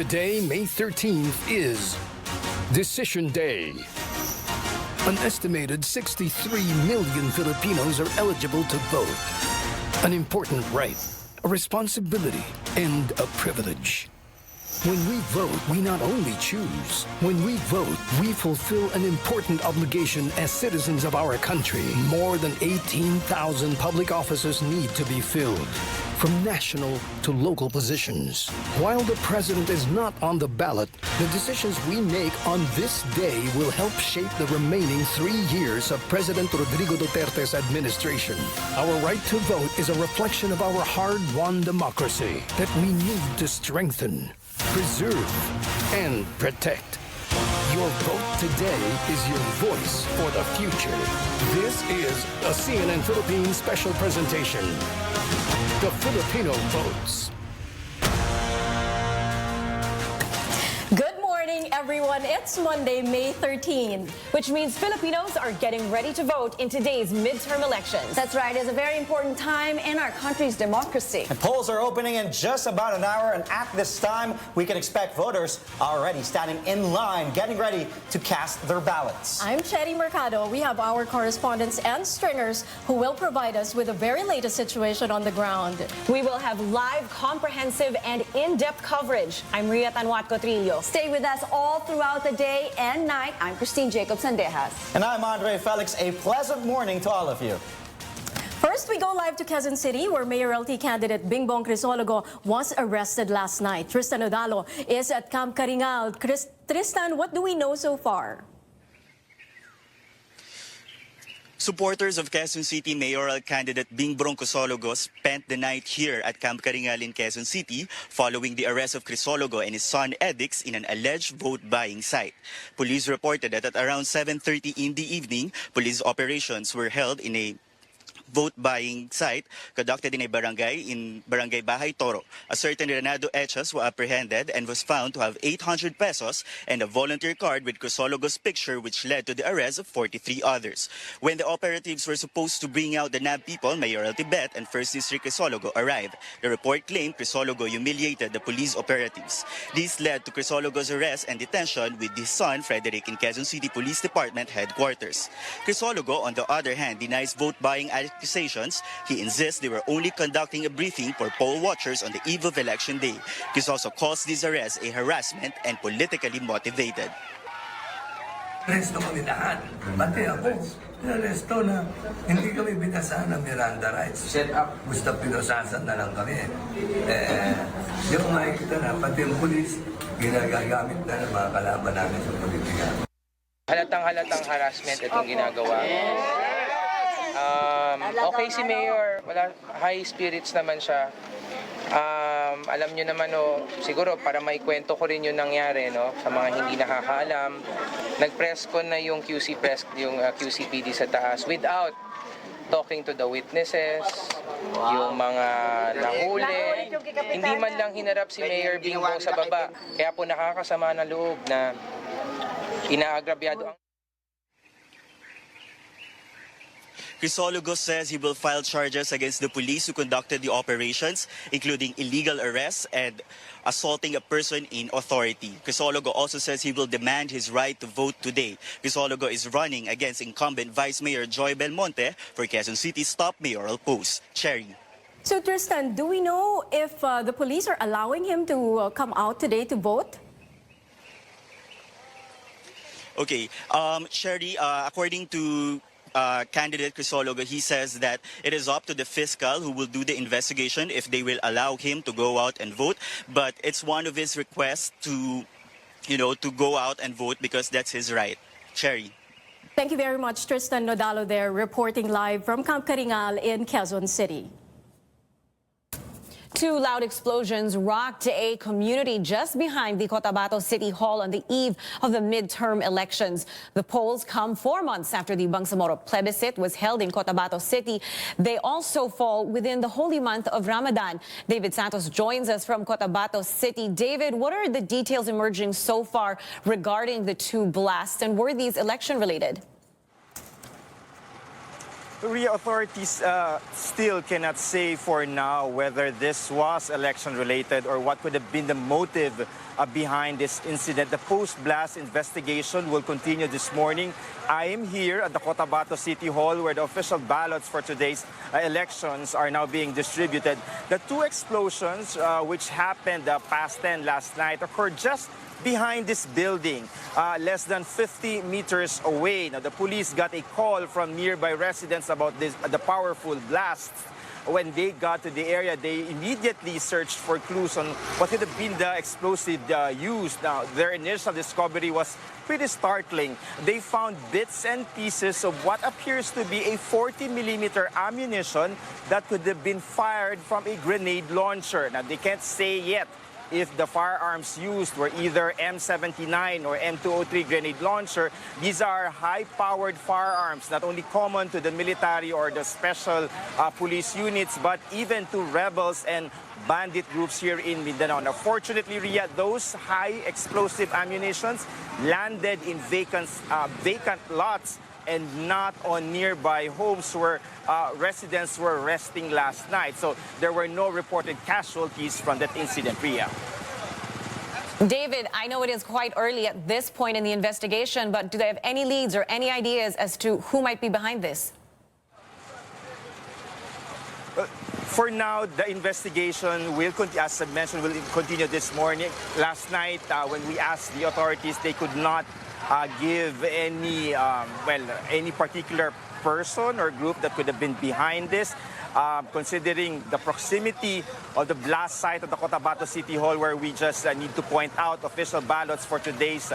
Today, May 13th, is Decision Day. An estimated 63 million Filipinos are eligible to vote. An important right, a responsibility, and a privilege. When we vote, we not only choose. When we vote, we fulfill an important obligation as citizens of our country. More than 18,000 public offices need to be filled, from national to local positions. While the president is not on the ballot, the decisions we make on this day will help shape the remaining 3 years of President Rodrigo Duterte's administration. Our right to vote is a reflection of our hard-won democracy that we need to strengthen, preserve, and protect. Your vote today is your voice for the future. This is a CNN Philippines special presentation. The Filipino Votes. Good morning, everyone. It's Monday, May 13, which means Filipinos are getting ready to vote in today's midterm elections. That's right. It's a very important time in our country's democracy. And polls are opening in just about an hour, and at this time, we can expect voters already standing in line, getting ready to cast their ballots. I'm Cherry Mercado. We have our correspondents and stringers who will provide us with the very latest situation on the ground. We will have live, comprehensive, and in-depth coverage. I'm Ria Tanwat Cotrillo. Stay with us all throughout the day and night. I'm Christine Jacobs-Sandejas. And I'm Andre Felix. A pleasant morning to all of you. First, we go live to Quezon City, where mayoralty candidate Bingbong Crisologo was arrested last night. Tristan Odalo is at Camp Caringal. Tristan, what do we know so far? Supporters of Quezon City mayoral candidate Bingbong Crisologo spent the night here at Camp Caringal in Quezon City following the arrest of Crisologo and his son Edix in an alleged vote-buying site. Police reported that at around 7:30 in the evening, police operations were held in a vote-buying site conducted in a barangay Barangay Bahay Toro. A certain Renato Echas was apprehended and was found to have 800 pesos and a volunteer card with Crisologo's picture, which led to the arrest of 43 others. When the operatives were supposed to bring out the NAB people, Mayoralty Bet and First District Crisologo arrived. The report claimed Crisologo humiliated the police operatives. This led to Crisologo's arrest and detention with his son Frederick in Quezon City Police Department headquarters. Crisologo, on the other hand, denies vote-buying accusations. He insists they were only conducting a briefing for poll watchers on the eve of Election Day. This also calls this arrest a harassment and politically motivated. Resto kami lahat. Pati ako. Resto na hindi kami binasahan ng Miranda rights. Set up. Gusto pinosasan na lang kami. Yung makikita na, pati yung polis, ginagagamit na ng mga kalaban namin sa politika. Halatang harassment itong ginagawa. Okay si Mayor, wala, high spirits naman siya. Alam nyo naman, siguro para maikwento ko rin yung nangyari, sa mga hindi nakakaalam. Nag-press con na yung QCPD sa taas without talking to the witnesses, yung mga nahuli. Hindi man lang hinarap si Mayor Bingbong sa baba. Kaya po nakakasama na loob na inaagrabyado ang Crisologo says he will file charges against the police who conducted the operations, including illegal arrests and assaulting a person in authority. Crisologo also says he will demand his right to vote today. Crisologo is running against incumbent Vice Mayor Joy Belmonte for Quezon City's top mayoral post. Cherry. So, Tristan, do we know if the police are allowing him to come out today to vote? Okay, Cherry, according to candidate Crisologo, he says that it is up to the fiscal who will do the investigation if they will allow him to go out and vote. But it's one of his requests to, to go out and vote because that's his right. Cherry. Thank you very much, Tristan Nodalo there, reporting live from Camp Caringal in Quezon City. Two loud explosions rocked a community just behind the Cotabato City Hall on the eve of the midterm elections. The polls come 4 months after the Bangsamoro plebiscite was held in Cotabato City. They also fall within the holy month of Ramadan. David Santos joins us from Cotabato City. David, what are the details emerging so far regarding the two blasts, and were these election related? Korea authorities still cannot say for now whether this was election-related or what could have been the motive behind this incident. The post-blast investigation will continue this morning. I am here at the Cotabato City Hall where the official ballots for today's elections are now being distributed. The two explosions which happened past 10 last night occurred just behind this building, less than 50 meters away. Now, the police got a call from nearby residents about the powerful blasts. When they got to the area, they immediately searched for clues on what could have been the explosive used. Now, their initial discovery was pretty startling. They found bits and pieces of what appears to be a 40-millimeter ammunition that could have been fired from a grenade launcher. Now, they can't say yet if the firearms used were either M79 or M203 grenade launcher. These are high-powered firearms, not only common to the military or the special police units, but even to rebels and bandit groups here in Mindanao. Now, fortunately, Ria, those high explosive ammunitions landed in vacant lots and not on nearby homes where residents were resting last night. So there were no reported casualties from that incident, Ria. David, I know it is quite early at this point in the investigation, but do they have any leads or any ideas as to who might be behind this? For now, the investigation will continue, as I mentioned, will continue this morning. Last night, when we asked the authorities, they could not give any, any particular person or group that could have been behind this. Considering the proximity of the blast site of the Cotabato City Hall, where we just need to point out official ballots for today's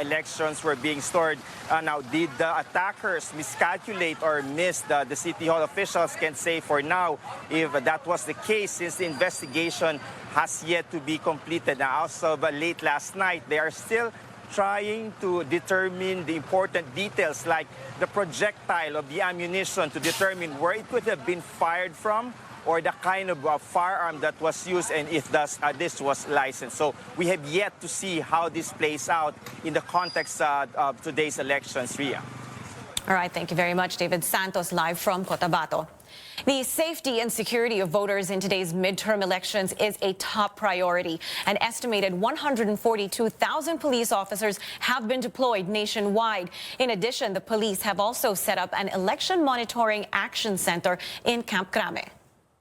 elections were being stored. Now, did the attackers miscalculate or miss the City Hall? Officials can't say for now if that was the case, since the investigation has yet to be completed. Now, as of late last night, they are still trying to determine the important details like the projectile of the ammunition to determine where it could have been fired from or the kind of firearm that was used and if this was licensed. So we have yet to see how this plays out in the context of today's elections, Ria. All right, thank you very much, David Santos, live from Cotabato. The safety and security of voters in today's midterm elections is a top priority. An estimated 142,000 police officers have been deployed nationwide. In addition, the police have also set up an election monitoring action center in Camp Crame.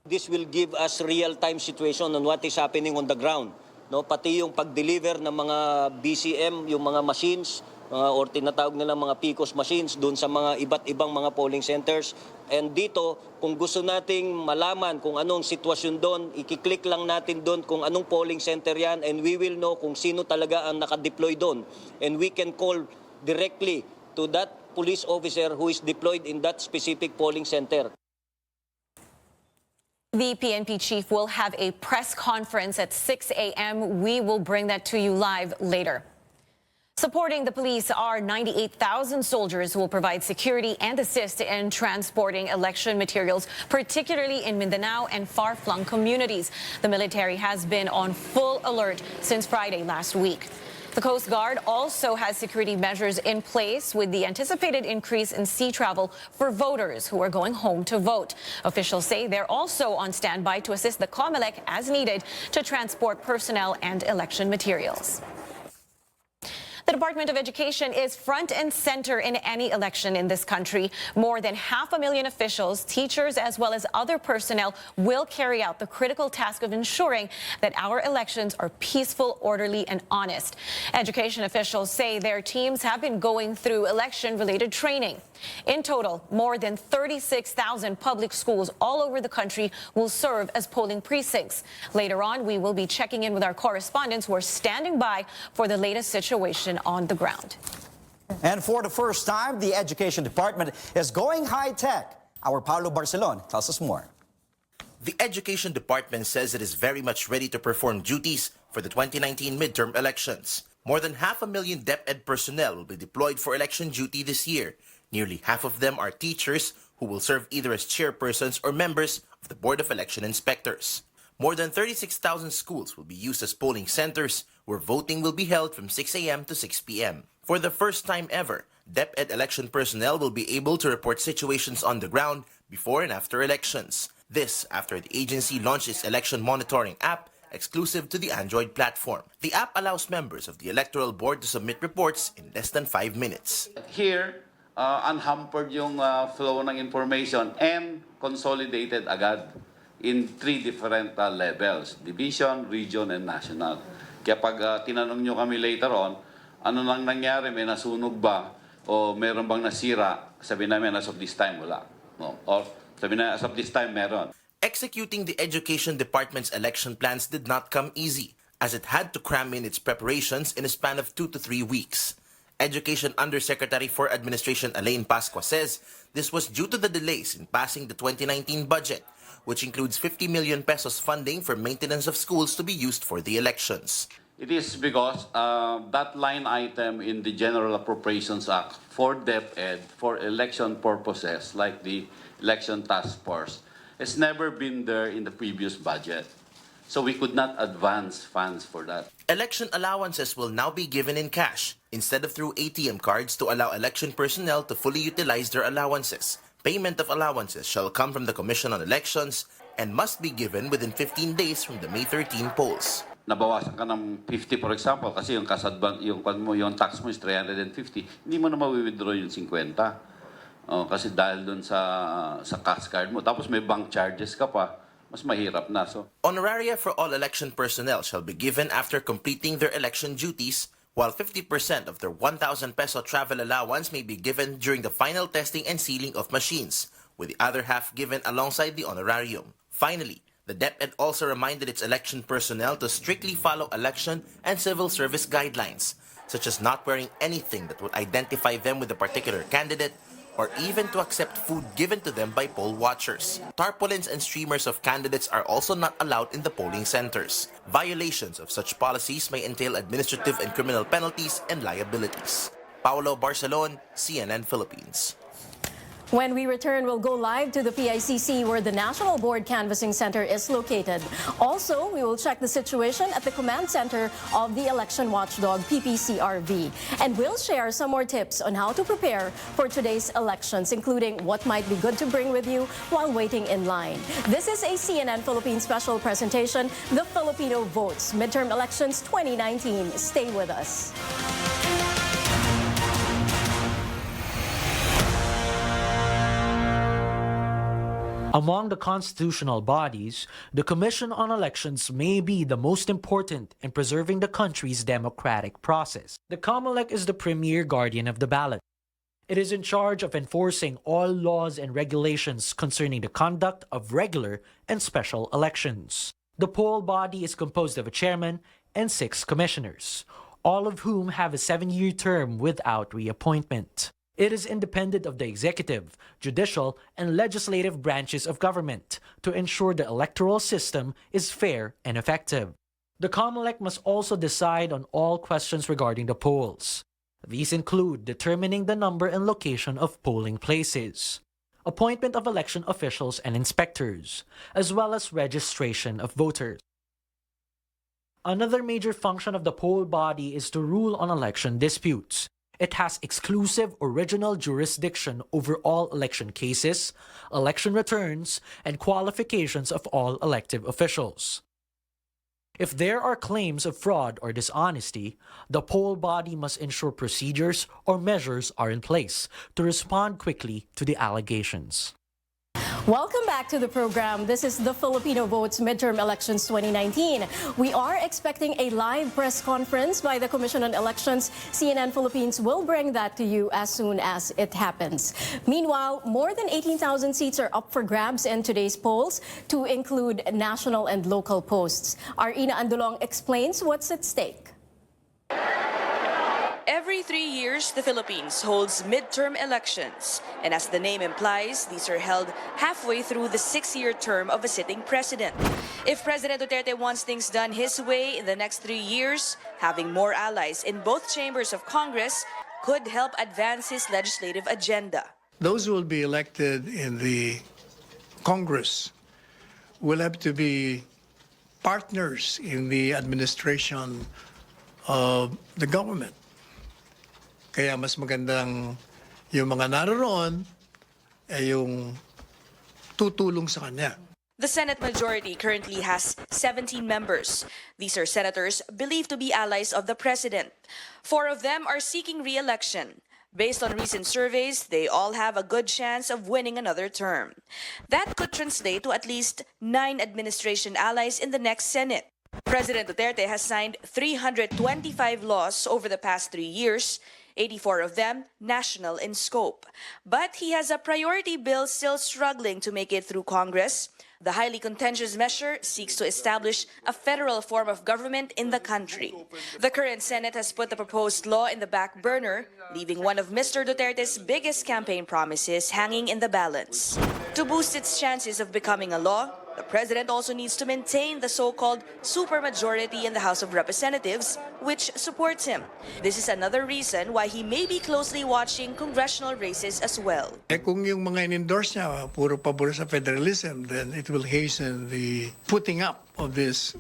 This will give us real-time situation on what is happening on the ground. No, pati yung pag-deliver ng mga BCM, yung mga machines, or tinatawag nilang mga PICOS machines doon sa mga iba't ibang mga polling centers. And dito, kung gusto nating malaman kung anong sitwasyon doon, ikiklik lang natin doon kung anong polling center yan, and we will know kung sino talaga ang nakadeploy doon. And we can call directly to that police officer who is deployed in that specific polling center. The PNP chief will have a press conference at 6 a.m. We will bring that to you live later. Supporting the police are 98,000 soldiers who will provide security and assist in transporting election materials, particularly in Mindanao and far-flung communities. The military has been on full alert since Friday last week. The Coast Guard also has security measures in place with the anticipated increase in sea travel for voters who are going home to vote. Officials say they're also on standby to assist the COMELEC as needed to transport personnel and election materials. The Department of Education is front and center in any election in this country. More than 500,000 officials, teachers, as well as other personnel will carry out the critical task of ensuring that our elections are peaceful, orderly, and honest. Education officials say their teams have been going through election-related training. In total, more than 36,000 public schools all over the country will serve as polling precincts. Later on, we will be checking in with our correspondents who are standing by for the latest situation on the ground. And for the first time, the Education Department is going high-tech. Our Paulo Barcelon tells us more. The Education Department says it is very much ready to perform duties for the 2019 midterm elections. More than 500,000 DepEd personnel will be deployed for election duty this year. Nearly half of them are teachers who will serve either as chairpersons or members of the Board of Election Inspectors. More than 36,000 schools will be used as polling centers where voting will be held from 6 a.m. to 6 p.m. For the first time ever, DepEd election personnel will be able to report situations on the ground before and after elections. This after the agency launched its election monitoring app exclusive to the Android platform. The app allows members of the Electoral Board to submit reports in less than 5 minutes. Here, unhampered yung flow ng information and consolidated agad in 3 different levels, division, region, and national. Kaya pag tinanong nyo kami later on, ano nang nangyari, may nasunog ba, o meron bang nasira, sabi namin as of this time, wala. No? Or sabi na as of this time, meron. Executing the Education Department's election plans did not come easy, as it had to cram in its preparations in a span of 2 to 3 weeks. Education Undersecretary for Administration Elaine Pascua says this was due to the delays in passing the 2019 budget, which includes 50 million pesos funding for maintenance of schools to be used for the elections. It is because that line item in the General Appropriations Act for DepEd for election purposes, like the Election Task Force, has never been there in the previous budget. So we could not advance funds for that. Election allowances will now be given in cash instead of through ATM cards to allow election personnel to fully utilize their allowances. Payment of allowances shall come from the Commission on Elections and must be given within 15 days from the May 13 polls. Nabawasan ka ng 50, for example, kasi yung yung tax mo is 350, hindi mo na ma-withdraw yung 50. Kasi dahil doon sa cash card mo. Tapos may bank charges ka pa, mas mahirap na. So, honoraria for all election personnel shall be given after completing their election duties, while 50% of their 1,000 peso travel allowance may be given during the final testing and sealing of machines, with the other half given alongside the honorarium. Finally, the DepEd also reminded its election personnel to strictly follow election and civil service guidelines, such as not wearing anything that would identify them with a particular candidate, or even to accept food given to them by poll watchers. Tarpaulins and streamers of candidates are also not allowed in the polling centers. Violations of such policies may entail administrative and criminal penalties and liabilities. Paolo Barcelon, CNN Philippines. When we return, we'll go live to the PICC where the National Board Canvassing Center is located. Also, we will check the situation at the command center of the election watchdog, PPCRV. And we'll share some more tips on how to prepare for today's elections, including what might be good to bring with you while waiting in line. This is a CNN Philippines special presentation, The Filipino Votes, Midterm Elections 2019. Stay with us. Among the constitutional bodies, the Commission on Elections may be the most important in preserving the country's democratic process. The COMELEC is the premier guardian of the ballot. It is in charge of enforcing all laws and regulations concerning the conduct of regular and special elections. The poll body is composed of a chairman and 6 commissioners, all of whom have a 7-year term without reappointment. It is independent of the executive, judicial, and legislative branches of government to ensure the electoral system is fair and effective. The COMELEC must also decide on all questions regarding the polls. These include determining the number and location of polling places, appointment of election officials and inspectors, as well as registration of voters. Another major function of the poll body is to rule on election disputes. It has exclusive original jurisdiction over all election cases, election returns, and qualifications of all elective officials. If there are claims of fraud or dishonesty, the poll body must ensure procedures or measures are in place to respond quickly to the allegations. Welcome back to the program. This is the Filipino Votes Midterm Elections 2019. We are expecting a live press conference by the Commission on Elections. CNN Philippines will bring that to you as soon as it happens. Meanwhile, more than 18,000 seats are up for grabs in today's polls, to include national and local posts. Our Ina Andulong explains what's at stake. Every 3 years, the Philippines holds midterm elections. And as the name implies, these are held halfway through the 6-year term of a sitting president. If President Duterte wants things done his way in the next 3 years, having more allies in both chambers of Congress could help advance his legislative agenda. Those who will be elected in the Congress will have to be partners in the administration of the government. Kaya mas magandang yung mga naroon ay yung tutulong sa kanya. The Senate majority currently has 17 members. These are senators believed to be allies of the president. 4 of them are seeking re-election. Based on recent surveys, they all have a good chance of winning another term. That could translate to at least 9 administration allies in the next Senate. President Duterte has signed 325 laws over the past 3 years, 84 of them national in scope. But he has a priority bill still struggling to make it through Congress. The highly contentious measure seeks to establish a federal form of government in the country. The current Senate has put the proposed law in the back burner, leaving one of Mr. Duterte's biggest campaign promises hanging in the balance. To boost its chances of becoming a law, the president also needs to maintain the so-called supermajority in the House of Representatives, which supports him. This is another reason why he may be closely watching congressional races as well. Kung yung mga in-endorse niya, puro pabor sa federalism, then it will hasten the putting up of this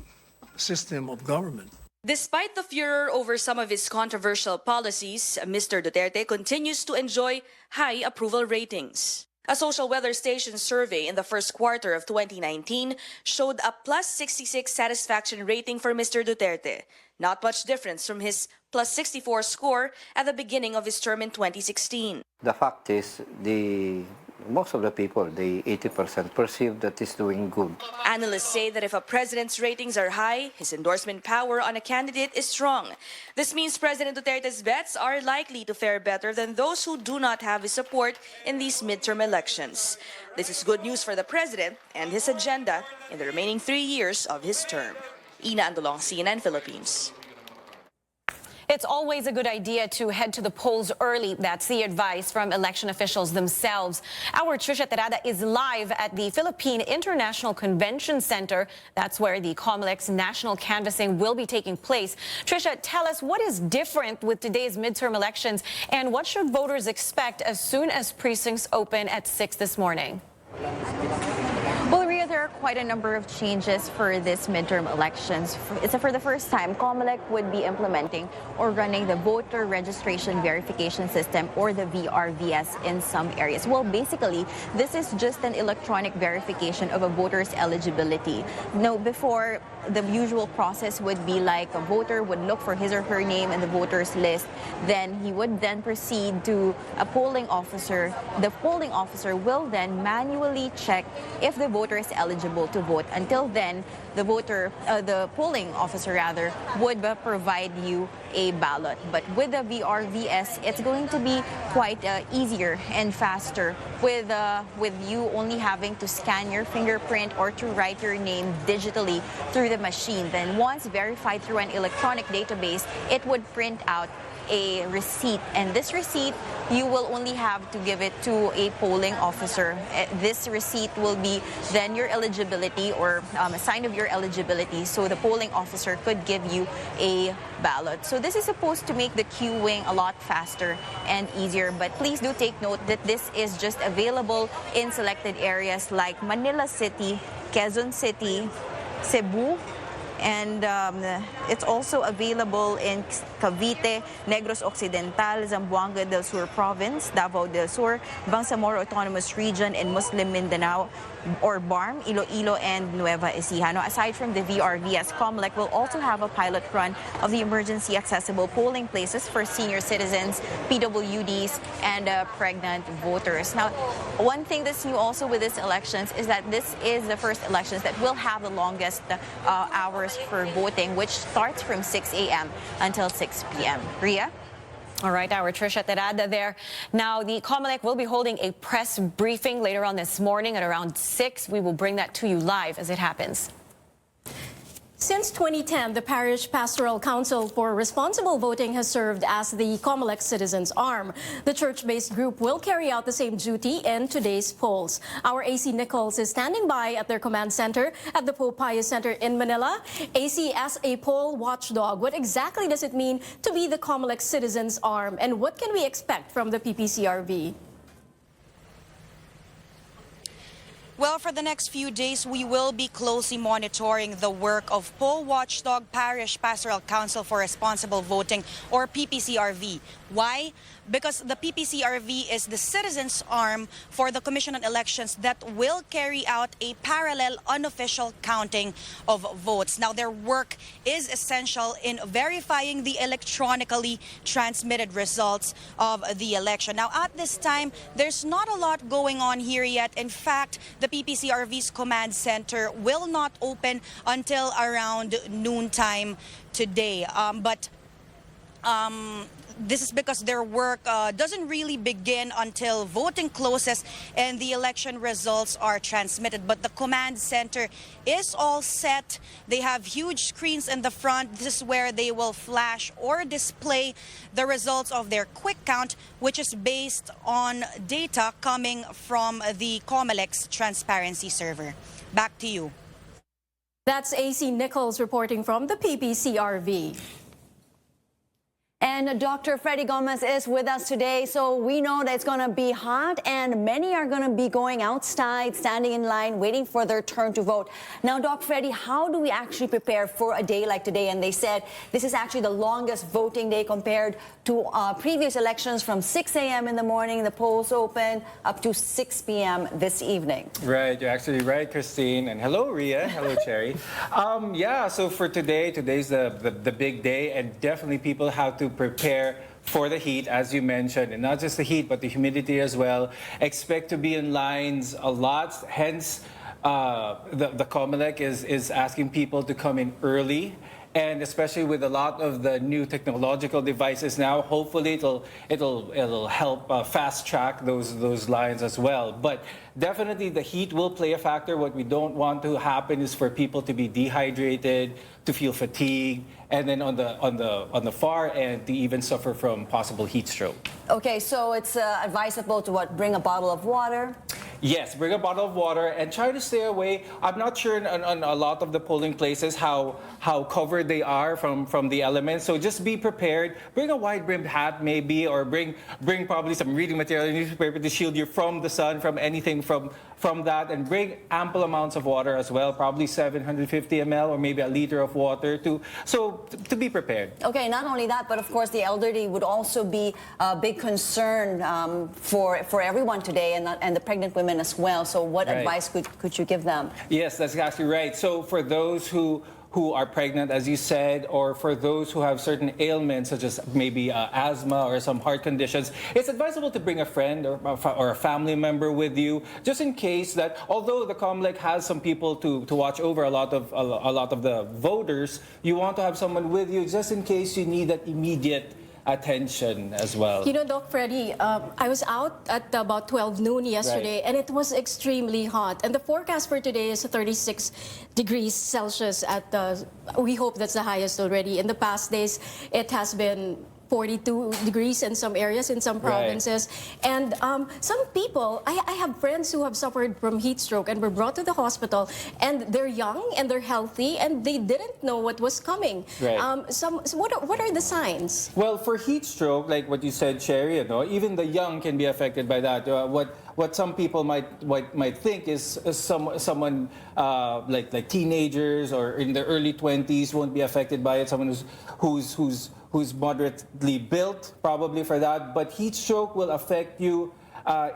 system of government. Despite the furor over some of his controversial policies, Mr. Duterte continues to enjoy high approval ratings. A social weather station survey in the first quarter of 2019 showed a plus 66 satisfaction rating for Mr. Duterte, not much difference from his plus 64 score at the beginning of his term in 2016. The fact is, most of the people, the 80%, perceive that he's doing good. Analysts say that if a president's ratings are high, his endorsement power on a candidate is strong. This means President Duterte's bets are likely to fare better than those who do not have his support in these midterm elections. This is good news for the president and his agenda in the remaining 3 years of his term. Ina Andolong, CNN Philippines. It's always a good idea to head to the polls early. That's the advice from election officials themselves. Our Trisha Terada is live at the Philippine International Convention Center. That's where the COMELEC's national canvassing will be taking place. Trisha, tell us what is different with today's midterm elections and what should voters expect as soon as precincts open at 6 this morning? Well, Ria, there are quite a number of changes for this midterm elections. For the first time, COMELEC would be implementing or running the voter registration verification system, or the VRVS, in some areas. Well, basically, this is just an electronic verification of a voter's eligibility. Now, before, the usual process would be like a voter would look for his or her name in the voters list. Then he would then proceed to a polling officer. The polling officer will then manually check if the voter is eligible to vote. Until then, the polling officer rather would provide you a ballot. But with the VRVS, it's going to be quite easier and faster, with you only having to scan your fingerprint or to write your name digitally through the machine. Then once verified through an electronic database, it would print out a receipt, and this receipt you will only have to give it to a polling officer. This receipt will be then your eligibility, or a sign of your eligibility, so the polling officer could give you a ballot. So this is supposed to make the queuing a lot faster and easier, but please do take note that this is just available in selected areas like Manila City, Quezon City, Cebu, and it's also available in Cavite, Negros Occidental, Zamboanga del Sur Province, Davao del Sur, Bangsamoro Autonomous Region, and Muslim Mindanao, or BARM, Iloilo, and Nueva Ecija. Now, aside from the VRVS, COMELEC will also have a pilot run of the emergency accessible polling places for senior citizens, PWDs, and pregnant voters. Now, one thing that's new also with these elections is that this is the first elections that will have the longest hours for voting, which starts from 6 a.m. until 6 p.m. Ria? All right, our Trisha Terada there. Now, the COMELEC will be holding a press briefing later on this morning at around 6. We will bring that to you live as it happens. Since 2010, the Parish Pastoral Council for Responsible Voting has served as the COMELEC citizens' arm. The church-based group will carry out the same duty in today's polls. Our AC Nichols is standing by at their command center at the Pope Pius Center in Manila. AC, as a poll watchdog, what exactly does it mean to be the COMELEC citizens' arm, and what can we expect from the PPCRV? Well, for the next few days, we will be closely monitoring the work of Poll Watchdog Parish Pastoral Council for Responsible Voting, or PPCRV. Why? Because the PPCRV is the citizens' arm for the Commission on Elections that will carry out a parallel unofficial counting of votes. Now, their work is essential in verifying the electronically transmitted results of the election. Now, at this time, there's not a lot going on here yet. In fact, the PPCRV's command center will not open until around noontime today. This is because their work doesn't really begin until voting closes and the election results are transmitted. But the command center is all set. They have huge screens in the front. This is where they will flash or display the results of their quick count, which is based on data coming from the COMELEC's transparency server. Back to you. That's AC Nichols reporting from the PPCRV. And Dr. Freddy Gomez is with us today. So we know that it's going to be hot and many are going to be going outside, standing in line, waiting for their turn to vote. Now, Doc Freddy, how do we actually prepare for a day like today? And they said this is actually the longest voting day compared to previous elections, from 6 a.m. in the morning, the polls open, up to 6 p.m. this evening. Right, you're actually right, Christine. And hello, Ria. Hello, Cherry. Yeah, so for today's the big day, and definitely people have to prepare for the heat, as you mentioned, and not just the heat, but the humidity as well. Expect to be in lines a lot, hence the COMELEC is asking people to come in early. And especially with a lot of the new technological devices now, hopefully it'll help fast track those lines as well. But definitely the heat will play a factor. What we don't want to happen is for people to be dehydrated, to feel fatigued, and then on the far end to even suffer from possible heat stroke. Okay, so it's advisable to bring a bottle of water. Yes, bring a bottle of water and try to stay away. I'm not sure on a lot of the polling places how covered they are from the elements. So just be prepared. Bring a wide-brimmed hat maybe, or bring probably some reading material, newspaper to shield you from the sun, from anything from that, and bring ample amounts of water as well, probably 750 ml or maybe a liter of water to be prepared. Okay, not only that, but of course the elderly would also be a big concern for everyone today, and the pregnant women as well. So what advice could you give them? Yes, that's actually right. So for those who are pregnant, as you said, or for those who have certain ailments such as maybe asthma or some heart conditions, it's advisable to bring a friend or a family member with you, just in case that, although the COMELEC has some people to watch over a lot of the voters, you want to have someone with you just in case you need that immediate attention as well. You know, Doc Freddy, I was out at about 12 noon yesterday, and it was extremely hot. And the forecast for today is 36 degrees Celsius we hope that's the highest already. In the past days, it has been 42 degrees in some areas, in some provinces. And some people, I have friends who have suffered from heat stroke and were brought to the hospital, and they're young and they're healthy and they didn't know what was coming. So what are the signs? Well, for heat stroke, like what you said, Cherry, even the young can be affected by that. What some people might think is someone like teenagers or in their early 20s won't be affected by it. Someone who's moderately built, probably for that. But heat stroke will affect you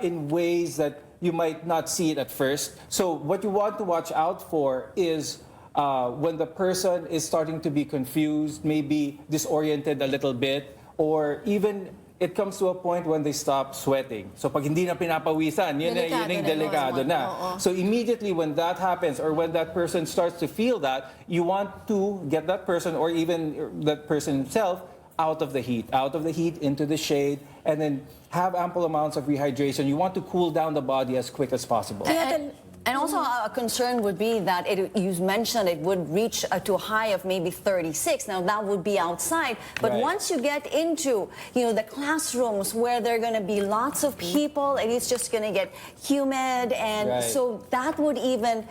in ways that you might not see it at first. So what you want to watch out for is when the person is starting to be confused, maybe disoriented a little bit, or even it comes to a point when they stop sweating. So pag hindi na pinapawisan, yun yung delikado na. So immediately when that happens, or when that person starts to feel that, you want to get that person, or even that person himself, out of the heat into the shade, and then have ample amounts of rehydration. You want to cool down the body as quick as possible. And also a concern would be that you mentioned it would reach to a high of maybe 36. Now that would be outside, but once you get into the classrooms where there are going to be lots of people, and it's just going to get humid, and so that would even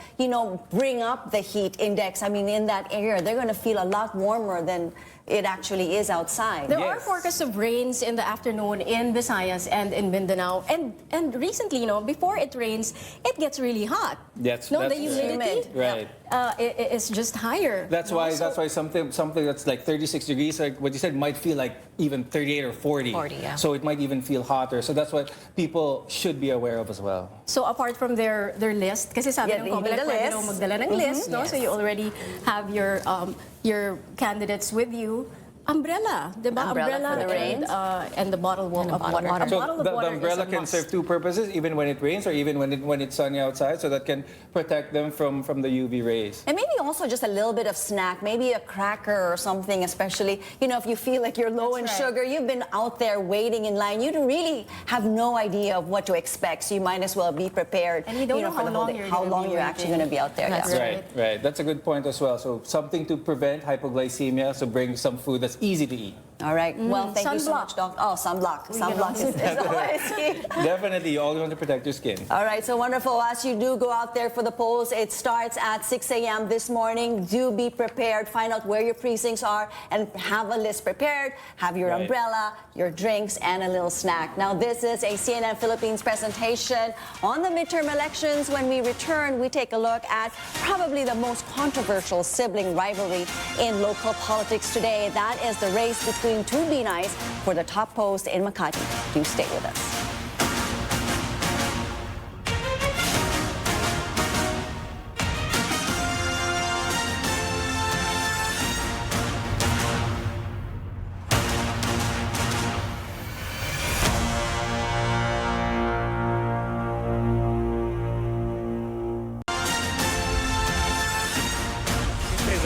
bring up the heat index. I mean, in that area they're going to feel a lot warmer than it actually is outside. There are forecasts of rains in the afternoon in Visayas and in Mindanao. And recently, before it rains, it gets really hot. That's the humidity right. Is just higher. That's why something that's like 36 degrees, like what you said, might feel like even 38 or 40. 40, yeah. So it might even feel hotter. So that's what people should be aware of as well. So apart from their list, kasi sabi ng COMELEC, pwede daw magdala ng list, no? Yes. So you already have your candidates with you. Umbrella, diba? Umbrella for the rain. And the bottle of water. So A bottle of the water umbrella is a can must. serve two purposes, even when it rains or even when it's sunny outside, so that can protect them from the UV rays. And maybe also just a little bit of snack, maybe a cracker or something, especially, if you feel like you're low in sugar, you've been out there waiting in line, you really have no idea of what to expect, so you might as well be prepared. And you don't know for the whole day, how long you're actually going to be out there. That's yeah. Right. That's a good point as well. So something to prevent hypoglycemia, so bring some food that's easy to eat. All right. Well, thank you so much, Doc. Oh, sunblock. Sunblock is always key. Definitely, you always want to protect your skin. All right, so wonderful. As you do go out there for the polls, it starts at 6 a.m. this morning. Do be prepared. Find out where your precincts are and have a list prepared. Have your umbrella, your drinks, and a little snack. Now, this is a CNN Philippines presentation on the midterm elections. When we return, we take a look at probably the most controversial sibling rivalry in local politics today. That is the race between two Binays for the top post in Makati. Do stay with us.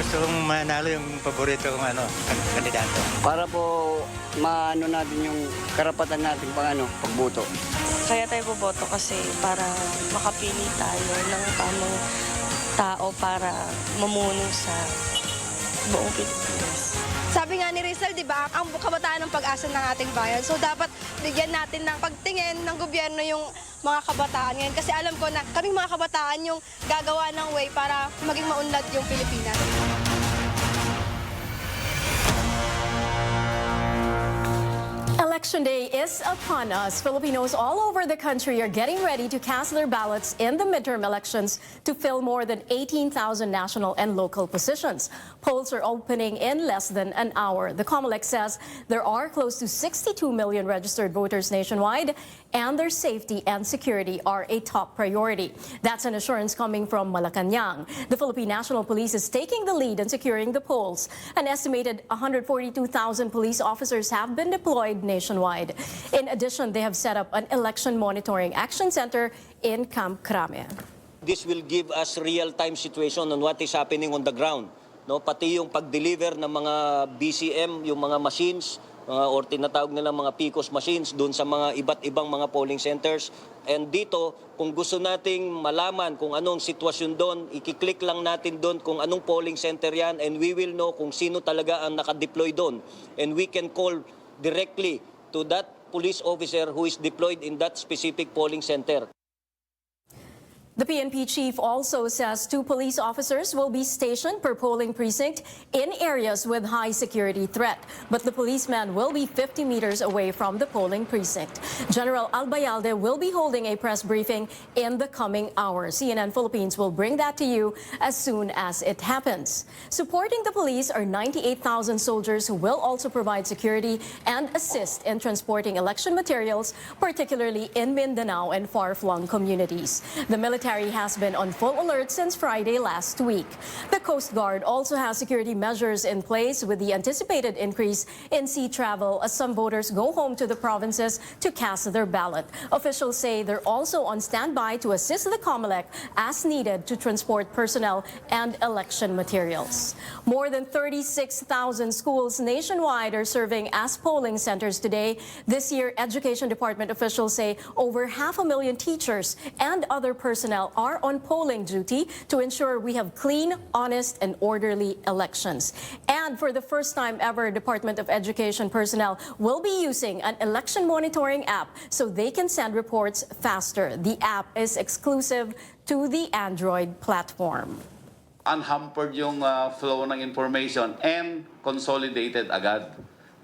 Gusto kong manalo yung paborito kong kandidato. Para po maano natin yung karapatan natin pagboto. Kaya tayo boboto kasi para makapili tayo ng tamang tao para mamuno sa buong Pilipinas. Sabi nga ni Rizal, di ba, ang kabataan ng pag-asa ng ating bayan. So dapat bigyan natin ng pagtingin ng gobyerno yung mga kabataan ngayon. Kasi alam ko na kaming mga kabataan yung gagawa ng way para maging maunlad yung Pilipinas. Election day is upon us. Filipinos all over the country are getting ready to cast their ballots in the midterm elections to fill more than 18,000 national and local positions. Polls are opening in less than an hour. The COMELEC says there are close to 62 million registered voters nationwide, and their safety and security are a top priority. That's an assurance coming from Malacanang. The Philippine National Police is taking the lead in securing the polls. An estimated 142,000 police officers have been deployed nationwide. In addition, they have set up an election monitoring action center in Camp Crame. This will give us real-time situation on what is happening on the ground. No, pati yung pag-deliver ng mga BCM, yung mga machines, or tinatawag nilang mga PCOS machines doon sa mga iba't ibang mga polling centers. And dito, kung gusto nating malaman kung anong sitwasyon doon, ikiklik lang natin doon kung anong polling center yan, and we will know kung sino talaga ang nakadeploy doon. And we can call directly to that police officer who is deployed in that specific polling center. The PNP chief also says 2 police officers will be stationed per polling precinct in areas with high security threat. But the policeman will be 50 meters away from the polling precinct. General Albayalde will be holding a press briefing in the coming hours. CNN Philippines will bring that to you as soon as it happens. Supporting the police are 98,000 soldiers who will also provide security and assist in transporting election materials, particularly in Mindanao and far-flung communities. The military has been on full alert since Friday last week. The Coast Guard also has security measures in place with the anticipated increase in sea travel as some voters go home to the provinces to cast their ballot. Officials say they're also on standby to assist the COMELEC as needed to transport personnel and election materials. More than 36,000 schools nationwide are serving as polling centers today. This year, Education Department officials say over 500,000 teachers and other personnel are on polling duty to ensure we have clean, honest, and orderly elections. And for the first time ever, Department of Education personnel will be using an election monitoring app so they can send reports faster. The app is exclusive to the Android platform. unhampered yung flow ng information and consolidated agad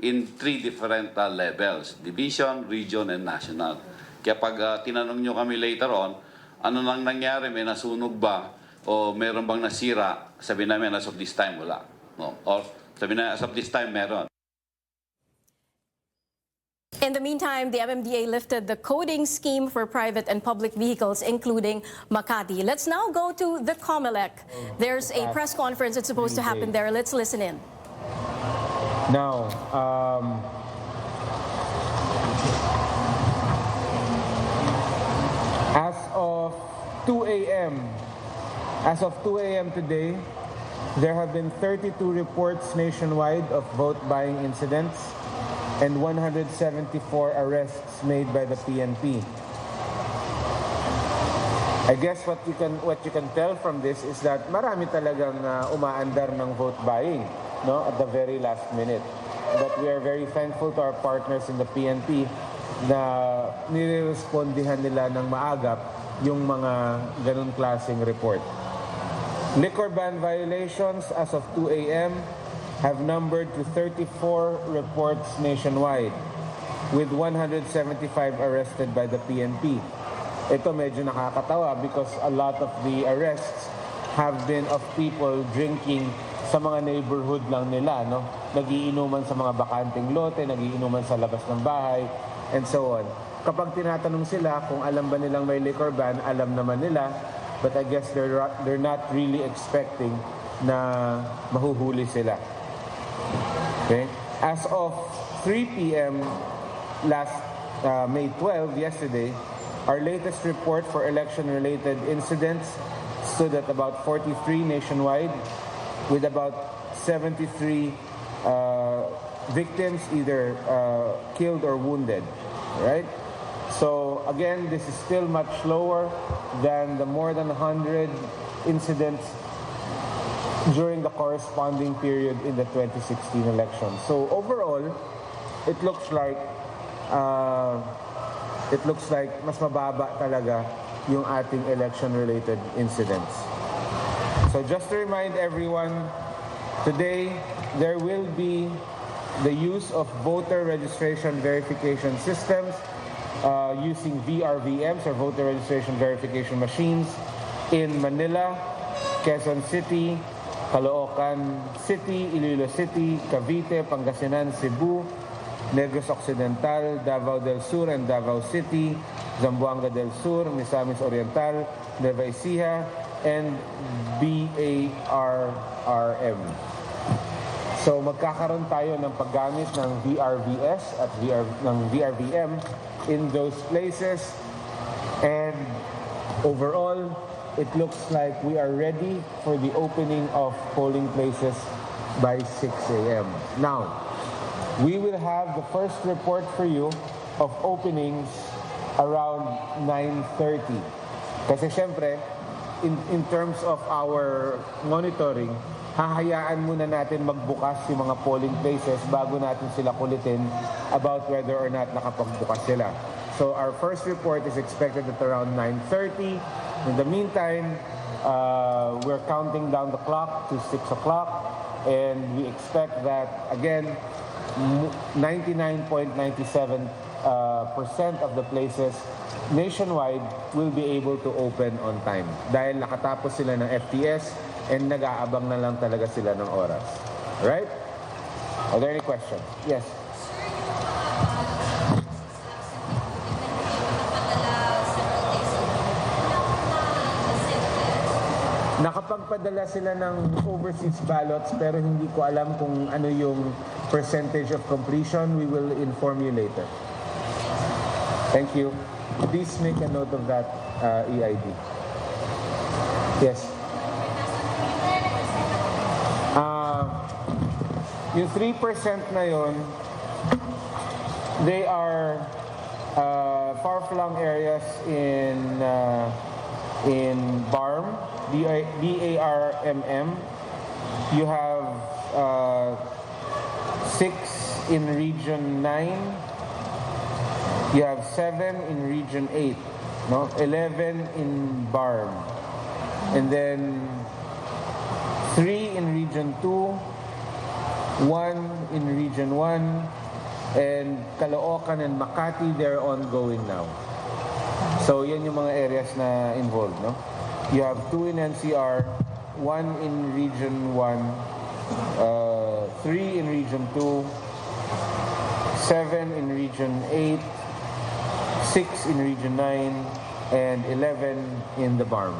in 3 different levels, division, region, and national. Kaya pag tinanong nyo kami later on, ano nang nangyari, may nasunog ba o meron bang nasira, sabi namin as of this time wala. No? Or sabi na as of this time meron. In the meantime, the MMDA lifted the coding scheme for private and public vehicles, including Makati. Let's now go to the COMELEC. There's a press conference that's supposed to happen there. Let's listen in. Now, as of 2 a.m. today, there have been 32 reports nationwide of vote buying incidents and 174 arrests made by the PNP. I guess what you can tell from this is that marami talagang umaandar ng vote buying, no, at the very last minute. But we are very thankful to our partners in the PNP na nirespondihan nila ng maagap yung mga ganun klaseng report. Liquor ban violations as of 2 a.m. have numbered to 34 reports nationwide, with 175 arrested by the PNP. Ito medyo nakakatawa because a lot of the arrests have been of people drinking sa mga neighborhood lang nila, no? Nagiinuman sa mga bakanting lote, nagiinuman sa labas ng bahay, and so on. Kapag tinatanong sila kung alam ba nilang may liquor ban, alam naman nila, but I guess they're not really expecting na mahuhuli sila. Okay. As of 3 p.m. last May 12, yesterday, our latest report for election-related incidents stood at about 43 nationwide, with about 73 victims either killed or wounded. Right? So again, this is still much lower than the more than 100 incidents during the corresponding period in the 2016 election. So overall, it looks like mas mababa talaga yung ating election-related incidents. So just to remind everyone, today there will be the use of voter registration verification systems using VRVMs or voter registration verification machines in Manila, Quezon City, Caloocan City, Iloilo City, Cavite, Pangasinan, Cebu, Negros Occidental, Davao del Sur and Davao City, Zamboanga del Sur, Misamis Oriental, Nueva Ecija, and BARRM. So magkakaroon tayo ng paggamit ng VRVS at ng VRVM in those places, and overall, it looks like we are ready for the opening of polling places by 6 a.m. Now, we will have the first report for you of openings around 9:30. Kasi syempre, in terms of our monitoring, hahayaan muna natin magbukas yung mga polling places bago natin sila kulitin about whether or not nakapagbukas sila. So our first report is expected at around 9:30. In the meantime, we're counting down the clock to 6 o'clock, and we expect that, again, 99.97% of the places nationwide will be able to open on time. Dahil nakatapos sila ng FTS and nag-aabang na lang talaga sila ng oras. Alright? Are there any questions? Yes. Nakapagpadala sila ng overseas ballots pero hindi ko alam kung ano yung percentage of completion. We will inform you later. Thank you. Please make a note of that EID. Yes. Yung 3% na yon, they are far-flung areas in BARM, BARMM. You have 6 in Region 9. You have 7 in Region 8. No? 11 in BARM. And then 3 in Region 2, 1 in Region 1, and Caloocan and Makati, they're ongoing now. So yan yung mga areas na involved, no? You have 2 in NCR, 1 in Region 1, 3 in Region 2, 7 in Region 8, 6 in Region 9, and 11 in the BARM.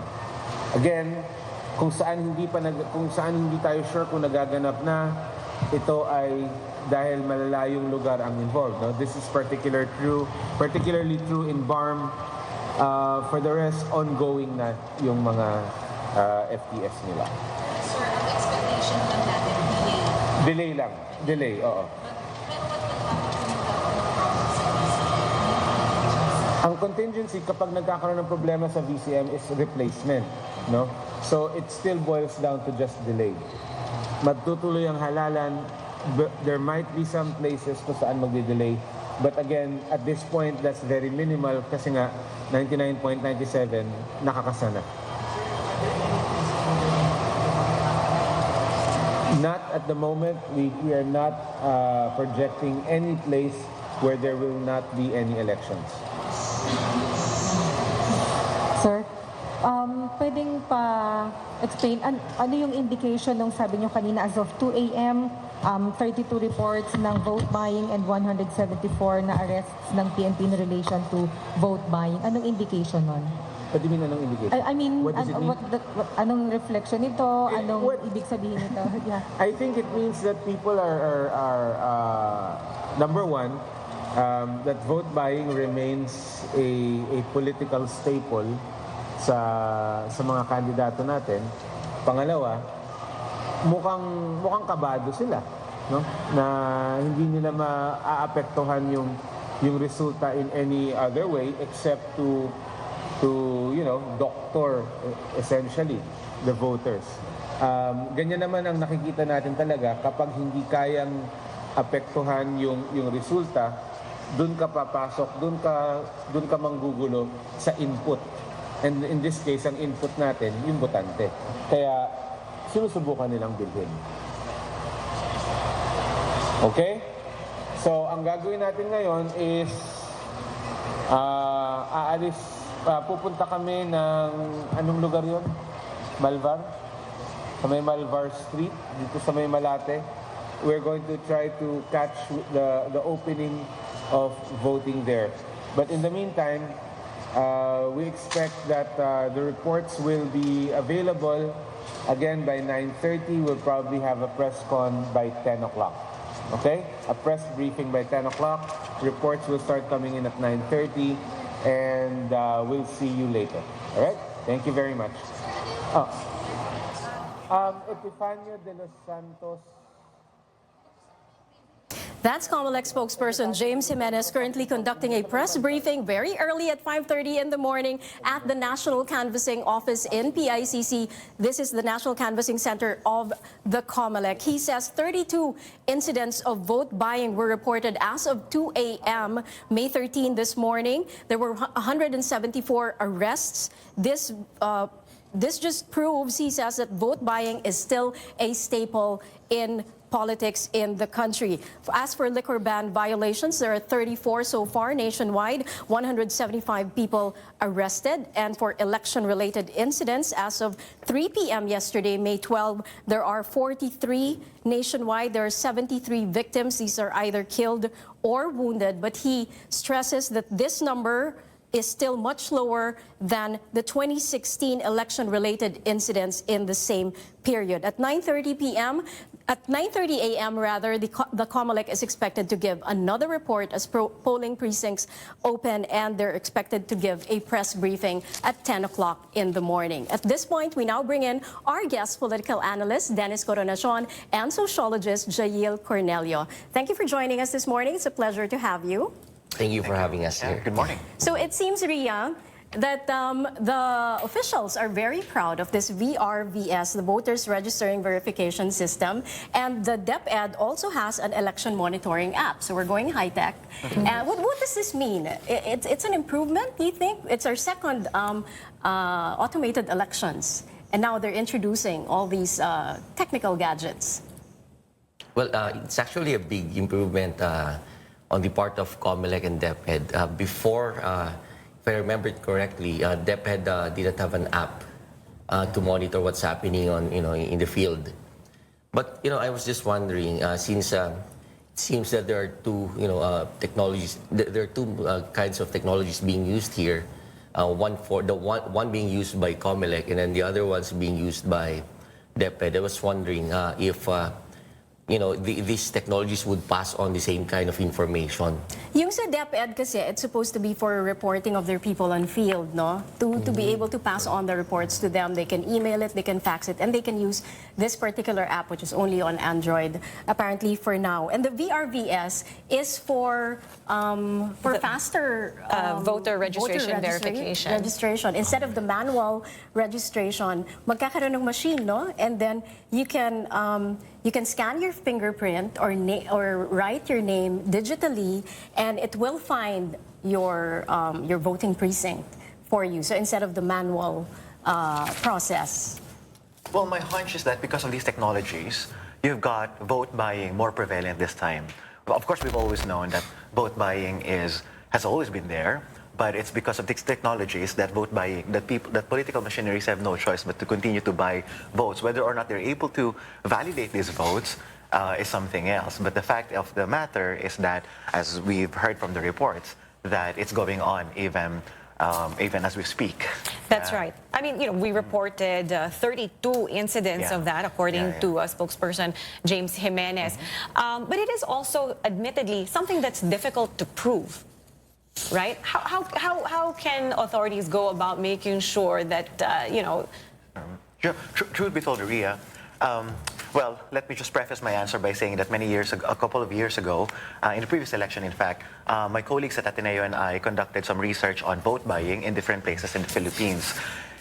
Again, kung saan hindi tayo sure kung nagaganap na, ito ay dahil malalayong lugar ang involved. No? This is particularly true in BARM. For the rest, ongoing na yung mga FTS nila. Sir, ang expectation lang natin, delay. Delay lang. Delay, oo. Ang contingency kapag nagkakaroon ng problema sa VCM is replacement, no? So it still boils down to just delay. Magtutuloy ang halalan. There might be some places kung saan magde-delay. But again, at this point, that's very minimal kasi nga 99.97 nakakasana. Not at the moment. We are not projecting any place where there will not be any elections. Sir, pwedeng pa-explain ano yung indication nung sabi nyo kanina as of 2 a.m., 32 reports ng vote buying and 174 na arrests ng PNP in relation to vote buying. Anong indication nun? What do you mean, anong indication? I mean, what does it mean? Anong reflection nito? Anong ibig sabihin nito? Yeah. I think it means that people are number one, that vote buying remains a political staple sa mga kandidato natin. Pangalawa, mukhang kabado sila, no? Na hindi nila maaapektuhan yung resulta in any other way except to doctor essentially the voters. Ganyan naman ang nakikita natin talaga kapag hindi kayang apektuhan yung resulta, doon ka papasok, doon ka manggugulo sa input. And in this case, ang input natin, yung botante. Kaya sinusubukan nilang bilhin. Okay? So, ang gagawin natin ngayon is pupunta kami ng anong lugar yon? Malvar? Sa may Malvar Street, dito sa may Malate. We're going to try to catch the opening of voting there. But in the meantime, we expect that the reports will be available again by 9:30. We'll probably have a press con by 10 o'clock. Okay? A press briefing by 10 o'clock. Reports will start coming in at 9:30, and we'll see you later. All right? Thank you very much. Epifanio de los Santos. That's COMELEC spokesperson James Jimenez currently conducting a press briefing very early at 5:30 in the morning at the National Canvassing Office in PICC. This is the National Canvassing Center of the COMELEC. He says 32 incidents of vote buying were reported as of 2 a.m. May 13 this morning. There were 174 arrests. This just proves, he says, that vote buying is still a staple in politics in the country. As for liquor ban violations, there are 34 so far nationwide, 175 people arrested. And for election-related incidents, as of 3 p.m. yesterday, May 12, there are 43 nationwide. There are 73 victims. These are either killed or wounded. But he stresses that this number is still much lower than the 2016 election-related incidents in the same period. At 9:30 a.m., the COMELEC is expected to give another report as polling precincts open, and they're expected to give a press briefing at 10 o'clock in the morning. At this point, we now bring in our guest political analyst, Dennis Coronacion, and sociologist, Jail Cornelio. Thank you for joining us this morning. It's a pleasure to have you. Thank you for having us here. Good morning. So it seems, Ria, that the officials are very proud of this VRVS, the Voters Registering Verification System, and the DepEd also has an election monitoring app. So we're going high-tech. What does this mean? It's an improvement, do you think? It's our second automated elections. and now they're introducing all these technical gadgets. Well, it's actually a big improvement on the part of COMELEC and DepEd. Before, if I remember it correctly, DepEd didn't have an app to monitor what's happening on, in the field. But I was just wondering, since it seems that there are two, technologies. There are two kinds of technologies being used here. One being used by COMELEC, and then the other one's being used by DepEd. I was wondering if these technologies would pass on the same kind of information. Yung sa DepEd kasi, it's supposed to be for reporting of their people on field, no? To be able to pass on the reports to them, they can email it, they can fax it, and they can use this particular app, which is only on Android, apparently for now. And the VRVS is for faster voter registration verification. Registration. Instead of the manual registration, magkakaroon ng machine, no? And then you can scan your fingerprint or write your name digitally, and it will find your voting precinct for you. So instead of the manual process. Well, my hunch is that because of these technologies, you've got vote buying more prevalent this time. Well, of course, we've always known that vote buying has always been there. But it's because of these technologies that vote buying, that political machineries have no choice but to continue to buy votes. Whether or not they're able to validate these votes is something else. But the fact of the matter is that, as we've heard from the reports, that it's going on even as we speak. That's right. I mean, we reported 32 incidents of that, according to spokesperson James Jimenez. But it is also, admittedly, something that's difficult to prove. Right? How can authorities go about making sure that, Truth be told, Rhea, well, let me just preface my answer by saying that a couple of years ago, in the previous election, in fact, my colleagues at Ateneo and I conducted some research on vote buying in different places in the Philippines.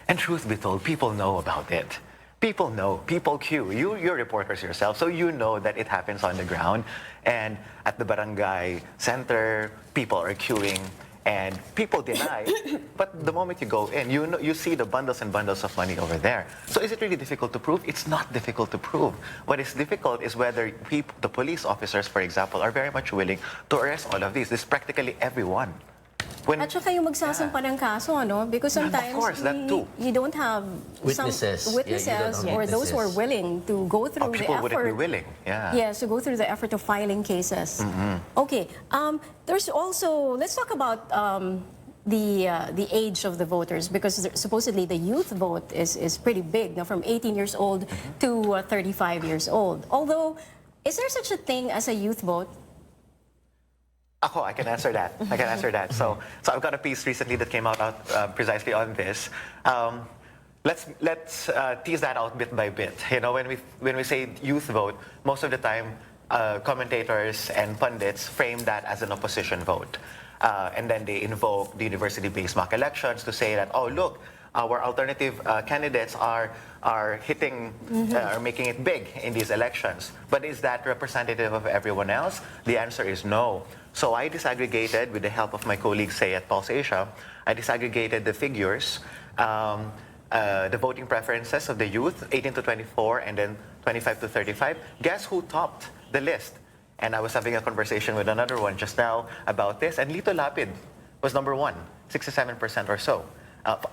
And truth be told, people know about it. People know, people queue. You're reporters yourself, so you know that it happens on the ground. And at the barangay center, people are queuing, and people deny. But the moment you go in, you see the bundles and bundles of money over there. So is it really difficult to prove? It's not difficult to prove. What is difficult is whether the police officers, for example, are very much willing to arrest all of these. This is practically everyone. At saka yung magsasampa ng kaso, no? Because sometimes you don't have witnesses, or those who are willing to go through the effort. People wouldn't be willing, Yes, to go through the effort of filing cases. Okay, there's also, let's talk about the age of the voters, because supposedly the youth vote is pretty big, now from 18 years old to 35 years old. Although, is there such a thing as a youth vote? I can answer that. So I've got a piece recently that came out precisely on this. Let's tease that out bit by bit. When we say youth vote, most of the time commentators and pundits frame that as an opposition vote, and then they invoke the university-based mock elections to say that, oh look, our alternative candidates are hitting, are making it big in these elections. But is that representative of everyone else? The answer is no. So I disaggregated, with the help of my colleagues, say at Pulse Asia, I disaggregated the figures, the voting preferences of the youth, 18 to 24 and then 25 to 35. Guess who topped the list? And I was having a conversation with another one just now about this, and Lito Lapid was number one, 67% or so,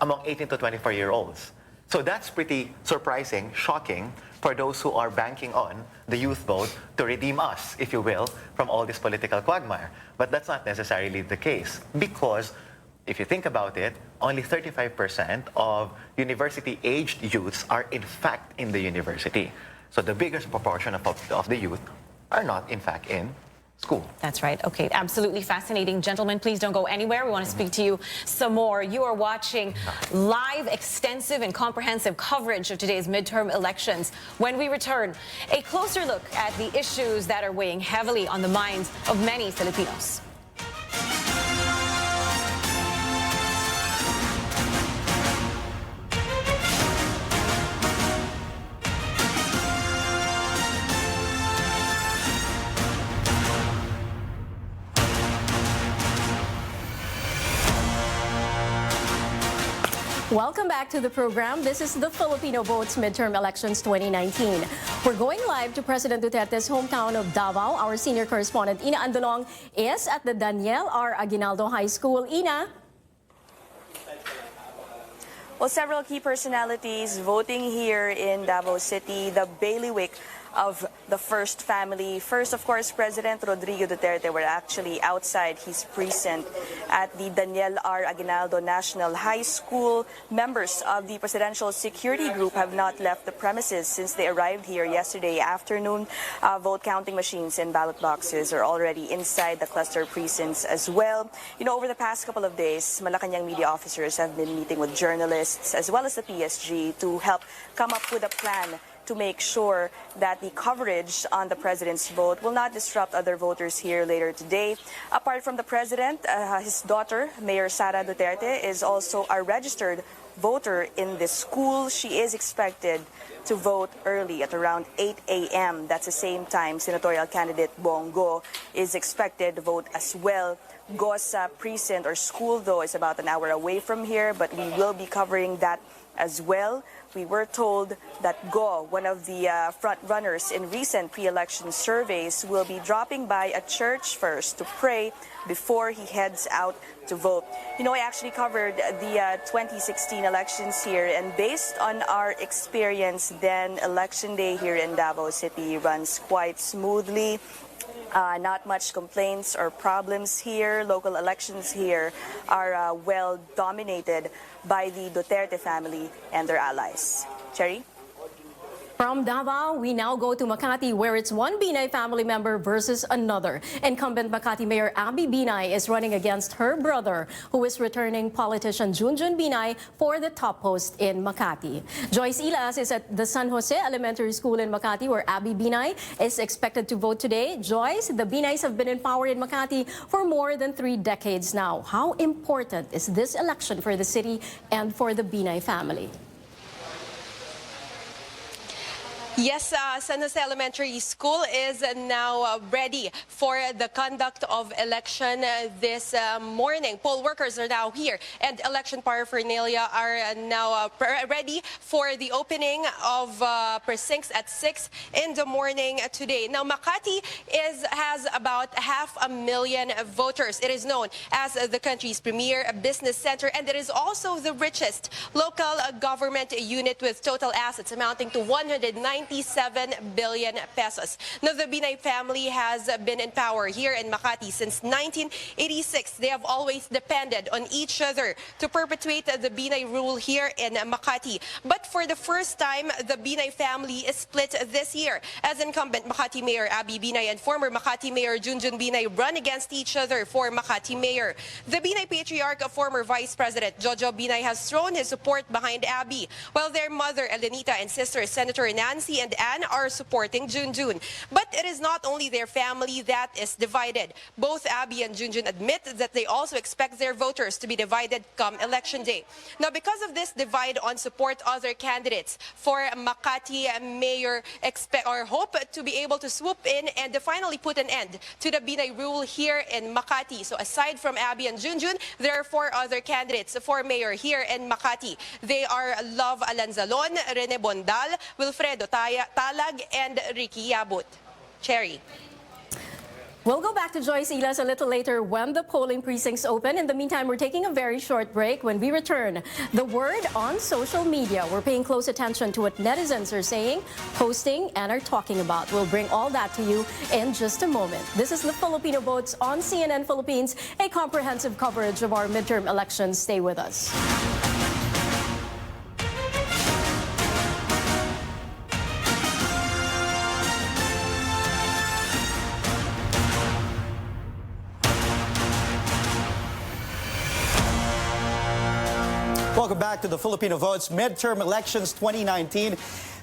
among 18 to 24-year-olds. So that's pretty surprising, shocking, for those who are banking on the youth vote to redeem us, if you will, from all this political quagmire. But that's not necessarily the case, because if you think about it, only 35% of university-aged youths are in fact in the university. So the biggest proportion of the youth are not in fact in school. That's right. Okay, absolutely fascinating. Gentlemen, please don't go anywhere. We want to speak to you some more. You are watching live, extensive, and comprehensive coverage of today's midterm elections. When we return, a closer look at the issues that are weighing heavily on the minds of many Filipinos. Welcome back to the program. This is the Filipino Votes Midterm Elections 2019. We're going live to President Duterte's hometown of Davao. Our senior correspondent, Ina Andolong, is at the Daniel R. Aguinaldo High School. Ina? Well, several key personalities voting here in Davao City, the bailiwick of the first family. First, of course, President Rodrigo Duterte were actually outside his precinct at the Daniel R. Aguinaldo National High School. Members of the Presidential Security Group have not left the premises since they arrived here yesterday afternoon. Vote counting machines and ballot boxes are already inside the cluster precincts as well. You know, over the past couple of days, Malacanang media officers have been meeting with journalists as well as the PSG to help come up with a plan to make sure that the coverage on the president's vote will not disrupt other voters here later today. Apart from the president, his daughter, Mayor Sara Duterte, is also a registered voter in this school. She is expected to vote early at around 8 a.m. That's the same time senatorial candidate Bongo is expected to vote as well. Gosa precinct or school, though, is about an hour away from here, but we will be covering that as well. We were told that Go, one of the front runners in recent pre-election surveys, will be dropping by a church first to pray before he heads out to vote. You know, I actually covered the 2016 elections here, and based on our experience then, election day here in Davao City runs quite smoothly. Not much complaints or problems here. Local elections here are well dominated by the Duterte family and their allies. Cherry? From Davao, we now go to Makati, where it's one Binay family member versus another. Incumbent Makati Mayor Abby Binay is running against her brother, who is returning politician Junjun Binay for the top post in Makati. Joyce Ilas is at the San Jose Elementary School in Makati, where Abby Binay is expected to vote today. Joyce, the Binays have been in power in Makati for more than 3 decades now. How important is this election for the city and for the Binay family? Yes, San Jose Elementary School is now ready for the conduct of election this morning. Poll workers are now here, and election paraphernalia are now ready for the opening of precincts at 6 in the morning today. Now, Makati has about 500,000 voters. It is known as the country's premier business center, and it is also the richest local government unit with total assets amounting to 197 billion pesos. Now, the Binay family has been in power here in Makati since 1986. They have always depended on each other to perpetuate the Binay rule here in Makati. But for the first time, the Binay family is split this year, as incumbent Makati Mayor Abby Binay and former Makati Mayor Junjun Binay run against each other for Makati Mayor. The Binay patriarch, former Vice President Jojo Binay, has thrown his support behind Abby, while their mother Elenita and sister Senator Nancy and Anne are supporting Junjun. But it is not only their family that is divided. Both Abby and Junjun admit that they also expect their voters to be divided come election day. Now, because of this divide on support other candidates for Makati Mayor, hope to be able to swoop in and finally put an end to the Binay rule here in Makati. So aside from Abby and Junjun, there are 4 other candidates for mayor here in Makati. They are Love Alanzalon, Rene Bondal, Wilfredo Talag, and Ricky Yabut. Cherry. We'll go back to Joyce Ilas a little later when the polling precincts open. In the meantime, we're taking a very short break. When we return, the word on social media. We're paying close attention to what netizens are saying, posting, and are talking about. We'll bring all that to you in just a moment. This is the Filipino Votes on CNN Philippines, a comprehensive coverage of our midterm elections. Stay with us. Welcome back to the Filipino Votes Midterm Elections 2019.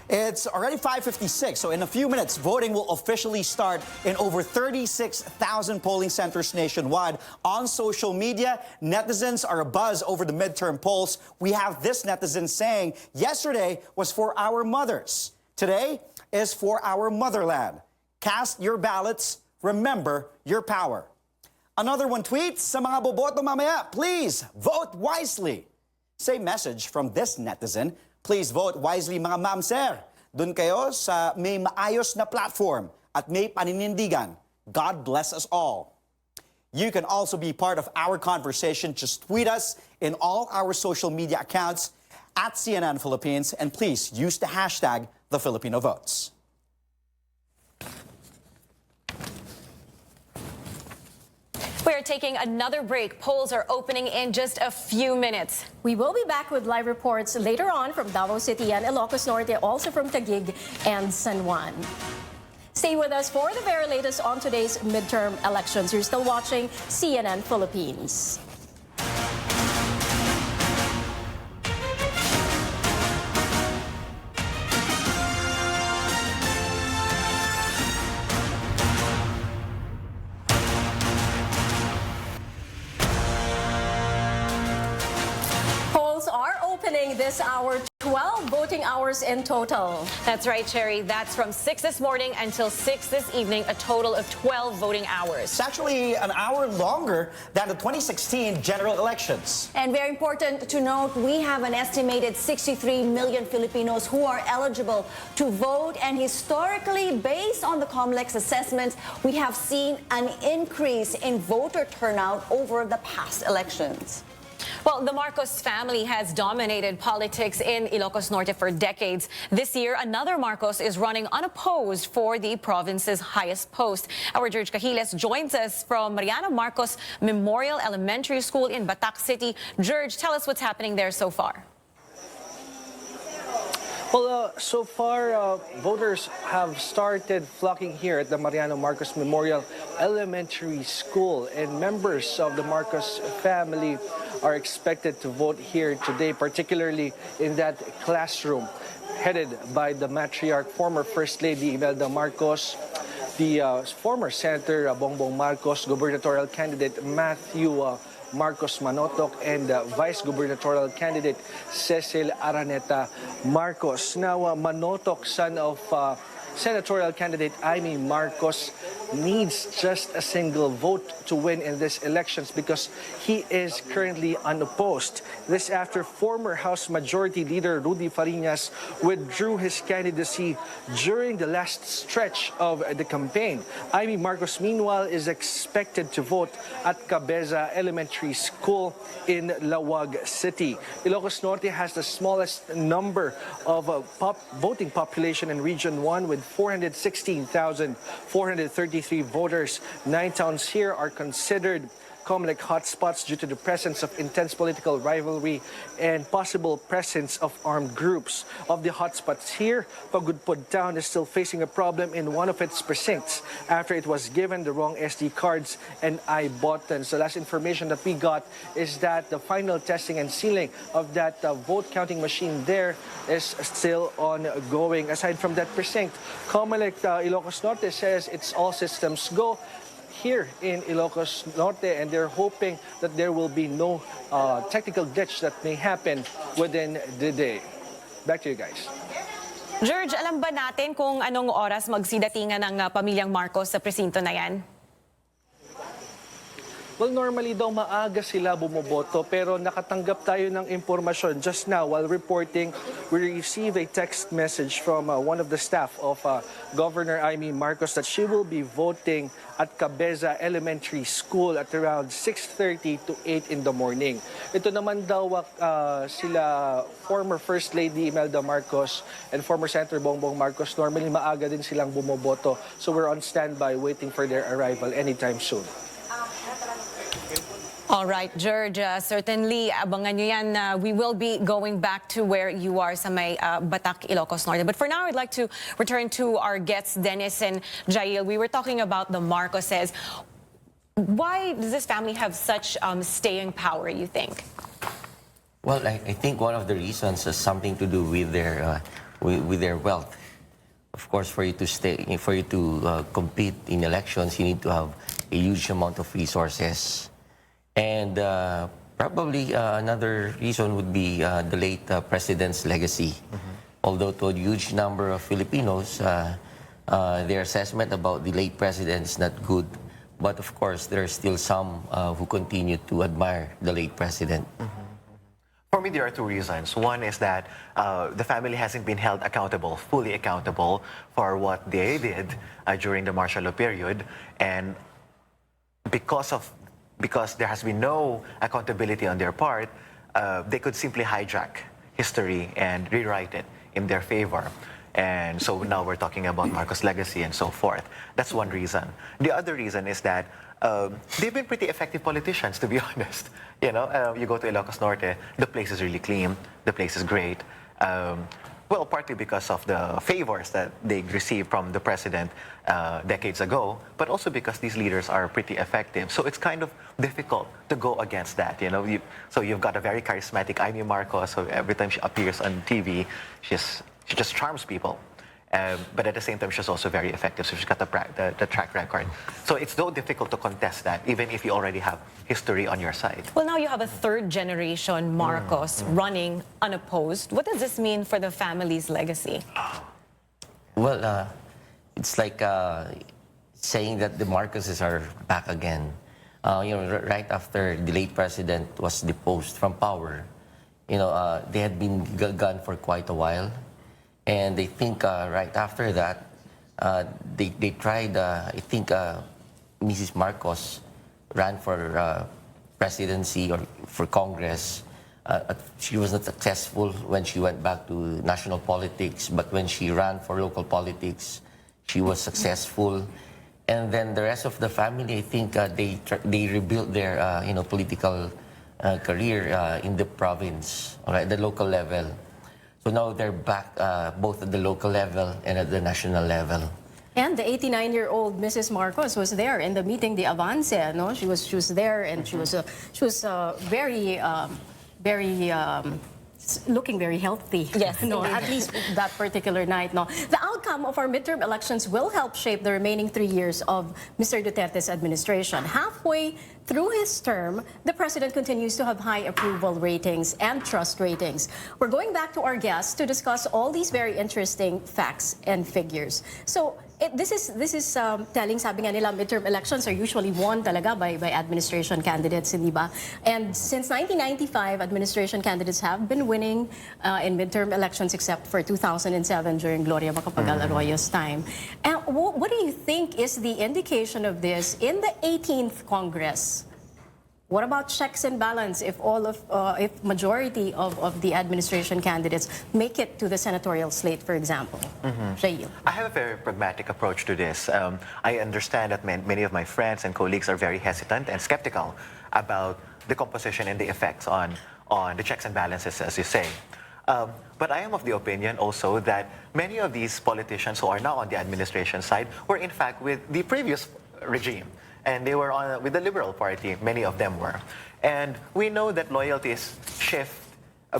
It's already 5:56, so in a few minutes, voting will officially start in over 36,000 polling centers nationwide. On social media, netizens are abuzz over the midterm polls. We have this netizen saying, yesterday was for our mothers. Today is for our motherland. Cast your ballots. Remember your power. Another one tweets, sa mga boboto mamaya, please vote wisely. Same message from this netizen. Please vote wisely mga ma'am sir. Dun kayo sa may maayos na platform at may paninindigan. God bless us all. You can also be part of our conversation. Just tweet us in all our social media accounts at CNN Philippines, and please use the hashtag the Filipino Votes. We're taking another break. Polls are opening in just a few minutes. We will be back with live reports later on from Davao City and Ilocos Norte, also from Taguig and San Juan. Stay with us for the very latest on today's midterm elections. You're still watching CNN Philippines. Polls are opening this hour. 12 voting hours in total. That's right, Cherry. That's from 6 this morning until 6 this evening, a total of 12 voting hours. It's actually an hour longer than the 2016 general elections. And very important to note, we have an estimated 63 million Filipinos who are eligible to vote. And historically, based on the COMELEC's assessments, we have seen an increase in voter turnout over the past elections. Well, the Marcos family has dominated politics in Ilocos Norte for decades. This year, another Marcos is running unopposed for the province's highest post. Our George Cahiles joins us from Mariana Marcos Memorial Elementary School in Batac City. George, tell us what's happening there so far. Well, so far, voters have started flocking here at the Mariano Marcos Memorial Elementary School, and members of the Marcos family are expected to vote here today, particularly in that classroom headed by the matriarch, former First Lady Imelda Marcos, the former Senator Bongbong Marcos, gubernatorial candidate Matthew Marcos Manotoc, and Vice Gubernatorial candidate Cecil Araneta Marcos. Now, Manotoc, son of senatorial candidate Amy Marcos, needs just a single vote to win in these elections because he is currently unopposed. This after former House Majority Leader Rudy Fariñas withdrew his candidacy during the last stretch of the campaign. Amy Marcos, meanwhile, is expected to vote at Cabeza Elementary School in Lawag City. Ilocos Norte has the smallest number of voting population in Region 1 with 416,433 voters. 9 towns here are considered COMELEC hotspots due to the presence of intense political rivalry and possible presence of armed groups. Of the hotspots here, Pagudpod Town is still facing a problem in one of its precincts after it was given the wrong SD cards and I-buttons. The last information that we got is that the final testing and sealing of that vote counting machine there is still ongoing. Aside from that precinct, COMELEC Ilocos Norte says it's all systems go here in Ilocos Norte, and they're hoping that there will be no technical glitch that may happen within the day. Back to you guys. George, alam ba natin kung anong oras magsidatingan ng pamilyang Marcos sa presinto na yan? Well, normally daw maaga sila bumoboto, pero nakatanggap tayo ng impormasyon just now while reporting. We received a text message from one of the staff of Governor Amy Marcos that she will be voting at Cabeza Elementary School at around 6:30 to 8 in the morning. Ito naman daw sila former First Lady Imelda Marcos and former Senator Bongbong Marcos. Normally maaga din silang bumoboto, so we're on standby waiting for their arrival anytime soon. All right, George, certainly abangan nyo yan. We will be going back to where you are sa may Batac, Ilocos Norte. But for now, I'd like to return to our guests, Dennis and Jail. We were talking about the Marcoses. Why does this family have such staying power, you think? Well, I think one of the reasons has something to do with their wealth. Of course, for you to compete in elections, you need to have a huge amount of resources. And probably another reason would be the late president's legacy. Although to a huge number of Filipinos, their assessment about the late president is not good. But of course, there are still some who continue to admire the late president. For me, there are two reasons. One is that the family hasn't been held accountable, fully accountable for what they did during the martial law period, and because there has been no accountability on their part, they could simply hijack history and rewrite it in their favor. And so now we're talking about Marcos' legacy and so forth. That's one reason. The other reason is that they've been pretty effective politicians, to be honest. You know, you go to Ilocos Norte, the place is really clean, the place is great. Well, partly because of the favors that they received from the president decades ago, but also because these leaders are pretty effective. So it's kind of difficult to go against that, you know. So you've got a very charismatic Amy Marcos, so every time she appears on TV, she just charms people. But at the same time, she's also very effective, so she's got the track record. So it's so difficult to contest that, even if you already have history on your side. Well, now you have a third generation Marcos running unopposed. What does this mean for the family's legacy? Well, it's like saying that the Marcoses are back again. You know, right after the late president was deposed from power, you know, they had been gone for quite a while. And they think right after that, they tried, I think Mrs. Marcos ran for presidency or for Congress. She was not successful when she went back to national politics, but when she ran for local politics, she was successful. And then the rest of the family, I think they rebuilt their you know, political career in the province, all right, the local level. So now they're back both at the local level and at the national level. And the 89-year-old Mrs. Marcos was there in the meeting, the Avance. No, she was there, and she was very looking very healthy. Yes, no, at least that particular night. No, the outcome of our midterm elections will help shape the remaining 3 years of Mr. Duterte's administration. Halfway through his term, the president continues to have high approval ratings and trust ratings. We're going back to our guests to discuss all these very interesting facts and figures. So this is telling, sabi nga nila, midterm elections are usually won talaga by administration candidates, hindi ba? And since 1995, administration candidates have been winning in midterm elections except for 2007 during Gloria Macapagal Arroyo's time. And what do you think is the indication of this in the 18th Congress? What about checks and balance if if majority of the administration candidates make it to the senatorial slate, for example? I have a very pragmatic approach to this. I understand that many of my friends and colleagues are very hesitant and skeptical about the composition and the effects on the checks and balances, as you say. But I am of the opinion also that many of these politicians who are now on the administration side were in fact with the previous regime. And they were with the Liberal Party, many of them were. And we know that loyalties shift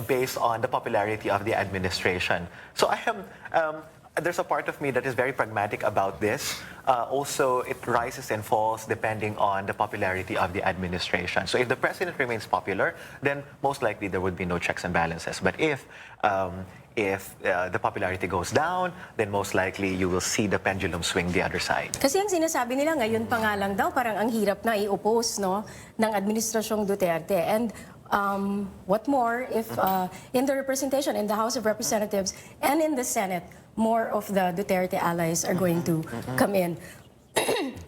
based on the popularity of the administration. So there's a part of me that is very pragmatic about this. Also, it rises and falls depending on the popularity of the administration. So if the president remains popular, then most likely there would be no checks and balances. But if the popularity goes down, then most likely you will see the pendulum swing the other side. Kasi ang sinasabi nila ngayon pa nga lang daw, parang ang hirap na i-oppose, no, ng administrasyong Duterte. And what more if in the representation in the House of Representatives and in the Senate, more of the Duterte allies are going to come in.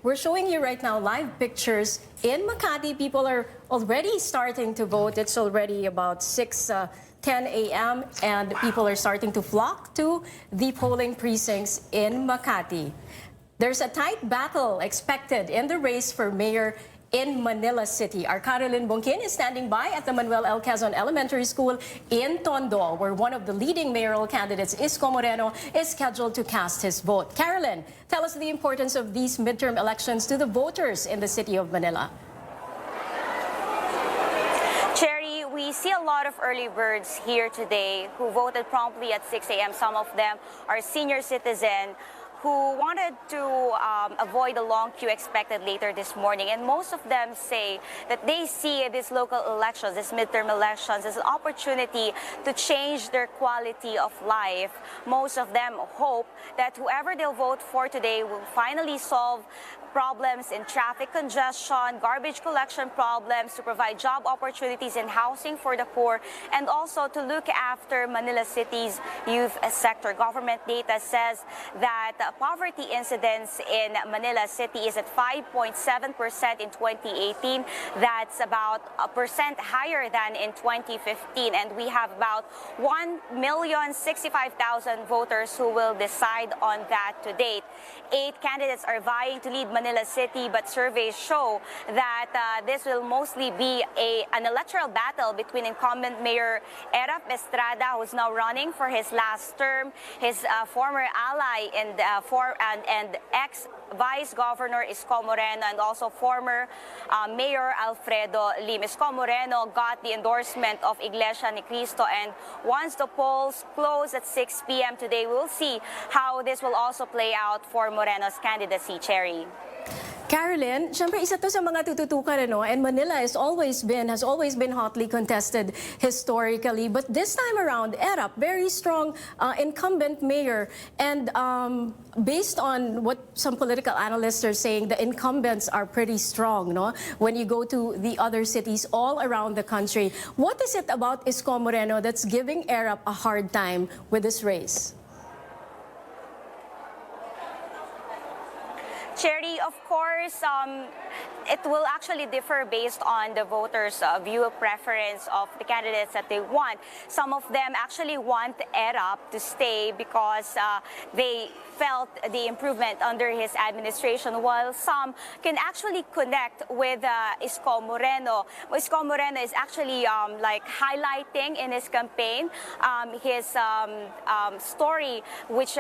We're showing you right now live pictures in Makati. People are already starting to vote. It's already about 10 a.m. and people are starting to flock to the polling precincts in Makati. There's a tight battle expected in the race for mayor in Manila City. Our Carolyn Bongkin is standing by at the Manuel L. Quezon Elementary School in Tondo, where one of the leading mayoral candidates, Isko Moreno, is scheduled to cast his vote. Carolyn, tell us the importance of these midterm elections to the voters in the city of Manila. Cherry, we see a lot of early birds here today who voted promptly at 6 a.m. Some of them are senior citizens who wanted to avoid the long queue expected later this morning. And most of them say that they see these local elections, these midterm elections, as an opportunity to change their quality of life. Most of them hope that whoever they'll vote for today will finally solve problems in traffic congestion, garbage collection problems, to provide job opportunities and housing for the poor, and also to look after Manila City's youth sector. Government data says that poverty incidence in Manila City is at 5.7% in 2018. That's about 1% higher than in 2015. And we have about 1,065,000 voters who will decide on that to date. 8 candidates are vying to lead Manila City, but surveys show that this will mostly be an electoral battle between incumbent Mayor Erap Estrada, who's now running for his last term, his former ally and ex-Vice Governor Isko Moreno, and also former Mayor Alfredo Lim. Isko Moreno got the endorsement of Iglesia ni Cristo, and once the polls close at 6 p.m. today, we'll see how this will also play out for Moreno's candidacy. Cherry. Carolyn, syempre isa to sa mga tututukan, ano? And Manila has always been hotly contested historically. But this time around, Erap, very strong incumbent mayor. And based on what some political analysts are saying, the incumbents are pretty strong, no? When you go to the other cities all around the country. What is it about Isko Moreno that's giving Erap a hard time with this race? Cherry, of course, it will actually differ based on the voters' view of preference of the candidates that they want. Some of them actually want Erap to stay because they felt the improvement under his administration, while some can actually connect with Isko Moreno. Isko Moreno is actually like highlighting in his campaign his story, which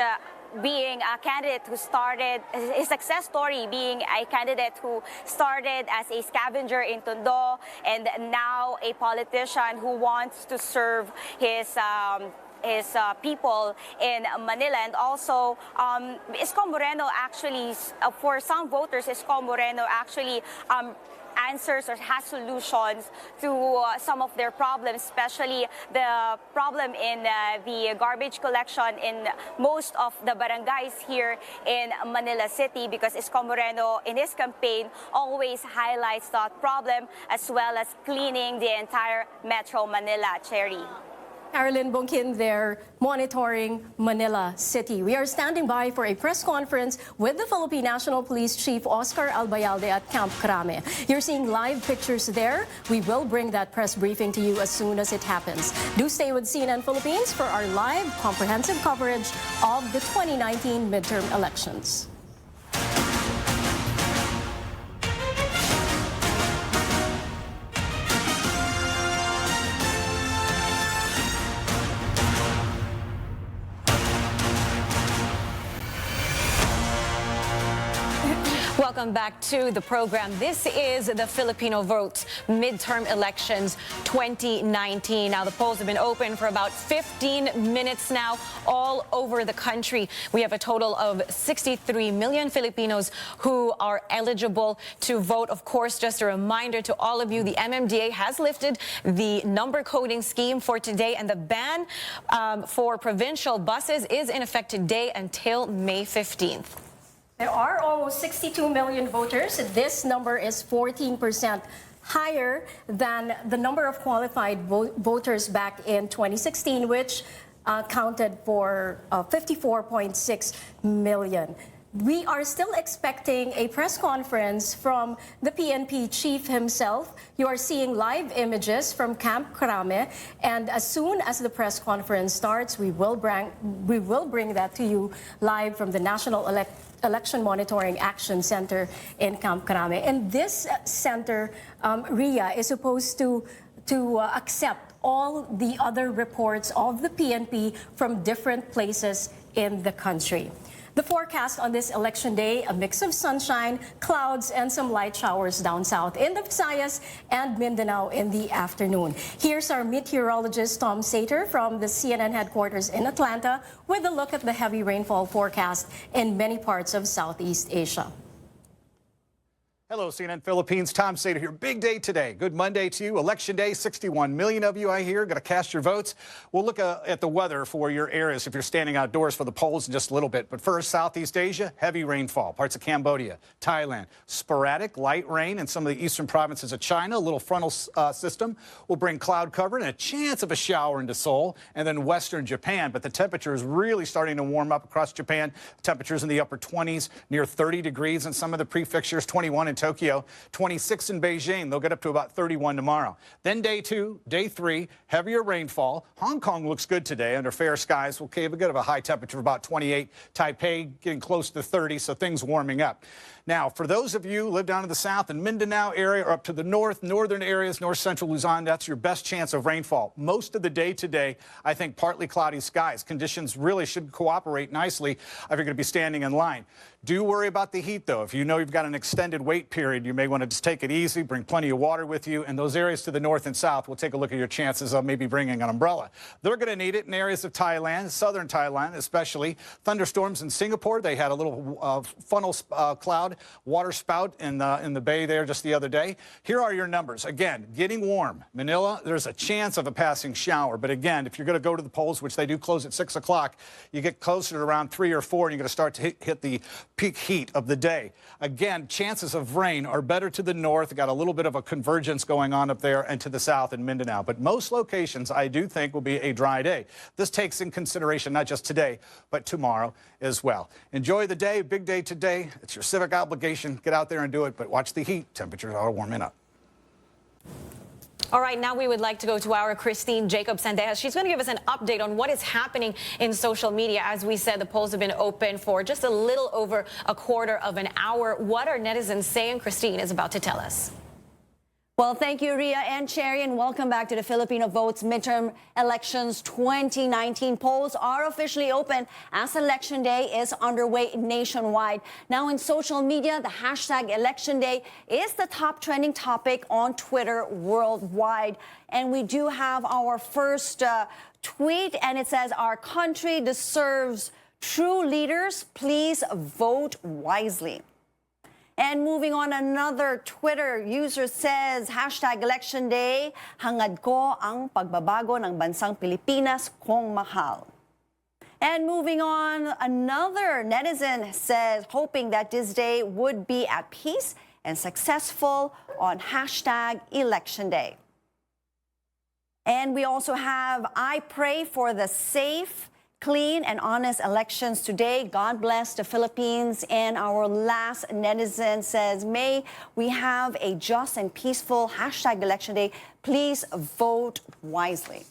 being a candidate who started, his success story being a candidate who started as a scavenger in Tondo and now a politician who wants to serve his people in Manila. And also, Isko Moreno actually, for some voters, Isko Moreno actually answers or has solutions to some of their problems, especially the problem in the garbage collection in most of the barangays here in Manila City, because Isko Moreno in his campaign always highlights that problem, as well as cleaning the entire Metro Manila. Cherry. Carolyn Bongkin there, monitoring Manila City. We are standing by for a press conference with the Philippine National Police Chief Oscar Albayalde at Camp Crame. You're seeing live pictures there. We will bring that press briefing to you as soon as it happens. Do stay with CNN Philippines for our live, comprehensive coverage of the 2019 midterm elections. Welcome back to the program. This is the Filipino Votes midterm elections 2019. Now, the polls have been open for about 15 minutes now all over the country. We have a total of 63 million Filipinos who are eligible to vote. Of course, just a reminder to all of you, the MMDA has lifted the number coding scheme for today, and the ban for provincial buses is in effect today until May 15th. There are almost 62 million voters. This number is 14% higher than the number of qualified voters back in 2016, which counted for 54.6 million. We are still expecting a press conference from the PNP chief himself. You are seeing live images from Camp Crame, and as soon as the press conference starts, we will bring that to you live from the National Election Monitoring Action Center in Camp Crame. And this center, RIA, is supposed to accept all the other reports of the PNP from different places in the country. The forecast on this election day, a mix of sunshine, clouds, and some light showers down south in the Visayas and Mindanao in the afternoon. Here's our meteorologist Tom Sater from the CNN headquarters in Atlanta with a look at the heavy rainfall forecast in many parts of Southeast Asia. Hello, CNN Philippines. Tom Sater here. Big day today. Good Monday to you. Election day. 61 million of you, I hear, going to cast your votes. We'll look at the weather for your areas if you're standing outdoors for the polls in just a little bit. But first, Southeast Asia, heavy rainfall. Parts of Cambodia, Thailand. Sporadic light rain in some of the eastern provinces of China. A little frontal system will bring cloud cover and a chance of a shower into Seoul and then western Japan. But the temperature is really starting to warm up across Japan. Temperatures in the upper 20s, near 30 degrees in some of the prefectures, 21 in Tokyo, 26 in Beijing. They'll get up to about 31 tomorrow. Then day 2, day 3, heavier rainfall. Hong Kong looks good today under fair skies. We'll have a bit of a high temperature of about 28. Taipei getting close to 30, so things warming up. Now, for those of you who live down to the south and Mindanao area or up to the north, northern areas, north central Luzon, that's your best chance of rainfall. Most of the day today, I think partly cloudy skies. Conditions really should cooperate nicely if you're going to be standing in line. Do worry about the heat, though. If you know you've got an extended wait period, you may want to just take it easy, bring plenty of water with you. And those areas to the north and south, we'll take a look at your chances of maybe bringing an umbrella. They're going to need it in areas of Thailand, southern Thailand especially. Thunderstorms in Singapore. They had a little funnel cloud water spout in the bay there just the other day. Here are your numbers. Again, getting warm. Manila, there's a chance of a passing shower. But again, if you're going to go to the polls, which they do close at 6 o'clock, you get closer to around 3 or 4, and you're going to start to hit the peak heat of the day. Again, chances of rain are better to the north. Got a little bit of a convergence going on up there, and to the south in Mindanao. But most locations, I do think, will be a dry day. This takes in consideration not just today, but tomorrow as well. Enjoy the day. Big day today. It's your civic obligation. Get out there and do it, but watch the heat. Temperatures are warming up. All right, now we would like to go to our Christine Jacob-Sandejas. She's going to give us an update on what is happening in social media. As we said, the polls have been open for just a little over a quarter of an hour. What are netizens saying? Christine is about to tell us. Well, thank you, Ria and Cherry, and welcome back to the Filipino Votes Midterm Elections 2019. Polls are officially open as Election Day is underway nationwide. Now, in social media, the hashtag Election Day is the top trending topic on Twitter worldwide. And we do have our first tweet, and it says, "Our country deserves true leaders. Please vote wisely." And moving on, another Twitter user says, hashtag Election Day, hangad ko ang pagbabago ng bansang Pilipinas kung mahal. And moving on, another netizen says, hoping that this day would be at peace and successful on hashtag Election Day. And we also have, I pray for the safe, clean and honest elections today. God bless the Philippines. And our last netizen says, may we have a just and peaceful hashtag Election Day. Please vote wisely.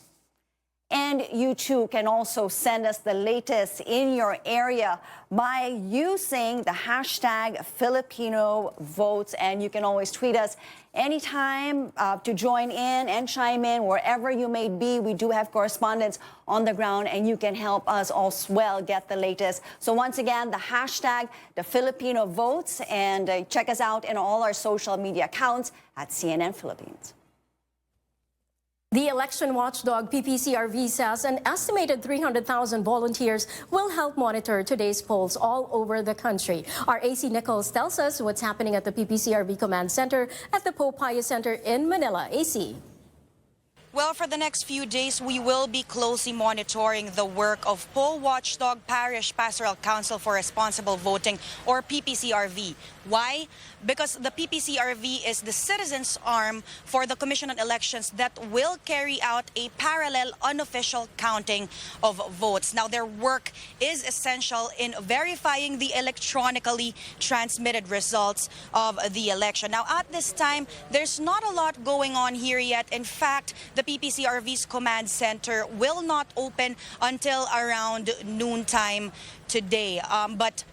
And you too can also send us the latest in your area by using the hashtag Filipino Votes. And you can always tweet us anytime to join in and chime in wherever you may be. We do have correspondents on the ground, and you can help us as well get the latest. So once again, the hashtag, the Filipino Votes, and check us out in all our social media accounts at CNN Philippines. The election watchdog PPCRV says an estimated 300,000 volunteers will help monitor today's polls all over the country. Our AC Nichols tells us what's happening at the PPCRV Command Center at the Pope Pius Center in Manila. AC. Well, for the next few days, we will be closely monitoring the work of Poll Watchdog Parish Pastoral Council for Responsible Voting, or PPCRV. Why? Because the PPCRV is the citizens' arm for the Commission on Elections that will carry out a parallel unofficial counting of votes. Now, their work is essential in verifying the electronically transmitted results of the election. Now, at this time, there's not a lot going on here yet. In fact, the PPCRV's command center will not open until around noontime today. But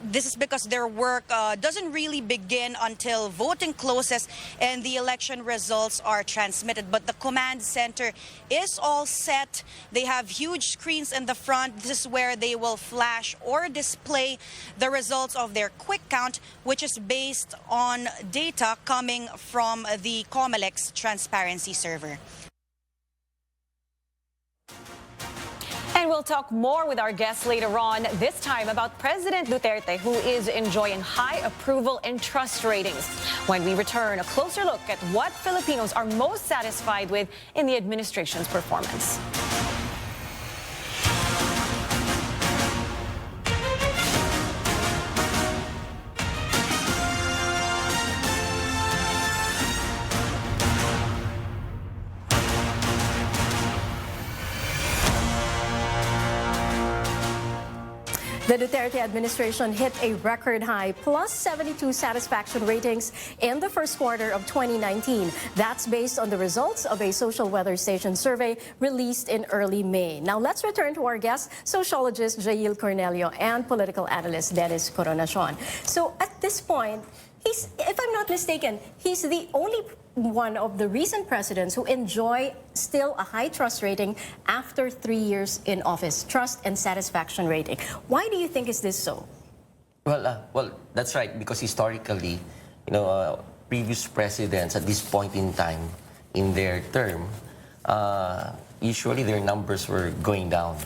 This is because their work doesn't really begin until voting closes and the election results are transmitted. But the command center is all set. They have huge screens in the front. This is where they will flash or display the results of their quick count, which is based on data coming from the COMELEC's transparency server. And we'll talk more with our guests later on, this time about President Duterte, who is enjoying high approval and trust ratings. When we return, a closer look at what Filipinos are most satisfied with in the administration's performance. The Duterte administration hit a record high, plus 72 satisfaction ratings in the first quarter of 2019. That's based on the results of a social weather station survey released in early May. Now let's return to our guest, sociologist Jail Cornelio and political analyst Dennis Coronacion. So at this point, if I'm not mistaken, he's the only one of the recent presidents who enjoy still a high trust rating after 3 years in office, trust and satisfaction rating. Why do you think is this so? Well, that's right, because historically, previous presidents at this point in time in their term, usually their numbers were going down.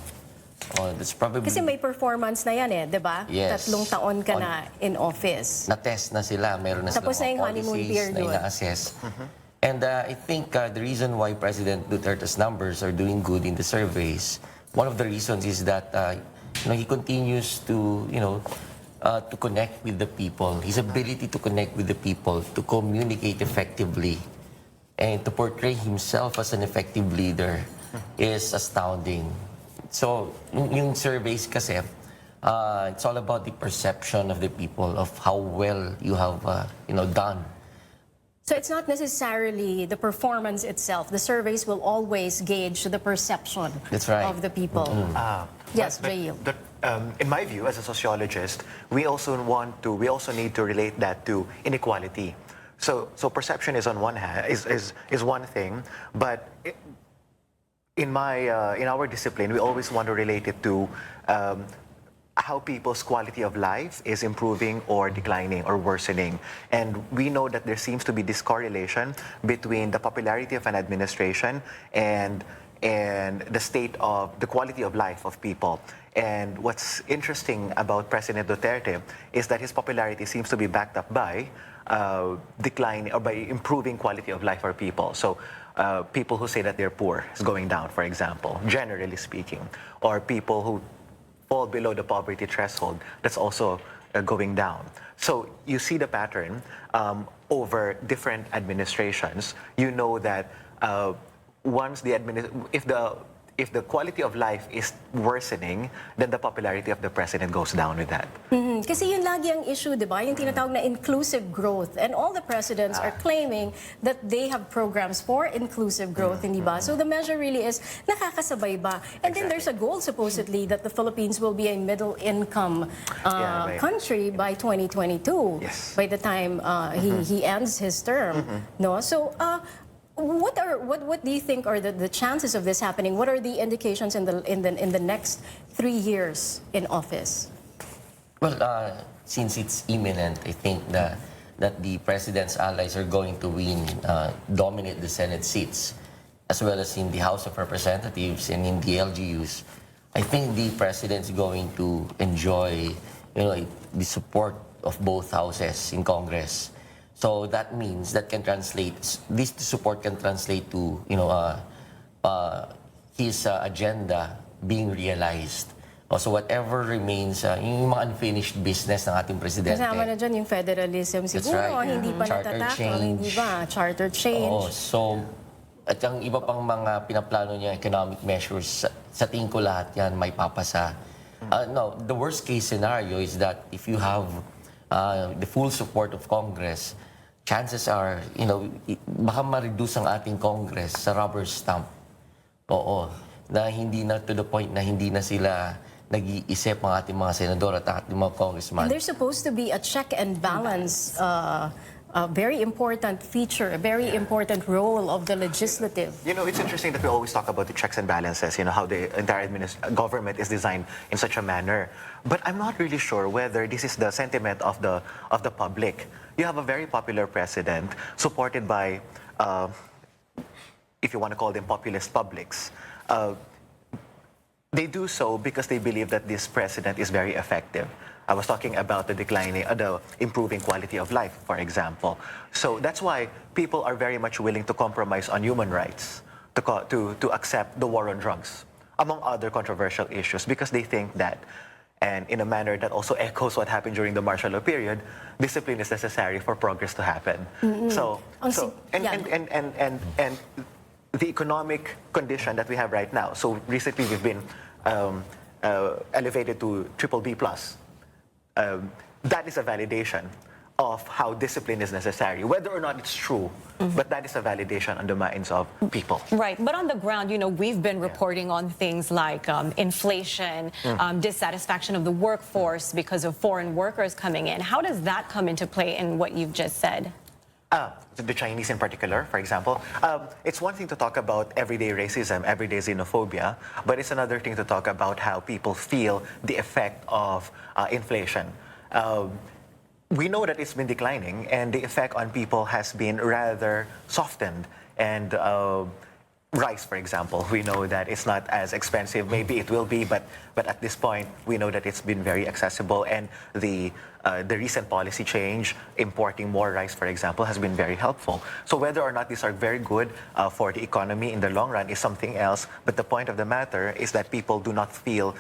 That's probably... Kasi may performance na yan di ba? Yes. 3 taon ka na in office. Na-test na sila, meron na Tapos na silang yung honeymoon policies period. na ina-assess. And I think the reason why President Duterte's numbers are doing good in the surveys, one of the reasons is that he continues to, to connect with the people. His ability to connect with the people, to communicate effectively, and to portray himself as an effective leader is astounding. So, yung surveys kasi, it's all about the perception of the people of how well you have, done. So it's not necessarily the performance itself. The surveys will always gauge the perception That's right. of the people. Yes, Jail. In my view, as a sociologist, we also need to relate that to inequality. So perception is on one hand is one thing, but in our discipline, we always want to relate it to how people's quality of life is improving or declining or worsening. And we know that there seems to be this correlation between the popularity of an administration and the state of the quality of life of people. And what's interesting about President Duterte is that his popularity seems to be backed up by decline or by improving quality of life for people. So people who say that they're poor is going down, for example, generally speaking, or people who fall below the poverty threshold, that's also going down. So you see the pattern over different administrations. You know that if the quality of life is worsening, then the popularity of the president goes down with that. Kasi yun lagi ang issue, di ba? Yung tinatawag na inclusive growth. And all the presidents are claiming that they have programs for inclusive growth, hindi ba? So the measure really is, nakakasabay ba? And then there's a goal, supposedly, that the Philippines will be a middle-income country by 2022. Yes. By the time he ends his term. No? So, what do you think are the chances of this happening? What are the indications in the next 3 years in office? Well, since it's imminent, I think that the president's allies are going to dominate the Senate seats, as well as in the House of Representatives and in the LGUs. I think the president's going to enjoy, the support of both houses in Congress. So that means this support can translate to, his agenda being realized. So whatever remains, yung mga unfinished business ng ating presidente. Kasama na dyan yung federalism siguro, right. hindi pa natatakal, hindi ba? Charter change. At yung iba pang mga pinaplano niya, economic measures, sa tingin ko lahat yan may papasa. No, the worst case scenario is that if you have the full support of Congress, chances are, baka ma-reduce ang ating Congress sa rubber stamp. Na hindi na to the point na hindi na sila nag-iisip ang ating mga senador at ating mga congressman. And there's supposed to be a check and balance, a very important feature, a very important role of the legislative. You know, it's interesting that we always talk about the checks and balances, how the entire government is designed in such a manner. But I'm not really sure whether this is the sentiment of the public. You have a very popular president supported by, if you want to call them populist publics. They do so because they believe that this president is very effective. I was talking about the improving quality of life, for example. So that's why people are very much willing to compromise on human rights, to accept the war on drugs, among other controversial issues, because they think that, and in a manner that also echoes what happened during the martial law period, discipline is necessary for progress to happen. And the economic condition that we have right now. So recently we've been elevated to BBB+. That is a validation of how discipline is necessary, whether or not it's true, but that is a validation on the minds of people. Right, but on the ground, we've been reporting on things like inflation, dissatisfaction of the workforce because of foreign workers coming in. How does that come into play in what you've just said? The Chinese in particular, for example. It's one thing to talk about everyday racism, everyday xenophobia, but it's another thing to talk about how people feel the effect of inflation. We know that it's been declining, and the effect on people has been rather softened. And rice, for example, we know that it's not as expensive. Maybe it will be, but at this point, we know that it's been very accessible. And the recent policy change, importing more rice, for example, has been very helpful. So whether or not these are very good for the economy in the long run is something else. But the point of the matter is that people do not feel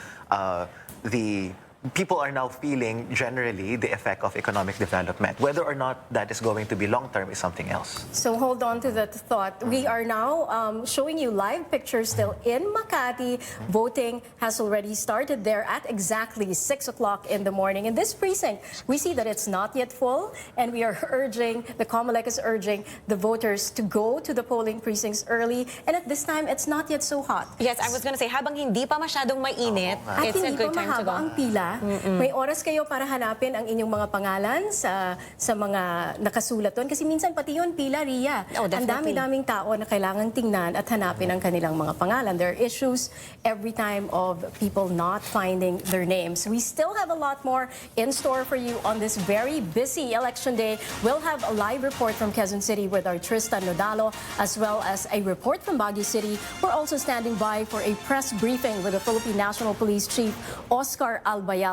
people are now feeling generally the effect of economic development. Whether or not that is going to be long-term is something else. So hold on to that thought. We are now showing you live pictures still in Makati. Voting has already started there at exactly 6 o'clock in the morning. In this precinct, we see that it's not yet full, and we are urging, the COMELEC is urging the voters to go to the polling precincts early. And at this time, it's not yet so hot. Yes, I was going to say, habang hindi pa masyadong mainit, it's a good time to go. Ang pila. May oras kayo para hanapin ang inyong mga pangalan sa mga nakasulat doon. Kasi minsan pati yun, pila, Ria. Ang dami-daming tao na kailangang tingnan at hanapin ang kanilang mga pangalan. There are issues every time of people not finding their names. We still have a lot more in store for you on this very busy election day. We'll have a live report from Quezon City with our Tristan Nodalo, as well as a report from Baguio City. We're also standing by for a press briefing with the Philippine National Police Chief Oscar Albayalde.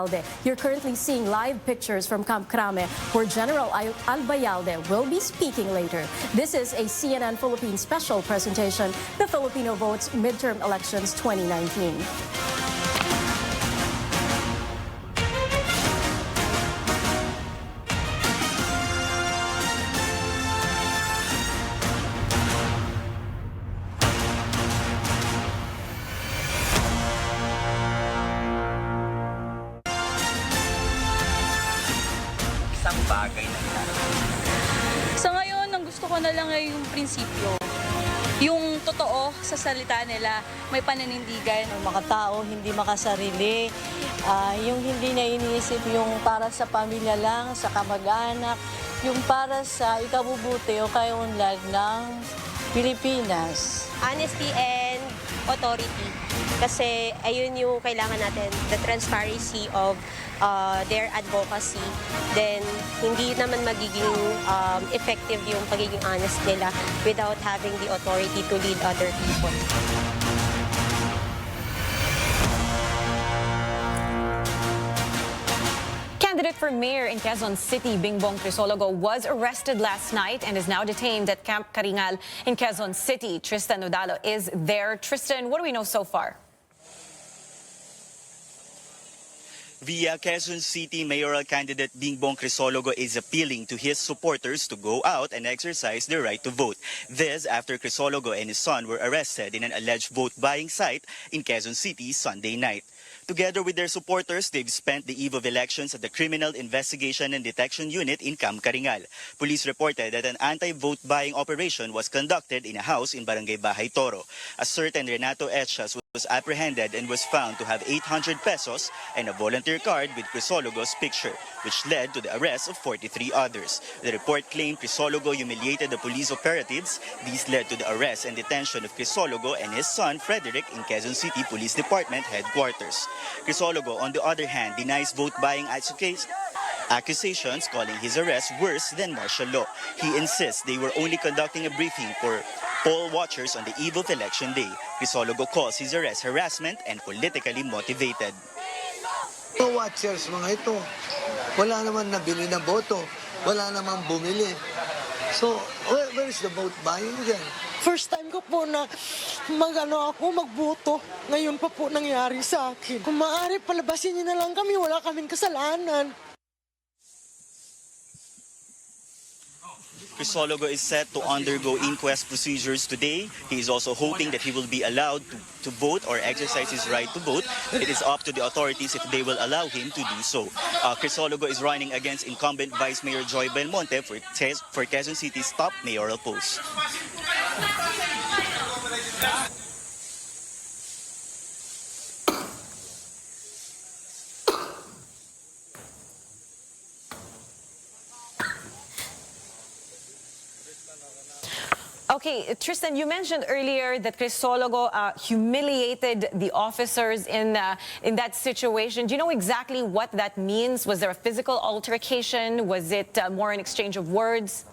You're currently seeing live pictures from Camp Crame, where General Albayalde will be speaking later. This is a CNN Philippines special presentation, the Filipino Votes Midterm Elections 2019. Sa ngayon, ang gusto ko na lang ay yung prinsipyo. Yung totoo sa salita nila, may paninindigan. Ang mga tao hindi makasarili, yung hindi na iniisip yung para sa pamilya lang, sa kamag-anak, yung para sa ikabubuti o kaunlad ng Pilipinas. Honesty and authority. Kasi ayun yung kailangan natin, the transparency of their advocacy. Then hindi naman magiging effective yung pagiging honest nila without having the authority to lead other people. Candidate for mayor in Quezon City, Bingbong Crisologo, was arrested last night and is now detained at Camp Karingal in Quezon City. Tristan Nodalo is there. Tristan, what do we know so far? Via Quezon City mayoral candidate Bingbong Crisologo is appealing to his supporters to go out and exercise their right to vote. This after Crisologo and his son were arrested in an alleged vote-buying site in Quezon City Sunday night. Together with their supporters, they've spent the eve of elections at the Criminal Investigation and Detection Unit in Camp Karingal. Police reported that an anti-vote buying operation was conducted in a house in Barangay Bahay Toro. A certain Renato Echas was apprehended and was found to have 800 pesos and a volunteer card with Crisologo's picture, which led to the arrest of 43 others. The report claimed Crisologo humiliated the police operatives. These led to the arrest and detention of Crisologo and his son Frederick in Quezon City Police Department headquarters. Crisologo, on the other hand, denies vote-buying accusations, calling his arrest worse than martial law. He insists they were only conducting a briefing for poll watchers on the eve of election day. Crisologo calls his arrest harassment and politically motivated. Mga watchers, mga ito, wala naman nabili na boto, wala naman bumili. So, where is the vote buying then? First time ko po na magboto. Ngayon pa po nangyari sa akin. Kung maaari, palabasin niyo na lang kami, wala kaming kasalanan. Crisologo is set to undergo inquest procedures today. He is also hoping that he will be allowed to vote or exercise his right to vote. It is up to the authorities if they will allow him to do so. Crisologo is running against incumbent Vice Mayor Joy Belmonte for Quezon City's top mayoral post. Okay, Tristan, you mentioned earlier that Crisologo humiliated the officers in that situation. Do you know exactly what that means? Was there a physical altercation? Was it more an exchange of words?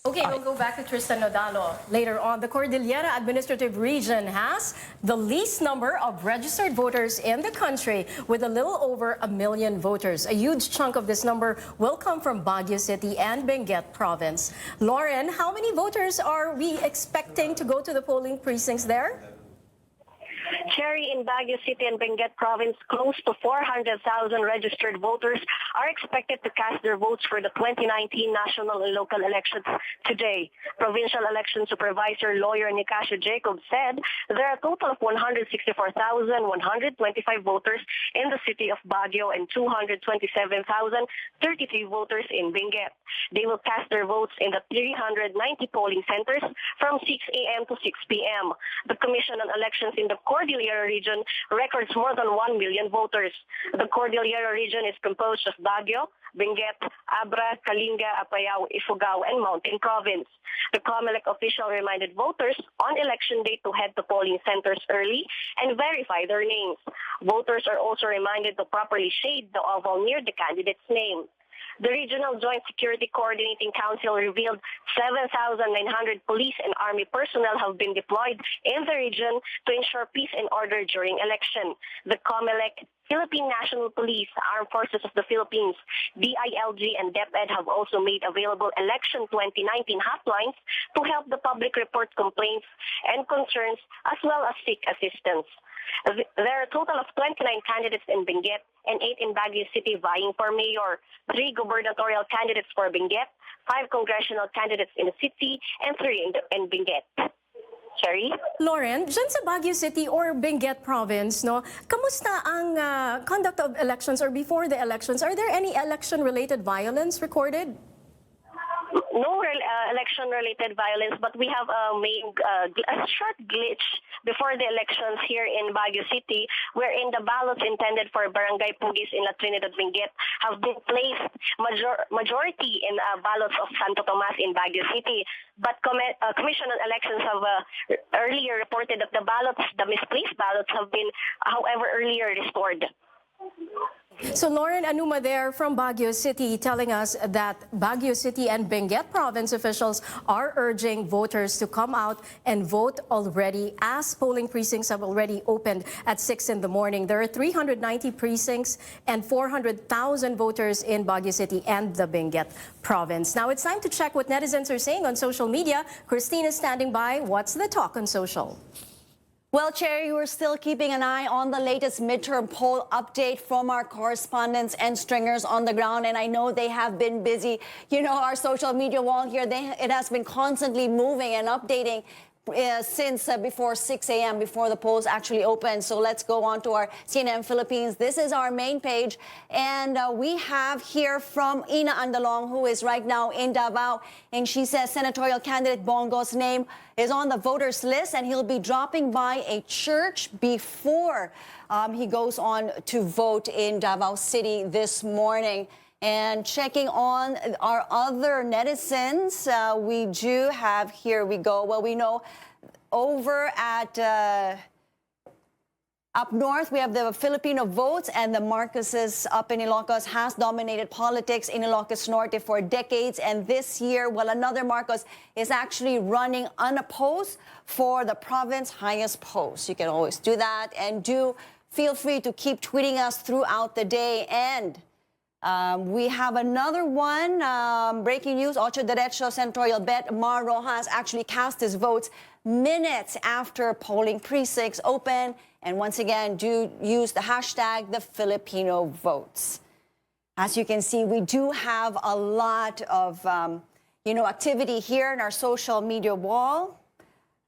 Okay, we'll go back to Tristan Nodalo. Later on, the Cordillera Administrative Region has the least number of registered voters in the country, with a little over 1 million voters. A huge chunk of this number will come from Baguio City and Benguet Province. Lauren, how many voters are we expecting to go to the polling precincts there? Cherry, in Baguio City and Benguet Province, close to 400,000 registered voters are expected to cast their votes for the 2019 national and local elections today. Provincial Election Supervisor lawyer Nicasio Jacob said there are a total of 164,125 voters in the city of Baguio and 227,033 voters in Benguet. They will cast their votes in the 390 polling centers from 6 a.m. to 6 p.m. The Commission on Elections in the Cordillera region records more than 1 million voters. The Cordillera region is composed of Baguio, Benguet, Abra, Kalinga, Apayao, Ifugao, and Mountain Province. The COMELEC official reminded voters on election day to head to polling centers early and verify their names. Voters are also reminded to properly shade the oval near the candidate's name. The Regional Joint Security Coordinating Council revealed 7,900 police and army personnel have been deployed in the region to ensure peace and order during election. The COMELEC, Philippine National Police, Armed Forces of the Philippines, DILG, and DepEd have also made available Election 2019 hotlines to help the public report complaints and concerns as well as seek assistance. There are a total of 29 candidates in Benguet and 8 in Baguio City vying for mayor, 3 gubernatorial candidates for Benguet, 5 congressional candidates in the city, and 3 in Benguet. Cherry? Lauren, dyan sa Baguio City or Benguet Province, no, kamusta ang conduct of elections or before the elections? Are there any election-related violence recorded? No election-related violence, but we have a short glitch before the elections here in Baguio City, wherein the ballots intended for Barangay Pugis in La Trinidad, Benguet have been placed majority in ballots of Santo Tomas in Baguio City. But Commission on Elections have earlier reported that the misplaced ballots have been, however, earlier restored. So Lauren Anuma there from Baguio City telling us that Baguio City and Benguet Province officials are urging voters to come out and vote already, as polling precincts have already opened at 6 in the morning. There are 390 precincts and 400,000 voters in Baguio City and the Benguet Province. Now it's time to check what netizens are saying on social media. Christine is standing by. What's the talk on social? Well, Cherry, we're still keeping an eye on the latest midterm poll update from our correspondents and stringers on the ground. And I know they have been busy. You know, our social media wall here, it has been constantly moving and updating. since before 6 a.m., before the polls actually open. So let's go on to our CNN Philippines. This is our main page. And we have here from Ina Andalong, who is right now in Davao. And she says senatorial candidate Bongo's name is on the voters list, and he'll be dropping by a church before he goes on to vote in Davao City this morning. And checking on our other netizens, we do have, here we go. Well, we know over at up north, we have the Filipino Votes, and the Marcoses up in Ilocos has dominated politics in Ilocos Norte for decades. And this year, well, another Marcos is actually running unopposed for the province highest post. You can always do that, and do feel free to keep tweeting us throughout the day. And we have another one, breaking news, Ocho Derecho senatorial bet Mar Rojas actually cast his votes minutes after polling precincts open. And once again, do use the hashtag the Filipino Votes. As you can see, we do have a lot of, activity here in our social media wall.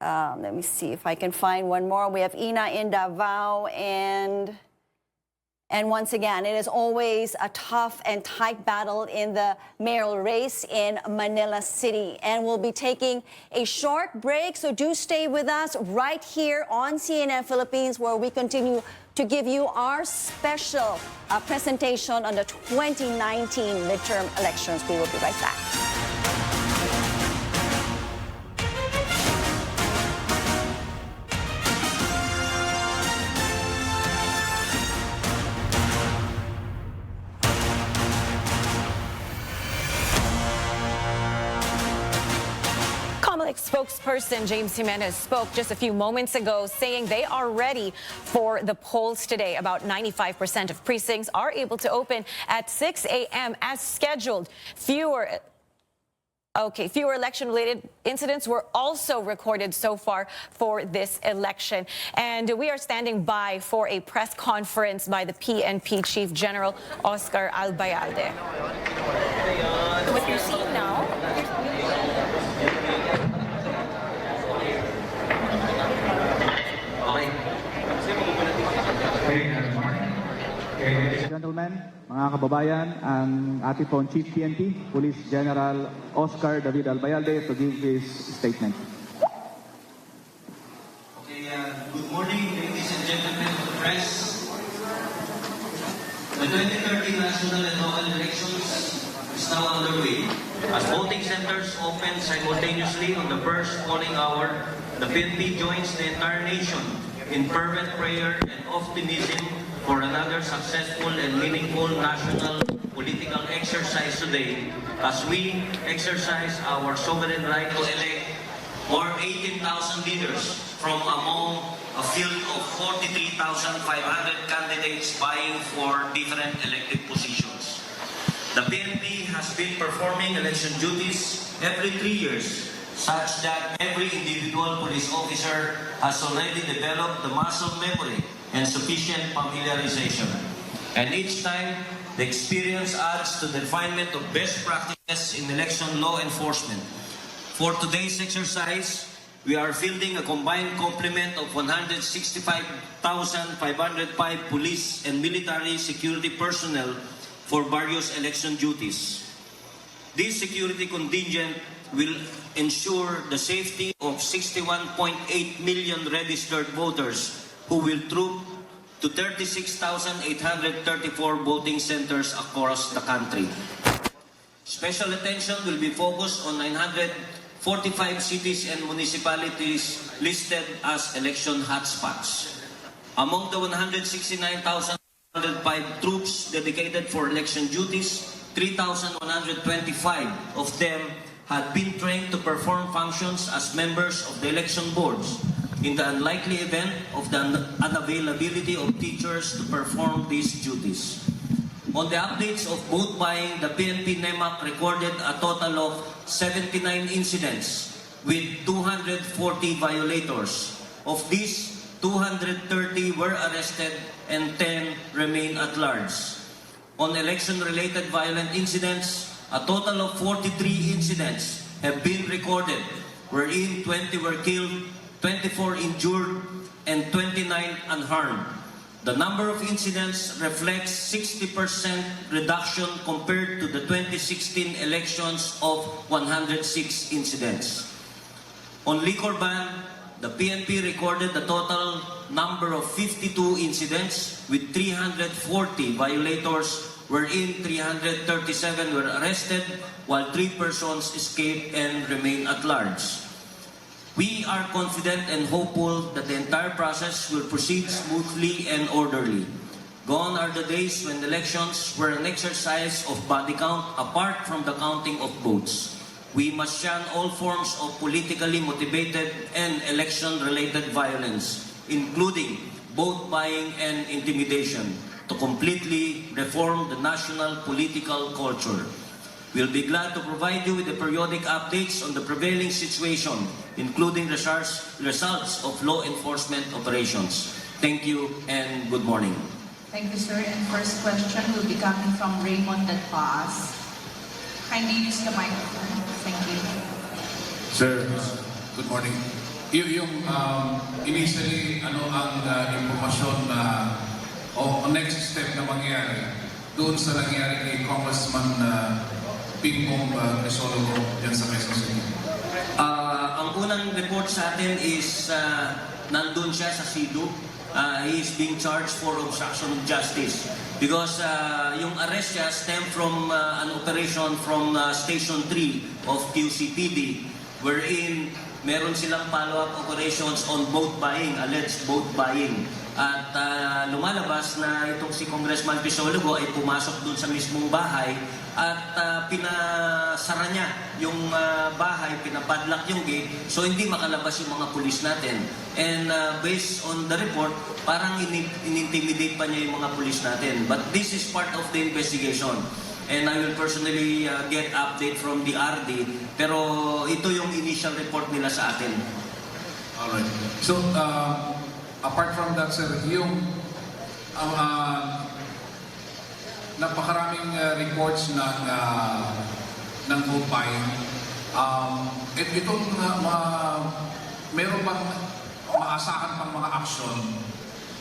Let me see if I can find one more. We have Ina in Davao, and once again, it is always a tough and tight battle in the mayoral race in Manila City. And we'll be taking a short break, so do stay with us right here on CNN Philippines, where we continue to give you our special presentation on the 2019 midterm elections. We will be right back. Spokesperson James Jimenez spoke just a few moments ago, saying they are ready for the polls today. About 95% of precincts are able to open at 6 a.m. as scheduled. Fewer election-related incidents were also recorded so far for this election. And we are standing by for a press conference by the PNP Chief General Oscar Albayalde. What you're seeing now? Ladies and gentlemen, mga kababayan, ang ating pong Chief PNP, Police General Oscar David Albayalde, to give his statement. Okay, good morning, ladies and gentlemen of the press. The 2030 national and local elections is now underway. As voting centers open simultaneously on the first polling hour, the PNP joins the entire nation in fervent prayer and optimism for another successful and meaningful national political exercise today, as we exercise our sovereign right to elect more 18,000 leaders from among a field of 43,500 candidates vying for different elected positions. The PNP has been performing election duties every 3 years, such that every individual police officer has already developed the muscle memory and sufficient familiarization. And each time, the experience adds to the refinement of best practices in election law enforcement. For today's exercise, we are fielding a combined complement of 165,505 police and military security personnel for various election duties. This security contingent will ensure the safety of 61.8 million registered voters who will troop to 36,834 voting centers across the country. Special attention will be focused on 945 cities and municipalities listed as election hotspots. Among the 169,105 troops dedicated for election duties, 3,125 of them had been trained to perform functions as members of the election boards in the unlikely event of the unavailability of teachers to perform these duties. On the updates of vote buying, the PNP NEMAC recorded a total of 79 incidents with 240 violators. Of these, 230 were arrested and 10 remain at large. On election-related violent incidents, a total of 43 incidents have been recorded, wherein 20 were killed, 24 injured, and 29 unharmed. The number of incidents reflects 60% reduction compared to the 2016 elections of 106 incidents. On liquor ban, the PNP recorded a total number of 52 incidents with 340 violators, wherein 337 were arrested while 3 persons escaped and remain at large. We are confident and hopeful that the entire process will proceed smoothly and orderly. Gone are the days when elections were an exercise of body count apart from the counting of votes. We must shun all forms of politically motivated and election-related violence, including vote buying and intimidation, to completely reform the national political culture. We'll be glad to provide you with the periodic updates on the prevailing situation, including results of law enforcement operations. Thank you and good morning. Thank you, sir. And first question will be coming from Raymond that Paz. Kindly use the microphone. Thank you. Sir, good morning. Initially, ano ang impormasyon na o next step na mangyayari doon sa nangyari kay Congressman Pingpong Crisologo dyan sa Quezon City? Ang unang report sa atin is nandun siya sa Cebu. He is being charged for obstruction of justice because yung arrest niya stemmed from an operation from Station 3 of QCPD wherein meron silang follow-up operations on vote buying, alleged vote buying. At lumalabas na itong si Congressman Crisologo ay pumasok dun sa mismong bahay at pinasara niya yung bahay, pinapadlock yung gate so hindi makalabas yung mga pulis natin. And based on the report, parang inintimidate pa niya yung mga pulis natin. But this is part of the investigation. And I will personally get update from the RD. Pero ito yung initial report nila sa atin. Alright. So, apart from that, sir, yung napakaraming reports ng vote buying. Itong meron bang maasahan pang mga action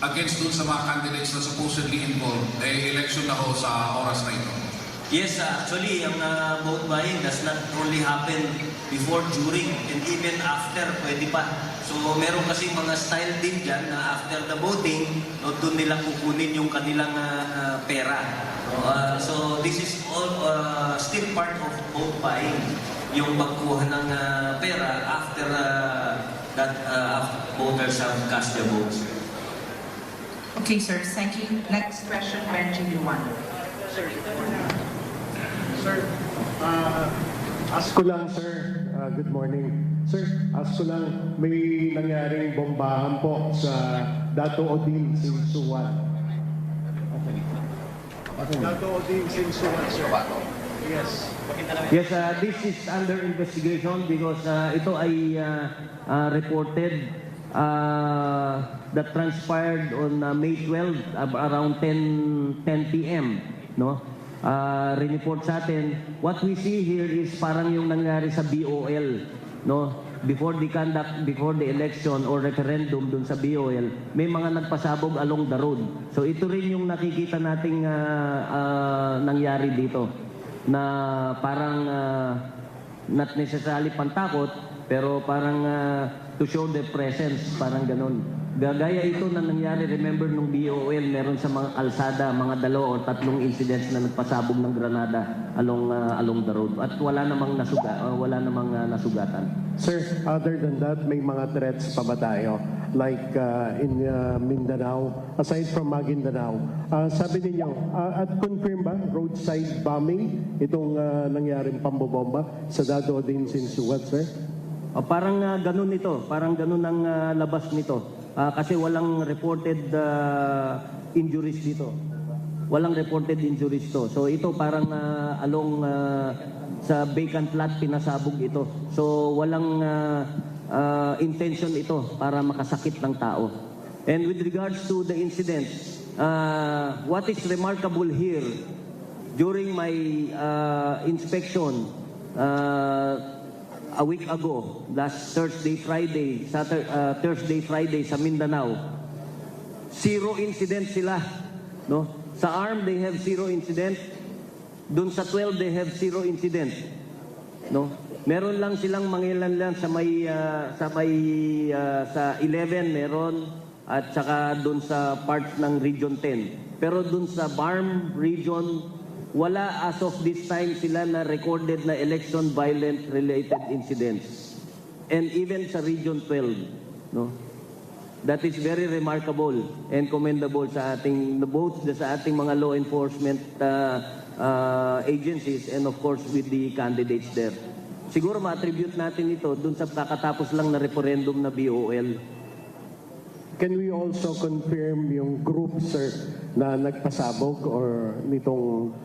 against dun sa mga candidates na supposedly involved? Election na ho sa oras na ito. Yes, actually, ang vote buying does not only happen before, during, and even after, pwede pa. So, meron kasi mga style din dyan na after the voting, doon nila kukunin yung kanilang pera. So, this is all still part of vote buying, yung pagkuha ng pera after after voters have cast their votes. Okay, sir. Thank you. Next question, Benji Luan. Sir, ask ko lang, sir. Good morning. Sir, ask ko lang, may nangyaring bombahan po sa Dato Odin Sinsuan. Dato Odin Sinsuan, sir. Yes. Yes, this is under investigation because ito ay reported that transpired on May 12 around 10 p.m. No? Report sa atin. What we see here is parang yung nangyari sa BOL, no? Before the election or referendum dun sa BOL, may mga nagpasabog along the road. So ito rin yung nakikita nating nangyari dito na parang not necessarily pantakot pero parang to show their presence, parang ganun. Gagaya ito na nangyari, remember nung BOL, meron sa mga kalsada, mga 2 o 3 incidents na nagpasabog ng granada along the road. At wala namang nasugatan. Sir, other than that, may mga threats pa ba tayo? Like in Mindanao, aside from Maguindanao. Sabi ninyo, at confirm ba, roadside bombing, itong nangyaring pambobomba sa Dato Odin Sinsuan, sir? Parang ganun ito, parang ganun ang labas nito. Kasi walang reported injuries dito. Walang reported injuries to. So ito parang along sa vacant lot pinasabog ito. So walang intention ito para makasakit ng tao. And with regards to the incident, what is remarkable here, during my inspection, a week ago, last Thursday, Friday sa Mindanao, 0 incident sila. No? Sa ARM, they have 0 incident. Doon sa 12, they have 0 incident. No? Meron lang silang mangilan sa sa 11 meron at saka doon sa part ng Region 10. Pero doon sa BARM region, wala as of this time sila na recorded na election violent related incidents. And even sa Region 12, no? That is very remarkable and commendable sa ating both sa ating mga law enforcement agencies and of course with the candidates there. Siguro ma-attribute natin ito dun sa kakatapos lang na referendum na BOL. Can we also confirm yung group, sir, na nagpasabog or nitong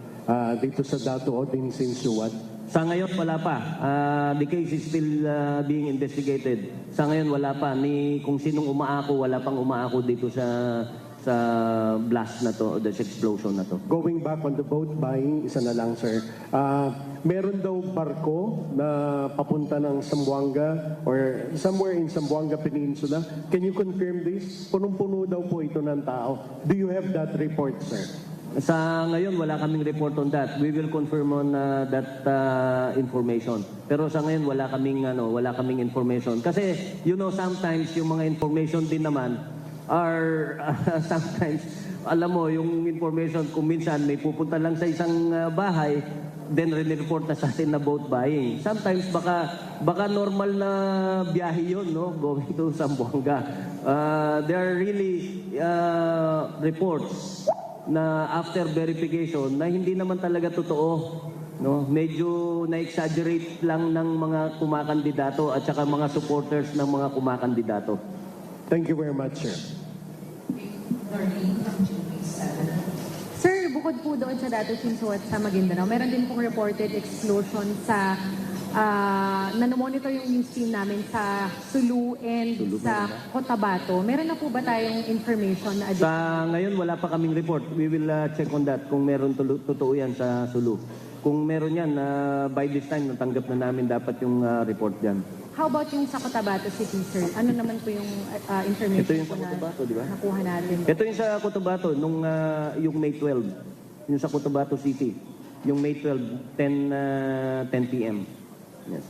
dito sa Dato din Sinsuat? Sa ngayon wala pa. The case is still being investigated. Sa ngayon wala pa. Kung sinong umaako, wala pang umaako dito sa blast na to, this explosion na to. Going back on the vote buying, isa na lang, sir. Meron daw barko na papunta ng Zamboanga or somewhere in Zamboanga Peninsula. Can you confirm this? Punong-puno daw po ito ng tao. Do you have that report, sir? Sa ngayon, wala kaming report on that. We will confirm on that information. Pero sa ngayon, wala kaming information. Kasi, sometimes yung mga information din naman are sometimes, alam mo, yung information kung minsan may pupunta lang sa isang bahay, then report na sa atin na vote buying. Sometimes baka normal na biyahe yun, no? Going to Zamboanga. There are really reports na after verification na hindi naman talaga totoo, no? Medyo na-exaggerate lang ng mga kumakandidato at saka mga supporters ng mga kumakandidato. Thank you very much, sir. Sir, bukod po doon sa Dato Sinsuat sa Maguindanao, meron din pong reported explosion sa nanomonitor yung news team namin sa Sulu and sa Cotabato. Meron na po ba tayong information na additional? Sa ngayon, wala pa kaming report. We will check on that kung meron totoo yan sa Sulu. Kung meron yan, by this time, natanggap na namin dapat yung report yan. How about yung sa Cotabato City, sir? Ano naman po yung information Ito yung sa Cotabato, di ba? nakuha natin? Ito yung sa Cotabato, yung May 12. Yung sa Cotabato City. Yung May 12, 10 p.m. Yes.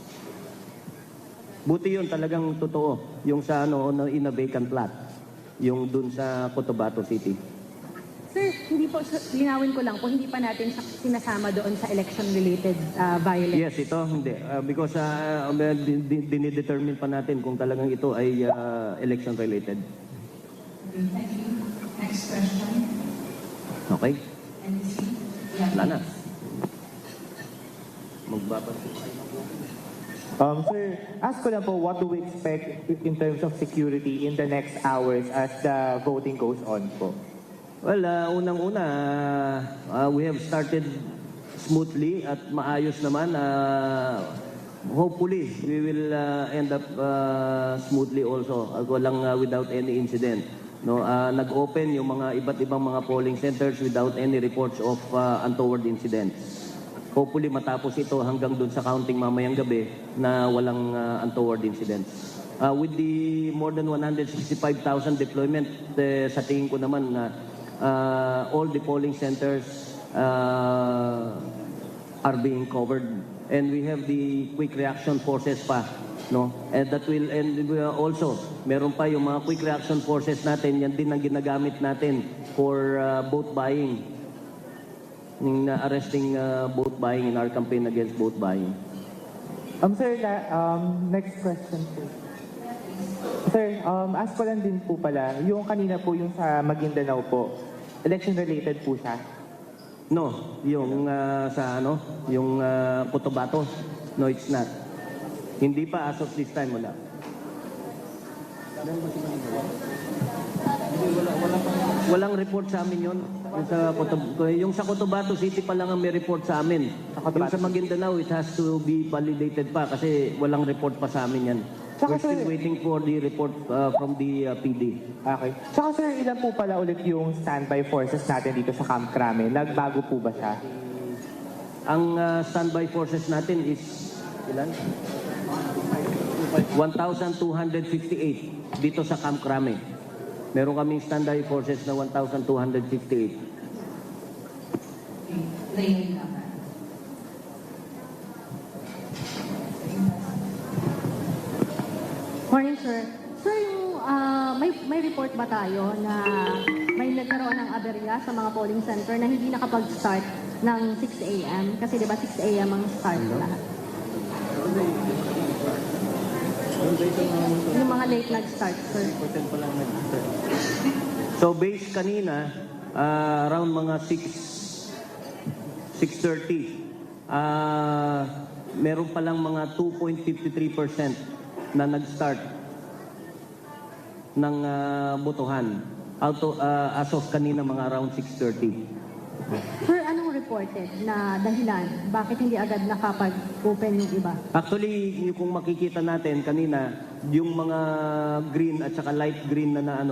Buti yun, talagang totoo. Yung sa in a vacant lot. Yung dun sa Cotabato City. Sir, hindi po, linawin ko lang po, hindi pa natin sinasama doon sa election-related violence. Yes, ito, hindi. Because dinidetermine pa natin kung talagang ito ay election-related. Thank you. Next question. Okay. NBC. Wala na. Magbabasa. Sir, ask ko lang po, what do we expect in terms of security in the next hours as the voting goes on po? Well, unang-una, we have started smoothly at maayos naman. Hopefully, we will end up smoothly also, without any incident. No, nag-open yung mga iba't ibang mga polling centers without any reports of untoward incidents. Hopefully, matapos ito hanggang dun sa counting mamayang gabi na walang untoward incidents. With the more than 165,000 deployment, sa tingin ko naman na all the polling centers are being covered, and we have the quick reaction forces pa, no? And that will, and also meron pa yung mga quick reaction forces natin, yan din ang ginagamit natin for vote buying, in arresting vote buying in our campaign against vote buying. Sir, next question po. Sir, ask ko lang din po pala, yung kanina po yung sa Maguindanao po, election-related po siya? No, yung yung Cotabato, no, it's not. Hindi pa as of this time, wala. Walang report sa amin yun. Yung sa Cotabato City pa lang ang may report sa amin. Yung sa Maguindanao, it has to be validated pa kasi walang report pa sa amin yan. We're still waiting for the report from the PD. Okay. Tsaka sir, ilan po pala ulit yung standby forces natin dito sa Camp Crame? Nagbago po ba siya? Ang standby forces natin is ilan? 1,258 dito sa Camp Crame. Meron kaming standby forces na 1,258. Morning, sir. Sir, yung, may report ba tayo na may nagkaroon ng aberya sa mga polling center na hindi nakapag-start ng 6 a.m.? Kasi di ba 6 a.m. ang start lahat? Yung mga late nag-start, sir. So based kanina, around mga 6:30, meron palang mga 2.53% na nag-start ng botohan. As of kanina mga around 6:30. Sir, anong reported na dahilan? Bakit hindi agad nakapag-open yung iba? Actually, kung makikita natin kanina, yung mga green at saka light green na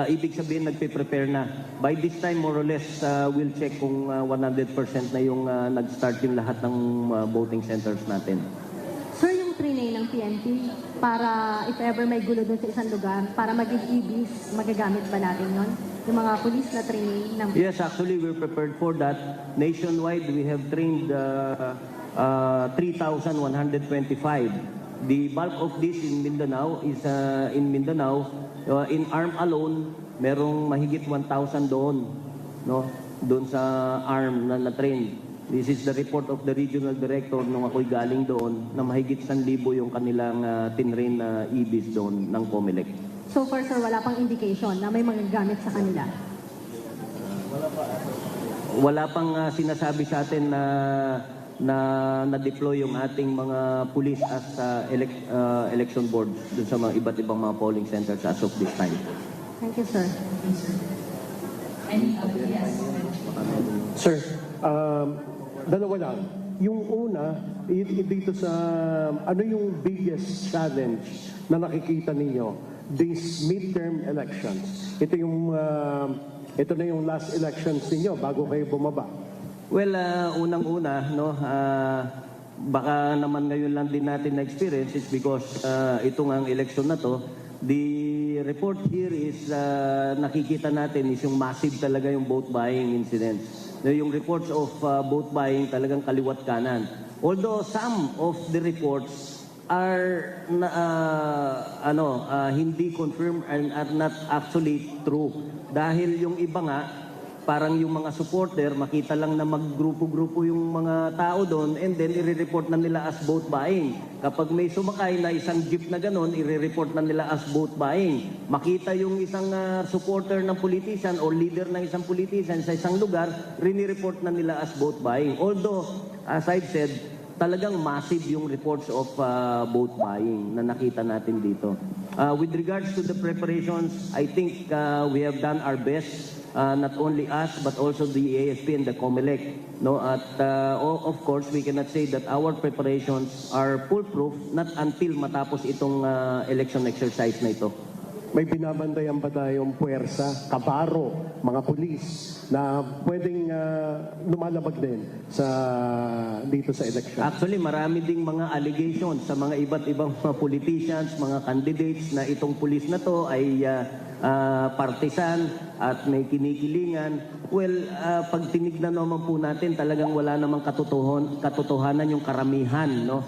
ibig sabihin nagpe-prepare na. By this time, more or less, we'll check kung 100% na yung nag-start yung lahat ng voting centers natin. Sir, yung trinay ng PNP, para if ever may gulo doon sa isang lugar, para maging EBs, magagamit ba natin yon? Yung mga police na trinay ng PNP? Yes, actually, we're prepared for that. Nationwide, we have trained 3,125. The bulk of this in Mindanao is in Mindanao. In ARM alone, merong mahigit 1,000 doon, no? Doon sa ARM na na-train. This is the report of the regional director nung ako'y galing doon na mahigit 1,000 yung kanilang tinrain na EBs doon ng COMELEC. So far, sir, wala pang indication na may magagamit sa kanila? Wala pang sinasabi sa atin na deploy yung ating mga police as election board dun sa mga iba't ibang mga polling centers as of this time. Thank you, sir. Sir, dalawa lang. Yung una, dito sa, ano yung biggest challenge na nakikita ninyo these midterm elections? Ito na yung last elections ninyo bago kayo bumaba. Well, unang-una, no, baka naman ngayon lang din natin na-experience is because ito nga ang election na to, the report here is nakikita natin is yung massive talaga yung vote buying incidents. Yung reports of vote buying talagang kaliwat kanan. Although some of the reports are hindi confirmed and are not actually true. Dahil yung iba nga, parang yung mga supporter, makita lang na maggrupo-grupo yung mga tao doon and then i-report na nila as vote buying. Kapag may sumakay na isang jeep na ganon, i-report na nila as vote buying. Makita yung isang supporter ng politician or leader ng isang politician sa isang lugar, rini-report na nila as vote buying. Although, as I've said, talagang massive yung reports of vote buying na nakita natin dito. With regards to the preparations, I think we have done our best. Not only us but also the AFP and the COMELEC, no? At of course we cannot say that our preparations are foolproof not until matapos itong election exercise na ito. May binabantayan ba tayong puwersa, kabaro, mga pulis na pwedeng lumalabag din dito sa election? Actually, marami ding mga allegations sa mga iba't ibang mga politicians, mga candidates na itong pulis na to ay partisan at may kinikilingan. Well, pag tinignan naman po natin, talagang wala namang katotohanan yung karamihan, no?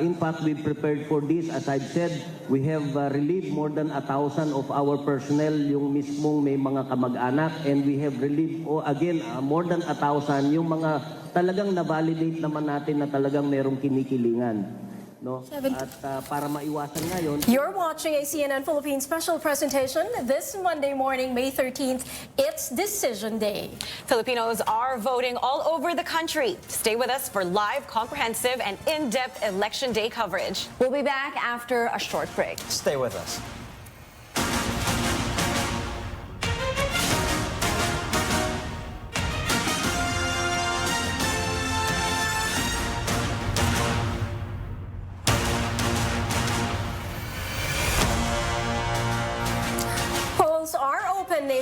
In fact, we prepared for this. As I've said, we have relieved more than 1,000 of our personnel, yung mismong may mga kamag-anak, and we have relieved again more than 1,000 yung mga talagang na-validate naman natin na talagang merong kinikilingan. No? At para maiwasan ngayon. You're watching a CNN Philippines special presentation this Monday morning, May 13th. It's Decision Day. Filipinos are voting all over the country. Stay with us for live, comprehensive, and in-depth Election Day coverage. We'll be back after a short break. Stay with us.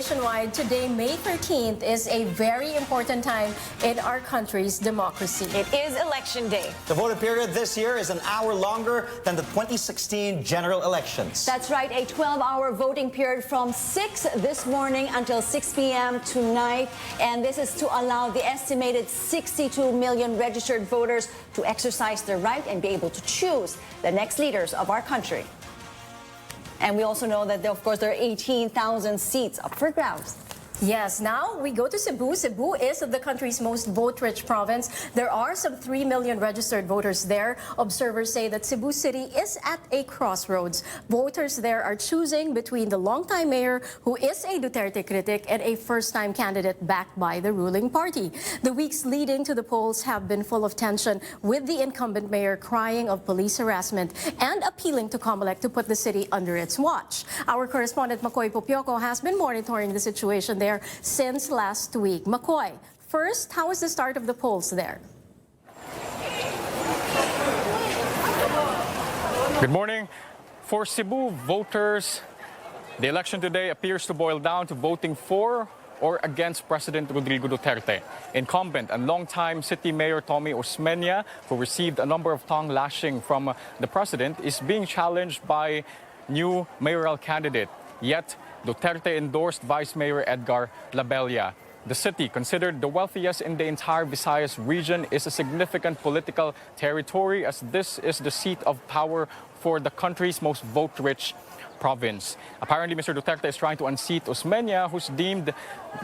nationwide, today, May 13th, is a very important time in our country's democracy. It is Election Day. The voting period this year is an hour longer than the 2016 general elections. That's right, a 12-hour voting period from 6 this morning until 6 p.m. tonight. And this is to allow the estimated 62 million registered voters to exercise their right and be able to choose the next leaders of our country. And we also know that, of course, there are 18,000 seats up for grabs. Yes, now we go to Cebu. Cebu is the country's most vote-rich province. There are some 3 million registered voters there. Observers say that Cebu City is at a crossroads. Voters there are choosing between the longtime mayor, who is a Duterte critic, and a first-time candidate backed by the ruling party. The weeks leading to the polls have been full of tension, with the incumbent mayor crying of police harassment and appealing to COMELEC to put the city under its watch. Our correspondent Makoy Popioco has been monitoring the situation there since last week. Makoy, first, how was the start of the polls there? Good morning. For Cebu voters, the election today appears to boil down to voting for or against President Rodrigo Duterte. Incumbent and longtime city mayor Tommy Osmeña, who received a number of tongue lashing from the president, is being challenged by new mayoral candidate. Yet, Duterte-endorsed Vice Mayor Edgar Labella. The city, considered the wealthiest in the entire Visayas region, is a significant political territory, as this is the seat of power for the country's most vote-rich province. Apparently, Mr. Duterte is trying to unseat Osmeña, who's deemed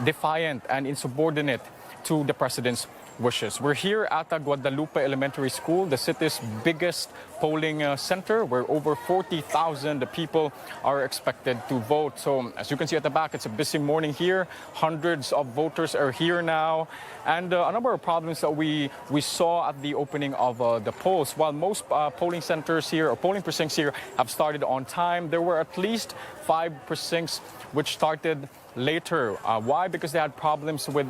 defiant and insubordinate to the president's wishes. We're here at Guadalupe Elementary School, the city's biggest polling center, where over 40,000 people are expected to vote. So as you can see at the back, it's a busy morning here. Hundreds of voters are here now. And a number of problems that we saw at the opening of the polls. While most polling centers here, or polling precincts here, have started on time, there were at least 5 precincts which started later. Why? Because they had problems with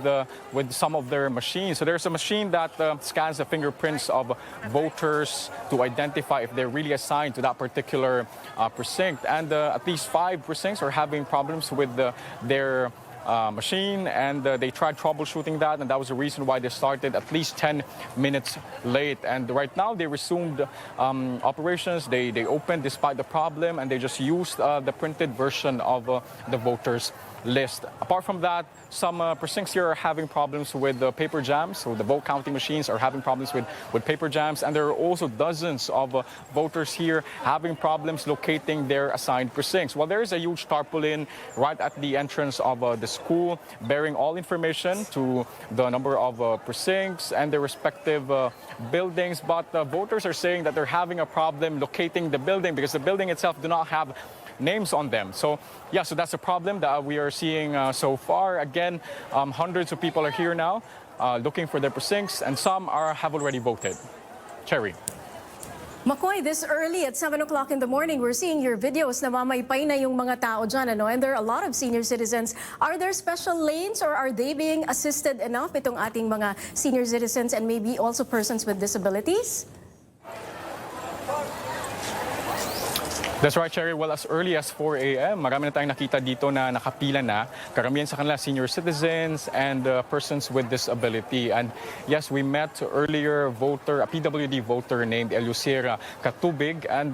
some of their machines. So there's a machine that scans the fingerprints of voters to identify if they're really assigned to that particular precinct. And at least 5 precincts are having problems with their machine, and they tried troubleshooting that, and that was the reason why they started at least 10 minutes late. And right now they resumed operations. They opened despite the problem, and they just used the printed version of the voters list. Apart from that, some precincts here are having problems with paper jams. So the vote counting machines are having problems with paper jams. And there are also dozens of voters here having problems locating their assigned precincts. Well, there is a huge tarpaulin right at the entrance of the school, bearing all information to the number of precincts and their respective buildings. But voters are saying that they're having a problem locating the building because the building itself do not have names on them. So yeah, so that's a problem that we are seeing so far. Again, hundreds of people are here now looking for their precincts, and some have already voted. Cherry. Makoy, this early at 7 o'clock in the morning, we're seeing your videos na mamaypay na yung mga tao dyan, ano? And there are a lot of senior citizens. Are there special lanes, or are they being assisted enough, itong ating mga senior citizens and maybe also persons with disabilities? That's right, Cherry. Well, as early as 4 a.m., marami na tayong nakita dito na nakapila na. Karamihan sa kanila senior citizens and persons with disability. And yes, we met earlier a PWD voter named Elusera Katubig, and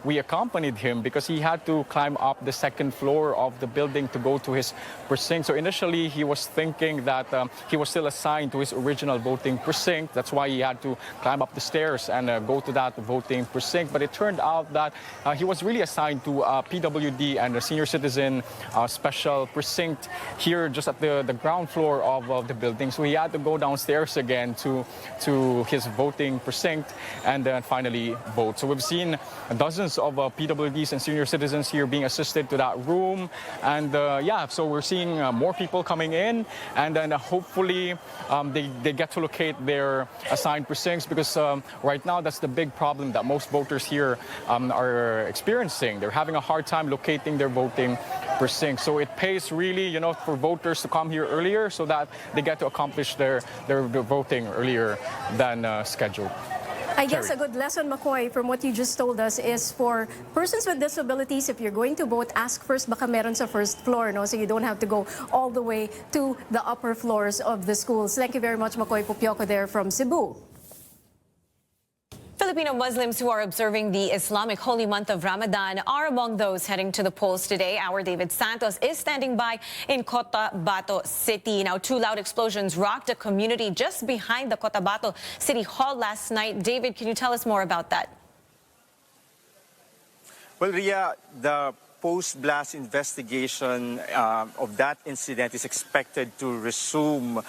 we accompanied him because he had to climb up the second floor of the building to go to his precinct. So initially, he was thinking that he was still assigned to his original voting precinct. That's why he had to climb up the stairs and go to that voting precinct. But it turned out that he was really assigned to PWD and a senior citizen special precinct here just at the ground floor of the building. So he had to go downstairs again to his voting precinct and then finally vote. So we've seen dozens of PWDs and senior citizens here being assisted to that room. And yeah, so we're seeing more people coming in, and then hopefully they get to locate their assigned precincts, because right now that's the big problem that most voters here are experiencing. They're having a hard time locating their voting precinct. So it pays really, for voters to come here earlier so that they get to accomplish their voting earlier than scheduled. I guess a good lesson, McCoy, from what you just told us is for persons with disabilities, if you're going to vote, ask first baka meron sa first floor, no? So you don't have to go all the way to the upper floors of the schools. Thank you very much, McCoy Pupioko there from Cebu. Filipino Muslims who are observing the Islamic holy month of Ramadan are among those heading to the polls today. Our David Santos is standing by in Cotabato City. Now, 2 loud explosions rocked a community just behind the Cotabato City Hall last night. David, can you tell us more about that? Well, Ria, the post-blast investigation of that incident is expected to resume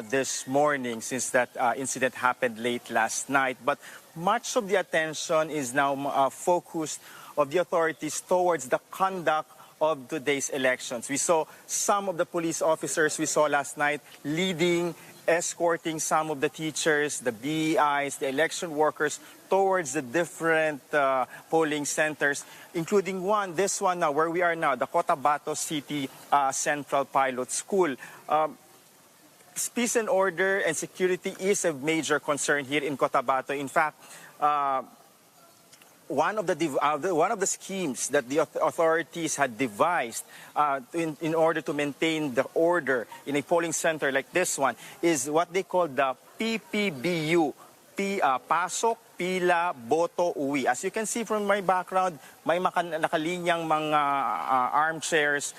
this morning since that incident happened late last night. But much of the attention is now focused of the authorities towards the conduct of today's elections. We saw some of the police officers we saw last night leading, escorting some of the teachers, the BEIs, the election workers towards the different polling centers, including this one now, where we are now, the Cotabato City Central Pilot School. Peace and order and security is a major concern here in Cotabato. In fact, one of the schemes that the authorities had devised in order to maintain the order in a polling center like this one is what they call the PPBU, Pasok, Pila, Boto, Uwi. As you can see from my background, may nakalinyang mga armchairs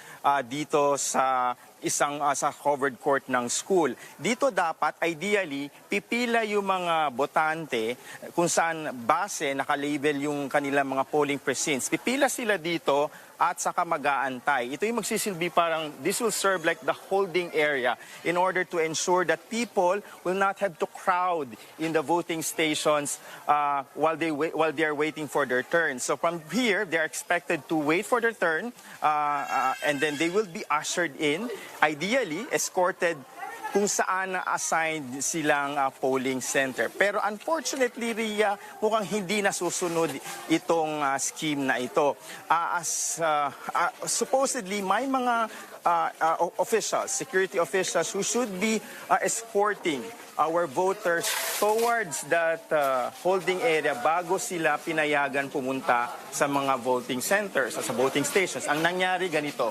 dito sa sa covered court ng school. Dito dapat, ideally, pipila yung mga botante kung saan base, nakalabel yung kanilang mga polling precincts. Pipila sila dito at saka mag-aantay. Ito yung magsisilbi parang, this will serve like the holding area in order to ensure that people will not have to crowd in the voting stations while they are waiting for their turn. So from here, they are expected to wait for their turn and then they will be ushered in, ideally escorted kung saan na-assigned silang polling center. Pero unfortunately, Ria, mukhang hindi nasusunod itong scheme na ito. Supposedly, may mga officials, security officials who should be escorting our voters towards that holding area bago sila pinayagan pumunta sa mga voting centers, sa voting stations. Ang nangyari ganito,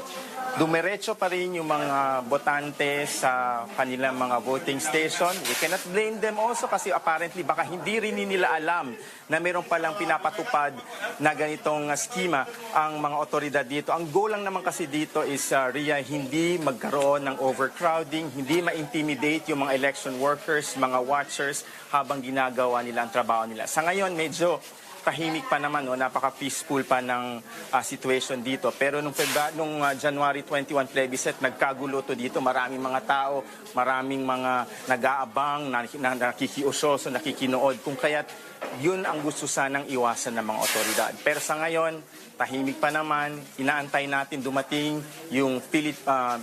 dumiretso pa rin yung mga botante sa kanilang mga voting station. We cannot blame them also kasi apparently baka hindi rin nila alam na mayroon palang pinapatupad na ganitong skema ang mga otoridad dito. Ang goal lang naman kasi dito is, Ria, hindi magkaroon ng overcrowding, hindi ma-intimidate yung mga election workers, mga watchers habang ginagawa nila ang trabaho nila. Sa ngayon, medyo tahimik pa naman, no? Napaka-peaceful pa ng situation dito. Pero nung January 21 plebiscite, nagkagulo to dito. Maraming mga tao, maraming mga nag-aabang, nakikiusoso, nakikinood. Kung kaya't yun ang gusto sanang iwasan ng mga otoridad. Pero sa ngayon, tahimik pa naman, inaantay natin dumating yung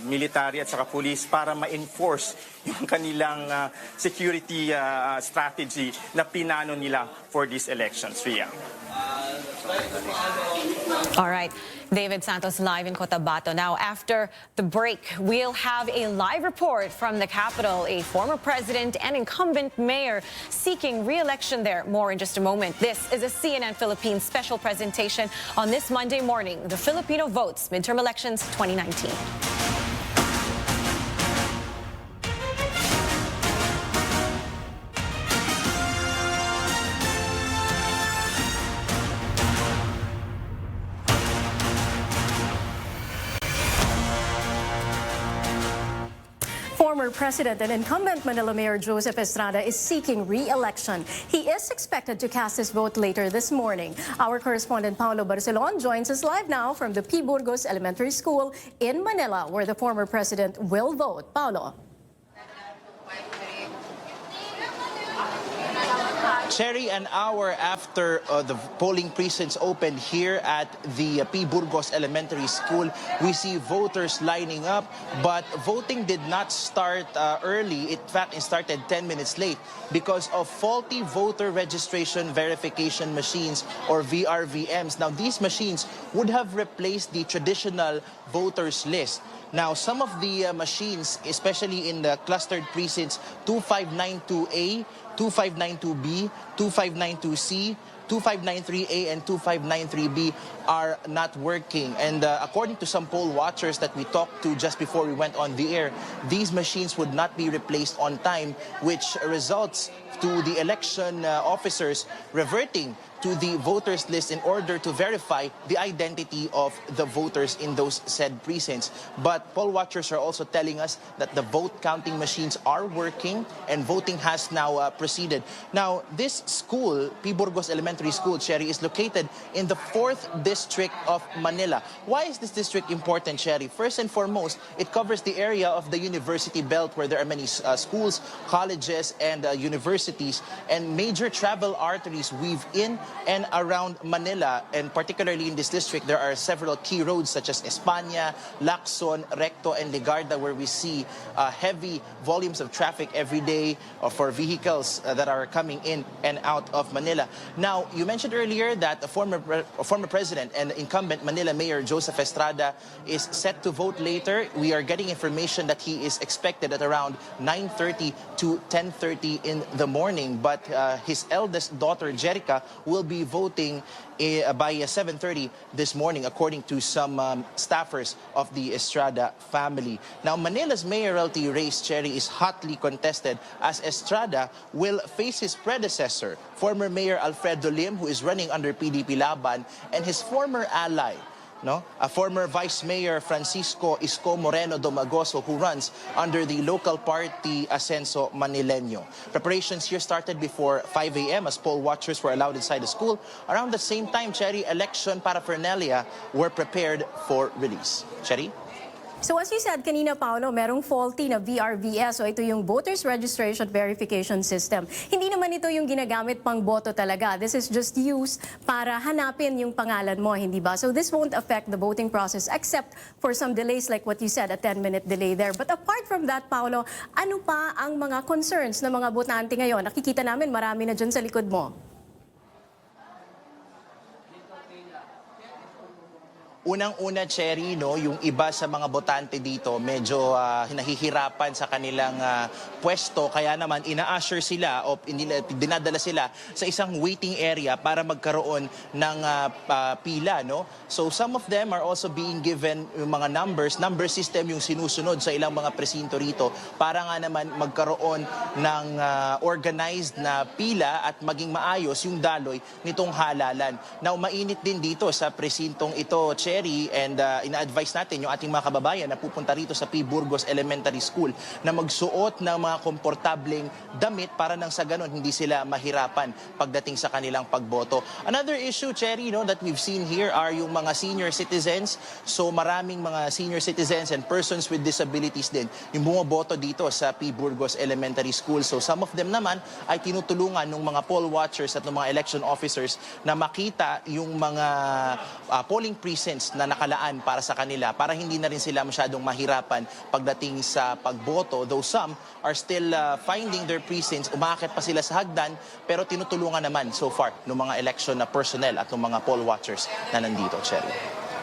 military at saka police para ma-enforce yung kanilang security strategy na pinano nila for these elections. Ria. All right. David Santos live in Cotabato. Now, after the break, we'll have a live report from the capital, a former president and incumbent mayor seeking re-election there. More in just a moment. This is a CNN Philippines special presentation on this Monday morning, the Filipino Votes Midterm Elections 2019. Former President and incumbent Manila Mayor Joseph Estrada is seeking re-election. He is expected to cast his vote later this morning. Our correspondent Paulo Barcelon joins us live now from the P. Burgos Elementary School in Manila, where the former president will vote. Paulo. Cherry, an hour after the polling precincts opened here at the P. Burgos Elementary School, we see voters lining up, but voting did not start early. In fact, it started 10 minutes late because of faulty voter registration verification machines, or VRVMs. Now, these machines would have replaced the traditional voters list. Now, some of the machines, especially in the clustered precincts 2592A, 2592B, 2592C, 2593A, and 2593B are not working. And according to some poll watchers that we talked to just before we went on the air, these machines would not be replaced on time, which results to the election officers reverting to the voters list in order to verify the identity of the voters in those said precincts. But poll watchers are also telling us that the vote counting machines are working and voting has now proceeded. Now, this school, P. Burgos Elementary School, Cherry, is located in the 4th district of Manila. Why is this district important, Cherry? First and foremost, it covers the area of the university belt where there are many schools, colleges, and universities, and major travel arteries weave in and around Manila. And particularly in this district, there are several key roads such as España, Lacson, Recto, and Ligarda, where we see heavy volumes of traffic every day for vehicles that are coming in and out of Manila. Now, you mentioned earlier that a former president and incumbent Manila Mayor Joseph Estrada is set to vote later. We are getting information that he is expected at around 9:30 to 10:30 in the morning. But his eldest daughter, Jerica, will be voting by 7:30 this morning, according to some staffers of the Estrada family. Now, Manila's mayoralty race, Cherry, is hotly contested as Estrada will face his predecessor, former Mayor Alfredo Lim, who is running under PDP Laban, and his former ally, a former Vice Mayor Francisco Isko Moreno Domagoso, who runs under the local party Ascenso Manileño. Preparations here started before 5 a.m. as poll watchers were allowed inside the school. Around the same time, Cherry, election paraphernalia were prepared for release. Cherry? So as you said kanina, Paolo, merong faulty na VRVS o ito yung Voters Registration Verification System. Hindi naman ito yung ginagamit pang boto talaga. This is just used para hanapin yung pangalan mo, hindi ba? So this won't affect the voting process except for some delays like what you said, a 10-minute delay there. But apart from that, Paolo, ano pa ang mga concerns ng mga botante ngayon? Nakikita namin marami na dyan sa likod mo. Unang-una, Cherry, yung iba sa mga botante dito medyo nahihirapan sa kanilang pwesto. Kaya naman, ina-usher sila o dinadala sila sa isang waiting area para magkaroon ng pila. So some of them are also being given yung mga numbers. Number system yung sinusunod sa ilang mga presinto rito para nga naman magkaroon ng organized na pila at maging maayos yung daloy nitong halalan. Now, mainit din dito sa presintong ito, Cherry, and ina-advise natin yung ating mga kababayan na pupunta rito sa P. Burgos Elementary School na magsuot ng mga komportableng damit para nang sa ganun hindi sila mahirapan pagdating sa kanilang pagboto. Another issue, Cherry, that we've seen here are yung mga senior citizens. So maraming mga senior citizens and persons with disabilities din yung bumoboto dito sa P. Burgos Elementary School. So some of them naman ay tinutulungan ng mga poll watchers at ng mga election officers na makita yung mga polling precincts na nakalaan para sa kanila para hindi na rin sila masyadong mahirapan pagdating sa pagboto. Though some are still finding their precincts, umaakit pa sila sa hagdan, pero tinutulungan naman so far ng mga election na personnel at ng mga poll watchers na nandito, Cherry.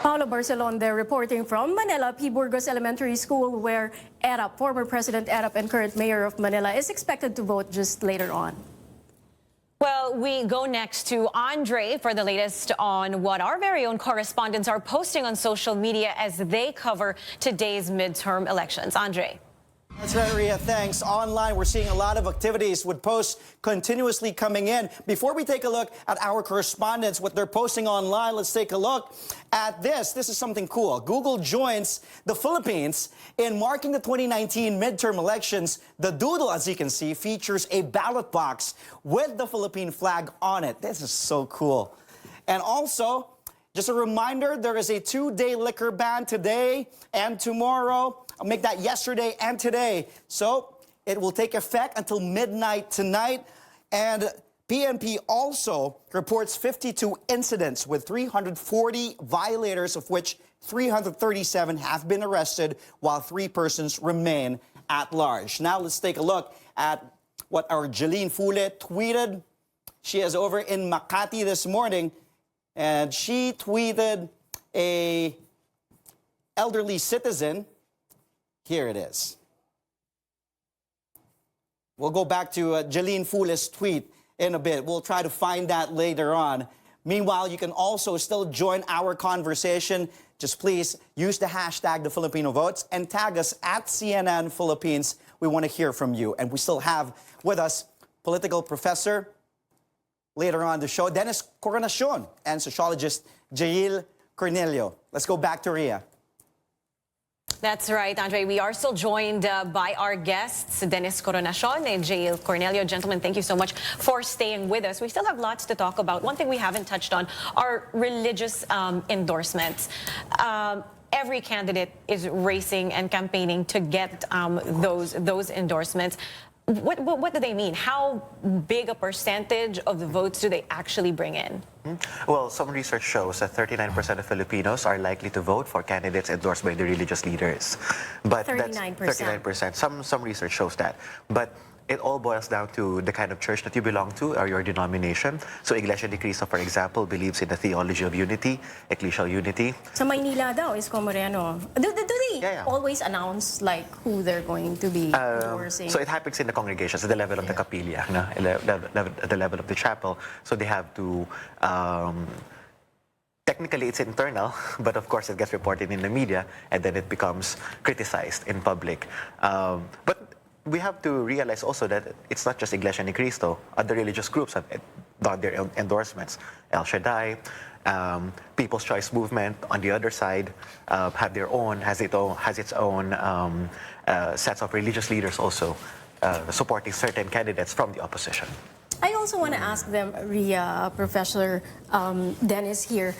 Paolo Barcelon there reporting from Manila, P. Burgos Elementary School, where Erap, former President Erap and current Mayor of Manila, is expected to vote just later on. Well, we go next to Andre for the latest on what our very own correspondents are posting on social media as they cover today's midterm elections. Andre. That's right, Ria. Thanks. Online, we're seeing a lot of activities with posts continuously coming in. Before we take a look at our correspondents, what they're posting online, let's take a look at this. This is something cool. Google joins the Philippines in marking the 2019 midterm elections. The doodle, as you can see, features a ballot box with the Philippine flag on it. This is so cool. And also, just a reminder, there is a 2-day liquor ban today and tomorrow. I'll make that yesterday and today. So it will take effect until midnight tonight. And PNP also reports 52 incidents with 340 violators, of which 337 have been arrested, while 3 persons remain at large. Now let's take a look at what our Jeline Fule tweeted. She is over in Makati this morning, and she tweeted a elderly citizen. Here it is. We'll go back to Jeline Fule's tweet. in a bit. We'll try to find that later on. Meanwhile, you can also still join our conversation. Just please use the hashtag the Filipino Votes and tag us at CNN Philippines. We want to hear from you. And we still have with us political professor later on the show, Dennis Coronacion, and sociologist Jail Cornelio. Let's go back to Rhea. That's right, Andre. We are still joined by our guests, Dennis Coronacion and Jail Cornelio. Gentlemen, thank you so much for staying with us. We still have lots to talk about. One thing we haven't touched on are religious endorsements. Every candidate is racing and campaigning to get those endorsements. What do they mean? How big a percentage of the votes do they actually bring in? Well, some research shows that 39% of Filipinos are likely to vote for candidates endorsed by the religious leaders. But 39%. That's 39%. Some research shows that. But it all boils down to the kind of church that you belong to or your denomination. So Iglesia ni Cristo, for example, believes in the theology of unity, ecclesial unity. Sa Maynila daw, Isko Moreno, do they always announce like who they're going to be endorsing? So it happens in the congregations at the level of the capilla, no? At the level of the chapel. So they have to technically, it's internal, but of course it gets reported in the media and then it becomes criticized in public. But we have to realize also that it's not just Iglesia ni Cristo. Other religious groups have done their endorsements. El Shaddai, People's Choice Movement on the other side have their own, has its own sets of religious leaders also supporting certain candidates from the opposition. I also want to ask them, Rhea, Professor Dennis here,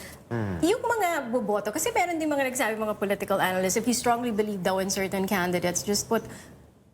yung mga boboto, kasi meron din mga nagsabi, mga political analysts, if you strongly believe daw in certain candidates, just put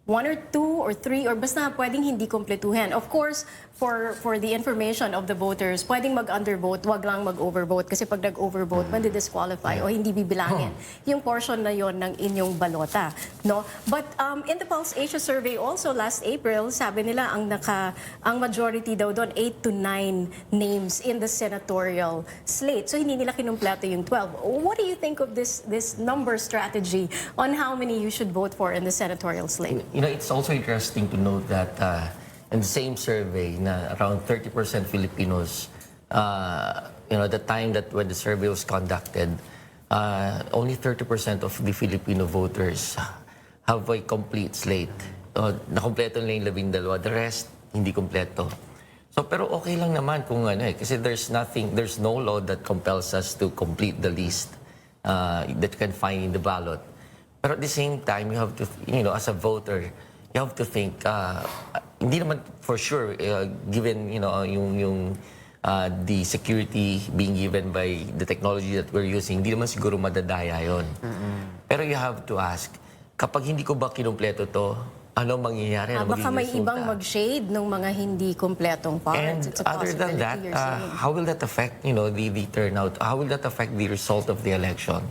1 or 2 or 3 or basta pwedeng hindi kumpletuhin. Of course, for the information of the voters, pwedeng mag-undervote, wag lang mag-overvote kasi pag nag-overvote, disqualify o hindi bibilangin yung portion na yon ng inyong balota, no? But in the Pulse Asia survey also last April, sabi nila ang majority daw doon 8 to 9 names in the senatorial slate. So hindi nila kinumpleto yung 12. What do you think of this number strategy on how many you should vote for in the senatorial slate? You know, it's also interesting to note that in the same survey, na around 30% Filipinos, you know, the time that when the survey was conducted, only 30% of the Filipino voters have a complete slate. Nakompleto na yung 12, the rest hindi kompleto. So, pero okay lang naman kung ano kasi there's no law that compels us to complete the list that you can find in the ballot. But at the same time, you have to, you know, as a voter, you have to think, hindi naman for sure, given, you know, the security being given by the technology that we're using, hindi naman siguro madadaya yun. Pero you have to ask, kapag hindi ko ba kinumpleto to, ano mangyayari? Baka may ibang mag-shade ng mga hindi kumpletong parts. And other than that, how will that affect, you know, the turnout? How will that affect the result of the elections?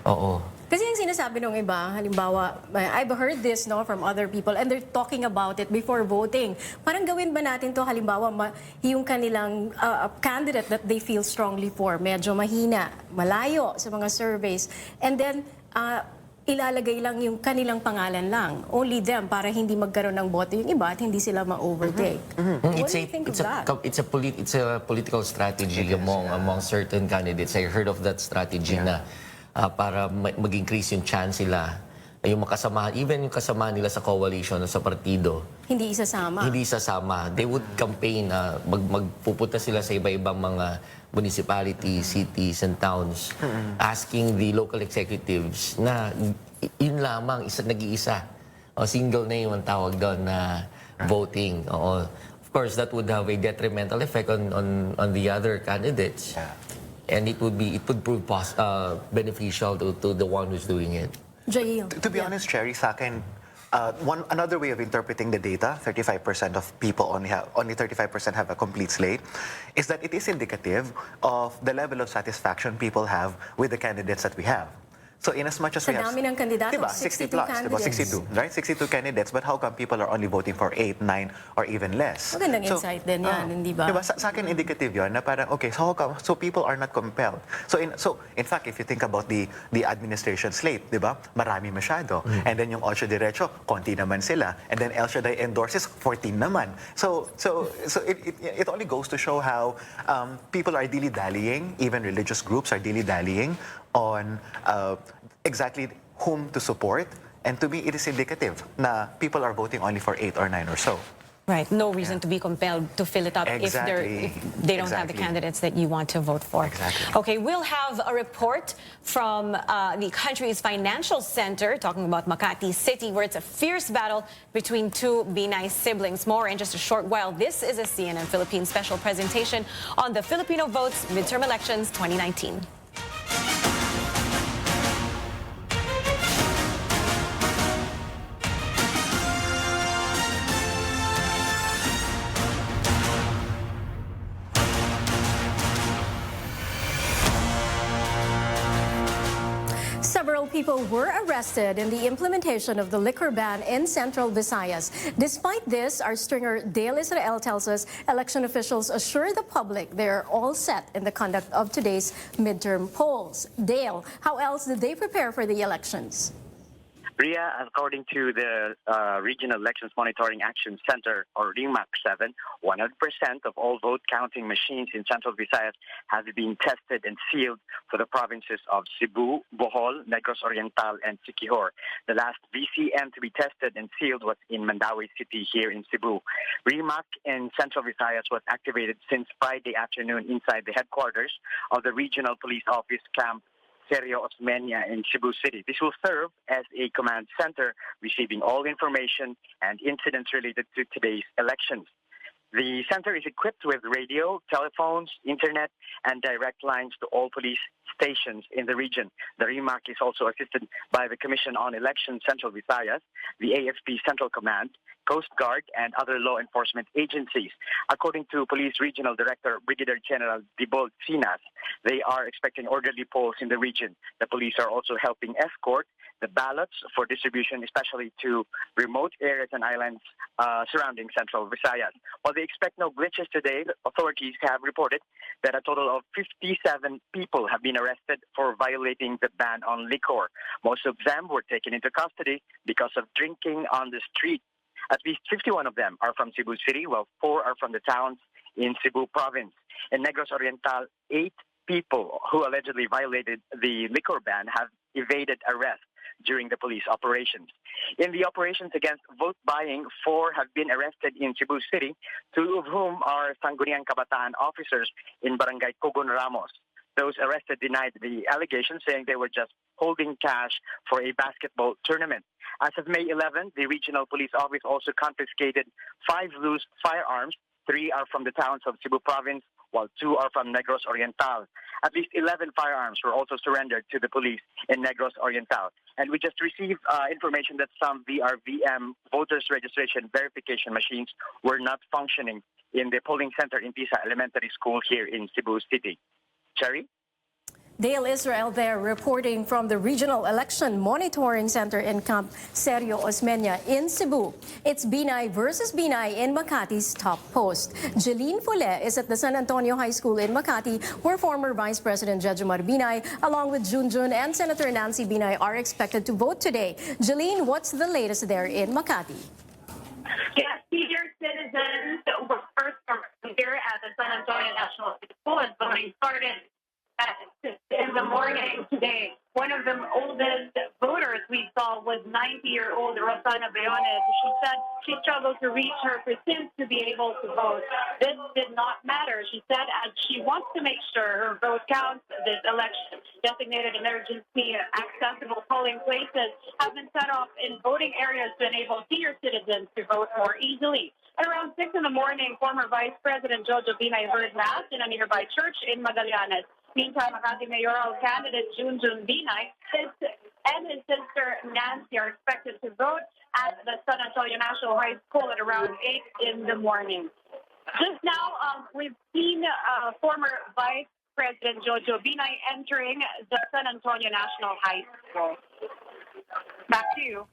Oo. Kasi yung sinasabi ng iba, halimbawa, I've heard this from other people and they're talking about it before voting. Parang gawin ba natin to halimbawa, yung kanilang candidate that they feel strongly for, medyo mahina, malayo sa mga surveys, and then ilalagay lang yung kanilang pangalan lang, only them, para hindi magkaroon ng boto yung iba at hindi sila ma-overtake. What do you think of that? It's a political strategy among certain candidates. I heard of that strategy na para mag-increase yung chance sila, yung makasama, even yung kasama nila sa coalition o sa partido. Hindi isasama. They would campaign, magpupunta sila sa iba-ibang mga municipalities, cities, and towns, asking the local executives na yun lamang, nag-iisa. O single name ang tawag doon na voting. Of course, that would have a detrimental effect on the other candidates. And it would prove beneficial to the one who's doing it. Jail. To be honest, Cherry, sa akin, another way of interpreting the data, 35% of people only 35% have a complete slate, is that it is indicative of the level of satisfaction people have with the candidates that we have. So in as much as Sa we have, dami ng kandidato, diba, 60 62 plus, diba, candidates. 62, right? 62 candidates, but how come people are only voting for 8, 9, or even less? Magandang insight din yan, hindi ba? Diba, sa akin indicative yun na parang, okay, so how come, so people are not compelled. So in fact, if you think about the administration slate, diba, marami masyado. And then yung Ocho Diretso, konti naman sila. And then El Shaddai endorses, 14 naman. So it only goes to show how people are dilly-dallying, even religious groups are dilly-dallying on exactly whom to support. And to me, it is indicative na people are voting only for 8 or 9 or so. Right, no reason to be compelled to fill it up if they don't have the candidates that you want to vote for. Exactly. Okay, we'll have a report from the country's financial center talking about Makati City, where it's a fierce battle between two Binay siblings. More in just a short while. This is a CNN Philippines special presentation on the Filipino Votes midterm elections 2019. Several people were arrested in the implementation of the liquor ban in Central Visayas. Despite this, our stringer Dale Israel tells us election officials assure the public they're all set in the conduct of today's midterm polls. Dale, how else did they prepare for the elections? Ria, according to the Regional Elections Monitoring Action Center, or REMAC 7, 100% of all vote counting machines in Central Visayas have been tested and sealed for the provinces of Cebu, Bohol, Negros Oriental, and Siquijor. The last VCM to be tested and sealed was in Mandaue City here in Cebu. REMAC in Central Visayas was activated since Friday afternoon inside the headquarters of the Regional Police Office Camp Sergio Osmeña in Cebu City. This will serve as a command center receiving all information and incidents related to today's elections. The center is equipped with radio, telephones, internet, and direct lines to all police stations in the region. The REMAC is also assisted by the Commission on Elections Central Visayas, the AFP Central Command, Coast Guard, and other law enforcement agencies. According to Police Regional Director Brigadier General Dibold Sinas, they are expecting orderly polls in the region. The police are also helping escort the ballots for distribution, especially to remote areas and islands surrounding Central Visayas. While they expect no glitches today, the authorities have reported that a total of 57 people have been arrested for violating the ban on liquor. Most of them were taken into custody because of drinking on the street. At least 51 of them are from Cebu City, while 4 are from the towns in Cebu Province. In Negros Oriental, 8 people who allegedly violated the liquor ban have evaded arrest during the police operations. In the operations against vote buying, 4 have been arrested in Cebu City, 2 of whom are Sangguniang Kabataan officers in Barangay Cogon Ramos. Those arrested denied the allegation, saying they were just holding cash for a basketball tournament. As of May 11, the Regional Police Office also confiscated 5 loose firearms. 3 are from the towns of Cebu Province, while 2 are from Negros Oriental. At least 11 firearms were also surrendered to the police in Negros Oriental. And we just received information that some VRVM voters registration verification machines were not functioning in the polling center in Tisa Elementary School here in Cebu City. Cherry? Dale Israel there reporting from the Regional Election Monitoring Center in Camp Sergio Osmeña in Cebu. It's Binay versus Binay in Makati's top post. Jeline Fule is at the San Antonio High School in Makati, where former Vice President Jejomar Binay, along with Junjun and Senator Nancy Binay, are expected to vote today. Jeline, what's the latest there in Makati? Yes, senior citizens were first here at the San Antonio National School as voting started in the morning today. One of the oldest voters we saw was 90-year-old Rosana Beones. She said she struggled to reach her precincts to be able to vote. This did not matter, she said, as she wants to make sure her vote counts this election. Designated emergency accessible polling places have been set up in voting areas to enable senior citizens to vote more easily. At around 6 in the morning, former Vice President Jojo Binay heard Mass in a nearby church in Magallanes. Meantime, Makati mayoral candidate Junjun Binay and his sister Nancy are expected to vote at the San Antonio National High School at around 8 in the morning. Just now, we've seen former Vice President Jojo Binay entering the San Antonio National High School. Back to you.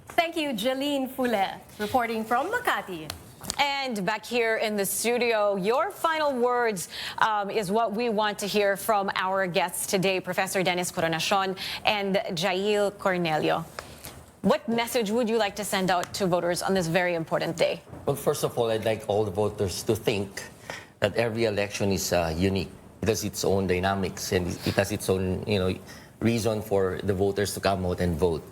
Thank you, Jeline Fule, reporting from Makati. And back here in the studio, your final words is what we want to hear from our guests today, Professor Dennis Coronacion and Jail Cornelio. What message would you like to send out to voters on this very important day? Well, first of all, I'd like all the voters to think that every election is unique. It has its own dynamics and it has its own, reason for the voters to come out and vote.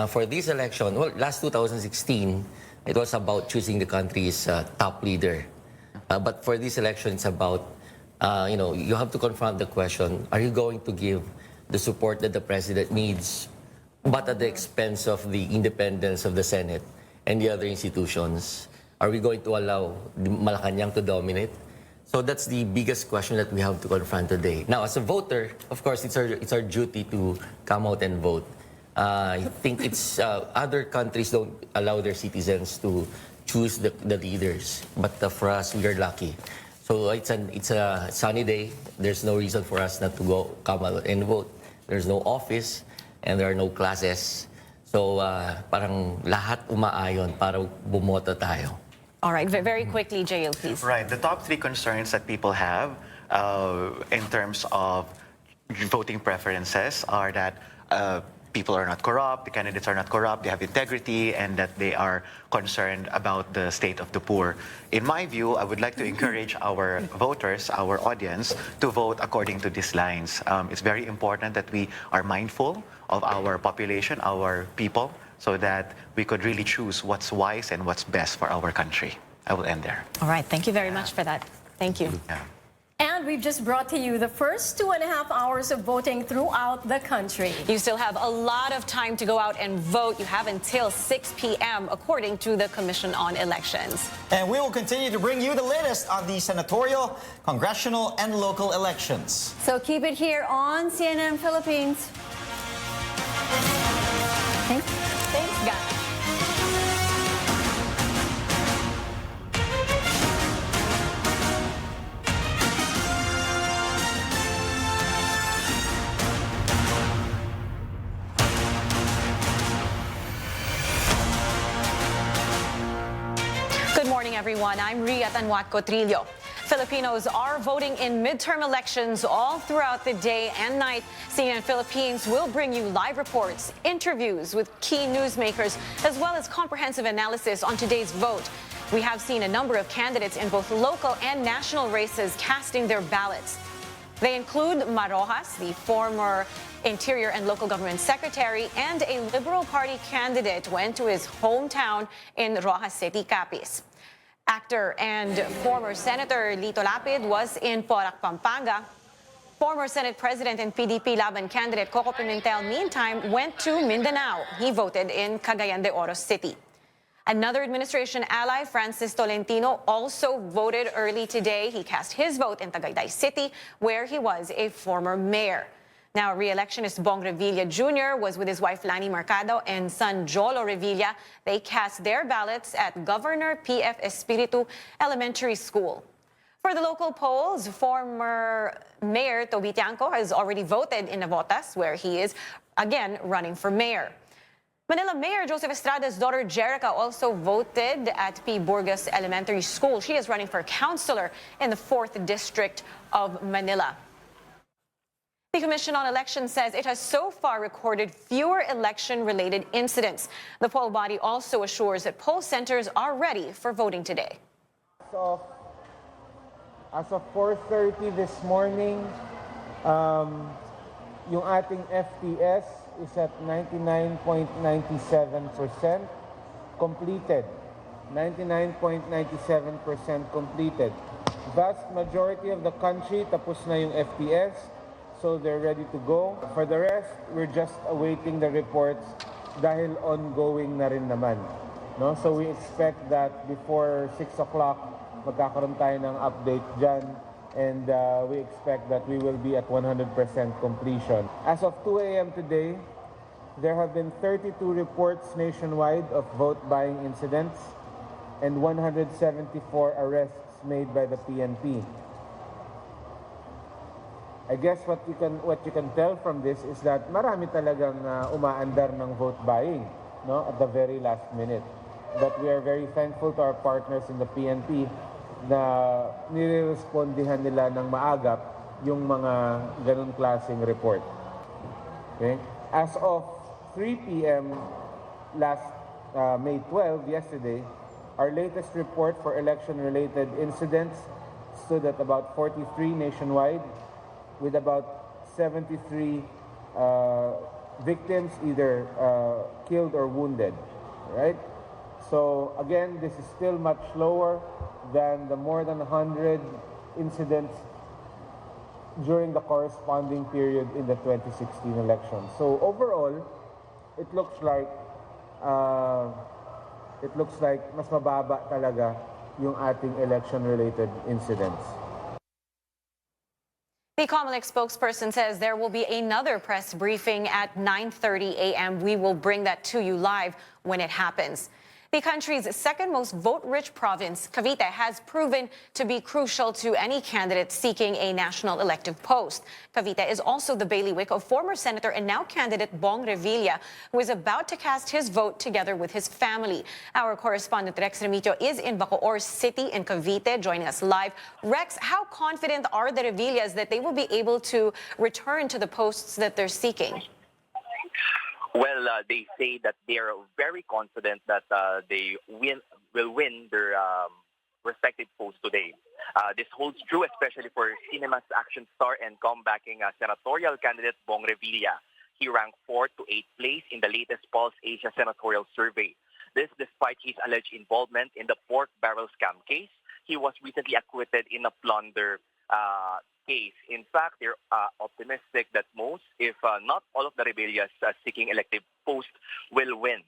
For this election, well, last 2016, it was about choosing the country's top leader. But for this election, it's about, you have to confront the question, are you going to give the support that the president needs, but at the expense of the independence of the Senate and the other institutions? Are we going to allow the Malacanang to dominate? So that's the biggest question that we have to confront today. Now, as a voter, of course, it's our duty to come out and vote. I think it's other countries don't allow their citizens to choose the leaders, but for us, we are lucky. So it's a sunny day. There's no reason for us not to come out and vote. There's no office and there are no classes. So parang lahat umaayon para bumoto tayo. All right, very quickly, Jail, please. Right, the top 3 concerns that people have in terms of voting preferences are that people are not corrupt, the candidates are not corrupt, they have integrity, and that they are concerned about the state of the poor. In my view, I would like to encourage our voters, our audience, to vote according to these lines. It's very important that we are mindful of our population, our people, so that we could really choose what's wise and what's best for our country. I will end there. All right, thank you very much for that. Thank you. Yeah. And we've just brought to you the first 2.5 hours of voting throughout the country. You still have a lot of time to go out and vote. You have until 6 p.m. according to the Commission on Elections. And we will continue to bring you the latest on the senatorial, congressional, and local elections. So keep it here on CNN Philippines. Thanks, guys. Good morning, everyone. I'm Ria Tanwat Cotrillo. Filipinos are voting in midterm elections all throughout the day and night. CNN Philippines will bring you live reports, interviews with key newsmakers, as well as comprehensive analysis on today's vote. We have seen a number of candidates in both local and national races casting their ballots. They include Marojas, the former Interior and Local Government Secretary, and a Liberal Party candidate went to his hometown in Rojas City, Capiz. Actor and former Senator Lito Lapid was in Porac, Pampanga. Former Senate President and PDP Laban candidate Coco Pimentel, meantime, went to Mindanao. He voted in Cagayan de Oro City. Another administration ally, Francis Tolentino, also voted early today. He cast his vote in Tagaytay City, where he was a former mayor. Now, re-electionist Bong Revilla Jr. was with his wife Lani Mercado and son Jolo Revilla. They cast their ballots at Governor P.F. Espiritu Elementary School. For the local polls, former Mayor Toby Tiangco has already voted in Navotas, where he is again running for mayor. Manila Mayor Joseph Estrada's daughter Jerica also voted at P. Burgos Elementary School. She is running for councilor in the 4th District of Manila. The Commission on Elections says it has so far recorded fewer election-related incidents. The poll body also assures that poll centers are ready for voting today. As of 4:30 this morning, yung ating FTS is at 99.97% completed. 99.97% completed. Vast majority of the country tapos na yung FTS. So they're ready to go. For the rest, we're just awaiting the reports dahil ongoing na rin naman. No? So we expect that before 6 o'clock, magkakaroon tayo ng update dyan. And we expect that we will be at 100% completion. As of 2 a.m. today, there have been 32 reports nationwide of vote buying incidents and 174 arrests made by the PNP. I guess what you can tell from this is that marami talagang umaandar ng vote buying, no, at the very last minute. But we are very thankful to our partners in the PNP na nirespondihan nila ng maagap yung mga ganun klaseng report. Okay? As of 3 p.m. last May 12, yesterday, our latest report for election-related incidents stood at about 43 nationwide, with about 73 victims either killed or wounded, right? So again, this is still much lower than the more than 100 incidents during the corresponding period in the 2016 election. So overall, it looks like mas mababa talaga yung ating election-related incidents. The Comelec spokesperson says there will be another press briefing at 9:30 a.m. We will bring that to you live when it happens. The country's second most vote-rich province, Cavite, has proven to be crucial to any candidate seeking a national elective post. Cavite is also the bailiwick of former Senator and now candidate Bong Revilla, who is about to cast his vote together with his family. Our correspondent Rex Remito is in Bacoor City in Cavite, joining us live. Rex, how confident are the Revillas that they will be able to return to the posts that they're seeking? Well, they say that they are very confident that they will win their respective posts today. This holds true especially for Cinema's action star and comebacking senatorial candidate Bong Revilla. He ranked 4th to 8th place in the latest Pulse Asia senatorial survey. This despite his alleged involvement in the pork barrel scam case. He was recently acquitted in a plunder case. In fact, they're optimistic that most, if not all of the Revillas seeking elective posts will win.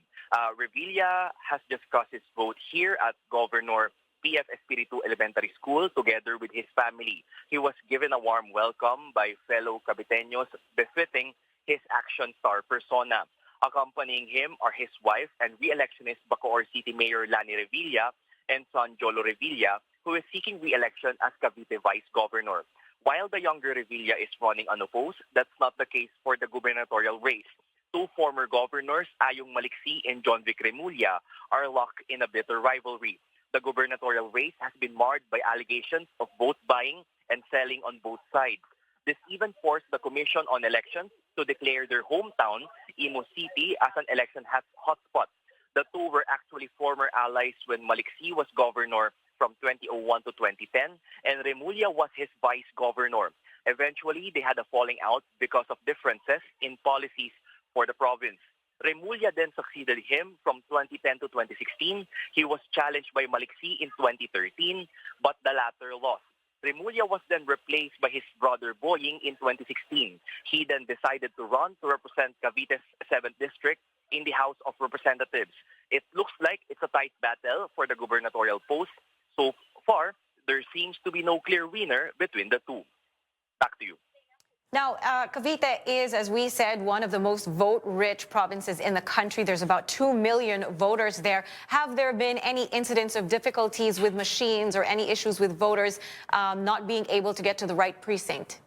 Revilla has discussed his vote here at Governor P.F. Espiritu Elementary School together with his family. He was given a warm welcome by fellow Caviteños befitting his action star persona. Accompanying him are his wife and re-electionist Bacoor City Mayor Lani Revilla and son Jolo Revilla, who is seeking re-election as Cavite Vice Governor. While the younger Revilla is running unopposed, that's not the case for the gubernatorial race. Two former governors, Ayong Maliksi and John Vic Remulla, are locked in a bitter rivalry. The gubernatorial race has been marred by allegations of vote buying and selling on both sides. This even forced the Commission on Elections to declare their hometown, Imo City, as an election hotspot. The two were actually former allies when Maliksi was governor from 2001 to 2010, and Remulla was his vice governor. Eventually, they had a falling out because of differences in policies for the province. Remulla then succeeded him from 2010 to 2016. He was challenged by Maliksi in 2013, but the latter lost. Remulla was then replaced by his brother Boying in 2016. He then decided to run to represent Cavite's 7th district in the House of Representatives. It looks like it's a tight battle for the gubernatorial post. So far, there seems to be no clear winner between the two. Back to you. Now, Cavite is, as we said, one of the most vote-rich provinces in the country. There's about 2 million voters there. Have there been any incidents of difficulties with machines or any issues with voters not being able to get to the right precinct?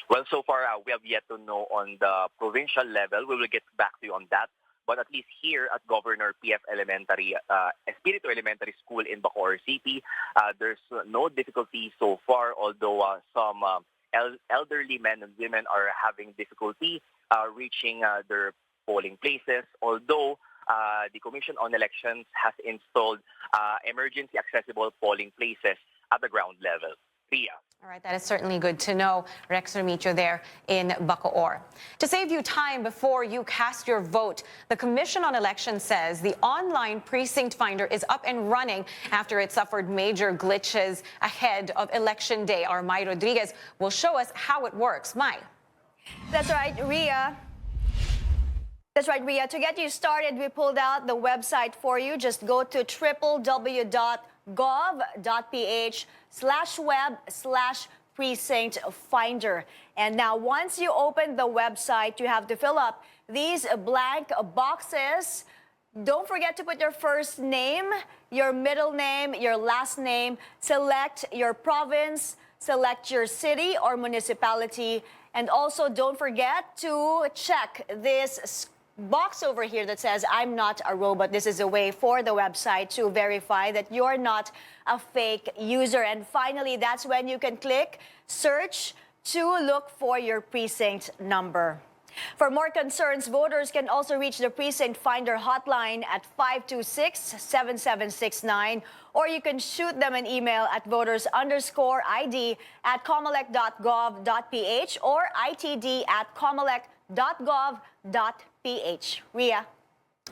Well, so far, we have yet to know on the provincial level. We will get back to you on that. But at least here at Governor P.F. Espiritu Elementary School in Bacoor City, there's no difficulty so far, although some elderly men and women are having difficulty reaching their polling places, although the Commission on Elections has installed emergency accessible polling places at the ground level. Ria. All right, that is certainly good to know. Rex Remito there in Bacoor. To save you time before you cast your vote, the Commission on Elections says the online precinct finder is up and running after it suffered major glitches ahead of Election Day. Our Mai Rodriguez will show us how it works. Mai. That's right, Ria. That's right, Ria. To get you started, we pulled out the website for you. Just go to www.gov.ph/web/precinct finder. And now, once you open the website, you have to fill up these blank boxes. Don't forget to put your first name, your middle name, your last name, select your province, select your city or municipality, and also don't forget to check this box over here that says, I'm not a robot. This is a way for the website to verify that you're not a fake user. And finally, that's when you can click search to look for your precinct number. For more concerns, voters can also reach the Precinct Finder hotline at 526-7769, or you can shoot them an email at voters_ID@comelec.gov.ph or itd@comelec.gov.ph. Ria.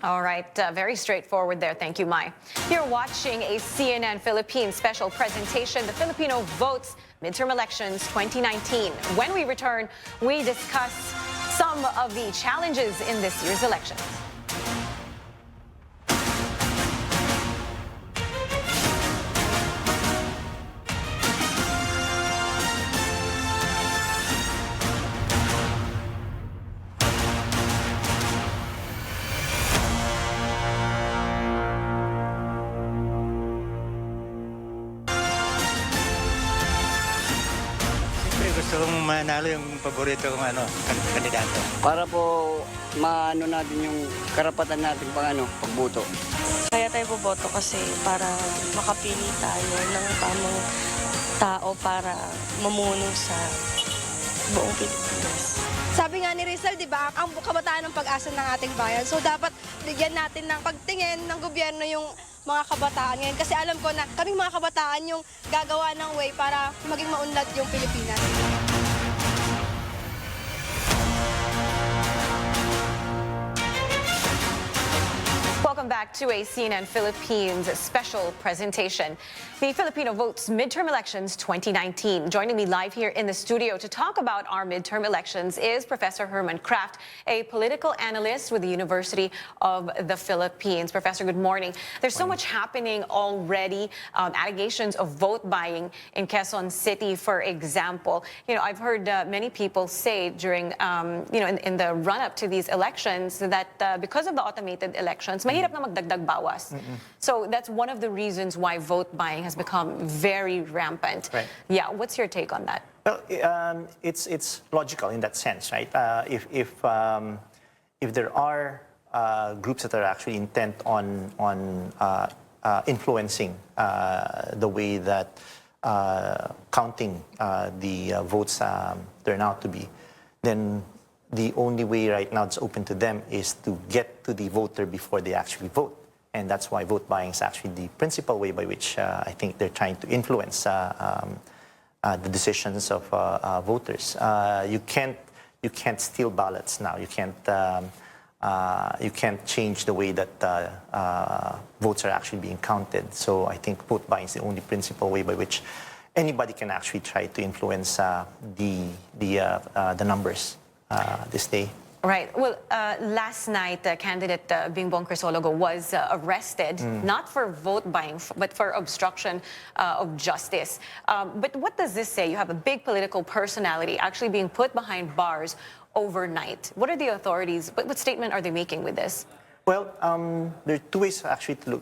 All right, very straightforward there. Thank you, Mai. You're watching a CNN Philippines special presentation, the Filipino Votes Midterm Elections 2019. When we return, we discuss some of the challenges in this year's elections. Gusto kong manalo yung paborito kong kandidato. Para po maano natin yung karapatan natin pagboto. Kaya tayo boboto kasi para makapili tayo ng tamang tao para mamuno sa buong Pilipinas. Sabi nga ni Rizal, di ba, ang kabataan ng pag-asa ng ating bayan. So dapat bigyan natin ng pagtingin ng gobyerno yung mga kabataan ngayon. Kasi alam ko na kaming mga kabataan yung gagawa ng way para maging maunlad yung Pilipinas. Welcome back to a CNN Philippines special presentation. The Filipino Votes Midterm Elections 2019. Joining me live here in the studio to talk about our midterm elections is Professor Herman Kraft, a political analyst with the University of the Philippines. Professor, good morning. There's so much happening already. Allegations of vote buying in Quezon City, for example. You know, I've heard many people say during, in the run-up to these elections that because of the automated elections, mahirap na magdagdag bawas. So that's one of the reasons why vote buying has become very rampant. Right. Yeah, what's your take on that? Well, it's logical in that sense, right? If there are groups that are actually intent on influencing the way that counting the votes turn out to be, then the only way right now it's open to them is to get to the voter before they actually vote. And that's why vote buying is actually the principal way by which I think they're trying to influence the decisions of voters. You can't steal ballots now. You can't change the way that votes are actually being counted. So I think vote buying is the only principal way by which anybody can actually try to influence the numbers this day. Right. Well, last night, candidate Bingbong Crisologo was arrested, not for vote buying, but for obstruction of justice. But what does this say? You have a big political personality actually being put behind bars overnight. What are the authorities, what statement are they making with this? Well, there are two ways actually to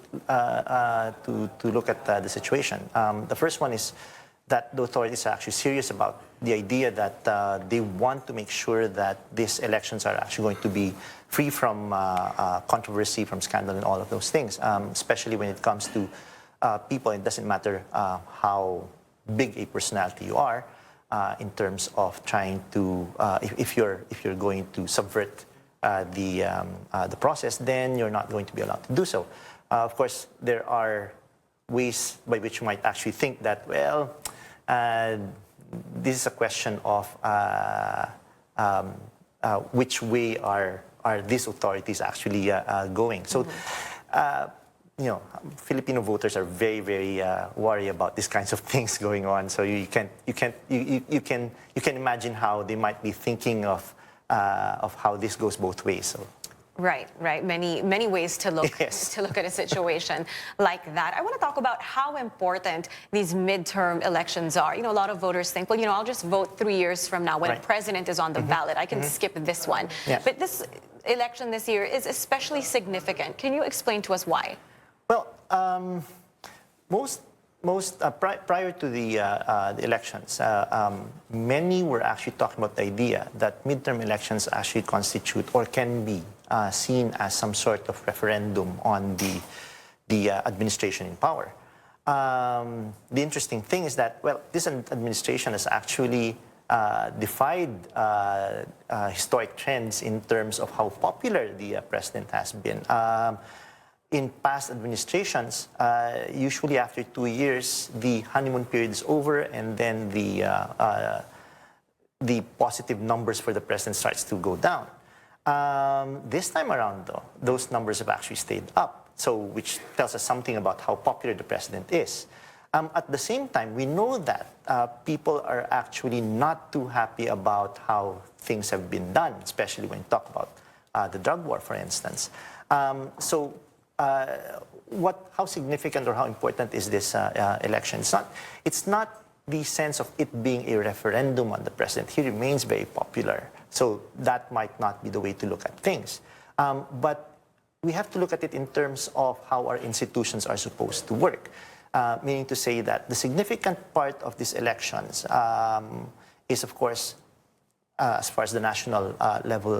look at the situation. The first one is that the authorities are actually serious about the idea that they want to make sure that these elections are actually going to be free from controversy, from scandal, and all of those things, especially when it comes to people. It doesn't matter how big a personality you are in terms of trying to, if you're going to subvert the process, then you're not going to be allowed to do so. Of course, there are ways by which you might actually think that, well, this is a question of which way are these authorities actually going. So, Filipino voters are very, very worried about these kinds of things going on. So you can imagine how they might be thinking of how this goes both ways. So. Right. Many ways to look to look at a situation like that. I want to talk about how important these midterm elections are. You know, a lot of voters think, well, I'll just vote 3 years from now when a president is on the ballot. I can skip this one. Yeah. But this election this year is especially significant. Can you explain to us why? Well, prior to the elections, many were actually talking about the idea that midterm elections actually constitute or can be seen as some sort of referendum on the administration in power. The interesting thing is that, well, this administration has actually defied historic trends in terms of how popular the president has been. In past administrations, usually after 2 years, the honeymoon period is over, and then the positive numbers for the president starts to go down. This time around, though, those numbers have actually stayed up, so which tells us something about how popular the president is. At the same time, we know that people are actually not too happy about how things have been done, especially when you talk about the drug war, for instance. How significant or how important is this election? It's not the sense of it being a referendum on the president. He remains very popular, so that might not be the way to look at things. But we have to look at it in terms of how our institutions are supposed to work. Meaning to say that the significant part of these elections is, of course, as far as the national level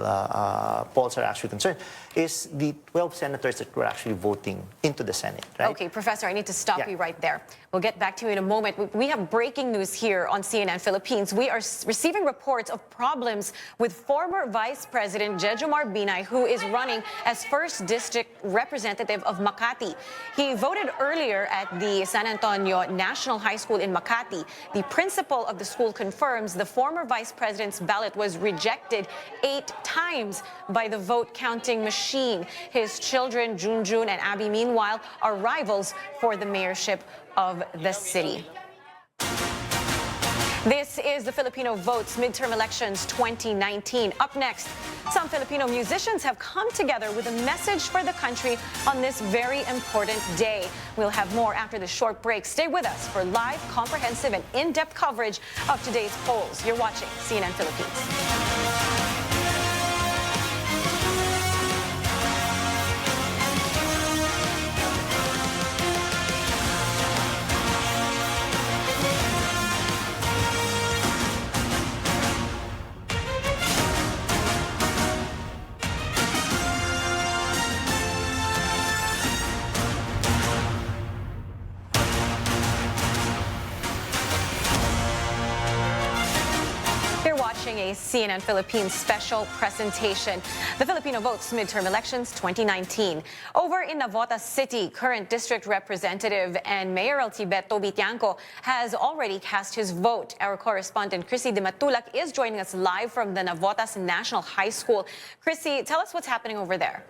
polls are actually concerned, is the 12 senators that were actually voting into the Senate, right? Okay, Professor, I need to stop you right there. We'll get back to you in a moment. We have breaking news here on CNN Philippines. We are receiving reports of problems with former Vice President Jejomar Binay, who is running as 1st District Representative of Makati. He voted earlier at the San Antonio National High School in Makati. The principal of the school confirms the former Vice President's ballot was rejected 8 times by the vote counting machine. His children, Junjun and Abby, meanwhile, are rivals for the mayorship of the city. This is the Filipino Votes Midterm Elections 2019. Up next, some Filipino musicians have come together with a message for the country on this very important day. We'll have more after the short break. Stay with us for live, comprehensive, and in-depth coverage of today's polls. You're watching CNN Philippines. A CNN Philippines special presentation, the Filipino Votes Midterm Elections 2019. Over in Navotas City, current district representative and mayoral Beto Bitianco has already cast his vote. Our correspondent Chrissy de Matulak is joining us live from the Navotas National High School. Chrissy, tell us what's happening over there.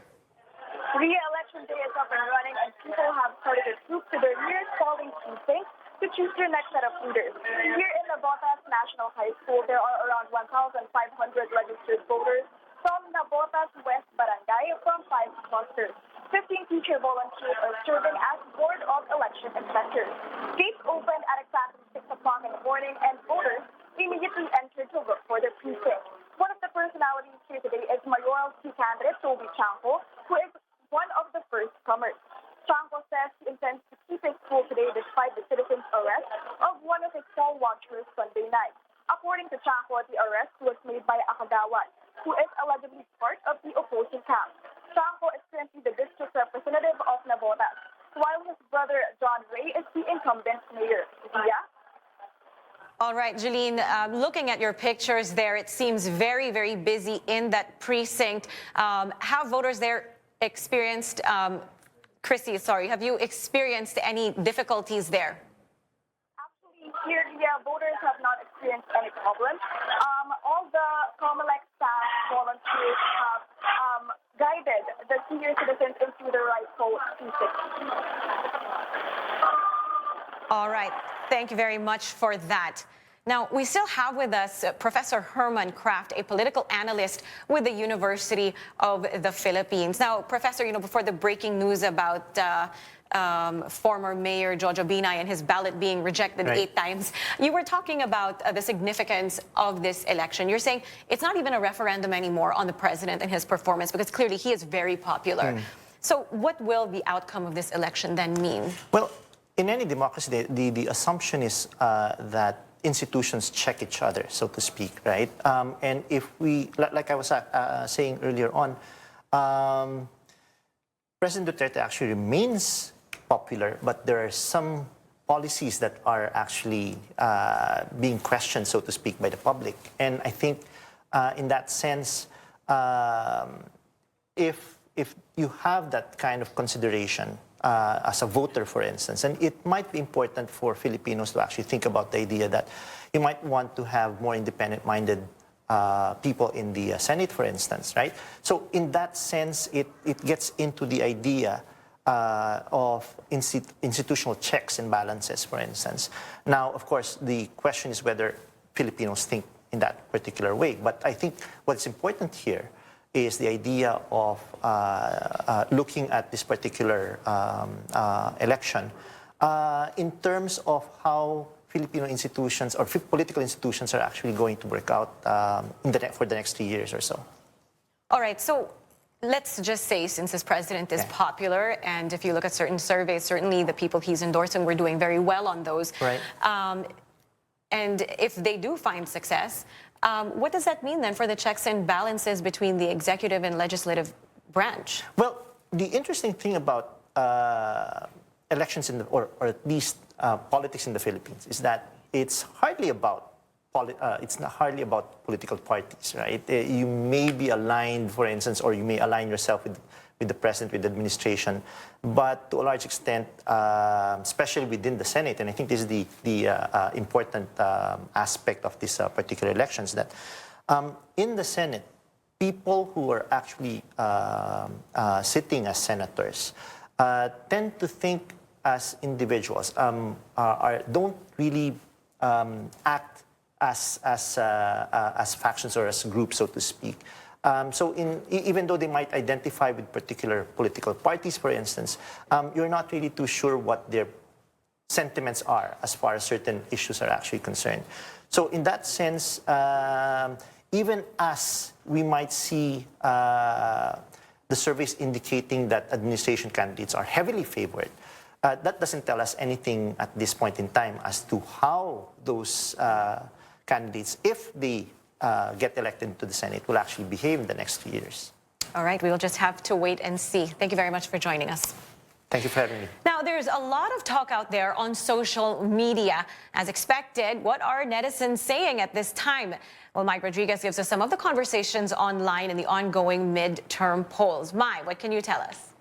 Re-election day is up and running, and people have started to troop to their nearest polling precinct to choose their next set of leaders. Here in Navotas National High School, there are around 1,500 registered voters from Navotas West Barangay from 5 clusters. 15 teacher volunteers are serving as Board of Election Inspectors. Gates open at exactly 6 o'clock in the morning, and voters immediately enter to look for their precinct. One of the personalities here today is mayoral candidate Toby Chanco, who is one of the first comers. Chanco says he intends to keep his school today despite the citizens' arrest of one of his poll watchers Sunday night. According to Chanco, the arrest was made by Akagawad, who is allegedly part of the opposing camp. Chanco is currently the district representative of Navotas, while his brother John Ray is the incumbent mayor. Zia? All right, Jeline, looking at your pictures there, it seems very, very busy in that precinct. Have voters there experienced Chrissy, sorry, have you experienced any difficulties there? Actually, here, voters have not experienced any problems. All the COMELEC staff volunteers have guided the senior citizens into the rightful precinct. All right, thank you very much for that. Now, we still have with us Professor Herman Kraft, a political analyst with the University of the Philippines. Now, Professor, before the breaking news about former Mayor Jojo Binay and his ballot being rejected 8 times, you were talking about the significance of this election. You're saying it's not even a referendum anymore on the president and his performance, because clearly he is very popular. So what will the outcome of this election then mean? Well, in any democracy, the assumption is that institutions check each other, so to speak, right? And if we, like I was saying earlier on, President Duterte actually remains popular, but there are some policies that are actually being questioned, so to speak, by the public. And I think in that sense, if you have that kind of consideration as a voter, for instance, and it might be important for Filipinos to actually think about the idea that you might want to have more independent-minded people in the Senate, for instance, right? So in that sense, it gets into the idea of institutional checks and balances, for instance. Now, of course, the question is whether Filipinos think in that particular way. But I think what's important here is the idea of looking at this particular election in terms of how Filipino institutions or political institutions are actually going to work out for the next 3 years or so. All right, so let's just say, since this president is popular, and if you look at certain surveys, certainly the people he's endorsing, we're doing very well on those. Right. And if they do find success, what does that mean then for the checks and balances between the executive and legislative branch? Well, the interesting thing about elections or at least politics in the Philippines is that it's hardly about political parties, right? You may be aligned, for instance, or you may align yourself with the president, with the administration, but to a large extent, especially within the Senate, and I think this is the important aspect of this particular elections, that in the Senate, people who are actually sitting as senators tend to think as individuals, don't really act as factions or as groups, so to speak. So even though they might identify with particular political parties, for instance, you're not really too sure what their sentiments are as far as certain issues are actually concerned. So in that sense, even as we might see the surveys indicating that administration candidates are heavily favored, that doesn't tell us anything at this point in time as to how those candidates, if they get elected to the Senate, will actually behave in the next 2 years. All right, we will just have to wait and see. Thank you very much for joining us. Thank you for having me. Now, there's a lot of talk out there on social media. As expected, what are netizens saying at this time? Well, Mike Rodriguez gives us some of the conversations online in the ongoing midterm polls. Mai, what can you tell us?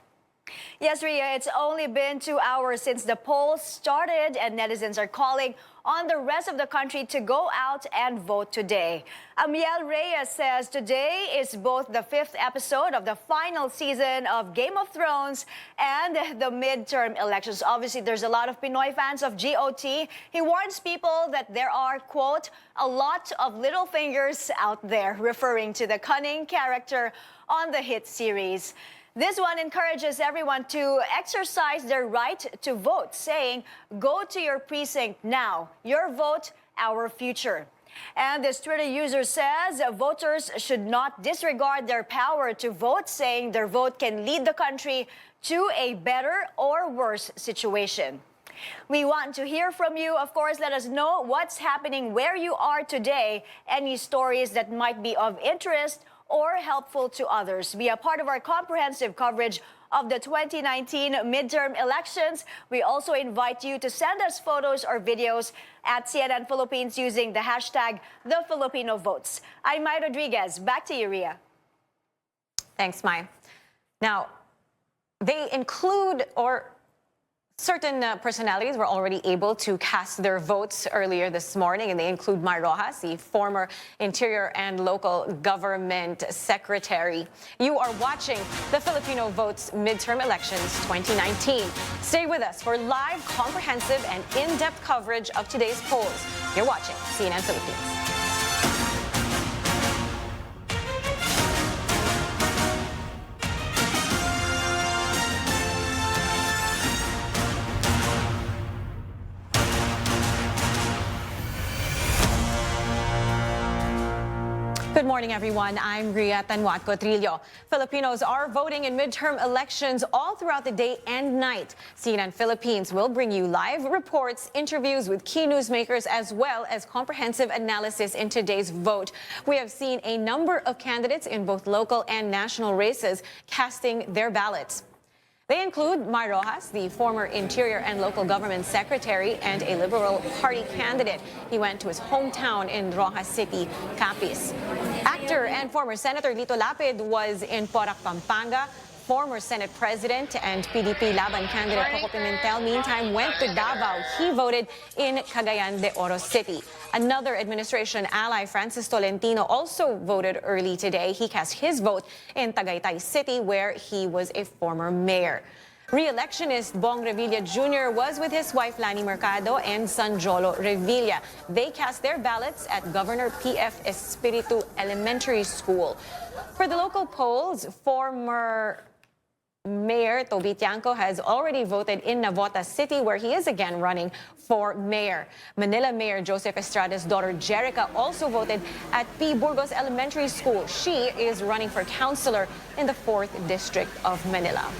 Yes, Ria, it's only been 2 hours since the polls started, and netizens are calling on the rest of the country to go out and vote today. Amiel Reyes says today is both the 5th episode of the final season of Game of Thrones and the midterm elections. Obviously, there's a lot of Pinoy fans of GOT. He warns people that there are, quote, a lot of little fingers out there, referring to the cunning character on the hit series. This one encourages everyone to exercise their right to vote, saying, go to your precinct now. Your vote, our future. And this Twitter user says voters should not disregard their power to vote, saying their vote can lead the country to a better or worse situation. We want to hear from you. Of course, let us know what's happening where you are today, any stories that might be of interest or helpful to others. Be a part of our comprehensive coverage of the 2019 midterm elections. We also invite you to send us photos or videos at CNN Philippines using the hashtag the Filipino Votes. I'm Mai Rodriguez. Back to you, Ria. Thanks, Mai. Now, they include, or certain personalities were already able to cast their votes earlier this morning, and they include Mai Rojas, the former Interior and Local Government Secretary. You are watching the Filipino Votes Midterm Elections 2019. Stay with us for live, comprehensive, and in-depth coverage of today's polls. You're watching CNN Philippines. Good morning, everyone. I'm Ria Tanwat Cotrillo. Filipinos are voting in midterm elections all throughout the day and night. CNN Philippines will bring you live reports, interviews with key newsmakers, as well as comprehensive analysis in today's vote. We have seen a number of candidates in both local and national races casting their ballots. They include Mar Rojas, the former Interior and Local Government Secretary and a Liberal Party candidate. He went to his hometown in Rojas City, Capiz. Actor and former Senator Lito Lapid was in Porac, Pampanga. Former Senate President and PDP Laban candidate Coco Pimentel, meantime, went to Davao. He voted in Cagayan de Oro City. Another administration ally, Francis Tolentino, also voted early today. He cast his vote in Tagaytay City, where he was a former mayor. Re-electionist Bong Revilla Jr. was with his wife Lani Mercado and son Jolo Revilla. They cast their ballots at Governor P.F. Espiritu Elementary School. For the local polls, former Mayor Toby Tiangco has already voted in Navotas City, where he is again running for mayor. Manila Mayor Joseph Estrada's daughter Jerica also voted at P. Burgos Elementary School. She is running for councilor in the 4th District of Manila.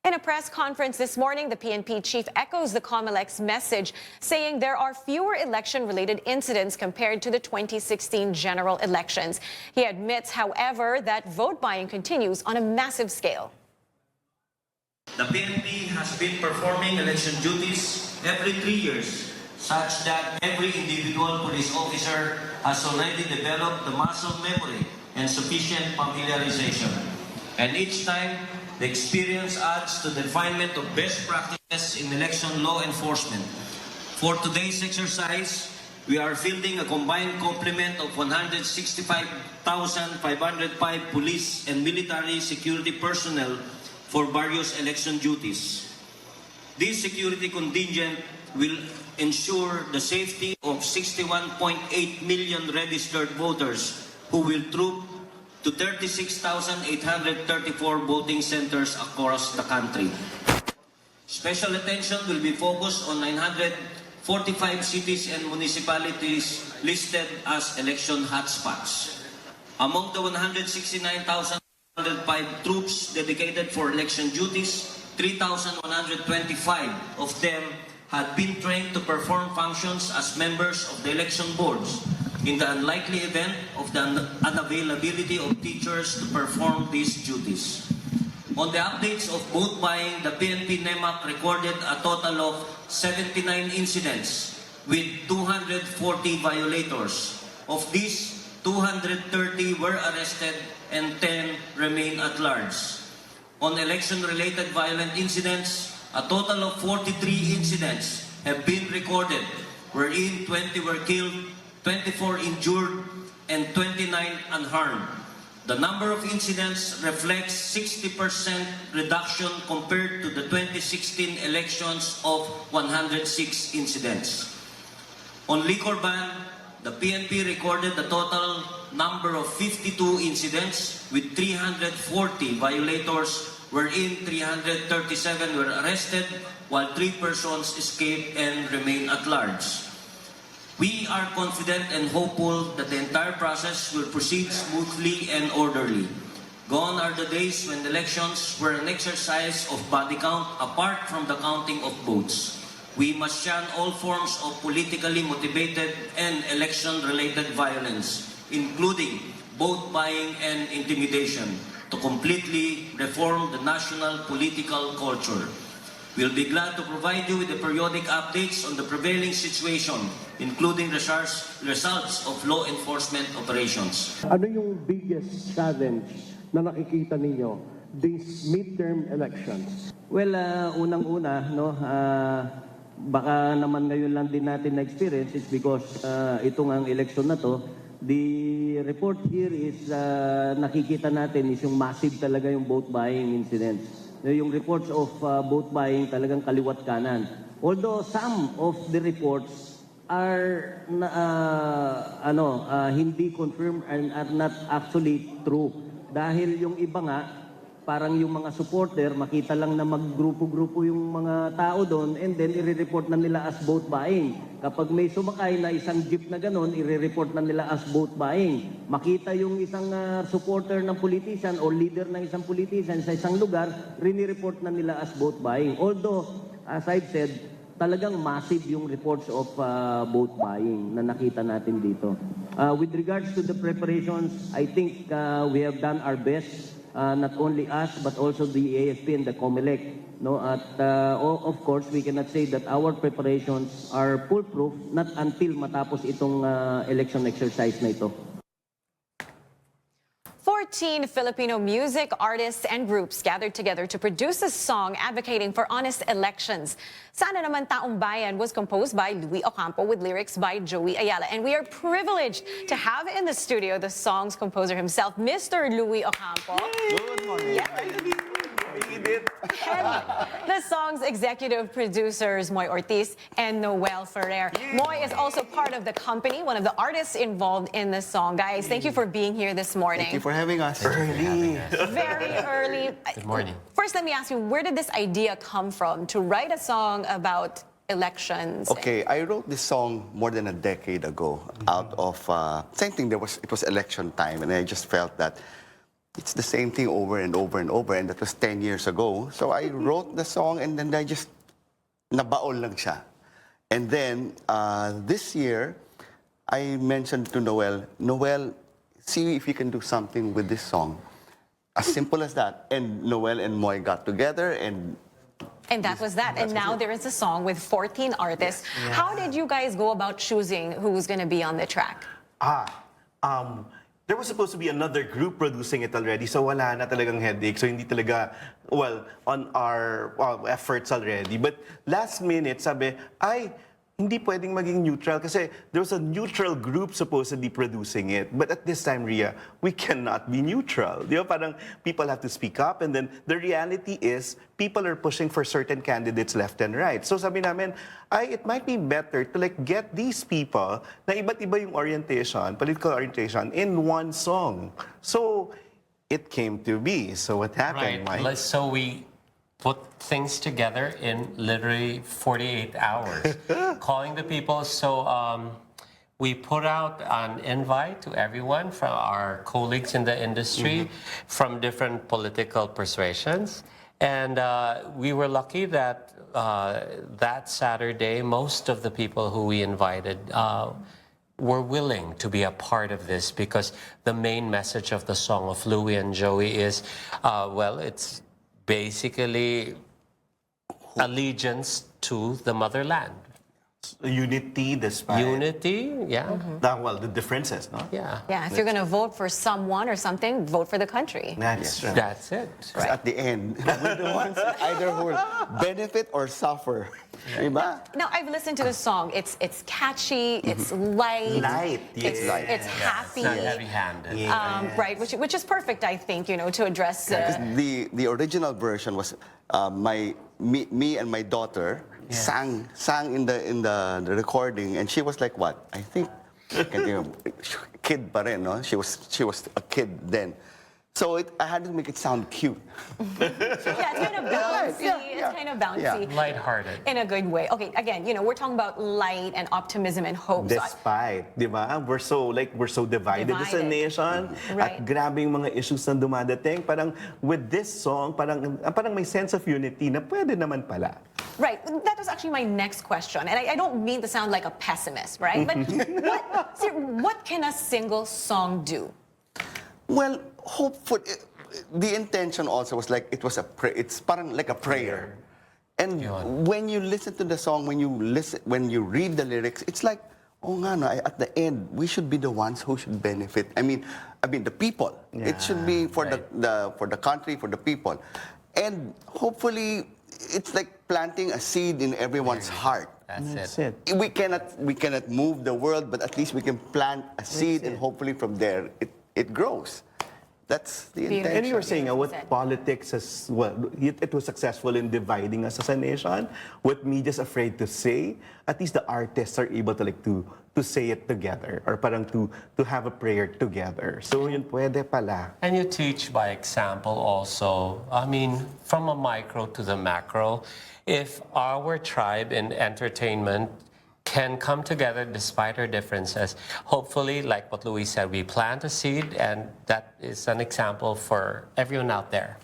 In a press conference this morning, the PNP chief echoes the COMELEC's message, saying there are fewer election-related incidents compared to the 2016 general elections. He admits, however, that vote buying continues on a massive scale. The PNP has been performing election duties every 3 years, such that every individual police officer has already developed the muscle memory and sufficient familiarization. And each time, the experience adds to the refinement of best practices in election law enforcement. For today's exercise, we are fielding a combined complement of 165,505 police and military security personnel for various election duties. This security contingent will ensure the safety of 61.8 million registered voters who will troop to 36,834 voting centers across the country. Special attention will be focused on 945 cities and municipalities listed as election hotspots. Among the 169,105 troops dedicated for election duties, 3,125 of them had been trained to perform functions as members of the election boards in the unlikely event of the unavailability of teachers to perform these duties. On the updates of vote buying, the PNP NEMAC recorded a total of 79 incidents with 240 violators. Of these, 230 were arrested and 10 remain at large. On election-related violent incidents, a total of 43 incidents have been recorded, wherein 20 were killed, 24 injured, and 29 unharmed. The number of incidents reflects 60% reduction compared to the 2016 elections of 106 incidents. On liquor ban, the PNP recorded a total number of 52 incidents with 340 violators, wherein 337 were arrested, while 3 persons escaped and remain at large. We are confident and hopeful that the entire process will proceed smoothly and orderly. Gone are the days when elections were an exercise of body count apart from the counting of votes. We must shun all forms of politically motivated and election-related violence, including vote buying and intimidation, to completely reform the national political culture. We'll be glad to provide you with the periodic updates on the prevailing situation, including results of law enforcement operations. Ano yung biggest challenge na nakikita ninyo these midterm elections? Well, unang-una, no, baka naman ngayon lang din natin na-experience is because itong ang election na to, the report here is nakikita natin is yung massive talaga yung vote buying incidents. Yung reports of vote buying talagang kaliwat kanan. Although some of the reports are hindi confirmed and are not actually true. Dahil yung iba nga, parang yung mga supporter, makita lang na maggrupo-grupo yung mga tao doon and then i-report na nila as vote buying. Kapag may sumakay na isang jeep na gano'n, i-report na nila as vote buying. Makita yung isang supporter ng politician or leader ng isang politician sa isang lugar, rini-report na nila as vote buying. Although, as I've said, talagang massive yung reports of vote buying na nakita natin dito. With regards to the preparations, I think we have done our best. Not only us, but also the AFP and the COMELEC. No? At of course, we cannot say that our preparations are foolproof, not until matapos itong election exercise na ito. 14 Filipino music artists and groups gathered together to produce a song advocating for honest elections. Sana Naman Taong Bayan was composed by Louie Ocampo with lyrics by Joey Ayala. And we are privileged to have in the studio the song's composer himself, Mr. Louie Ocampo. Good morning. Yeah. And the song's executive producers, Moy Ortiz and Noel Ferrer. Moy is also part of the company, one of the artists involved in the song. Guys, thank you for being here this morning. Thank you for having us. Very early. Good morning. First, let me ask you, where did this idea come from to write a song about elections? Okay, I wrote this song more than a decade ago out of, same thing, it was election time, and I just felt that it's the same thing over and over and over, and that was 10 years ago. So I wrote the song, and then I just nabaol lang siya. And then this year, I mentioned to Noel, see if you can do something with this song. As simple as that. And Noel and Moy got together, and that was that. And now there is a song with 14 artists. Yes. How did you guys go about choosing who's going to be on the track? There was supposed to be another group producing it already, so wala na talagang headache. So hindi talaga, on our efforts already. But last minute, sabi, hindi pwedeng maging neutral kasi there was a neutral group supposedly producing it. But at this time, Rhea, we cannot be neutral. Di ba? Parang people have to speak up, and then the reality is people are pushing for certain candidates left and right. So sabi namin, it might be better to get these people na iba't iba yung orientation, political orientation, in one song. So it came to be. So what happened, Right. Mike? So we put things together in literally 48 hours, calling the people. So we put out an invite to everyone from our colleagues in the industry from different political persuasions. And we were lucky that that Saturday, most of the people who we invited were willing to be a part of this, because the main message of the song of Louie and Joey is, it's basically allegiance to the motherland. Unity despite... Unity, yeah. The differences, no? Yeah. Yeah, if you're going to vote for someone or something, vote for the country. That's true. That's it. Right. At the end, we're the ones either who will benefit or suffer. Diba? Now, I've listened to the song. It's catchy, it's light. It's light. It's happy. It's not heavy-handed. Right, which is perfect, I think, to address... The original version was me and my daughter sang in the recording, and she was like what? I think kid pa rin, no? She was a kid then. So I had to make it sound cute. It's kind of bouncy. It's kind of bouncy. Lighthearted. In a good way. Okay, again, we're talking about light and optimism and hope. Despite, di ba? We're so divided as a nation. Right. At grabe yung mga issues na dumadating. Parang with this song, parang may sense of unity na pwede naman pala. Right. That was actually my next question. And I don't mean to sound like a pessimist, right? But what can a single song do? Well, hopefully, the intention also was it's parang like a prayer. And when you listen to the song, when you read the lyrics, it's like, at the end, we should be the ones who should benefit. I mean the people. Yeah, it should be for the country, for the people. And hopefully, it's like planting a seed in everyone's heart. That's it. We cannot move the world, but at least we can plant a seed, and hopefully from there it grows. That's the intention. And you were saying what politics has, well, it was successful in dividing us as a nation. What media's afraid to say, at least the artists are able to to say it together or parang to have a prayer together. So yun pwede pala. And you teach by example also. I mean, from a micro to the macro, if our tribe in entertainment can come together despite our differences. Hopefully, like what Louis said, we plant a seed, and that is an example for everyone out there.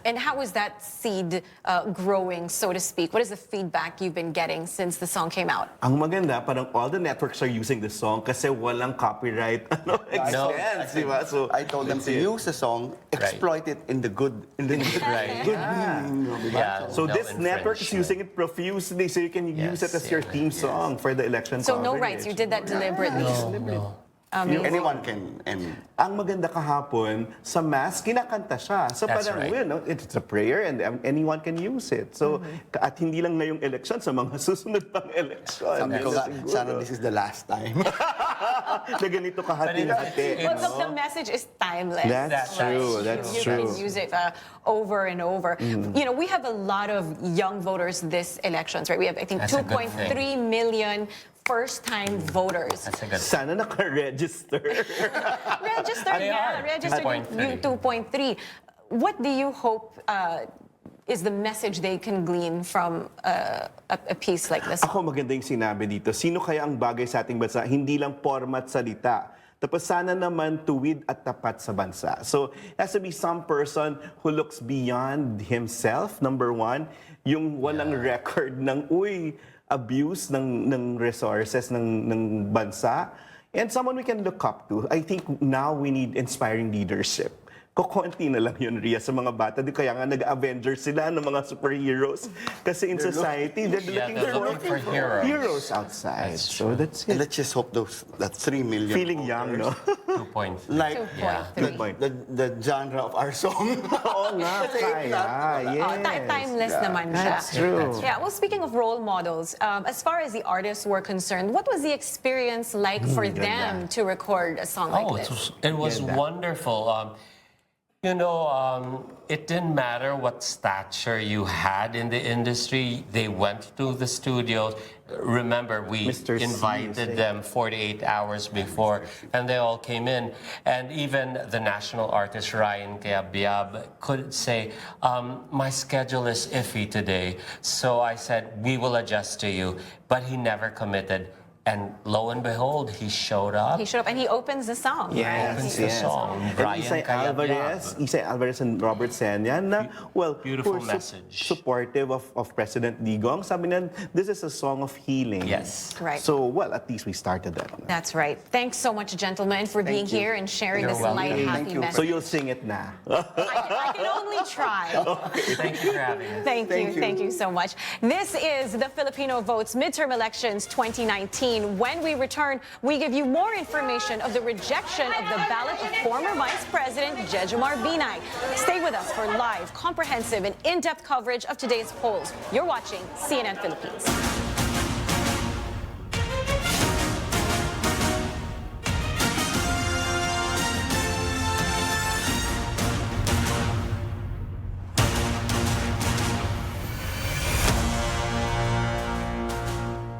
And how is that seed growing, so to speak? What is the feedback you've been getting since the song came out? Ang maganda, parang all the networks are using the song kasi walang copyright expense, di ba? So I told them to use the song, exploit it in the good, good meaning. Yeah, So no this network is using it profusely, so you can use it as your theme song for the election So no coverage. rights, you did that deliberately. No. Anyone can. Ang maganda kahapon, sa mass, kinakanta siya. So That's parang, right. well, no, it's a prayer and anyone can use it. So, at hindi lang ngayong election, sa mga susunod pang election. Sabi ko nga, sana this is the last time. Na ganito kahati-hati. Well, the message is timeless. That's true. That's you true. can use it over and over. You know, we have a lot of young voters this elections, right? We have, I think, That's a good 2.3 million first-time voters. That's a good Sana naka-register. Registered, They yeah. are. Registered 2.3. What do you hope is the message they can glean from a piece like this? Ako maganda yung sinabi dito. Sino kaya ang bagay sa ating bansa? Hindi lang format salita. Tapos sana naman tuwid at tapat sa bansa. So, it has to be some person who looks beyond himself, number one. Yung walang record ng, abuse ng resources ng bansa. And someone we can look up to. I think now we need inspiring leadership. Kukunti na lang yun, Ria, sa mga bata. Kaya nga nag-Avengers sila ng mga superheroes. Kasi in society, they're looking for heroes outside. So that's it. And let's just hope that 3 million Feeling young, no? 2.3. Like the genre of our song. Oo nga, kaya. Timeless naman siya. That's true. Yeah, well, speaking of role models, as far as the artists were concerned, what was the experience like for them to record a song like this? It was wonderful. You know, it didn't matter what stature you had in the industry. They went to the studios. Remember, we invited them 48 hours before, and they all came in. And even the national artist, Ryan Kayabyab, could say, my schedule is iffy today. So I said, we will adjust to you. But he never committed. And lo and behold, he showed up. He showed up and he opens the song. Yes, right? yes. And Isay Alvarez and Robert Senyan na, well, beautiful who are message. Supportive of President Digong. Sabi na, this is a song of healing. Yes. Right. So, well, at least we started that. That's right. Thanks so much, gentlemen, for being here and sharing this light, happy message. So you'll sing it na. I can only try. Thank you for having us. Thank you so much. This is the Filipino Votes Midterm Elections 2019. When we return, we give you more information of the rejection of the ballot of former Vice President Jejomar Binay. Stay with us for live, comprehensive, and in-depth coverage of today's polls. You're watching CNN Philippines.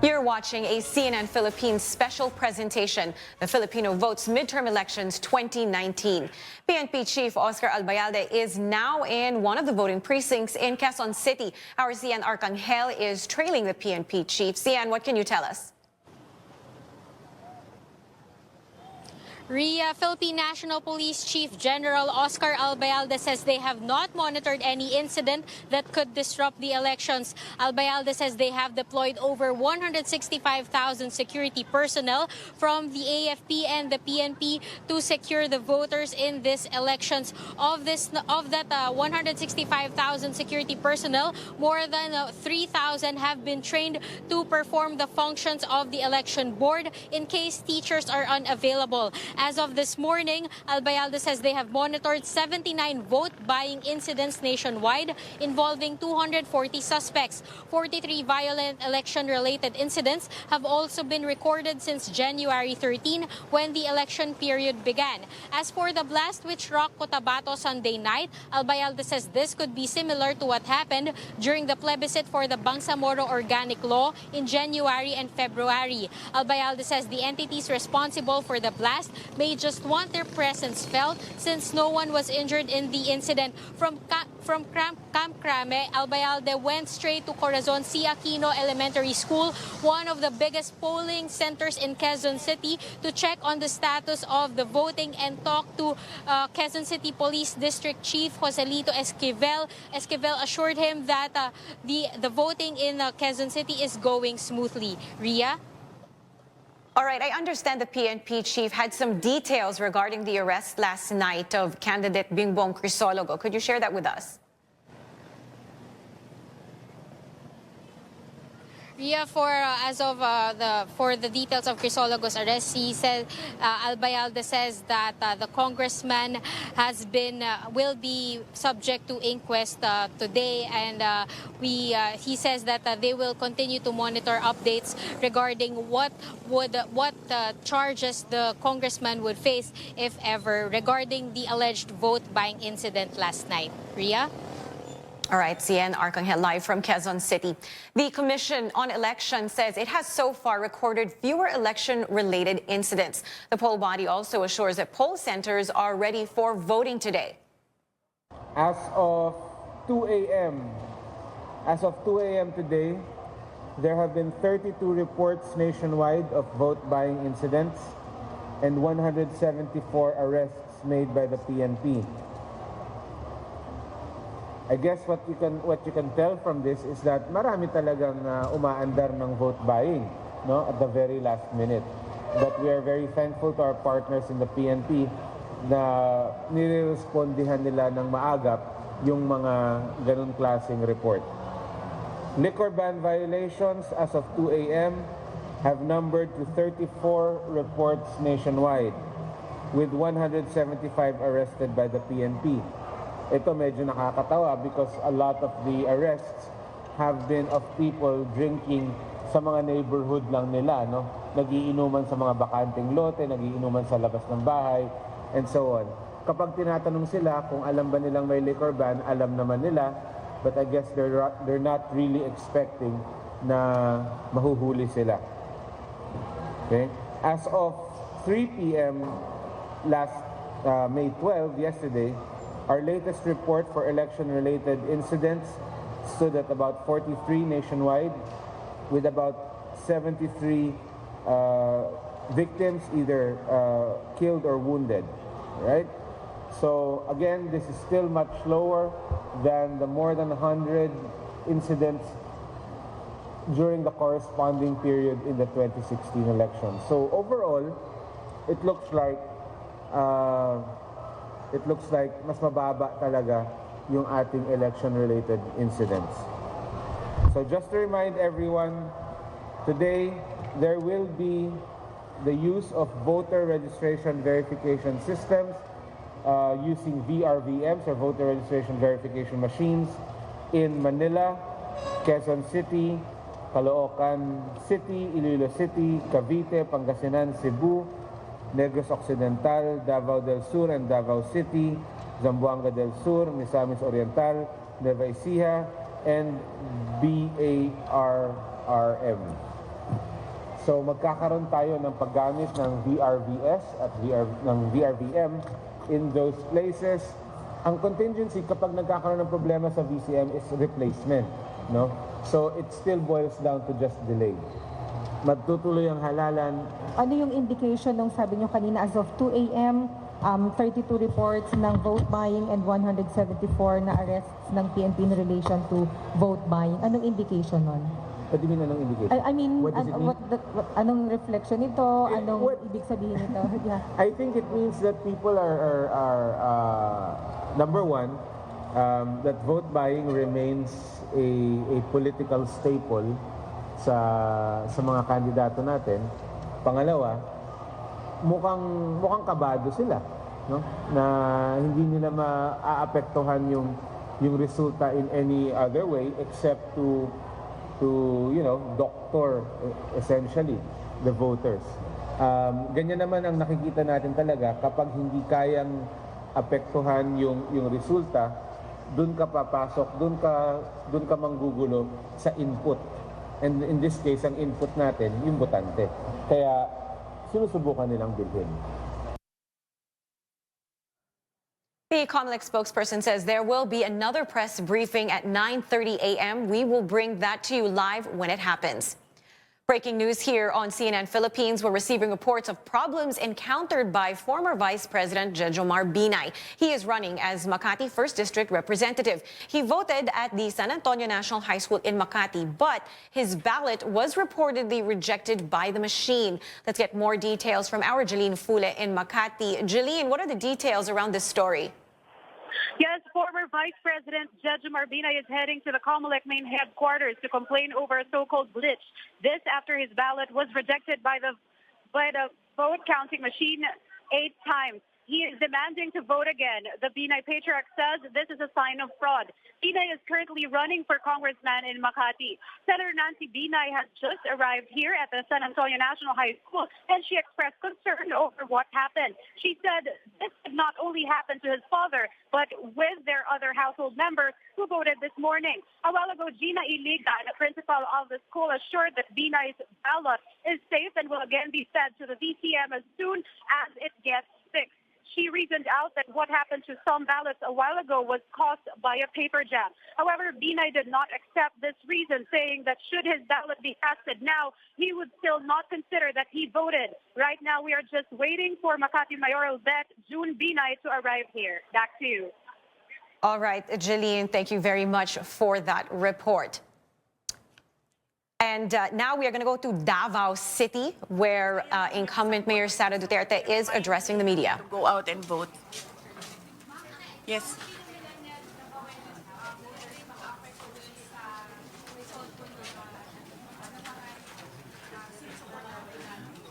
You're watching a CNN Philippines special presentation, the Filipino Votes Midterm Elections 2019. PNP Chief Oscar Albayalde is now in one of the voting precincts in Quezon City. Our CN Arcangel is trailing the PNP Chief. CN, what can you tell us? Ria, Philippine National Police Chief General Oscar Albayalde says they have not monitored any incident that could disrupt the elections. Albayalde says they have deployed over 165,000 security personnel from the AFP and the PNP to secure the voters in these elections. Of that 165,000 security personnel, more than 3,000 have been trained to perform the functions of the election board in case teachers are unavailable. As of this morning, Albayalde says they have monitored 79 vote-buying incidents nationwide involving 240 suspects. 43 violent election-related incidents have also been recorded since January 13 when the election period began. As for the blast which rocked Cotabato Sunday night, Albayalde says this could be similar to what happened during the plebiscite for the Bangsamoro Organic Law in January and February. Albayalde says the entities responsible for the blast may just want their presence felt since no one was injured in the incident. From Camp Crame, Albayalde went straight to Corazon C. Aquino Elementary School, one of the biggest polling centers in Quezon City, to check on the status of the voting and talk to Quezon City Police District Chief Joselito Esquivel. Esquivel assured him that the voting in Quezon City is going smoothly. Ria? All right, I understand the PNP chief had some details regarding the arrest last night of candidate Bingbong Crisologo. Could you share that with us? Ria, for the details of Crisologo's arrest, he said Albayalde says that the congressman will be subject to inquest today, and he says that they will continue to monitor updates regarding what charges the congressman would face, if ever, regarding the alleged vote buying incident last night. Ria? All right, CN Arcangel live from Quezon City. The Commission on Elections says it has so far recorded fewer election-related incidents. The poll body also assures that poll centers are ready for voting today. As of 2 a.m. Today, there have been 32 reports nationwide of vote-buying incidents and 174 arrests made by the PNP. I guess what you can tell from this is that marami talagang umaandar ng vote buying, no, at the very last minute. But we are very thankful to our partners in the PNP na nirespondihan nila ng maagap yung mga ganun klaseng report. Liquor ban violations as of 2 a.m. have numbered to 34 reports nationwide, with 175 arrested by the PNP. Ito medyo nakakatawa because a lot of the arrests have been of people drinking sa mga neighborhood lang nila, no? Nagiinuman sa mga bakanteng lote, nagiinuman sa labas ng bahay, and so on. Kapag tinatanong sila kung alam ba nilang may liquor ban, alam naman nila, but I guess they're not really expecting na mahuhuli sila. Okay? As of 3 p.m. last May 12, yesterday, our latest report for election-related incidents stood at about 43 nationwide, with about 73 victims either killed or wounded, right? So again, this is still much lower than the more than 100 incidents during the corresponding period in the 2016 election. So overall, it looks like mas mababa talaga yung ating election-related incidents. So just to remind everyone, today there will be the use of voter registration verification systems using VRVMs, or voter registration verification machines, in Manila, Quezon City, Caloocan City, Iloilo City, Cavite, Pangasinan, Cebu, Negros Occidental, Davao del Sur and Davao City, Zamboanga del Sur, Misamis Oriental, Nueva Ecija, and BARRM. So magkakaroon tayo ng paggamit ng VRVS at ng VRVM in those places. Ang contingency kapag nagkakaroon ng problema sa VCM is replacement, no? So it still boils down to just delay. Magtutuloy ang halalan. Ano yung indication nung sabi nyo kanina as of 2 a.m., 32 reports ng vote buying and 174 na arrests ng PNP in relation to vote buying? Anong indication nun? What do you mean anong indication? I mean, what does it mean? Anong reflection nito? Anong ibig sabihin nito? Yeah. I think it means that people are number one, that vote buying remains a political staple sa mga kandidato natin. Pangalawa, mukhang kabado sila, no? Na hindi nila maaapektuhan yung resulta in any other way except to doctor essentially the voters. Ganyan naman ang nakikita natin talaga kapag hindi kayang apektuhan yung resulta, doon ka papasok, doon ka manggugulo sa input. And in this case, ang input natin, yung botante. Kaya sinusubukan nilang bilhin. The COMELEC spokesperson says there will be another press briefing at 9:30 a.m. We will bring that to you live when it happens. Breaking news here on CNN Philippines. We're receiving reports of problems encountered by former Vice President Jejomar Binay. He is running as Makati 1st District Representative. He voted at the San Antonio National High School in Makati, but his ballot was reportedly rejected by the machine. Let's get more details from our Jeline Fule in Makati. Jeline, what are the details around this story? Yes, former Vice President Jejomar Binay is heading to the COMELEC main headquarters to complain over a so-called glitch. This after his ballot was rejected by the vote counting machine 8 times. He is demanding to vote again. The Binay patriarch says this is a sign of fraud. Binay is currently running for congressman in Makati. Senator Nancy Binay has just arrived here at the San Antonio National High School, and she expressed concern over what happened. She said this did not only happen to his father, but with their other household members who voted this morning. A while ago, Gina Iliga, the principal of the school, assured that Binay's ballot is safe and will again be fed to the VCM as soon as it gets fixed. She reasoned out that what happened to some ballots a while ago was caused by a paper jam. However, Binay did not accept this reason, saying that should his ballot be casted now, he would still not consider that he voted. Right now, we are just waiting for Makati Mayoral vet June Binay to arrive here. Back to you. All right, Jeline, thank you very much for that report. And now we are going to go to Davao City, where incumbent Mayor Sara Duterte is addressing the media. Go out and vote. Yes.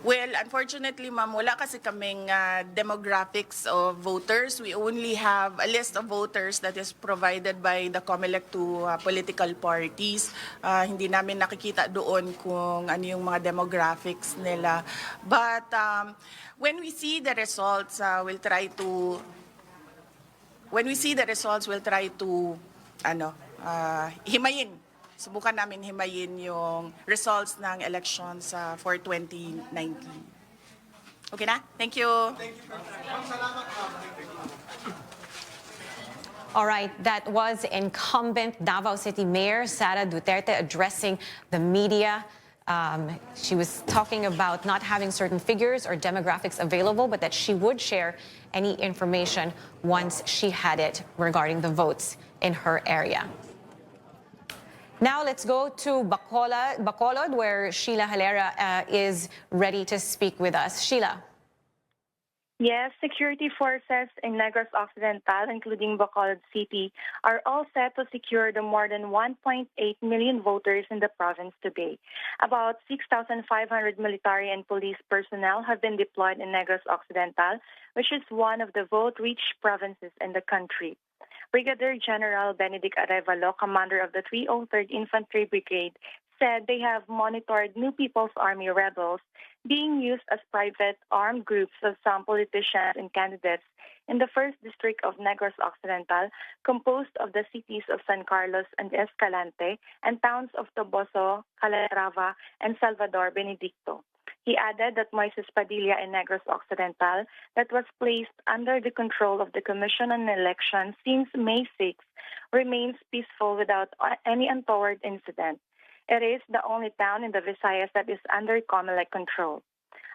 Well, unfortunately, ma'am, wala kasi kaming demographics of voters. We only have a list of voters that is provided by the COMELEC to political parties. Hindi namin nakikita doon kung ano yung mga demographics nila. But when we see the results, we'll try to himayin. Subukan namin himayin yung results ng elections for 2019. Okay na? Thank you. All right, that was incumbent Davao City Mayor Sara Duterte addressing the media. She was talking about not having certain figures or demographics available, but that she would share any information once she had it regarding the votes in her area. Now let's go to Bacolod, where Sheila Halera is ready to speak with us. Sheila. Yes, security forces in Negros Occidental, including Bacolod City, are all set to secure the more than 1.8 million voters in the province today. About 6,500 military and police personnel have been deployed in Negros Occidental, which is one of the vote-rich provinces in the country. Brigadier General Benedict Arevalo, commander of the 303rd Infantry Brigade, said they have monitored New People's Army rebels being used as private armed groups of some politicians and candidates in the 1st District of Negros Occidental, composed of the cities of San Carlos and Escalante and towns of Toboso, Calatrava, and Salvador Benedicto. He added that Moises Padilla in Negros Occidental, that was placed under the control of the Commission on Elections since May 6, remains peaceful without any untoward incident. It is the only town in the Visayas that is under COMELEC control.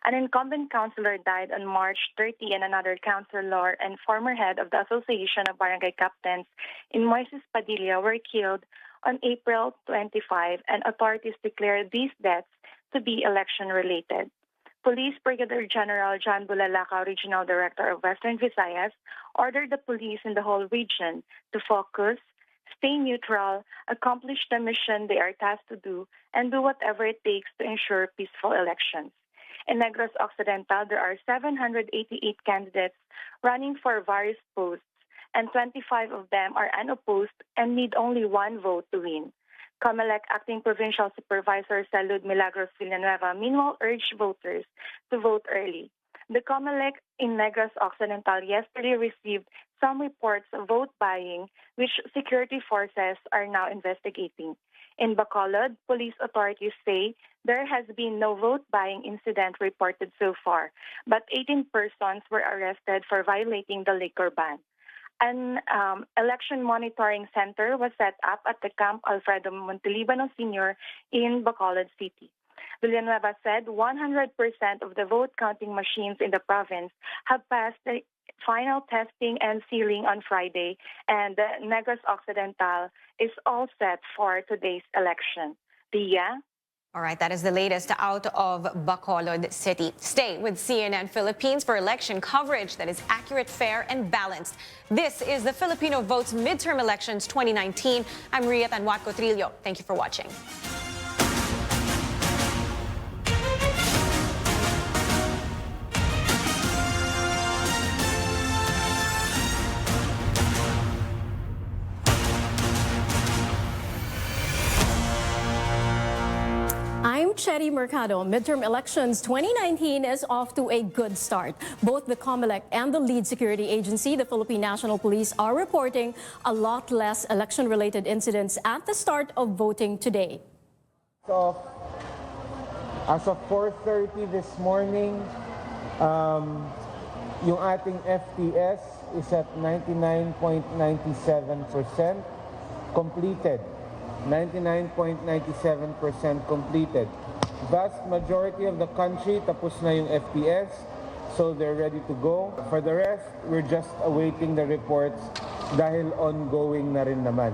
An incumbent councillor died on March 30, and another councillor and former head of the Association of Barangay Captains in Moises Padilla were killed on April 25, and authorities declared these deaths to be election-related. Police Brigadier General John Bulalaca, Regional Director of Western Visayas, ordered the police in the whole region to focus, stay neutral, accomplish the mission they are tasked to do, and do whatever it takes to ensure peaceful elections. In Negros Occidental, there are 788 candidates running for various posts, and 25 of them are unopposed and need only one vote to win. COMELEC Acting Provincial Supervisor Salud Milagros Villanueva meanwhile urged voters to vote early. The COMELEC in Negros Occidental yesterday received some reports of vote buying, which security forces are now investigating. In Bacolod, police authorities say there has been no vote buying incident reported so far, but 18 persons were arrested for violating the liquor ban. An election monitoring center was set up at the Camp Alfredo Montelibano Sr. in Bacolod City. Villanueva said 100% of the vote counting machines in the province have passed the final testing and sealing on Friday, and Negros Occidental is all set for today's election. Dia? All right, that is the latest out of Bacolod City. Stay with CNN Philippines for election coverage that is accurate, fair, and balanced. This is the Filipino Votes Midterm Elections 2019. I'm Ria Tanwat Cotrillo. Thank you for watching. I'm Cherry Mercado. Midterm elections 2019 is off to a good start. Both the COMELEC and the lead security agency, the Philippine National Police, are reporting a lot less election-related incidents at the start of voting today. So, as of 4:30 this morning, yung ating FTS is at 99.97% completed. 99.97% completed. Vast majority of the country tapos na yung FPS, so they're ready to go. For the rest, we're just awaiting the reports dahil ongoing na rin naman.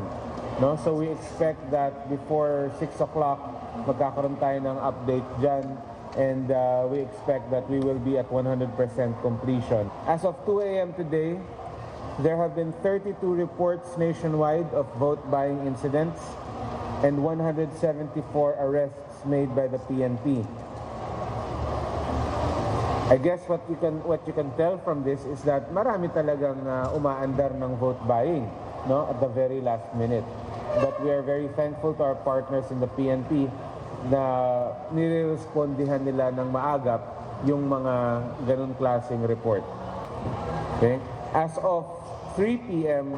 No? So we expect that before 6 o'clock, magkakaroon tayo ng update dyan, and we expect that we will be at 100% completion. As of 2 a.m. today, there have been 32 reports nationwide of vote buying incidents and 174 arrests made by the PNP. I guess what you can tell from this is that marami talagang umaandar ng vote buying, no, at the very last minute. But we are very thankful to our partners in the PNP na nirerespondihan nila ng maagap yung mga ganun klaseng report. Okay? As of 3 p.m.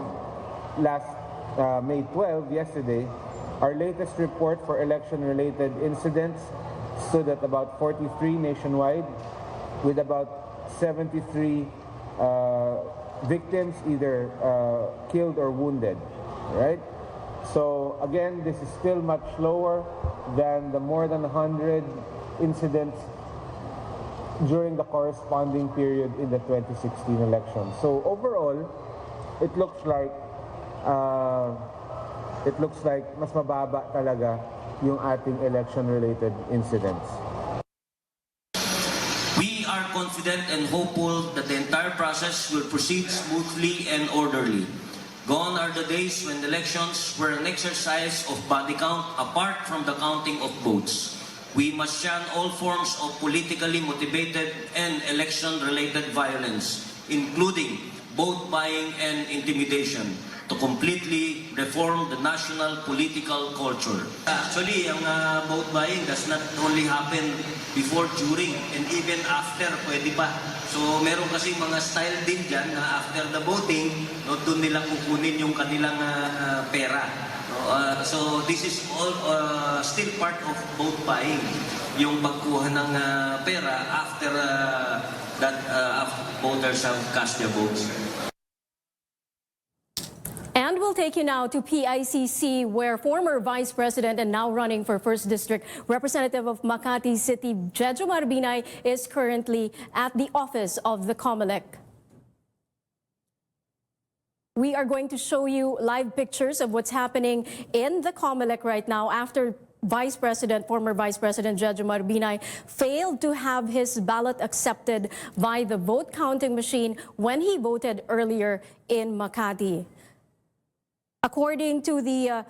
last May 12, yesterday, our latest report for election-related incidents stood at about 43 nationwide, with about 73 victims either killed or wounded, right? So again, this is still much lower than the more than 100 incidents during the corresponding period in the 2016 election. So overall, it looks like mas mababa talaga yung ating election-related incidents. We are confident and hopeful that the entire process will proceed smoothly and orderly. Gone are the days when elections were an exercise of body count apart from the counting of votes. We must shun all forms of politically motivated and election-related violence, including vote buying and intimidation, to completely reform the national political culture. Actually, ang vote buying does not only happen before, during, and even after, pwede pa. So meron kasi mga style din dyan na after the voting, no, doon nila kukunin yung kanilang pera. So this is all still part of vote buying, yung pagkuha ng pera after voters have cast their votes. And we'll take you now to PICC, where former Vice President and now running for 1st District Representative of Makati City, Jejo Marbinay, is currently at the office of the COMELEC. We are going to show you live pictures of what's happening in the COMELEC right now after former Vice President Jejo Marbinay failed to have his ballot accepted by the vote counting machine when he voted earlier in Makati. According According to the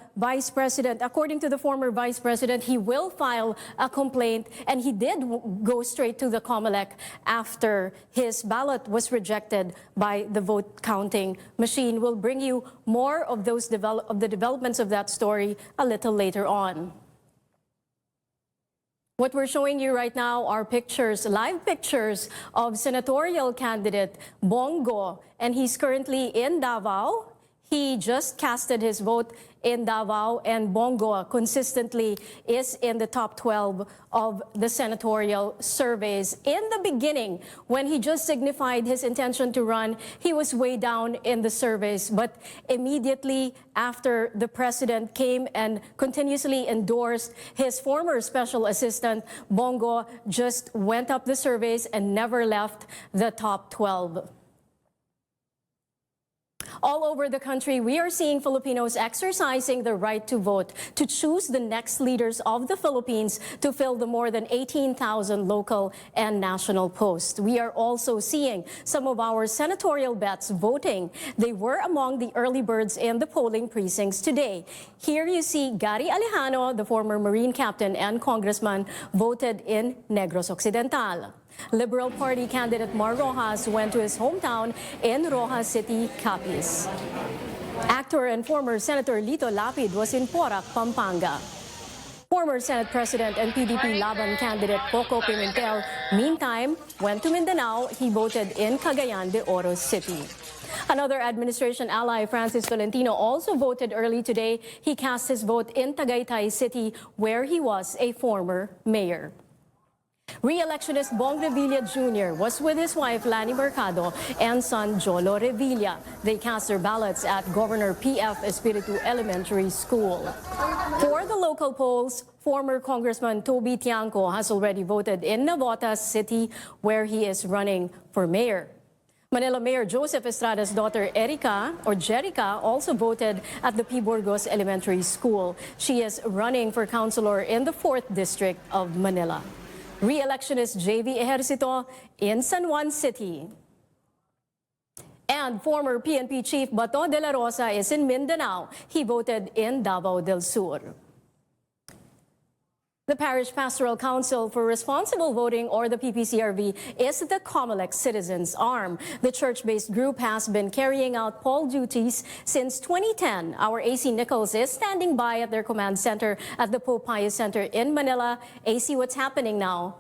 former vice president, he will file a complaint, and he did go straight to the COMELEC after his ballot was rejected by the vote counting machine. We'll bring you more of the developments of that story a little later on. What we're showing you right now are pictures, live pictures of senatorial candidate Bongo, and he's currently in Davao. He just casted his vote in Davao, and Bongo consistently is in the top 12 of the senatorial surveys. In the beginning, when he just signified his intention to run, he was way down in the surveys. But immediately after the president came and continuously endorsed his former special assistant, Bongo just went up the surveys and never left the top 12. All over the country, we are seeing Filipinos exercising the right to vote, to choose the next leaders of the Philippines to fill the more than 18,000 local and national posts. We are also seeing some of our senatorial bets voting. They were among the early birds in the polling precincts today. Here you see Gary Alejano, the former Marine captain and congressman, voted in Negros Occidental. Liberal Party candidate Mar Rojas went to his hometown in Rojas City, Capiz. Actor and former Senator Lito Lapid was in Porac, Pampanga. Former Senate President and PDP Laban candidate Coco Pimentel, meantime, went to Mindanao. He voted in Cagayan de Oro City. Another administration ally, Francis Tolentino, also voted early today. He cast his vote in Tagaytay City, where he was a former mayor. Re-electionist Bong Revilla Jr. was with his wife Lani Mercado and son Jolo Revilla. They cast their ballots at Governor P.F. Espiritu Elementary School. For the local polls, former Congressman Toby Tiangco has already voted in Navotas City, where he is running for mayor. Manila Mayor Joseph Estrada's daughter Jerica also voted at the P. Burgos Elementary School. She is running for councilor in the 4th District of Manila. Re-electionist J.V. Ejercito in San Juan City. And former PNP Chief Bato de la Rosa is in Mindanao. He voted in Davao del Sur. The Parish Pastoral Council for Responsible Voting, or the PPCRV, is the COMELEC citizens' arm. The church-based group has been carrying out poll duties since 2010. Our AC Nichols is standing by at their command center at the Pope Pius Center in Manila. AC, what's happening now?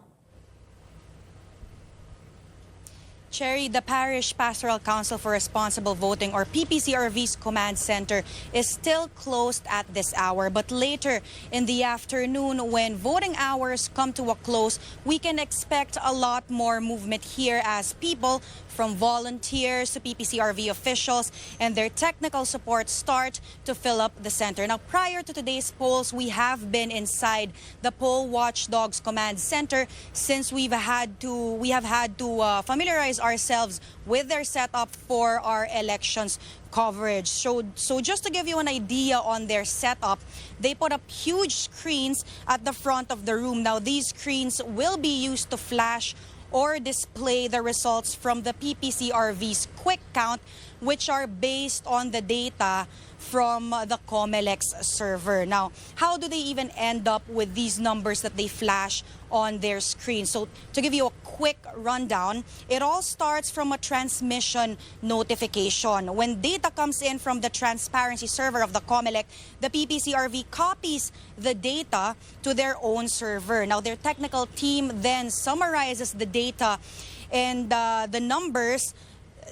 Cherry, the Parish Pastoral Council for Responsible Voting, or PPCRV's command center, is still closed at this hour. But later in the afternoon, when voting hours come to a close, we can expect a lot more movement here as people, from volunteers to PPCRV officials and their technical support, start to fill up the center. Now, prior to today's polls, we have been inside the Poll Watchdogs Command Center since we have had to familiarize ourselves with their setup for our elections coverage. So just to give you an idea on their setup, they put up huge screens at the front of the room. Now, these screens will be used to flash or display the results from the PPCRV's quick count, which are based on the data from the COMELEC's server. Now, how do they even end up with these numbers that they flash on their screen? So to give you a quick rundown, it all starts from a transmission notification. When data comes in from the transparency server of the COMELEC, the PPCRV copies the data to their own server. Now, their technical team then summarizes the data and the numbers.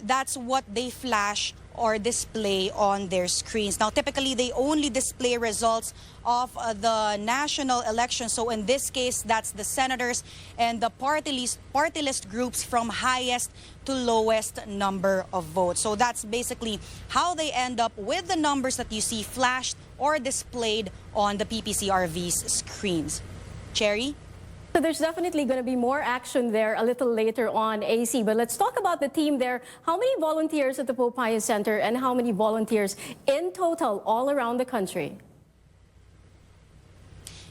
That's what they flash or display on their screens. Now, typically, they only display results of the national election. So in this case, that's the senators and the party list groups from highest to lowest number of votes. So that's basically how they end up with the numbers that you see flashed or displayed on the PPCRV's screens. Cherry? So there's definitely going to be more action there a little later on, AC. But let's talk about the team there. How many volunteers at the Pope Pius Center and how many volunteers in total all around the country?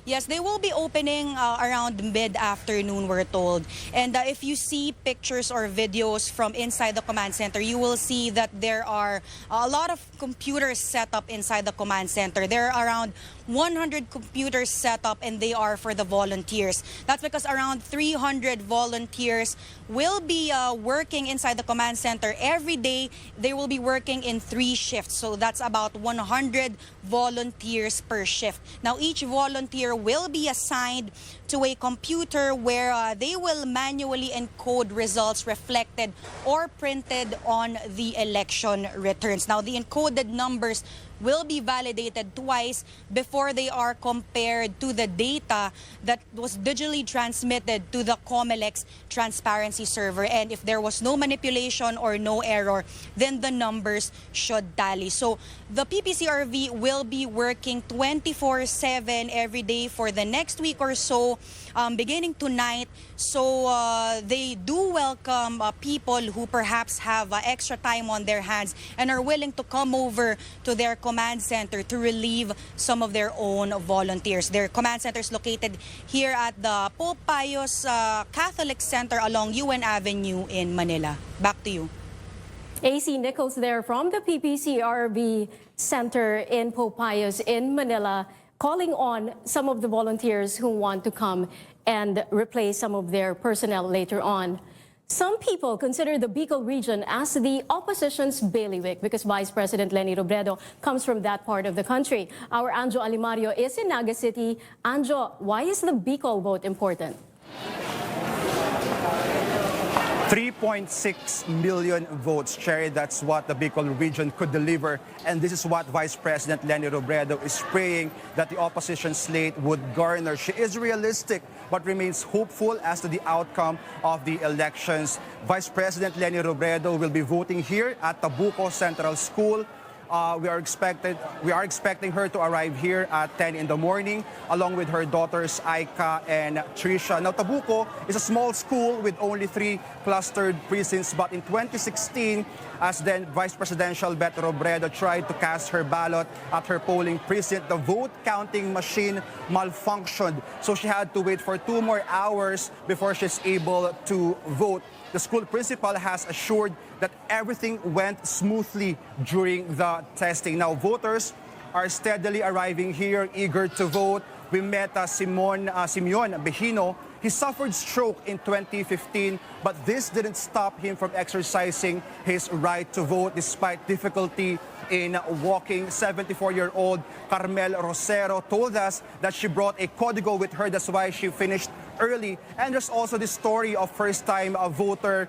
Yes, they will be opening around mid-afternoon, we're told. And if you see pictures or videos from inside the command center, you will see that there are a lot of computers set up inside the command center. There are around 100 computers set up, and they are for the volunteers. That's because around 300 volunteers will be working inside the command center every day. They will be working in 3 shifts, so that's about 100 volunteers per shift. Now, each volunteer will be assigned to a computer where they will manually encode results reflected or printed on the election returns. Now, the encoded numbers will be validated twice before they are compared to the data that was digitally transmitted to the COMELEC's transparency server. And if there was no manipulation or no error, then the numbers should tally. So the PPCRV will be working 24/7 every day for the next week or so, beginning tonight. So they do welcome people who perhaps have extra time on their hands and are willing to come over to their command center to relieve some of their own volunteers. Their command center is located here at the Pope Pius Catholic Center along UN Avenue in Manila. Back to you. AC Nichols there from the PPCRV Center in Pope Pius in Manila, calling on some of the volunteers who want to come and replace some of their personnel later on. Some people consider the Bicol region as the opposition's bailiwick because Vice President Leni Robredo comes from that part of the country. Our Anjo Alimario is in Naga City. Anjo, why is the Bicol vote important? 3.6 million votes, Cherry. That's what the Bicol region could deliver. And this is what Vice President Leni Robredo is praying that the opposition slate would garner. She is realistic but remains hopeful as to the outcome of the elections. Vice President Leni Robredo will be voting here at Tabuco Central School. We are expecting her to arrive here at 10 in the morning, along with her daughters Aika and Trisha. Now, Tabuco is a small school with only 3 clustered precincts, but in 2016, as then Vice Presidential Beto Robredo tried to cast her ballot at her polling precinct, the vote counting machine malfunctioned. So she had to wait for 2 more hours before she's able to vote. The school principal has assured that everything went smoothly during the testing. Now, voters are steadily arriving here, eager to vote. We met Simeon Behino. He suffered stroke in 2015, but this didn't stop him from exercising his right to vote despite difficulty in walking. 74-year-old Carmel Rosero told us that she brought a código with her. That's why she finished early. And there's also the story of first-time voter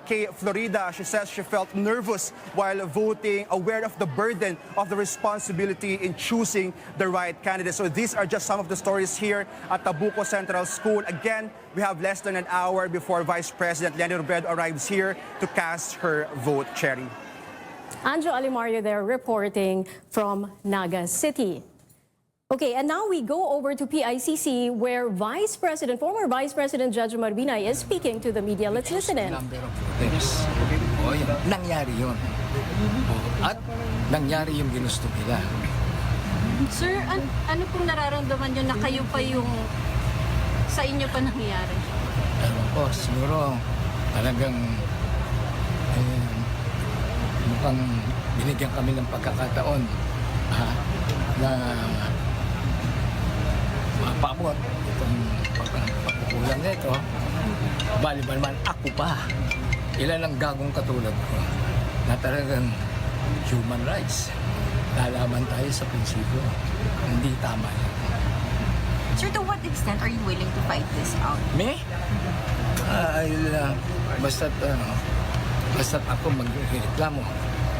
Kay Florida. She says she felt nervous while voting, aware of the burden of the responsibility in choosing the right candidate. So these are just some of the stories here at Tabuco Central School. Again, we have less than an hour before Vice President Leni Robredo arrives here to cast her vote, Cherry. Anjo Alimario there reporting from Naga City. Okay, and now we go over to PICC where former Vice President Judge Marbinay is speaking to the media. Let's listen in. O yun, nangyari yun. At nangyari yung ginusto nila. Sir, ano pong nararamdaman nyo na kayo pa yung sa inyo pa nangyari? Ewan ko, siguro talagang mukhang binigyan kami ng pagkakataon na mapabot itong pagkukulang nito. Bali ba naman ako pa? Ilan ang gagong katulad ko na talagang human rights. Lalaban tayo sa prinsipyo. Hindi tama yan. Sir, to what extent are you willing to fight this out? Me? Basta't ako magreklamo.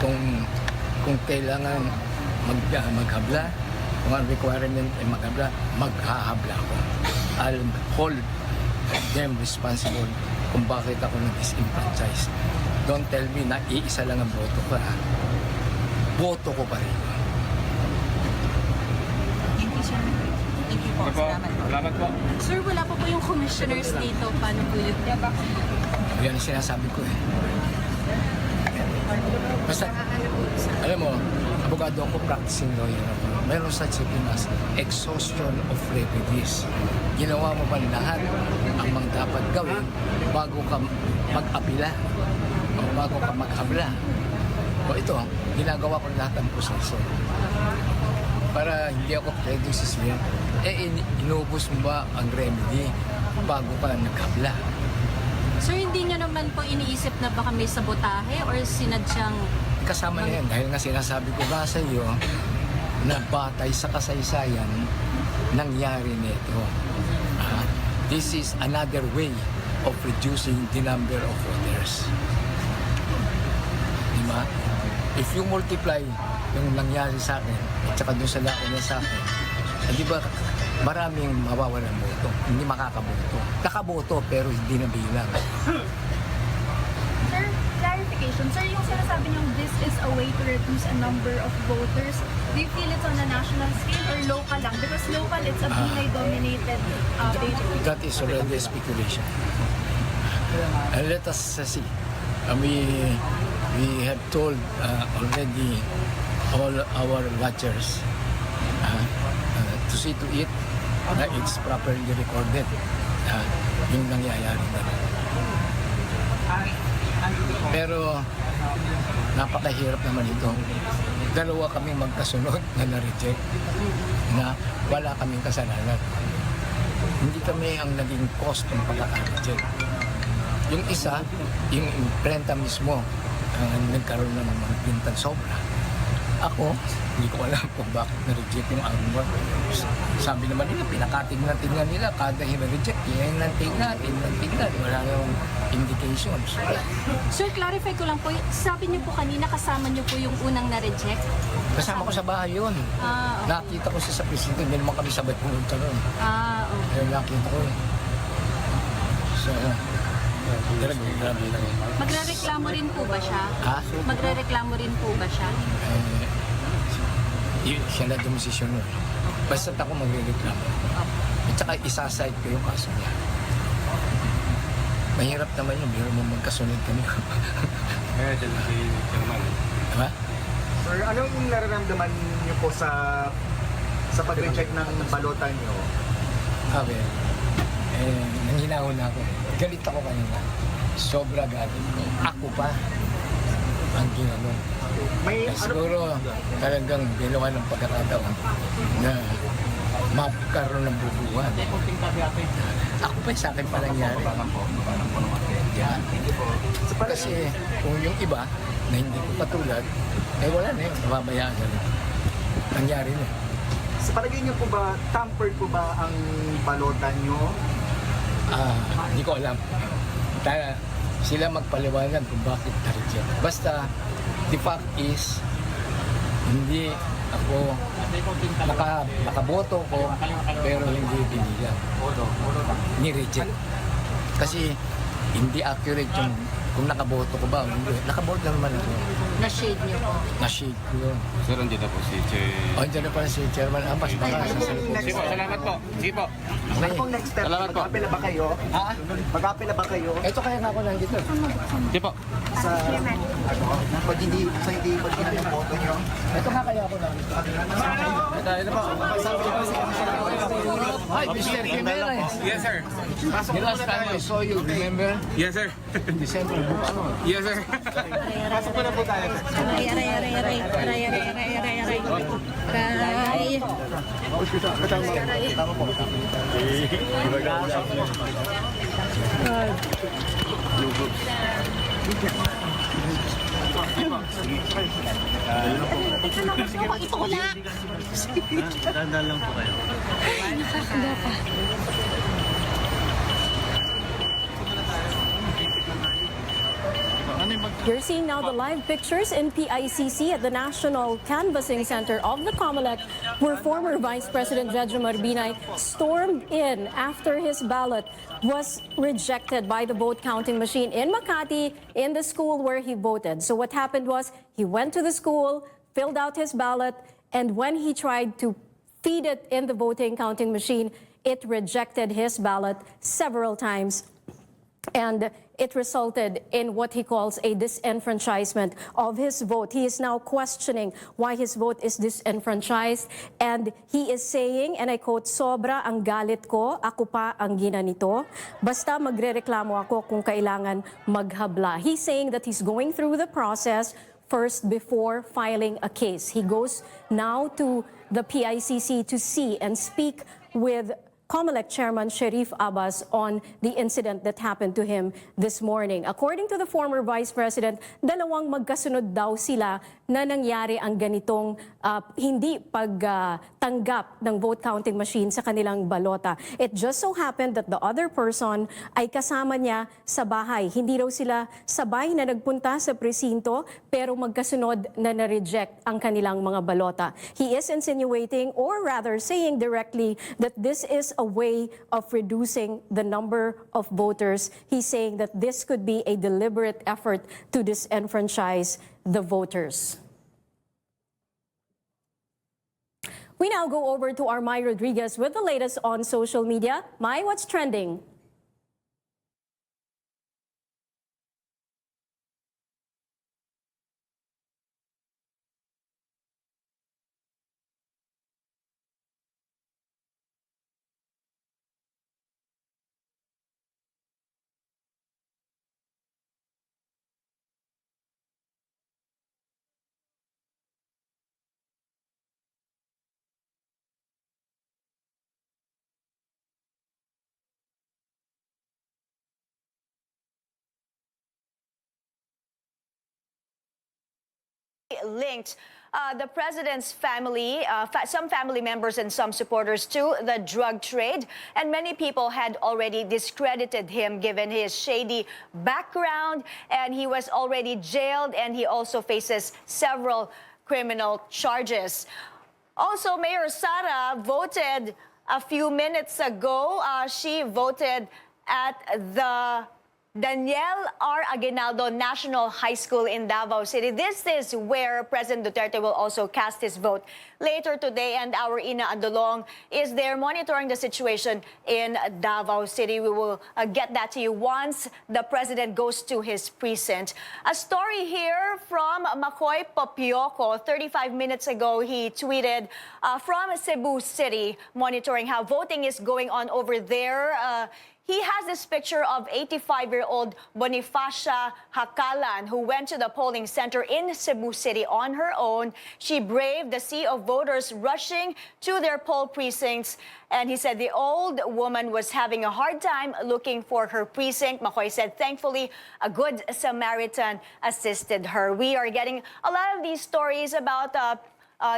Kung kailangan maghabla, kung ang requirement ay maghahabla ako. I'll hold them responsible kung bakit ako nag-disenfranchise. Don't tell me na iisa lang ang boto ko. Boto ko pa rin. Thank you, sir. Thank you po. Salamat po. Sir, wala pa po yung commissioners dito. Paano po yun? Yan ang sinasabi ko eh. Basta, alam mo, abogado ako, practicing lawyer ako. Meron such a thing as exhaustion of remedies. Ginawa mo ba lahat ang mga dapat gawin bago ka mag-apila o bago ka maghabla? O ito, ginagawa ko lahat ang proseso. Para hindi ako prejudice niya, inubos mo ba ang remedy bago ka naghabla? Sir, hindi nyo naman po iniisip na baka may sabotahe or sinadyang... Kasama na yan, dahil nga sinasabi ko ba sa iyo, na batay sa kasaysayan, nangyari nito. This is another way of reducing the number of voters. Diba? If you multiply yung nangyari sa akin, at saka doon sa laon niya sa akin, di ba, maraming mawawalan boto, hindi makakaboto. Nakaboto pero hindi nabilang. Sir, clarification. Sir, yung sinasabi niyong this is a way to reduce a number of voters, do you feel it's on a national scale or local lang? Because local, it's a Pinay-dominated That is already a speculation. Let us see. We have told already all our watchers to see to it na it's properly recorded yung nangyayari na. Pero napakahirap naman ito. Dalawa kaming magkasunod na na-reject na wala kaming kasalanan. Hindi kami ang naging cost ng pagkaka-reject. Yung isa, yung imprenta mismo, nagkaroon ng mga pintan sobra. Ako, hindi ko alam kung bakit na-reject yung armor. Sabi naman nila, pinakatignan nila, kada hina-reject, yan ang tignan. Wala nang indications. Sir, clarify ko lang po, sabi niyo po kanina, kasama niyo po yung unang na-reject? Kasama ko sa bahay yun. Okay. Nakita ko siya sa presinto, hindi naman kami sabay pumunta nun. Okay. Nakita ko yun. So, grabe lang. Magrereklamo rin po ba siya? Magrereklamo rin po ba siya? Siya na dumisisyon nun. Basta't ako magrereklamo. At saka isaside ko yung kaso niya. Mahirap naman yun, biro mo magkasunod kami. Kaya dyan si Chairman. Diba? Sir, ano yung nararamdaman niyo po sa pag-reject ng balotan niyo? Sabi, nanghinahon na ako. Galit ako kanina. Sobra galit ko. Ako pa ang ginanong. Siguro talagang ginawa ng pagkakataon na mapagkaroon ng bubuhan. Ako pa sa akin pa nangyari. Yeah. Kasi kung yung iba na hindi ko patulad, wala na yun. Nababayaan na rin. Nangyari na. Sa palagay niyo po ba, tampered po ba ang balotan niyo? Hindi ko alam. Sila magpaliwanag kung bakit na-reject. Basta, the fact is, hindi ako nakaboto ko, pero hindi binilang. Ni-reject. Kasi, hindi accurate yung kung nakaboto ko ba o hindi. Nakaboto naman ako. Na-shade niyo po? Na-shade ko yun. Sir, andyan na po si Andyan na pala si Chairman Amas. Baka sasalubong. Sige po, salamat po. Sige po. Ano pong next step? Salamat po. Mag-apela ba kayo? Mag-apela ba kayo? Ito kaya nga ako nandito. Sige po. Sa pag hindi yung boto niyo? Ito nga kaya ako nandito. Ito po. Hi, Mr. Jimenez. Yes, sir. The last time I saw you, remember? Yes, sir. December. Yes, sir. Pasok po na po tayo. Dandan lang po kayo. You're seeing now the live pictures in PICC at the National Canvassing Center of the COMELEC, where former Vice President Jejomar Binay stormed in after his ballot was rejected by the vote counting machine in Makati in the school where he voted. So what happened was he went to the school, filled out his ballot, and when he tried to feed it in the voting counting machine, it rejected his ballot several times. And it resulted in what he calls a disenfranchisement of his vote. He is now questioning why his vote is disenfranchised. And he is saying, and I quote, "Sobra ang galit ko, ako pa ang ginanito. Basta magrereklamo ako kung kailangan maghabla." He's saying that he's going through the process first before filing a case. He goes now to the PICC to see and speak with COMELEC Chairman Sherif Abbas on the incident that happened to him this morning. According to the former Vice President, dalawang magkasunod daw sila na nangyari ang ganitong hindi pagtanggap ng vote counting machine sa kanilang balota. It just so happened that the other person ay kasama niya sa bahay. Hindi raw sila sabay na nagpunta sa presinto pero magkasunod na na-reject ang kanilang mga balota. He is insinuating, or rather saying directly, that this is a way of reducing the number of voters. He's saying that this could be a deliberate effort to disenfranchise the voters. We now go over to our Mai Rodriguez with the latest on social media. Mai, what's trending? Linked the president's family, some family members and some supporters to the drug trade, and many people had already discredited him given his shady background, and he was already jailed, and he also faces several criminal charges. Also, Mayor Sara voted a few minutes ago. She voted at the Daniel R. Aguinaldo National High School in Davao City. This is where President Duterte will also cast his vote later today, and our Ina Andolong is there monitoring the situation in Davao City. We will get that to you once the president goes to his precinct. A story here from Makoy Popioco. 35 minutes ago, he tweeted from Cebu City, monitoring how voting is going on over there. He has this picture of 85-year-old Bonifacia Hakalan, who went to the polling center in Cebu City on her own. She braved the sea of voters rushing to their poll precincts. And he said the old woman was having a hard time looking for her precinct. Makoy said, thankfully, a good Samaritan assisted her. We are getting a lot of these stories about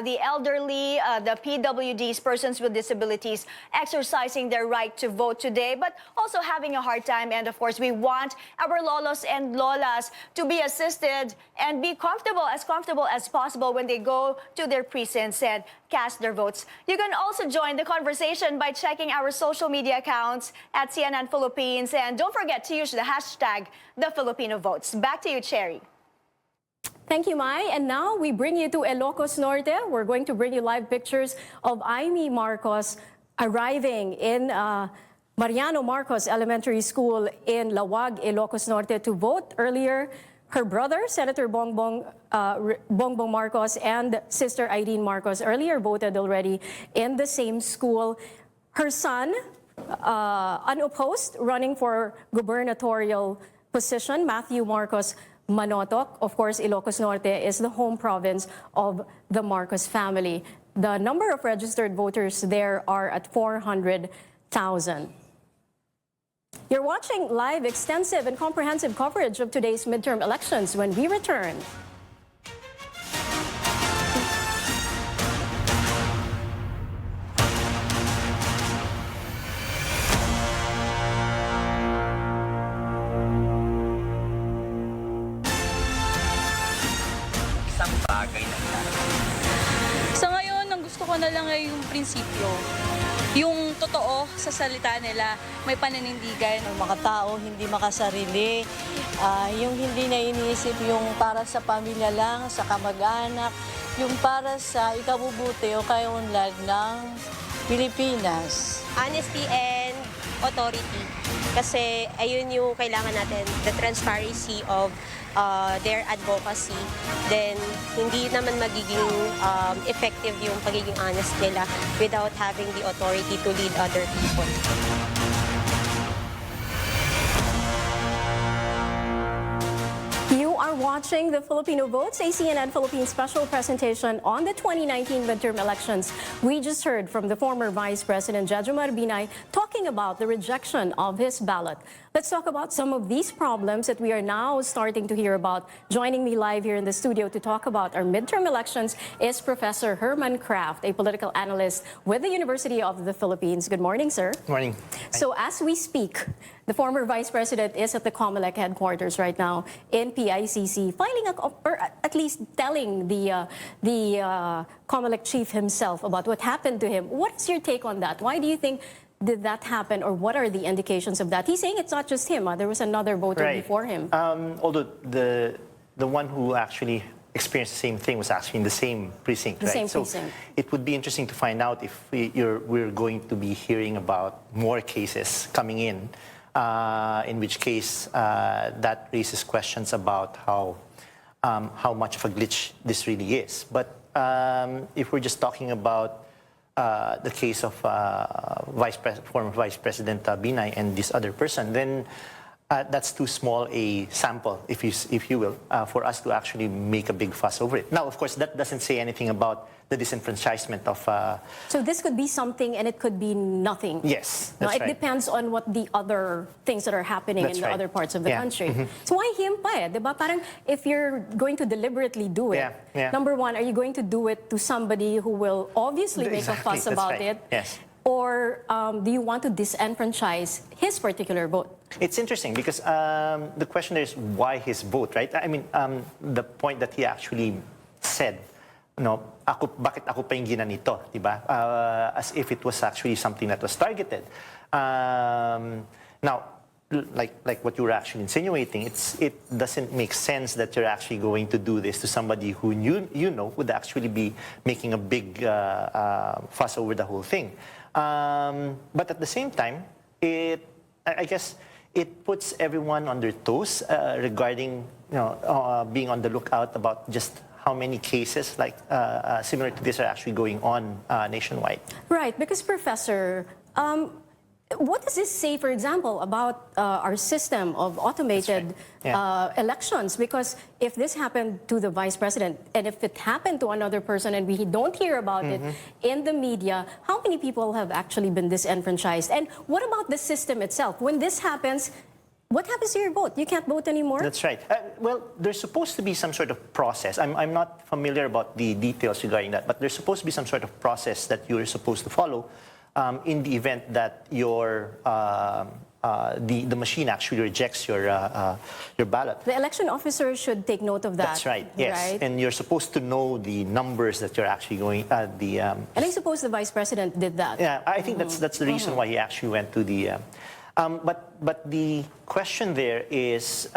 the elderly, the PWDs, persons with disabilities, exercising their right to vote today, but also having a hard time. And of course, we want our lolos and lolas to be assisted and be comfortable as possible when they go to their precincts and cast their votes. You can also join the conversation by checking our social media accounts at CNN Philippines. And don't forget to use the hashtag the Filipino Votes. Back to you, Cherry. Thank you, Mai. And now we bring you to Ilocos Norte. We're going to bring you live pictures of Amy Marcos arriving in Mariano Marcos Elementary School in Lawag, Ilocos Norte to vote. Earlier, her brother, Senator Bongbong Marcos, and sister Irene Marcos earlier voted already in the same school. Her son, unopposed, running for gubernatorial position, Matthew Marcos Manotoc. Of course, Ilocos Norte is the home province of the Marcos family. The number of registered voters there are at 400,000. You're watching live, extensive, and comprehensive coverage of today's midterm elections. When we return, sa ngayon, ang gusto ko na lang ay yung prinsipyo. Yung totoo sa salita nila, may pananindigan. Ang mga tao hindi makasarili, yung hindi na iniisip yung para sa pamilya lang, sa kamag-anak, yung para sa ikabubuti o kaunlad ng Pilipinas. Honesty and authority. Kasi ayun yung kailangan natin, the transparency of their advocacy. Then hindi naman magiging effective yung pagiging honest nila without having the authority to lead other people. You are watching the Filipino Votes, a CNN Philippines special presentation on the 2019 midterm elections. We just heard from the former Vice President Jejomar Marbinay talking about the rejection of his ballot. Let's talk about some of these problems that we are now starting to hear about. Joining me live here in the studio to talk about our midterm elections is Professor Herman Kraft, a political analyst with the University of the Philippines. Good morning, sir. Good morning. So as we speak, the former Vice President is at the COMELEC headquarters right now in PICC, filing or at least telling the COMELEC chief himself about what happened to him. What is your take on that? Why do you think did that happen, or what are the indications of that? He's saying it's not just him. There was another voter before him. Although the one who actually experienced the same thing was actually in the same precinct, The right? same so precinct. it would be interesting to find out if we're going to be hearing about more cases coming in which case that raises questions about how much of a glitch this really is. But if we're just talking about the case of former Vice President Binay and this other person, then that's too small a sample, if you will, for us to actually make a big fuss over it. Now, of course, that doesn't say anything about the disenfranchisement of... So this could be something and it could be nothing. Yes, Now, that's it right. depends on what the other things that are happening That's in the right. other parts of the Yeah. country. Mhm. So why him pa eh? Diba? Parang if you're going to deliberately do it, Yeah. number one, are you going to do it to somebody who will obviously make a fuss That's about right. it? Yes. Or do you want to disenfranchise his particular vote? It's interesting because the question there is why his vote, right? I mean, the point that he actually said, no, bakit ako pa yung ginanito, di ba? As if it was actually something that was targeted. Now, like what you were actually insinuating, it doesn't make sense that you're actually going to do this to somebody who you know would actually be making a big fuss over the whole thing. But at the same time, I guess it puts everyone on their toes regarding being on the lookout about just how many cases like similar to this are actually going on nationwide. Right, because Professor, what does this say, for example, about our system of automated elections? Because if this happened to the Vice President, and if it happened to another person and we don't hear about it in the media, how many people have actually been disenfranchised? And what about the system itself? When this happens, what happens to your vote? You can't vote anymore? That's right. Well, there's supposed to be some sort of process. I'm not familiar about the details regarding that, but there's supposed to be some sort of process that you're supposed to follow in the event that the machine actually rejects your ballot. The election officer should take note of that. That's right, yes. Right? And you're supposed to know the numbers that you're actually going... And I suppose the Vice President did that. Yeah, I think that's the reason why he actually went to the... But the question there is,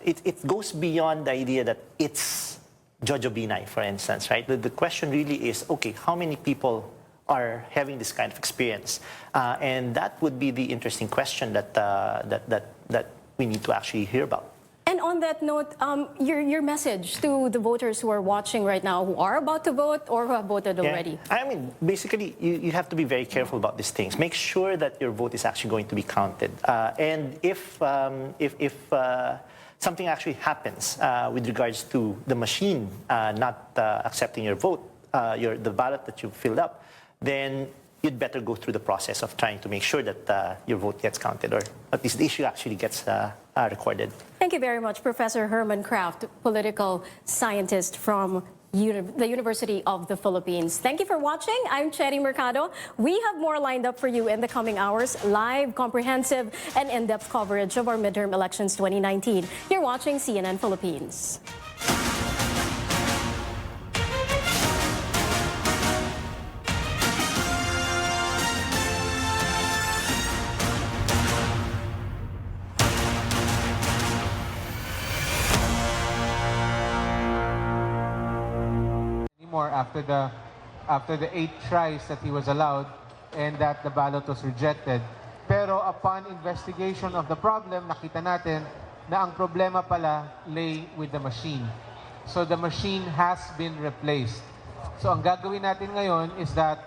it goes beyond the idea that it's Jojo Binay, for instance, right? The question really is, okay, how many people are having this kind of experience? And that would be the interesting question that we need to actually hear about. And on that note, your message to the voters who are watching right now, who are about to vote or who have voted already? I mean, basically, you have to be very careful about these things. Make sure that your vote is actually going to be counted. And if something actually happens with regards to the machine not accepting your vote, the ballot that you filled up, then you'd better go through the process of trying to make sure that your vote gets counted, or at least the issue actually gets recorded. Thank you very much, Professor Herman Kraft, political scientist from the University of the Philippines. Thank you for watching. I'm Cherry Mercado. We have more lined up for you in the coming hours. Live, comprehensive, and in-depth coverage of our midterm elections 2019. You're watching CNN Philippines. After the 8 tries that he was allowed and that the ballot was rejected. Pero upon investigation of the problem, nakita natin na ang problema pala lay with the machine. So the machine has been replaced. So ang gagawin natin ngayon is that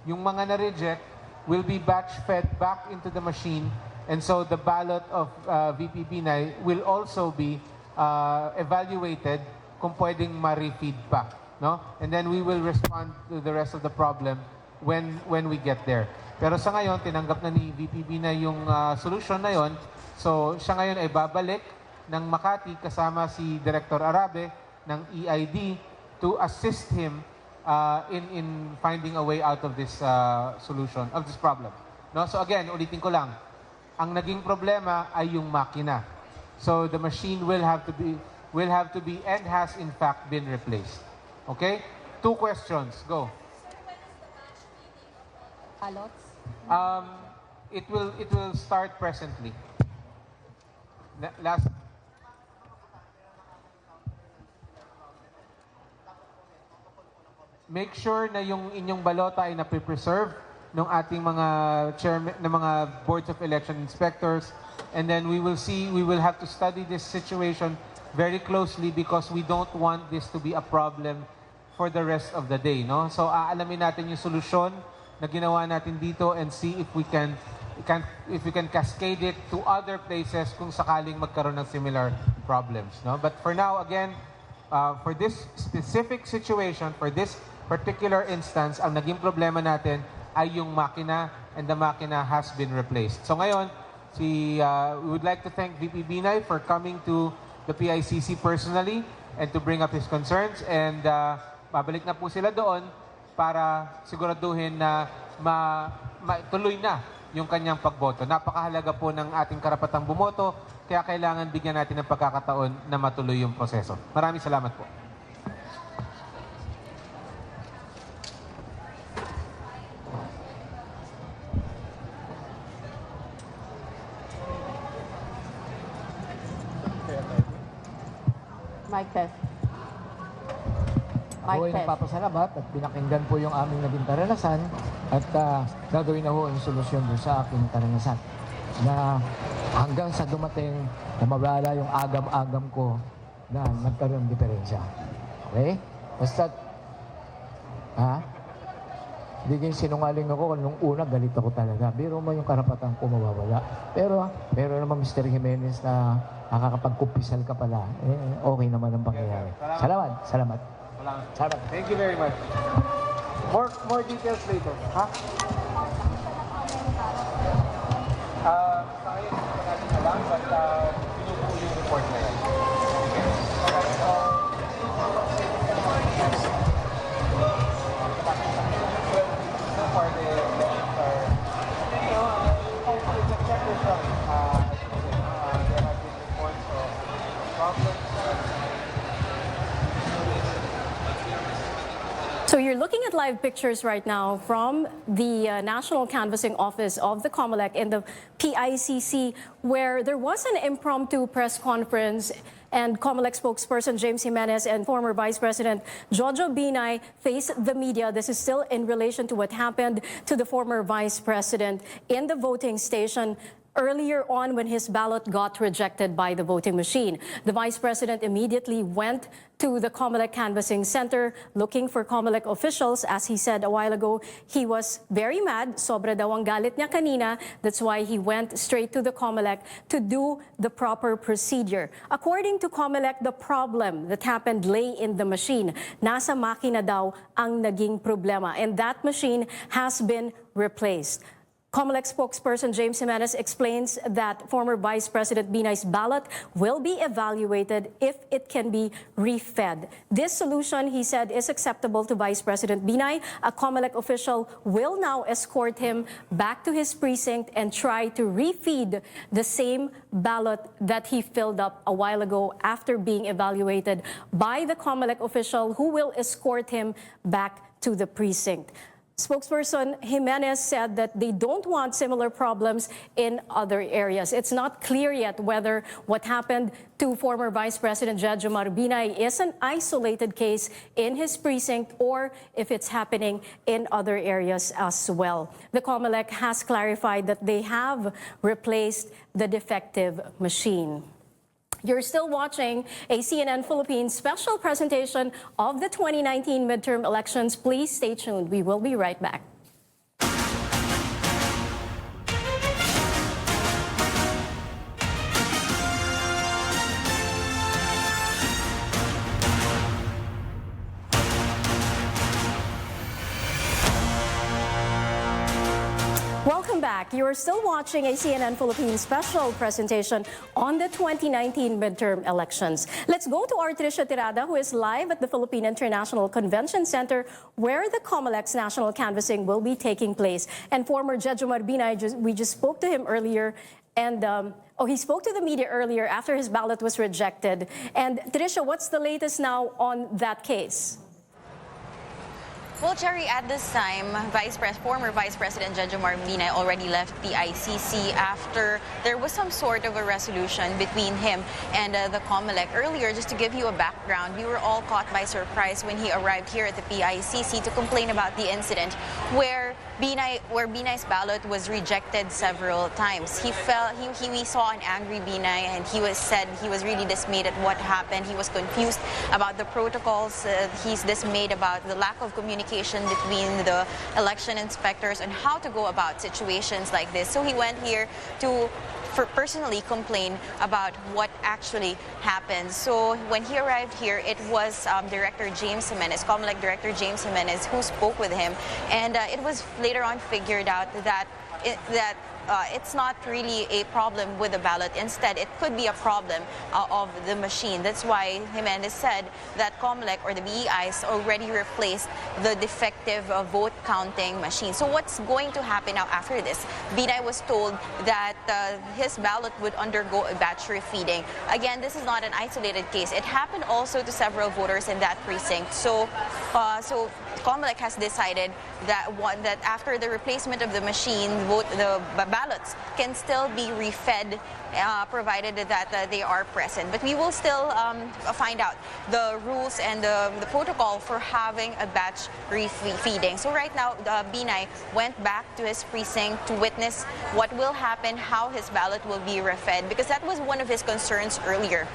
yung mga na-reject will be batch fed back into the machine, and so the ballot of VP Binay will also be evaluated kung pwedeng ma-refeed pa. No? And then we will respond to the rest of the problem when we get there. Pero sa ngayon, tinanggap na ni VP Binay yung solution na yon. So siya ngayon ay babalik ng Makati kasama si Director Arabe ng EID to assist him in finding a way out of this solution, of this problem. No? So again, ulitin ko lang, ang naging problema ay yung makina. So the machine will have to be and has in fact been replaced. Okay? 2 questions. Go. Ballots? It will start presently. Last. Make sure na yung inyong balota ay na-preserve ng ating mga chairman, ng mga boards of election inspectors, and then we will have to study this situation very closely because we don't want this to be a problem for the rest of the day, no? So aalamin natin yung solusyon na ginawa natin dito and see if we can cascade it to other places kung sakaling magkaroon ng similar problems, no? But for now, again, for this specific situation, for this particular instance, ang naging problema natin ay yung makina, and the makina has been replaced. So ngayon, we would like to thank VP Binay for coming to the PICC personally and to bring up his concerns, and babalik na po sila doon para siguraduhin na tuloy na yung kanyang pagboto. Napakahalaga po ng ating karapatang bumoto, kaya kailangan bigyan natin ng pagkakataon na matuloy yung proseso. Maraming salamat po. Mic test. Ako ay nagpapasalamat at pinakinggan po yung aming naging karanasan at gagawin na ho ang solusyon doon sa aking karanasan. Na hanggang sa dumating na mawala yung agam-agam ko na nagkaroon ng diferensya. Okay? Basta, Biging sinungaling ako nung una, galit ako talaga. Biro mo yung karapatan ko mawawala. Pero naman Mr. Jimenez na nakakapagkupisal ka pala. Okay naman ang pangyayari. Salamat. Thank you very much. More details later. Ha? Sa ngayon, hindi pa natin alam, but pinubuo yung report na yan. So you're looking at live pictures right now from the National Canvassing Office of the COMELEC in the PICC, where there was an impromptu press conference, and COMELEC spokesperson James Jimenez and former Vice President Jojo Binay faced the media. This is still in relation to what happened to the former Vice President in the voting station earlier on when his ballot got rejected by the voting machine. The Vice President immediately went to the COMELEC Canvassing Center looking for COMELEC officials. As he said a while ago, he was very mad. Sobra daw ang galit niya kanina. That's why he went straight to the COMELEC to do the proper procedure. According to COMELEC, the problem that happened lay in the machine. Nasa makina daw ang naging problema, and that machine has been replaced. COMELEC spokesperson James Jimenez explains that former Vice President Binay's ballot will be evaluated if it can be refed. This solution, he said, is acceptable to Vice President Binay. A COMELEC official will now escort him back to his precinct and try to refeed the same ballot that he filled up a while ago after being evaluated by the COMELEC official who will escort him back to the precinct. Spokesperson Jimenez said that they don't want similar problems in other areas. It's not clear yet whether what happened to former Vice President Jejomar Binay is an isolated case in his precinct or if it's happening in other areas as well. The COMELEC has clarified that they have replaced the defective machine. You're still watching a CNN Philippines special presentation of the 2019 midterm elections. Please stay tuned. We will be right back. Welcome back. You are still watching a CNN Philippines special presentation on the 2019 midterm elections. Let's go to our Tricia Tirada, who is live at the Philippine International Convention Center, where the COMELEC's national canvassing will be taking place. And former Jejomar Binay, we just spoke to him earlier, and he spoke to the media earlier after his ballot was rejected. And Tricia, what's the latest now on that case? Well, Cherry, at this time, former Vice President Jejomar Binay already left the ICC after there was some sort of a resolution between him and the COMELEC. Earlier, just to give you a background, we were all caught by surprise when he arrived here at the PICC to complain about the incident where Binay's ballot was rejected several times. We saw an angry Binay, and said he was really dismayed at what happened. He was confused about the protocols. He's dismayed about the lack of communication between the election inspectors and how to go about situations like this. So he went here to personally complain about what actually happened. So when he arrived here, it was Director James Jimenez, COMELEC Director James Jimenez, who spoke with him, and it was later on figured out that it's not really a problem with the ballot. Instead, it could be a problem of the machine. That's why Jimenez said that COMELEC or the BEIs already replaced the defective vote counting machine. So what's going to happen now after this? Binay was told that his ballot would undergo a batch refeeding. Again, this is not an isolated case. It happened also to several voters in that precinct. So COMELEC has decided that after the replacement of the machine, the ballots can still be refed, provided that they are present. But we will still find out the rules and the protocol for having a batch refeeding. So right now, Binay went back to his precinct to witness what will happen, how his ballot will be refed, because that was one of his concerns earlier.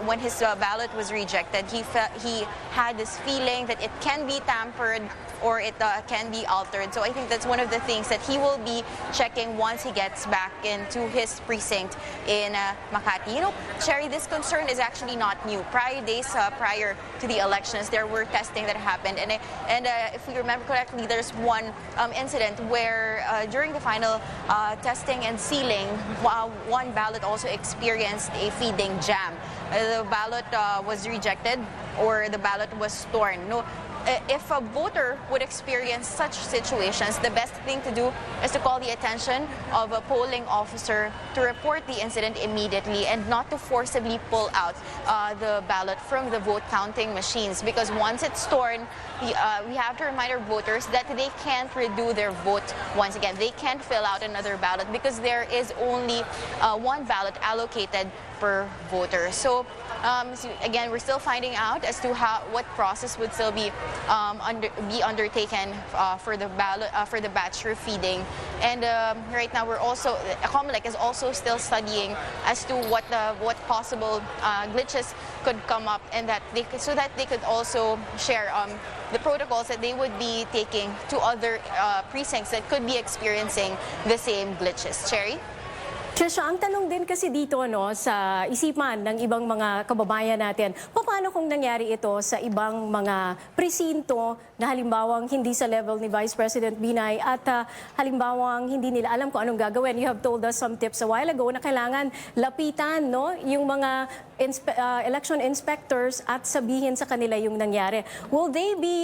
When his ballot was rejected, he had this feeling that it can be tampered or it can be altered. So I think that's one of the things that he will be checking once he gets back into his precinct in Makati. You know, Cherry, this concern is actually not new. Days prior to the elections, there were testing that happened. And if we remember correctly, there's one incident where during the final testing and sealing, one ballot also experienced a feeding jam. The ballot was rejected or the ballot was torn. If a voter would experience such situations, the best thing to do is to call the attention of a polling officer to report the incident immediately and not to forcibly pull out the ballot from the vote counting machines, because once it's torn, we have to remind our voters that they can't redo their vote once again. They can't fill out another ballot because there is only one ballot allocated per voter. So again, we're still finding out as to what process would still be undertaken for the ballot for the batch refeeding. And right now, COMELEC is also still studying as to what possible glitches could come up, and so that they could also share the protocols that they would be taking to other precincts that could be experiencing the same glitches. Cherry? Trisha, ang tanong din kasi dito sa isipan ng ibang mga kababayan natin, paano kung nangyari ito sa ibang mga presinto na halimbawang hindi sa level ni Vice President Binay at halimbawang hindi nila alam kung anong gagawin. You have told us some tips a while ago na kailangan lapitan yung mga election inspectors at sabihin sa kanila yung nangyari. Will they be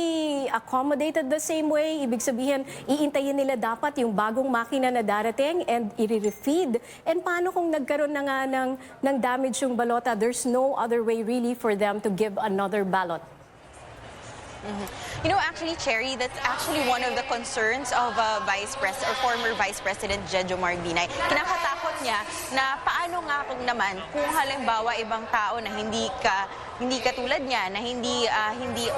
accommodated the same way? Ibig sabihin, iintayin nila dapat yung bagong makina na darating and i-refeed. And paano kung nagkaroon na nga ng damage yung balota? There's no other way really for them to give another ballot. You know, actually, Cherry, that's actually one of the concerns of former Vice President Jejomar Binay. Kinakatakot niya na paano nga kung naman kung halimbawa ibang tao na hindi katulad niya, na hindi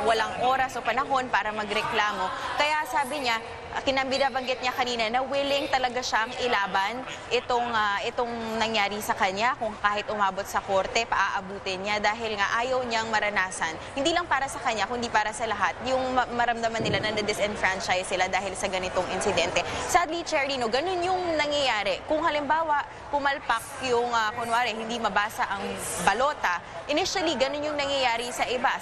walang oras o panahon para magreklamo. Kaya sabi niya, binabanggit niya kanina na willing talaga siyang ilaban itong nangyari sa kanya, kung kahit umabot sa korte, paaabutin niya dahil nga ayaw niyang maranasan. Hindi lang para sa kanya, kundi para sa lahat. Yung maramdaman nila na na-disenfranchise sila dahil sa ganitong insidente. Sadly, Cherry, no, ganun yung nangyayari. Kung halimbawa, pumalpak yung, kunwari, hindi mabasa ang balota, initially, ganun yung nangyayari sa iba,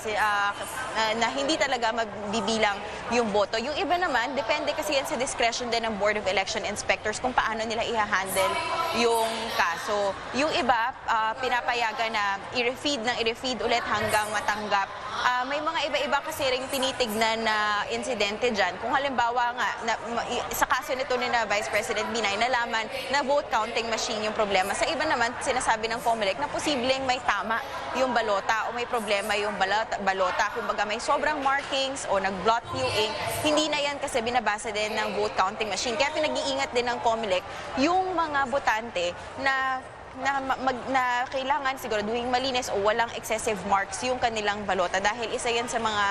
na hindi talaga mabibilang yung boto. Yung iba naman, depende kasi yan sa discretion din ng Board of Election Inspectors kung paano nila i-handle yung kaso. Yung iba, pinapayagan na i-refeed ulit hanggang matanggap. May mga iba-iba kasi rin tinitignan na insidente dyan. Kung halimbawa nga, sa kaso nito ni na Vice President Binay, nalaman na vote counting machine yung problema. Sa iba naman, sinasabi ng COMELEC na posibleng may tama yung balota o may problema yung balota. Kumbaga may sobrang markings o nag-blot viewing, hindi na yan kasi binabasa din ng vote counting machine. Kaya pinag-iingat din ng COMELEC yung mga botante na kailangan siguraduhin malinis o walang excessive marks yung kanilang balota dahil isa yan sa mga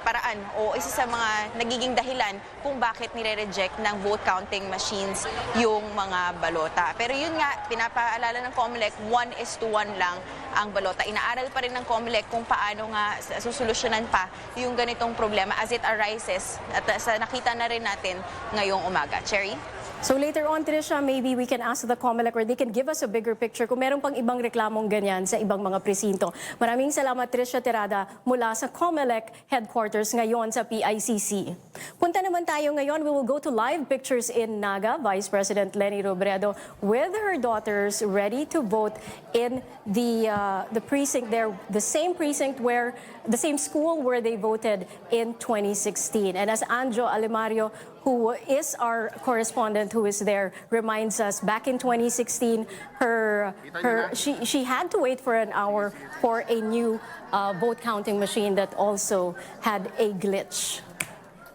paraan o isa sa mga nagiging dahilan kung bakit nire-reject ng vote counting machines yung mga balota. Pero yun nga, pinapaalala ng COMELEC, 1:1 lang ang balota. Inaaral pa rin ng COMELEC kung paano nga susolusyonan pa yung ganitong problema as it arises at nakita na rin natin ngayong umaga. Cherry? So later on, Tricia, maybe we can ask the COMELEC or they can give us a bigger picture kung meron pang ibang reklamong ganyan sa ibang mga presinto. Maraming salamat, Tricia Tirada, mula sa COMELEC headquarters ngayon sa PICC. Punta naman tayo ngayon. We will go to live pictures in Naga. Vice President Leni Robredo with her daughters ready to vote in the precinct there, the same school where they voted in 2016. And as Anjo Alimario, who is our correspondent who is there, reminds us, back in 2016, she had to wait for an hour for a new vote counting machine that also had a glitch.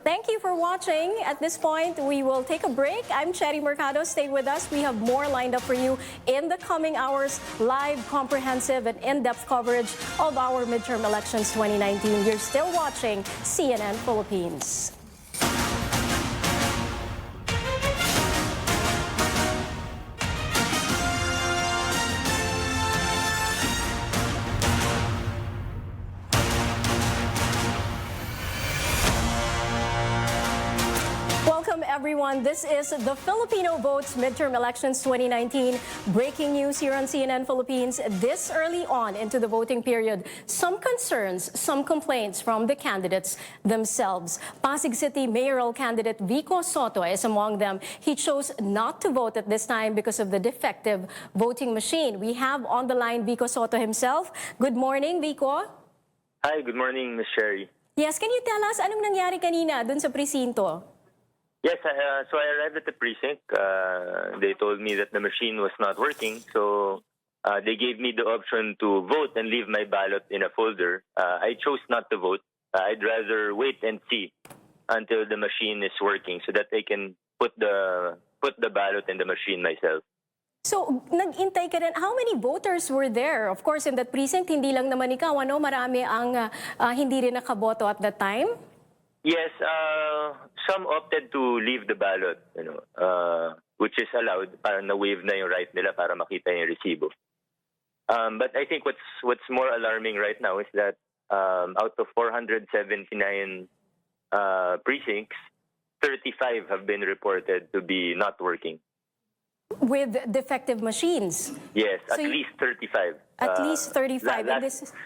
Thank you for watching. At this point, we will take a break. I'm Cherry Mercado. Stay with us. We have more lined up for you in the coming hours. Live, comprehensive, and in-depth coverage of our midterm elections 2019. You're still watching CNN Philippines. Everyone, this is the Filipino Votes Midterm Elections 2019. Breaking news here on CNN Philippines. This early on into the voting period, some concerns, some complaints from the candidates themselves. Pasig City mayoral candidate Vico Soto is among them. He chose not to vote at this time because of the defective voting machine. We have on the line Vico Soto himself. Good morning, Vico. Hi, good morning, Ms. Sherry. Yes, can you tell us anong nangyari kanina dun sa presinto? Yes, so I arrived at the precinct. They told me that the machine was not working, so they gave me the option to vote and leave my ballot in a folder. I chose not to vote. I'd rather wait and see until the machine is working so that I can put the ballot in the machine myself. So, nag-intay ka rin. How many voters were there? Of course, in that precinct, hindi lang naman ikaw, ano? Marami ang hindi rin nakaboto at that time? Yes, some opted to leave the ballot, which is allowed. Parang na-waive na yung right nila para makita yung resibo. But I think what's more alarming right now is that out of 479 precincts, 35 have been reported to be not working. With defective machines? Yes, at least 35. At least 35.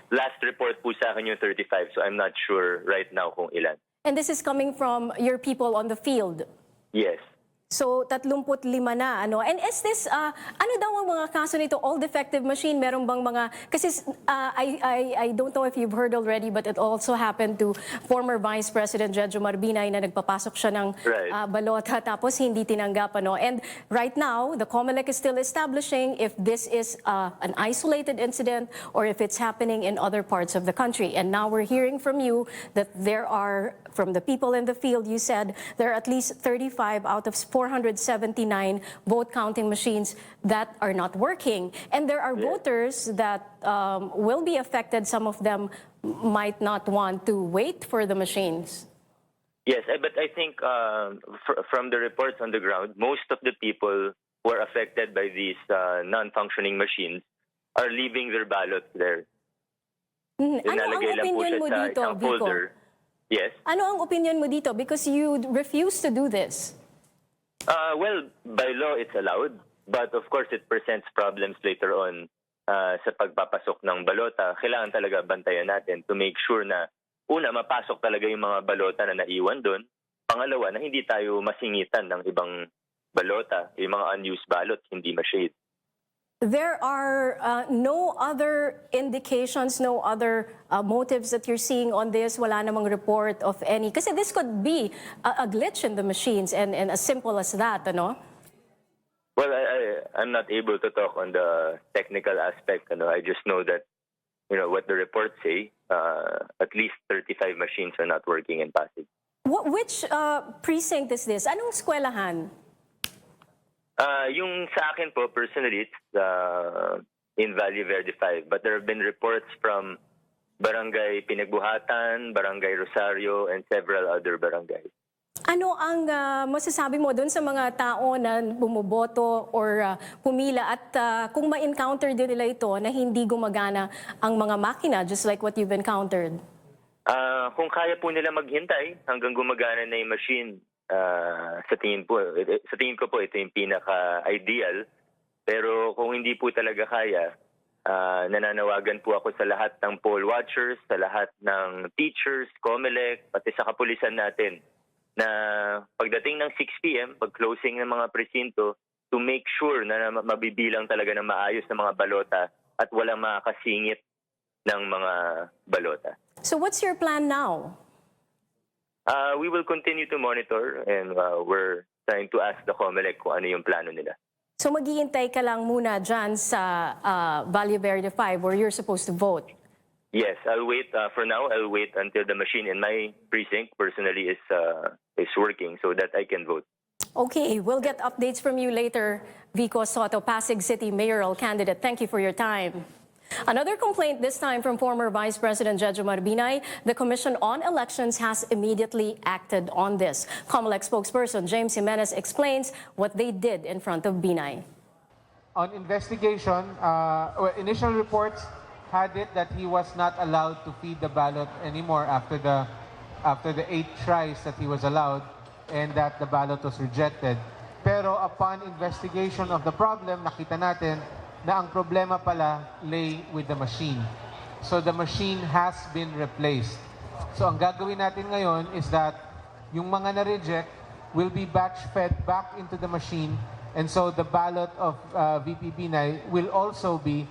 Last report po sa akin yung 35, so I'm not sure right now kung ilan. And this is coming from your people on the field? Yes. So 35 na ano. And is this ano daw ang mga kaso nito, all defective machine? Meron bang mga kasi I don't know if you've heard already, but it also happened to former Vice President Jejomar Binay na nagpapasok siya ng balota tapos hindi tinanggap ano. And right now, the COMELEC is still establishing if this is an isolated incident or if it's happening in other parts of the country. And now we're hearing from you that there are, from the people in the field, you said there are at least 35 out of 479 vote counting machines that are not working. And there are voters that will be affected. Some of them might not want to wait for the machines. Yes, but I think from the reports on the ground, most of the people who are affected by these non-functioning machines are leaving their ballots there. Ano ang opinion mo dito, Vico? Yes. Ano ang opinion mo dito? Because you refuse to do this. Well, by law, it's allowed. But of course, it presents problems later on sa pagpapasok ng balota. Kailangan talaga bantayan natin to make sure na, una, mapasok talaga yung mga balota na naiwan doon. Pangalawa, na hindi tayo masingitan ng ibang balota. Yung mga unused ballots, hindi ma-shade. There are no other indications, no other motives that you're seeing on this? Wala namang report of any? Kasi this could be a glitch in the machines and as simple as that, ano? Well, I'm not able to talk on the technical aspect. I just know that, what the reports say, at least 35 machines are not working in Pasig. Which precinct is this? Anong eskwelahan? Yung sa akin po, personally, it's in Valle Verde 5. But there have been reports from Barangay Pinagbuhatan, Barangay Rosario, and several other barangays. Ano ang masasabi mo doon sa mga tao na bumoboto or pumila at kung ma-encounter din nila ito na hindi gumagana ang mga makina, just like what you've encountered? Kung kaya po nila maghintay hanggang gumagana na yung machine, sa tingin ko po ito yung pinaka-ideal. Pero kung hindi po talaga kaya, nananawagan po ako sa lahat ng poll watchers, sa lahat ng teachers, COMELEC, pati sa kapulisan natin na pagdating ng 6 p.m., pag-closing ng mga presinto, to make sure na mabibilang talaga ng maayos na mga balota at walang makakasingit ng mga balota. So what's your plan now? We will continue to monitor and we're trying to ask the COMELEC kung ano yung plano nila. So maghihintay ka lang muna dyan sa Valle Verde 5 where you're supposed to vote? Yes, I'll wait. For now, I'll wait until the machine in my precinct personally is working so that I can vote. Okay, we'll get updates from you later, Vico Soto, Pasig City mayoral candidate. Thank you for your time. Another complaint, this time from former Vice President Jejomar Binay. The Commission on Elections has immediately acted on this. COMELEC spokesperson James Jimenez explains what they did in front of Binay. On investigation, initial reports had it that he was not allowed to feed the ballot anymore after the 8 tries that he was allowed and that the ballot was rejected. Pero upon investigation of the problem, nakita natin na ang problema pala lay with the machine. So the machine has been replaced. So ang gagawin natin ngayon is that yung mga na-reject will be batch-fed back into the machine, and so the ballot of VP Binay will also be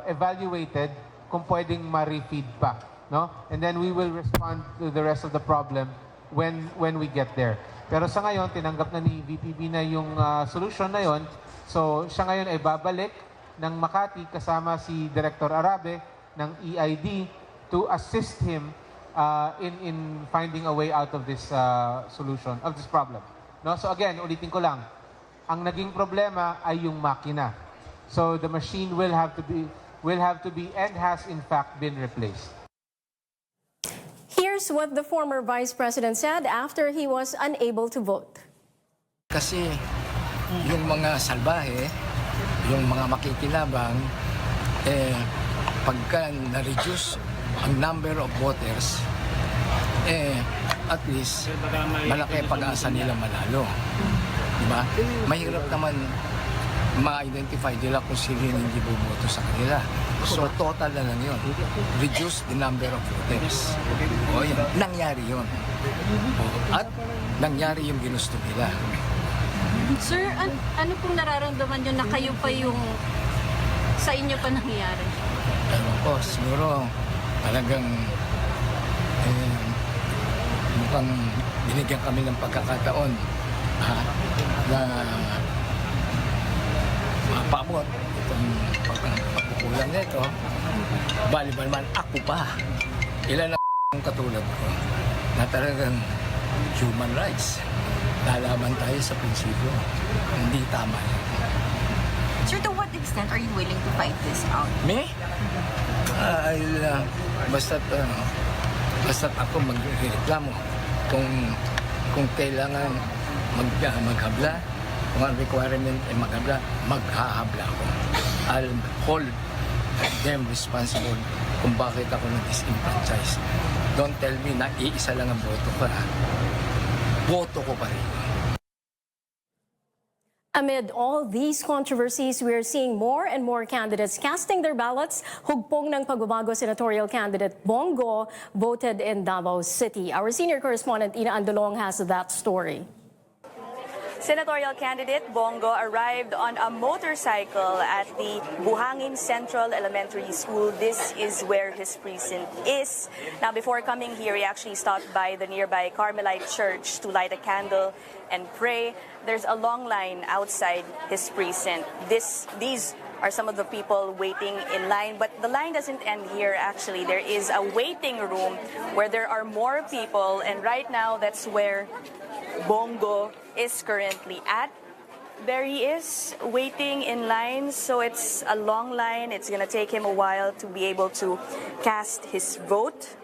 evaluated kung pwedeng ma-refeed pa. No? And then we will respond to the rest of the problem when we get there. Pero sa ngayon, tinanggap na ni VP Binay yung solution na yon. So, siya ngayon ay babalik ng Makati kasama si Director Arabe ng EID to assist him in finding a way out of this solution, of this problem. No? So again, ulitin ko lang, ang naging problema ay yung makina. So the machine will have to be and has in fact been replaced. Here's what the former Vice President said after he was unable to vote. Kasi yung mga salbahe, yung mga makikinabang, pagka na-reduce ang number of voters, at least malaki pag-asa nila manalo. Diba? Mahirap naman ma-identify nila kung sino yung hindi bumoto sa kanila. So total na lang yun. Reduce the number of voters. O yun, nangyari yun. At nangyari yung ginusto nila. Sir, ano pong nararamdaman nyo na kayo pa yung sa inyo pa nangyayari? Ewan ko, siguro talagang mukhang binigyan kami ng pagkakataon na mapabot itong pagkukulang nito. Bali ba naman ako pa? Ilan ang katulad ko na talagang human rights. Lalaban tayo sa prinsipyo. Hindi tama yan. Sir, to what extent are you willing to fight this out? Me? Basta't ako magreklamo. Kung kailangan maghabla, kung ang requirement ay maghabla, maghahabla ako. I'll hold them responsible kung bakit ako nag-disenfranchise. Don't tell me na iisa lang ang boto ko. Boto ko pa rin. Amid all these controversies, we are seeing more and more candidates casting their ballots. Hugpong ng pagbabago senatorial candidate Bongo voted in Davao City. Our senior correspondent Ina Andolong has that story. Senatorial candidate Bongo arrived on a motorcycle at the Buhangin Central Elementary School. This is where his precinct is. Now, before coming here, he actually stopped by the nearby Carmelite Church to light a candle and pray. There's a long line outside his precinct. These are some of the people waiting in line, but the line doesn't end here actually. There is a waiting room where there are more people, and right now that's where Bongo is currently at. There he is, waiting in line, so it's a long line. It's going to take him a while to be able to cast his vote.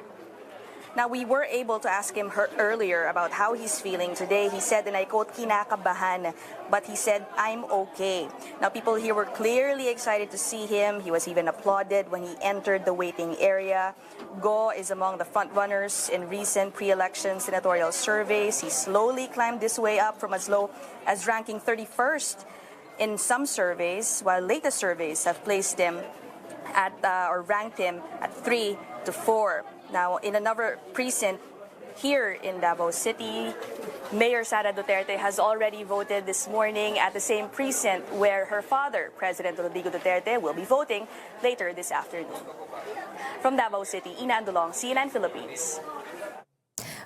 Now, we were able to ask him earlier about how he's feeling today. He said, and I quote, kinakabahan, but he said, I'm okay. Now, people here were clearly excited to see him. He was even applauded when he entered the waiting area. Go is among the front runners in recent pre-election senatorial surveys. He slowly climbed this way up from as low as ranking 31st in some surveys, while latest surveys have placed him at or ranked him at 3 to 4. Now, in another precinct here in Davao City, Mayor Sara Duterte has already voted this morning at the same precinct where her father, President Rodrigo Duterte, will be voting later this afternoon. From Davao City, Ina Andolong, CNN Philippines.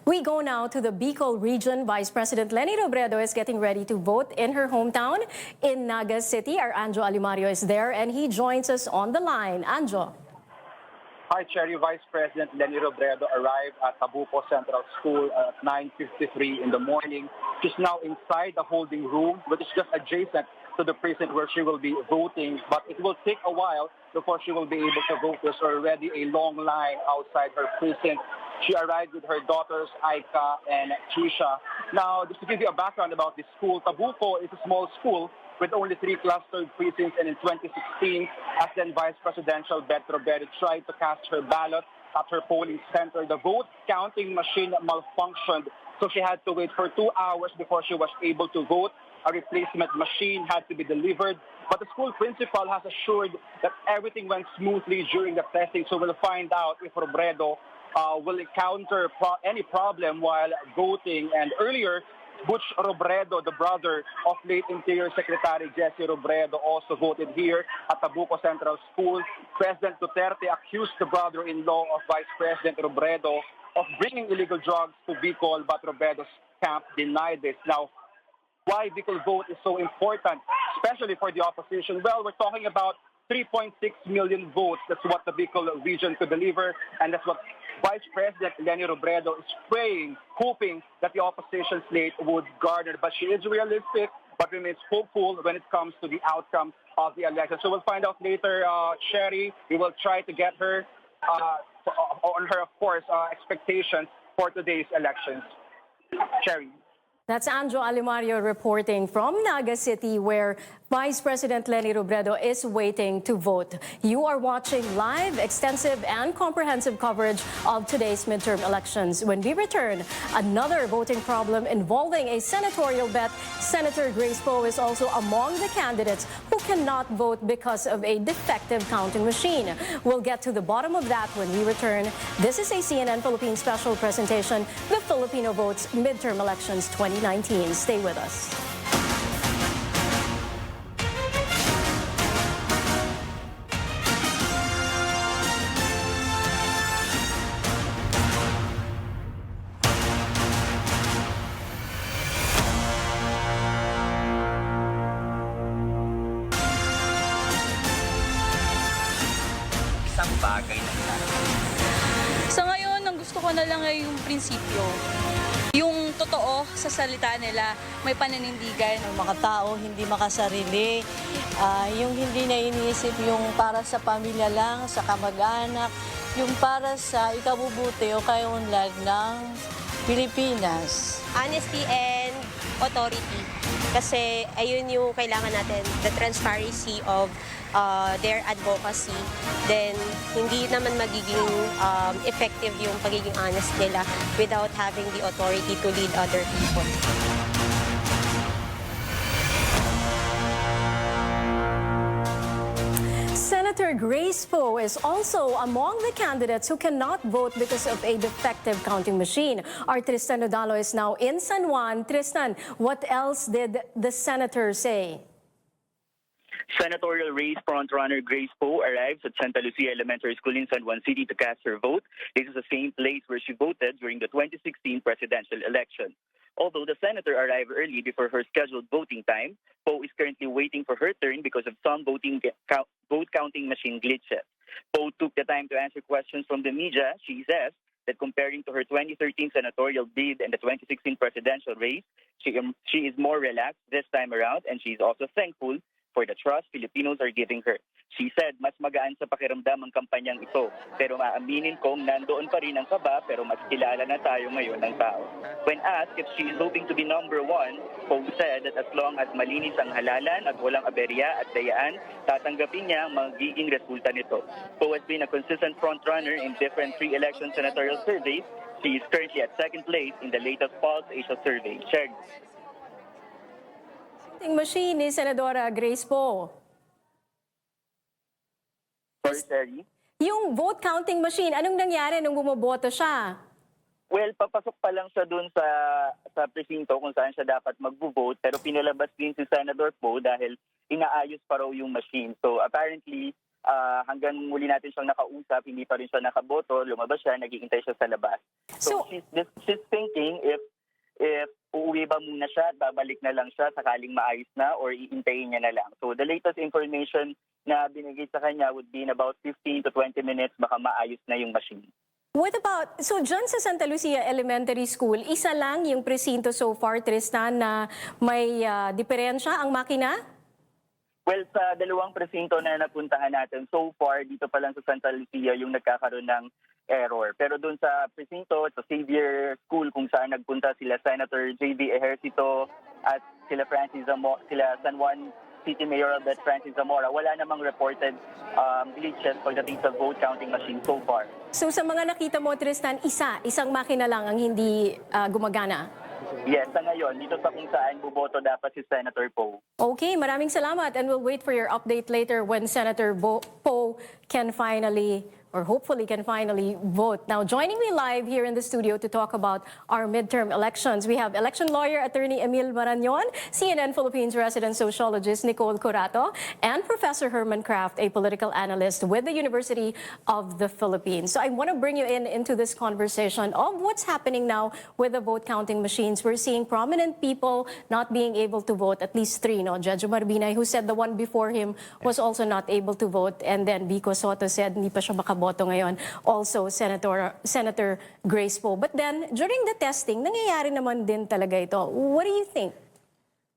We go now to the Bicol region. Vice President Leni Robredo is getting ready to vote in her hometown in Naga City. Our Anjo Alimario is there and he joins us on the line. Anjo. Hi, Cherry. Vice President Leni Robredo arrived at Tabuco Central School at 9:53 in the morning. She's now inside the holding room, which is just adjacent to the precinct where she will be voting. But it will take a while before she will be able to vote. There's already a long line outside her precinct. She arrived with her daughters, Aika and Trisha. Now, just to give you a background about this school, Tabuco is a small school with only 3 clustered precincts, and in 2016, as then Vice Presidential Betty Robredo tried to cast her ballot at her polling center, the vote counting machine malfunctioned, so she had to wait for 2 hours before she was able to vote. A replacement machine had to be delivered, but the school principal has assured that everything went smoothly during the testing, so we'll find out if Robredo will encounter any problem while voting. And earlier, Butch Robredo, the brother of late Interior Secretary Jesse Robredo, also voted here at Tabuco Central School. President Duterte accused the brother-in-law of Vice President Robredo of bringing illegal drugs to Bicol, but Robredo's camp denied this. Now, why Bicol vote is so important, especially for the opposition? Well, we're talking about 3.6 million votes. That's what the Bicol region could deliver, and that's what Vice President Leni Robredo is praying, hoping that the opposition slate would garner. But she is realistic, but remains hopeful when it comes to the outcome of the election. So we'll find out later, Sherry. We will try to get her on her, of course, expectations for today's elections. Sherry. That's Anjo Alimario reporting from Naga City, where Vice President Leni Robredo is waiting to vote. You are watching live, extensive, and comprehensive coverage of today's midterm elections. When we return, another voting problem involving a senatorial bet. Senator Grace Poe is also among the candidates who cannot vote because of a defective counting machine. We'll get to the bottom of that when we return. This is a CNN Philippines special presentation, the Filipino Votes Midterm Elections 2019. Stay with us. bagay na ito? Sa ngayon, ang gusto ko na lang ay yung prinsipyo. Yung totoo sa salita nila, may pananindigan. Ang mga tao hindi makasarili, yung hindi na iniisip yung para sa pamilya lang, sa kamag-anak, yung para sa ikabubuti o kaunlad ng Pilipinas. Honesty and authority. Kasi ayun yung kailangan natin, the transparency of their advocacy. Then hindi naman magiging effective yung pagiging honest nila without having the authority to lead other people. Senator Grace Poe is also among the candidates who cannot vote because of a defective counting machine. Our Tristan Odalo is now in San Juan. Tristan, what else did the senator say? Senatorial race frontrunner Grace Poe arrives at Santa Lucia Elementary School in San Juan City to cast her vote. This is the same place where she voted during the 2016 presidential election. Although the senator arrived early before her scheduled voting time, Poe is currently waiting for her turn because of some vote counting machine glitches. Poe took the time to answer questions from the media. She says that comparing to her 2013 senatorial bid and the 2016 presidential race, she is more relaxed this time around, and she is also thankful for the trust Filipinos are giving her. She said, mas magaan sa pakiramdam ang kampanyang ito. Pero maaminin kong nandoon pa rin ang kaba, pero mas kilala na tayo ngayon ng tao. When asked if she is hoping to be number one, Poe said that as long as malinis ang halalan at walang aberya at dayaan, tatanggapin niya ang magiging resulta nito. Poe has been a consistent frontrunner in different pre-election senatorial surveys. She is currently at second place in the latest Pulse Asia survey. Shared. Machine ni Senadora Grace Poe. Sorry? Yung vote counting machine, anong nangyari nung bumoboto siya? Well, papasok pa lang siya dun sa presinto kung saan siya dapat mag-vote, pero pinalabas din si Senator Poe dahil inaayos pa raw yung machine. So apparently, hanggang muli natin siyang nakausap, hindi pa rin siya nakaboto, lumabas siya, naghihintay siya sa labas. So she's thinking if uuwi ba muna siya at babalik na lang siya sakaling maayos na or iintayin niya na lang. So the latest information na binigay sa kanya would be in about 15 to 20 minutes baka maayos na yung machine. What about, so dyan sa Santa Lucia Elementary School, isa lang yung presinto so far, Tristan, na may diferensya ang makina? Well, sa dalawang presinto na napuntahan natin, so far, dito pa lang sa Santa Lucia yung nagkakaroon ng error. Pero doon sa presinto, sa Xavier School, kung saan nagpunta sila Senator J.B. Ejercito at sila San Juan City Mayor Francis Zamora, wala namang reported glitches pagdating sa vote counting machine so far. So sa mga nakita mo, Tristan, isang makina lang ang hindi gumagana? Yes, sa ngayon, dito sa kung saan buboto dapat si Senator Poe. Okay, maraming salamat, and we'll wait for your update later when Senator Poe can finally, or hopefully can finally vote. Now, joining me live here in the studio to talk about our midterm elections, we have election lawyer attorney Emil Marañon, CNN Philippines resident sociologist Nicole Curato, and Professor Herman Kraft, a political analyst with the University of the Philippines. So I want to bring you into this conversation of what's happening now with the vote counting machines. We're seeing prominent people not being able to vote, at least three, no? Judge Marbinay, who said the one before him was also not able to vote, and then Vico Soto said hindi pa siya makaboto ngayon. Also, Senator Grace Poe. But then, during the testing, nangyayari naman din talaga ito. What do you think?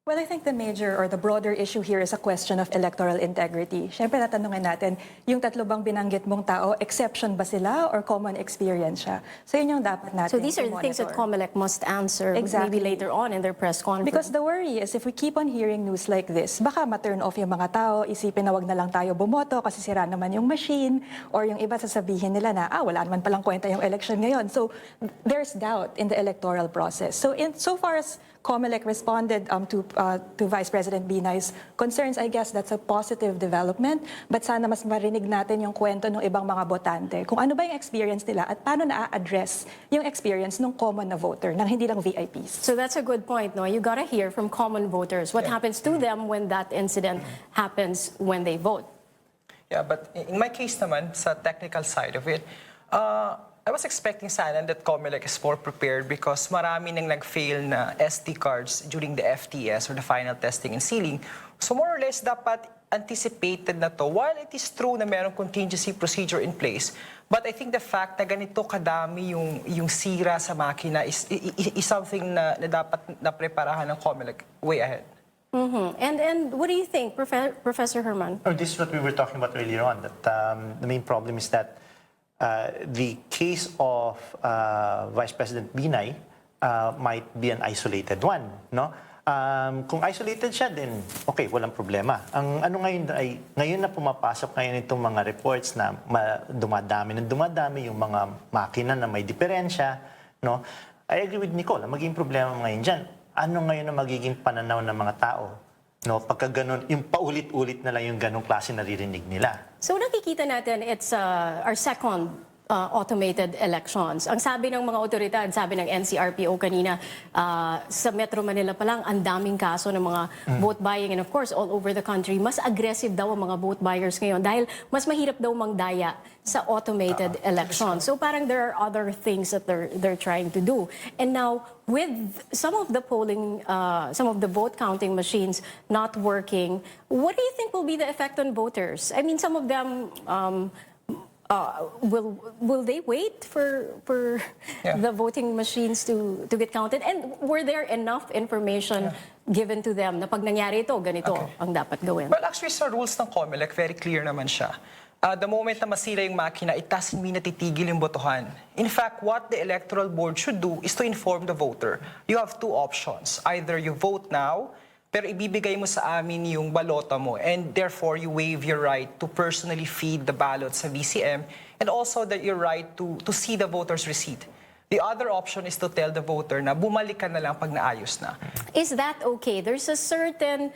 Well, I think the major or the broader issue here is a question of electoral integrity. Siyempre, tatanungin natin, yung tatlo bang binanggit mong tao, exception ba sila or common experience siya? So yun yung dapat natin So these are the things that COMELEC must answer maybe later on in their press conference. Because the worry is if we keep on hearing news like this, baka ma-turn off yung mga tao, isipin na wag na lang tayo bumoto kasi sira naman yung machine, or yung iba sasabihin nila na, wala naman palang kwenta yung election ngayon. So there's doubt in the electoral process. So so far as COMELEC responded to Vice President Binay's concerns, I guess that's a positive development. But sana mas marinig natin yung kwento ng ibang mga botante. Kung ano ba yung experience nila at paano na-address yung experience ng common na voter, ng hindi lang VIPs. So that's a good point, no? You gotta hear from common voters what happens to them when that incident happens when they vote. Yeah, but in my case naman, sa technical side of it, I was expecting sana that COMELEC is more prepared because marami nang nag-fail na SD cards during the FTS or the final testing and sealing. So more or less, dapat anticipated na to. While it is true na merong contingency procedure in place, but I think the fact na ganito kadami yung sira sa makina is something na dapat napreparahan ng COMELEC way ahead. And what do you think, Professor Herman? This is what we were talking about earlier on, that the main problem is that the case of Vice President Binay might be an isolated one, no? Kung isolated siya, then okay, walang problema. Ang ano ngayon na pumapasok ngayon itong mga reports na dumadami yung mga makina na may diferensya, no? I agree with Nicole, magiging problema ngayon dyan. Ano ngayon na magiging pananaw ng mga tao? No, pagka ganun, yung paulit-ulit na lang yung ganung klase naririnig nila. So nakikita natin, it's our second automated elections. Ang sabi ng mga otoridad, sabi ng NCRPO kanina, sa Metro Manila pa lang, ang daming kaso ng mga vote buying. And of course, all over the country, mas aggressive daw ang mga vote buyers ngayon dahil mas mahirap daw mangdaya sa automated elections. So parang there are other things that they're trying to do. And now, with some of the polling, some of the vote counting machines not working, what do you think will be the effect on voters? I mean, some of them... will they wait for the voting machines to get counted? And were there enough information given to them na pag nangyari ito, ganito ang dapat gawin? Well, actually, sa rules ng COMELEC, very clear naman siya. The moment na masira yung makina, it doesn't mean na titigil yung botohan. In fact, what the Electoral Board should do is to inform the voter. You have two options. Either you vote now, pero ibibigay mo sa amin yung balota mo, and therefore you waive your right to personally feed the ballot sa VCM, and also that your right to see the voter's receipt. The other option is to tell the voter na bumalik ka na lang pag naayos na. Is that okay? There's a certain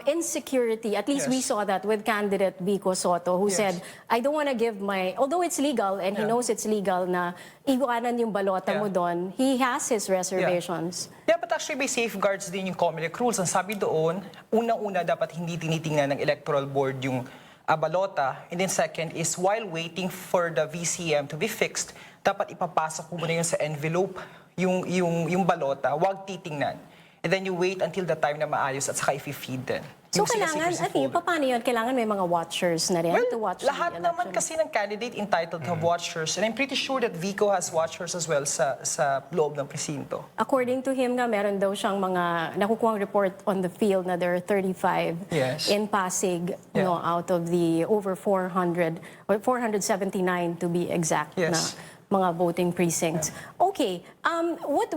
insecurity, at least we saw that with candidate Vico Soto, who said, I don't want to give although it's legal, and he knows it's legal na iwanan yung balota mo doon, he has his reservations. Yeah, but actually may safeguards din yung COMELEC rules. Ang sabi doon, unang-una dapat hindi tinitingnan ng Electoral Board yung balota, and then second is while waiting for the VCM to be fixed, dapat ipapasok mo muna yun sa envelope, yung balota, wag titingnan. And then you wait until the time na maayos at saka i-feed din. So kailangan, paano yun? Kailangan may mga watchers na rin to watch lahat naman kasi ng candidate entitled to have watchers. And I'm pretty sure that Vico has watchers as well sa loob ng presinto. According to him nga, meron daw siyang mga nakukuhang report on the field na there are 35 in Pasig, out of the over 400, or 479 to be exact na mga voting precincts. Okay, what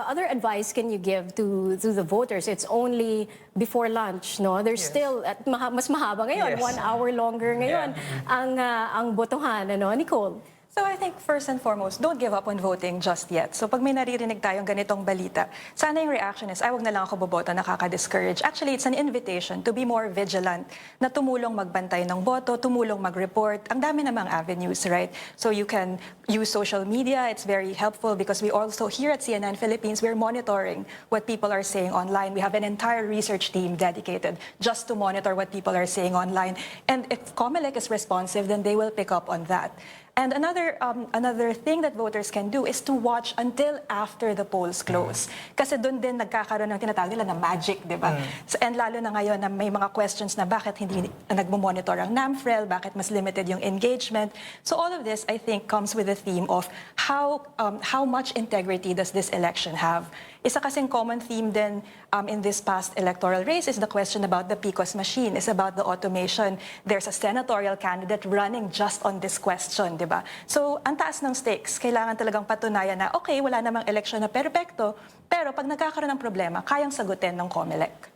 other advice can you give to the voters? It's only before lunch, no? There's still, mas mahaba ngayon, 1 hour longer ngayon ang botohan, ano? Nicole? So I think first and foremost, don't give up on voting just yet. So pag may naririnig tayong ganitong balita, sana yung reaction is, ay wag na lang ako boboto, nakaka-discourage. Actually, it's an invitation to be more vigilant, na tumulong magbantay ng boto, tumulong mag-report. Ang dami namang avenues, right? So you can use social media. It's very helpful because we also, here at CNN Philippines, we're monitoring what people are saying online. We have an entire research team dedicated just to monitor what people are saying online. And if COMELEC is responsive, then they will pick up on that. And another thing that voters can do is to watch until after the polls close. Kasi doon din nagkakaroon ng tinatawag nila na magic, di ba? And lalo na ngayon na may mga questions na bakit hindi nagmo-monitor ang NAMFREL, bakit mas limited yung engagement. So all of this, I think, comes with the theme of how much integrity does this election have? Isa kasing common theme din in this past electoral race is the question about the PCOS machine, is about the automation. There's a senatorial candidate running just on this question, di ba? So, ang taas ng stakes, kailangan talagang patunayan na, okay, wala namang eleksyon na perpekto, pero pag nagkakaroon ng problema, kayang sagutin ng COMELEC.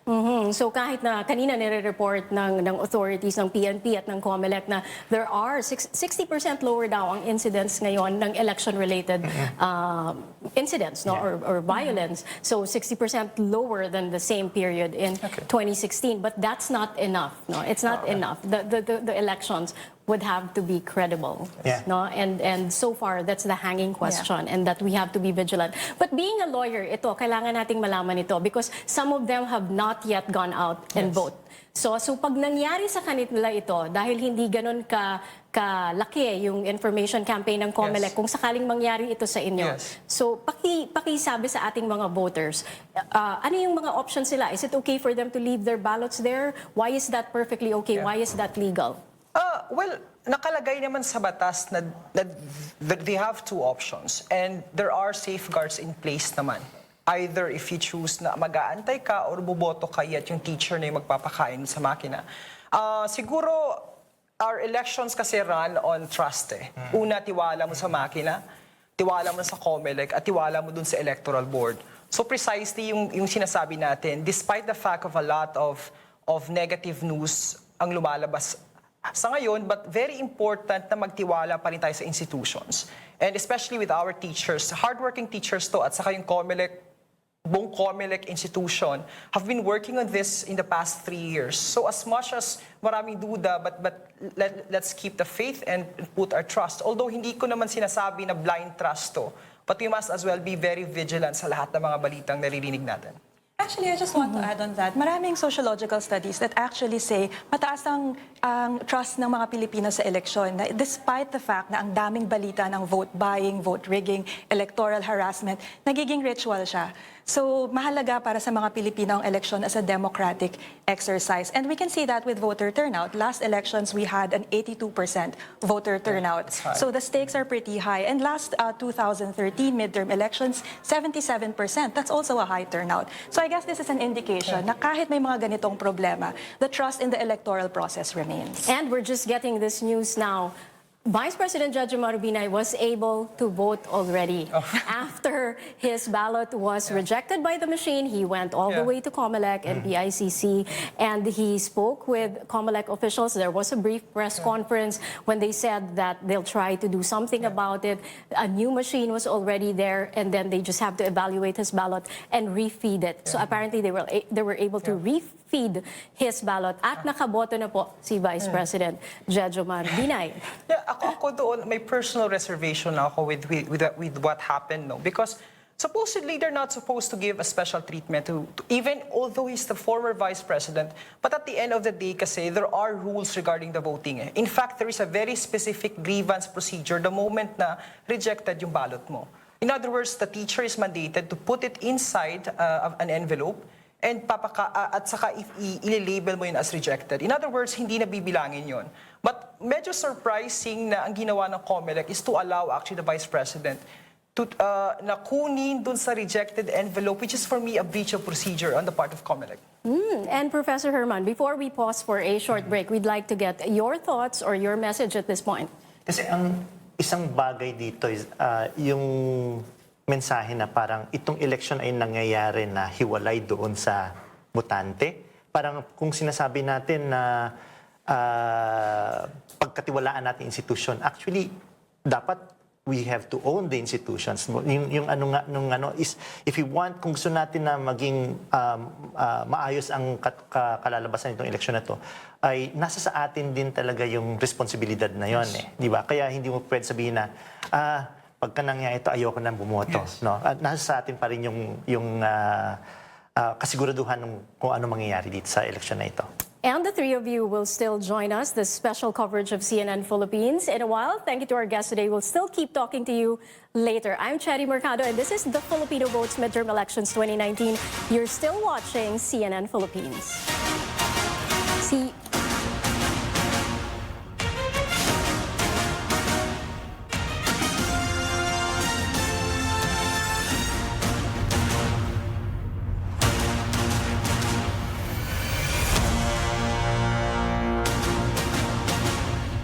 So kahit na kanina nire-report ng authorities ng PNP at ng COMELEC na there are 60% lower daw ang incidents ngayon ng election-related incidents, no, or violence. So 60% lower than the same period in 2016. But that's not enough. No, it's not enough. The elections would have to be credible. Yeah. No? And so far, that's the hanging question, and that we have to be vigilant. But being a lawyer, ito, kailangan nating malaman ito because some of them have not yet gone out and vote. So pag nangyari sa kanila ito, dahil hindi ganun kalaki yung information campaign ng COMELEC, kung sakaling mangyari ito sa inyo. So pakisabi sa ating mga voters, ano yung mga options nila? Is it okay for them to leave their ballots there? Why is that perfectly okay? Why is that legal? Well, nakalagay naman sa batas na they have two options and there are safeguards in place naman. Either if you choose na mag-aantay ka or buboto ka at yung teacher na yung magpapakain sa makina. Siguro, our elections kasi run on trust eh. Una, tiwala mo sa makina, tiwala mo sa COMELEC, at tiwala mo dun sa electoral board. So precisely yung sinasabi natin, despite the fact of a lot of negative news ang lumalabas sa ngayon, but very important na magtiwala pa rin tayo sa institutions. And especially with our teachers, hardworking teachers to, at saka yung COMELEC, buong COMELEC institution, have been working on this in the past 3 years. So as much as maraming duda, but let's keep the faith and put our trust. Although hindi ko naman sinasabi na blind trust to, but we must as well be very vigilant sa lahat ng mga balitang naririnig natin. Actually, I just want to add on that. Maraming sociological studies that actually say mataas ang trust ng mga Pilipino sa eleksyon na despite the fact na ang daming balita ng vote buying, vote rigging, electoral harassment, nagiging ritual siya. So, mahalaga para sa mga Pilipino ang eleksyon as a democratic exercise. And we can see that with voter turnout. Last elections, we had an 82% voter turnout. So the stakes are pretty high. And last 2013 midterm elections, 77%. That's also a high turnout. So I guess this is an indication na kahit may mga ganitong problema, the trust in the electoral process remains. And we're just getting this news now. Vice President Jejomar Binay was able to vote already. After his ballot was rejected by the machine, he went all the way to COMELEC and PICC, and he spoke with COMELEC officials. There was a brief press conference when they said that they'll try to do something about it. A new machine was already there, and then they just have to evaluate his ballot and refeed it. So apparently they were able to refeed his ballot at nakaboto na po si Vice President Jejomar Binay. Ako doon, may personal reservation ako with what happened, no? Because supposedly they're not supposed to give a special treatment to even although he's the former vice president, but at the end of the day kasi there are rules regarding the voting. In fact, there is a very specific grievance procedure the moment na rejected yung ballot mo. In other words, the teacher is mandated to put it inside an envelope and at saka i-label mo yun as rejected. In other words, hindi na bibilangin yun. But medyo surprising na ang ginawa ng COMELEC is to allow actually the Vice President to na kunin dun sa rejected envelope, which is for me a breach of procedure on the part of COMELEC. And Professor Herman, before we pause for a short break, we'd like to get your thoughts or your message at this point. Kasi ang isang bagay dito is yung mensahe na parang itong election ay nangyayari na hiwalay doon sa botante. Parang kung sinasabi natin na pagkatiwalaan natin institution, actually, dapat we have to own the institutions. Yung ano nga, nung ano is, if we want, kung gusto natin na maging maayos ang kalalabasan nitong eleksyon na to, ay nasa sa atin din talaga yung responsibilidad na yon eh. Di ba? Kaya hindi mo pwede sabihin na, pagka nangyari ito, ayoko nang bumoto. No? Nasa sa atin pa rin yung kasiguraduhan ng kung ano mangyayari dito sa eleksyon na ito. And the three of you will still join us, the special coverage of CNN Philippines in a while. Thank you to our guests today. We'll still keep talking to you later. I'm Cherry Mercado, and this is the Filipino Votes Midterm Elections 2019. You're still watching CNN Philippines.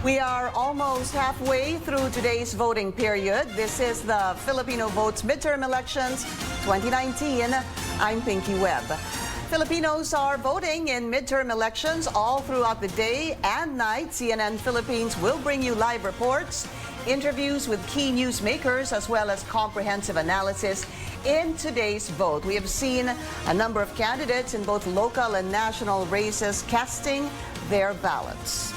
We are almost halfway through today's voting period. This is the Filipino Votes Midterm Elections 2019. I'm Pinky Webb. Filipinos are voting in midterm elections all throughout the day and night. CNN Philippines will bring you live reports, interviews with key newsmakers, as well as comprehensive analysis in today's vote. We have seen a number of candidates in both local and national races casting their ballots.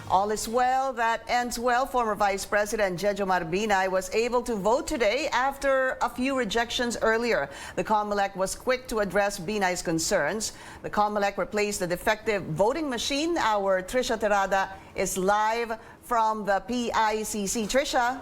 All is well that ends well. Former Vice President Jejomar Binay was able to vote today after a few rejections earlier. The COMELEC was quick to address Binay's concerns. The COMELEC replaced the defective voting machine. Our Trisha Terada is live from the PICC. Trisha.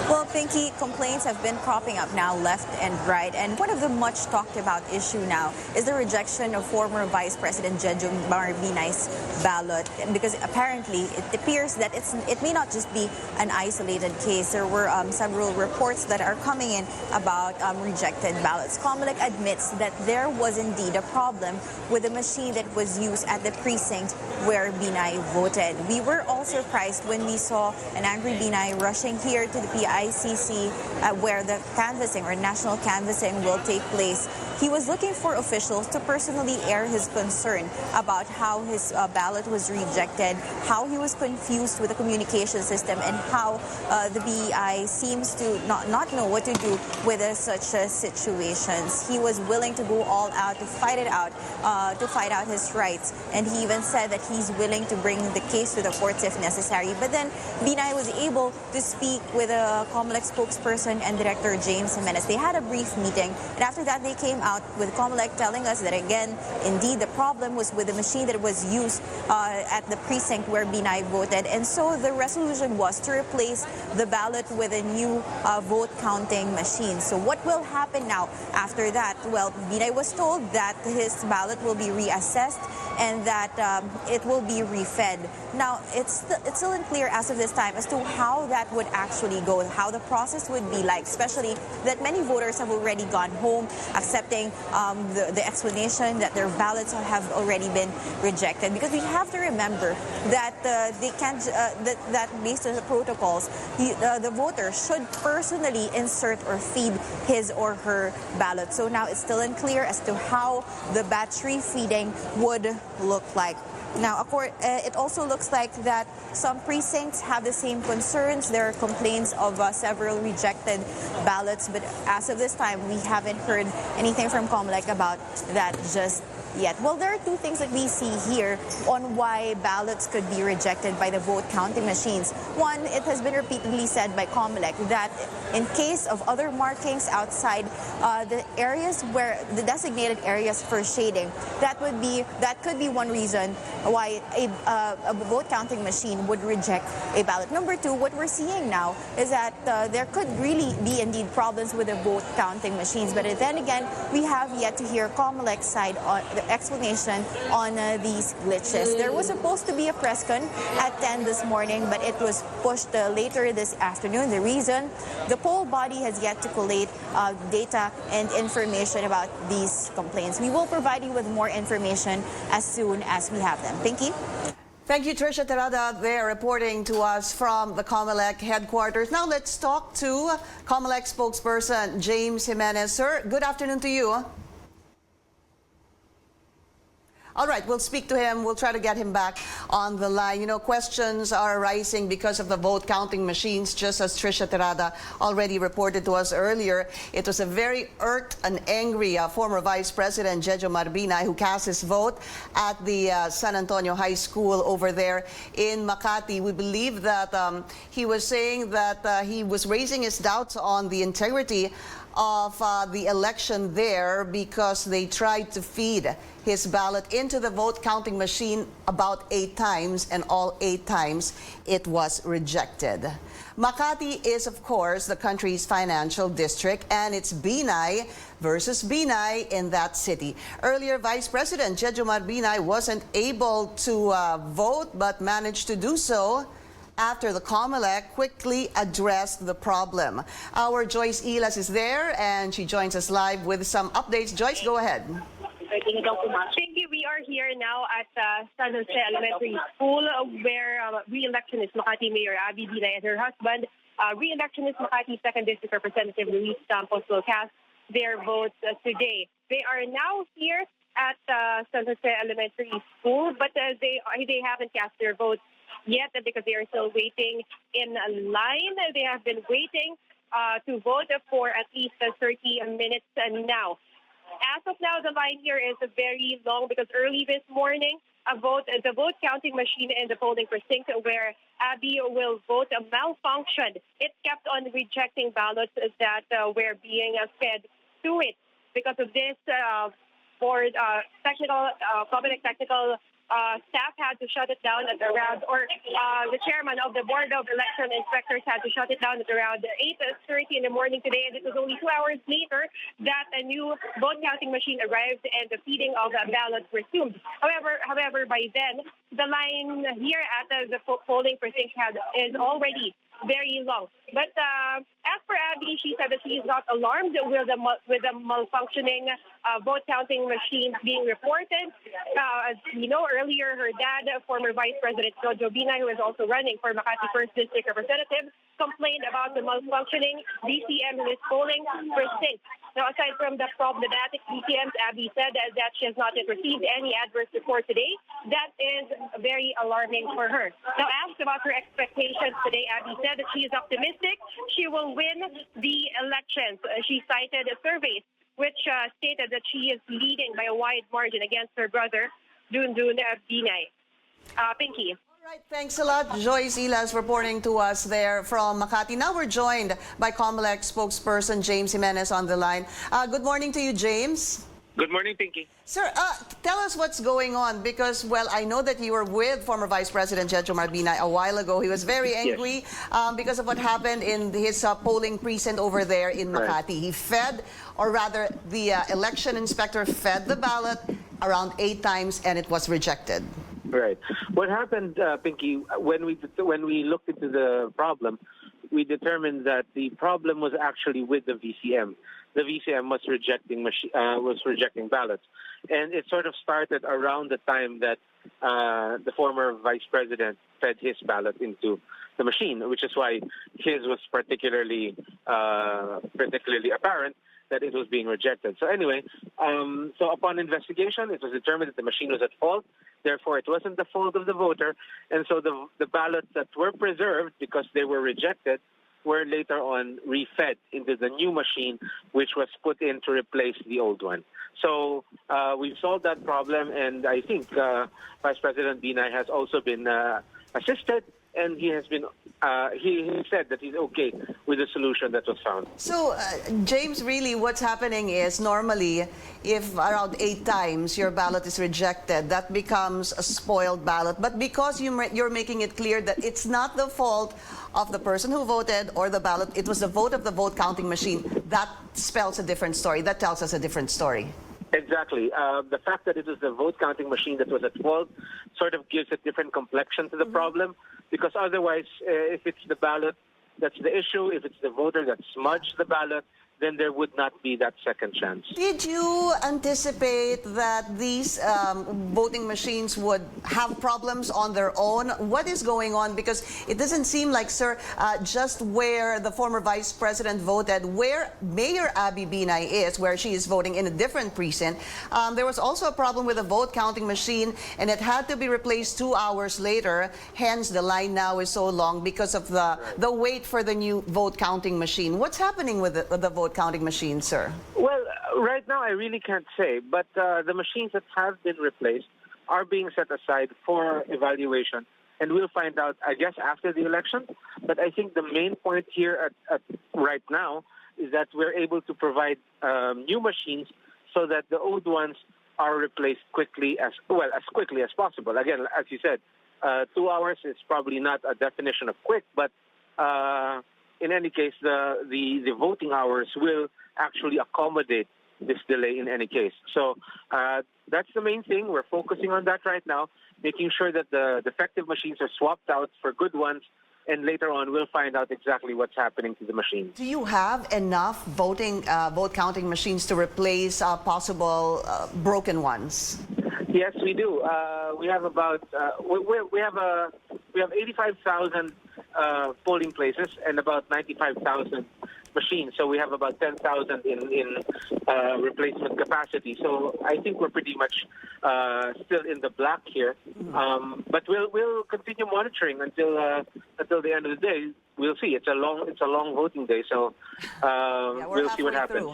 Well, Pinky, complaints have been cropping up now left and right, and one of the much talked about issue now is the rejection of former Vice President Jejomar Binay's ballot, because apparently it appears that it may not just be an isolated case. There were several reports that are coming in about rejected ballots. COMELEC admits that there was indeed a problem with the machine that was used at the precinct where Binay voted. We were all surprised when we saw an angry Binay rushing here to the PICC where the canvassing or national canvassing will take place. He was looking for officials to personally air his concern about how his ballot was rejected, how he was confused with the communication system, and how the BEI seems to not know what to do with such situations. He was willing to go all out to fight it out, to fight out his rights, and he even said that he's willing to bring the case to the courts if necessary. But then Binay was able to speak with a COMELEC spokesperson and Director James Jimenez. They had a brief meeting, and after that they came out with COMELEC telling us that again, indeed, the problem was with the machine that was used at the precinct where Binay voted, and so the resolution was to replace the ballot with a new vote counting machine. So what will happen now after that? Well, Binay was told that his ballot will be reassessed and that it will be refed. Now, it's still unclear as of this time as to how that would actually go, how the process would be like, especially that many voters have already gone home accepting the explanation that their ballots have already been rejected. Because we have to remember that they can't, that based on the protocols, the voter should personally insert or feed his or her ballot. So now it's still unclear as to how the battery feeding would look like. Now, it also looks like that some precincts have the same concerns. There are complaints of several rejected ballots, but as of this time, we haven't heard anything from COMELEC about that just yet. Well, there are two things that we see here on why ballots could be rejected by the vote counting machines. One, it has been repeatedly said by COMELEC that in case of other markings outside the areas where the designated areas for shading, that could be one reason why a vote counting machine would reject a ballot. Number two, what we're seeing now is that there could really be indeed problems with the vote counting machines, but then again, we have yet to hear COMELEC's side on the explanation on these glitches. There was supposed to be a press con at 10 this morning, but it was pushed later this afternoon. The reason, the poll body has yet to collate data and information about these complaints. We will provide you with more information as soon as we have them. Thank you. Thank you, Trisha Terada, there reporting to us from the COMELEC headquarters. Now let's talk to COMELEC spokesperson James Jimenez. Sir, good afternoon to you. All right, we'll speak to him. We'll try to get him back on the line. You know, questions are arising because of the vote counting machines, just as Trisha Terada already reported to us earlier. It was a very irked and angry former Vice President Jejomar Binay who cast his vote at the San Antonio High School over there in Makati. We believe that he was saying that he was raising his doubts on the integrity of the election there because they tried to feed his ballot into the vote counting machine about 8 times, and all 8 times it was rejected. Makati is, of course, the country's financial district, and it's Binay versus Binay in that city. Earlier, Vice President Jejomar Binay wasn't able to vote but managed to do so after the COMELEC quickly addressed the problem. Our Joyce Ilas is there, and she joins us live with some updates. Joyce, go ahead. Thank you. We are here now at San Jose Elementary School, where re-electionist Makati Mayor Abby Binay and her husband, re-electionist Makati 2nd District Representative Luis Campos, will cast their votes today. They are now here at San Jose Elementary School, but they haven't cast their votes yet because they are still waiting in a line. They have been waiting to vote for at least 30 minutes now. as of now, the line here is very long because early this morning, the vote counting machine in the polling precinct where Abby will vote malfunctioned. It kept on rejecting ballots that were being fed to it. Because of this, board Comelec technical staff had to shut it down at around, or the chairman of the Board of Election Inspectors had to shut it down at around 8:30 in the morning today. And it was only 2 hours later that a new vote counting machine arrived and the feeding of the ballots resumed. However, by then, the line here at the polling precinct is already very long. But as for Abby, she said that she is not alarmed with the malfunctioning vote counting machines being reported. As we know, earlier her dad, former Vice President Jojo Binay, who is also running for Makati 1st District Representative, complained about the malfunctioning VCM in his polling precinct. Now, aside from the problematic VCMs, Abby said that she has not yet received any adverse report today. That is very alarming for her. Now, asked about her expectations today, Abby said that she is optimistic she will win the elections. She cited surveys which stated that she is leading by a wide margin against her brother, Dundun Binay. Pinky. Right, thanks a lot. Joyce Ilas reporting to us there from Makati. Now we're joined by Comelec spokesperson James Jimenez on the line. Good morning to you, James. Good morning, Pinky. Sir, tell us what's going on because, well, I know that you were with former Vice President Jejo Binay a while ago. He was very angry because of what happened in his polling precinct over there in Makati. He fed, or rather, the election inspector fed the ballot around 8 times and it was rejected. Right. What happened, Pinky, when we looked into the problem, we determined that the problem was actually with the VCM. The VCM was rejecting ballots, and it sort of started around the time that the former vice president fed his ballot into the machine, which is why his was particularly apparent that it was being rejected. So anyway, so upon investigation, it was determined that the machine was at fault. Therefore, it wasn't the fault of the voter. And so the ballots that were preserved because they were rejected were later on refed into the new machine, which was put in to replace the old one. So we've solved that problem, and I think Vice President Binay has also been assisted, and he has been he said that he's okay with the solution that was found. So, James, really what's happening is normally if around 8 times your ballot is rejected, that becomes a spoiled ballot. But because you're making it clear that it's not the fault of the person who voted or the ballot, it was the vote of the vote counting machine, that spells a different story. That tells us a different story. Exactly. The fact that it was the vote counting machine that was at fault sort of gives a different complexion to the problem, because otherwise, if it's the ballot that's the issue, if it's the voter that smudged the ballot, then there would not be that second chance. Did you anticipate that these voting machines would have problems on their own? What is going on? Because it doesn't seem like, sir, just where the former vice president voted, where Mayor Abby Binay is, where she is voting in a different precinct, there was also a problem with the vote counting machine, and it had to be replaced 2 hours later. Hence, the line now is so long because of the wait for the new vote counting machine. What's happening with the vote counting machine, sir? Well, right now I really can't say, but the machines that have been replaced are being set aside for evaluation, and we'll find out, I guess, after the election. But I think the main point here at right now is that we're able to provide new machines so that the old ones are replaced quickly as quickly as possible. Again, as you said, 2 hours is probably not a definition of quick, but in any case, the voting hours will actually accommodate this delay in any case. So that's the main thing. We're focusing on that right now, making sure that the defective machines are swapped out for good ones, and later on we'll find out exactly what's happening to the machines. Do you have enough vote counting machines to replace possible broken ones? Yes, we do. We have about we have 85,000 polling places and about 95,000 machines. So we have about 10,000 in replacement capacity. So I think we're pretty much still in the black here. But we'll continue monitoring until the end of the day. we'll see. It's a long voting day, so we'll see what happens.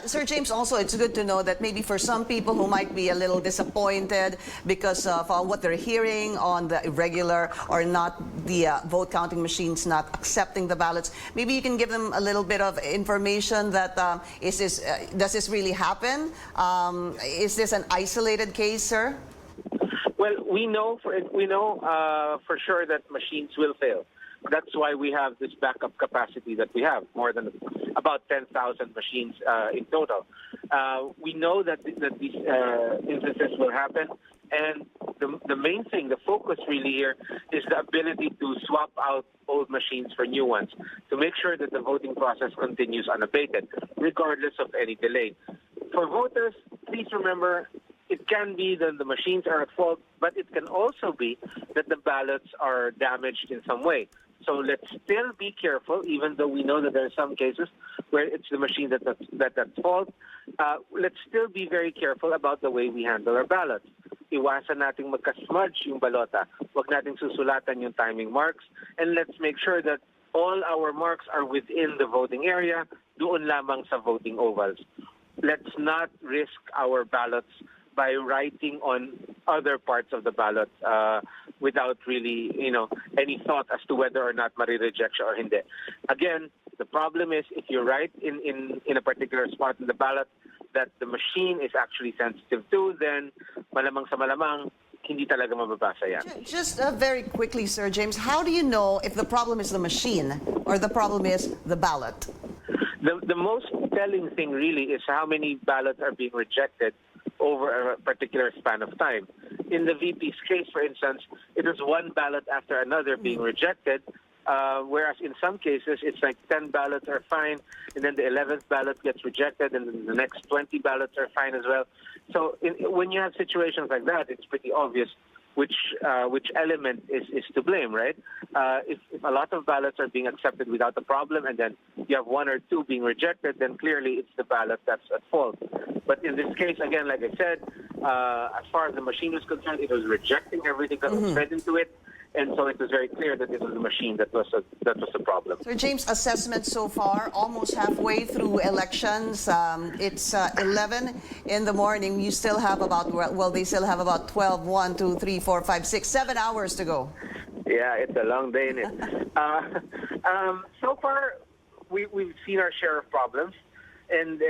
Sir James, also it's good to know that maybe for some people who might be a little disappointed because of what they're hearing on the irregular or not the vote counting machines not accepting the ballots, maybe you can give them a little bit of information that does this really happen? Is this an isolated case, sir? Well, we know for sure that machines will fail. That's why we have this backup capacity that we have, more than about 10,000 machines in total. We know that these instances will happen, and the main thing, the focus really here, is the ability to swap out old machines for new ones to make sure that the voting process continues unabated, regardless of any delay. For voters, please remember, it can be that the machines are at fault, but it can also be that the ballots are damaged in some way. So let's still be careful, even though we know that there are some cases where it's the machine that's at fault. Let's still be very careful about the way we handle our ballots. Iwasan nating magka-smudge yung balota. Huwag nating susulatan yung timing marks. And let's make sure that all our marks are within the voting area, doon lamang sa voting ovals. Let's not risk our ballots by writing on other parts of the ballot without really, any thought as to whether or not marireject siya or hindi. Again, the problem is if you write in a particular spot in the ballot that the machine is actually sensitive to, then malamang sa malamang, hindi talaga mababasa yan. Just very quickly, Sir James, how do you know if the problem is the machine or the problem is the ballot? The most telling thing really is how many ballots are being rejected over a particular span of time. In the VP's case, for instance, it was one ballot after another being rejected, whereas in some cases, it's like 10 ballots are fine, and then the 11th ballot gets rejected, and then the next 20 ballots are fine as well. So when you have situations like that, it's pretty obvious which element is to blame, right? If a lot of ballots are being accepted without a problem, and then you have one or two being rejected, then clearly it's the ballot that's at fault. But in this case, again, like I said, as far as the machine was concerned, it was rejecting everything that was fed into it, and so it was very clear that it was the machine that was the problem. Sir James, assessment so far, almost halfway through elections. It's 11 in the morning. You still have they still have about 12, 1, 2, 3, 4, 5, 6, 7 hours to go. Yeah, it's a long day, isn't it? So far, we've seen our share of problems, and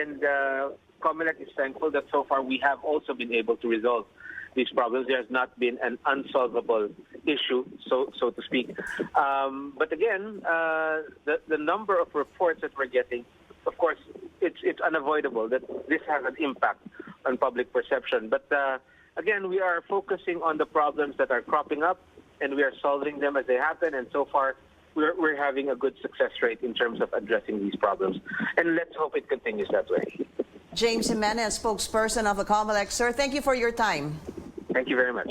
COMELEC is thankful that so far we have also been able to resolve these problems. There has not been an unsolvable issue, so to speak. But again, the number of reports that we're getting, of course, it's unavoidable that this has an impact on public perception. But again, we are focusing on the problems that are cropping up, and we are solving them as they happen. And so far, we're having a good success rate in terms of addressing these problems. And let's hope it continues that way. James Jimenez, spokesperson of the COMELEC. Sir, thank you for your time. Thank you very much.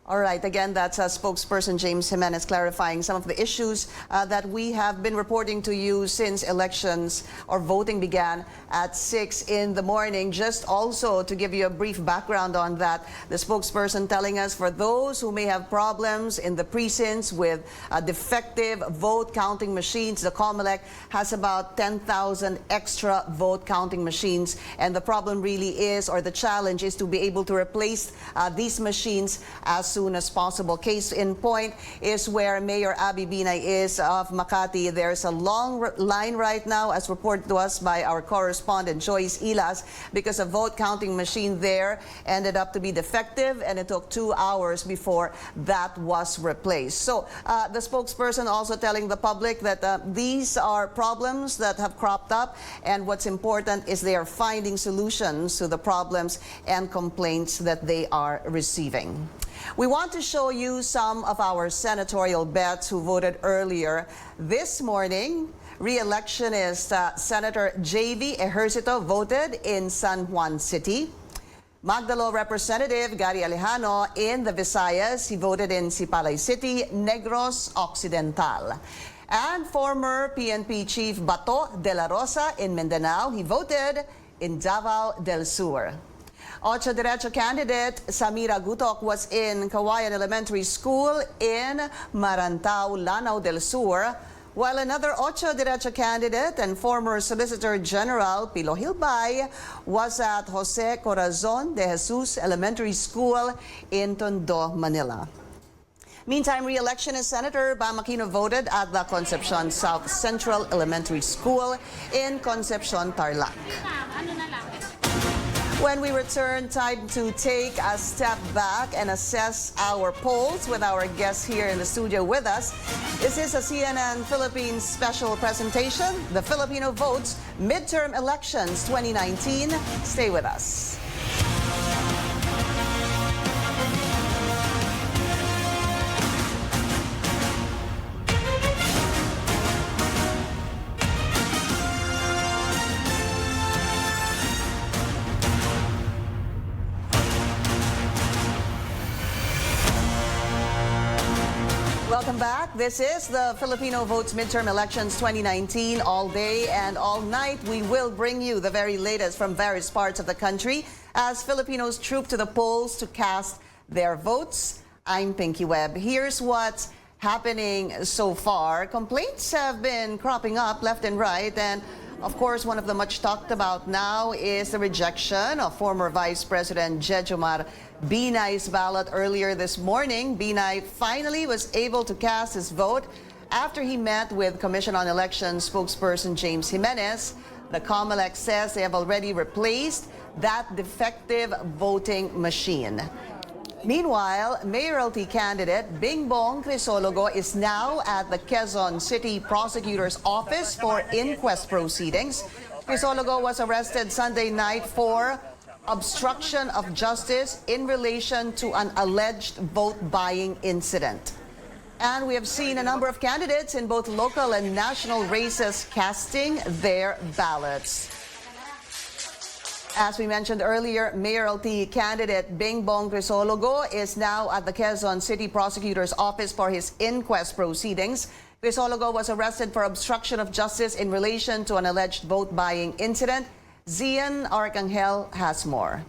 All right, again, that's spokesperson James Jimenez clarifying some of the issues that we have been reporting to you since elections or voting began at 6 in the morning. Just also to give you a brief background on that, the spokesperson telling us for those who may have problems in the precincts with defective vote counting machines, the COMELEC has about 10,000 extra vote counting machines. And the problem really is, or the challenge is to be able to replace these machines as soon as possible. Case in point is where Mayor Abby Binay is of Makati. There's a long line right now, as reported to us by our correspondent Joyce Ilas, because a vote counting machine there ended up to be defective, and it took 2 hours before that was replaced. So the spokesperson also telling the public that these are problems that have cropped up, and what's important is they are finding solutions to the problems and complaints that they are receiving. We want to show you some of our senatorial bets who voted earlier this morning. Re-electionist Senator J.V. Ejercito voted in San Juan City. Magdalo Representative Gary Alejano in the Visayas. He voted in Sipalay City, Negros Occidental. And former PNP Chief Bato de la Rosa in Mindanao. He voted in Davao del Sur. Ocho Derecho candidate Samira Gutok was in Kawayan Elementary School in Marantao, Lanao del Sur, While another Ocho Derecho candidate and former Solicitor General Pilo Hilbay was at Jose Corazon de Jesus Elementary School in Tondo, Manila. Meantime, re-electionist Senator Bam Aquino voted at the Concepcion South Central Elementary School in Concepcion, Tarlac. When we return, time to take a step back and assess our polls with our guests here in the studio with us. This is a CNN Philippines special presentation, the Filipino Votes Midterm Elections 2019. Stay with us. Welcome back. This is the Filipino Votes Midterm Elections 2019. All day and all night, we will bring you the very latest from various parts of the country as Filipinos troop to the polls to cast their votes. I'm Pinky Webb. Here's what's happening so far. Complaints have been cropping up left and right, and of course, one of the much talked about now is the rejection of former Vice President Jejomar Binay's ballot earlier this morning. Binay finally was able to cast his vote after he met with Commission on Elections spokesperson James Jimenez. The COMELEC says they have already replaced that defective voting machine. Meanwhile, mayoralty candidate Bingbong Crisologo is now at the Quezon City Prosecutor's Office for inquest proceedings. Crisologo was arrested Sunday night for obstruction of justice in relation to an alleged vote-buying incident. And we have seen a number of candidates in both local and national races casting their ballots. As we mentioned earlier, mayoralty candidate Bingbong Crisologo is now at the Quezon City Prosecutor's Office for his inquest proceedings. Crisologo was arrested for obstruction of justice in relation to an alleged vote-buying incident. Zian Arcangel has more.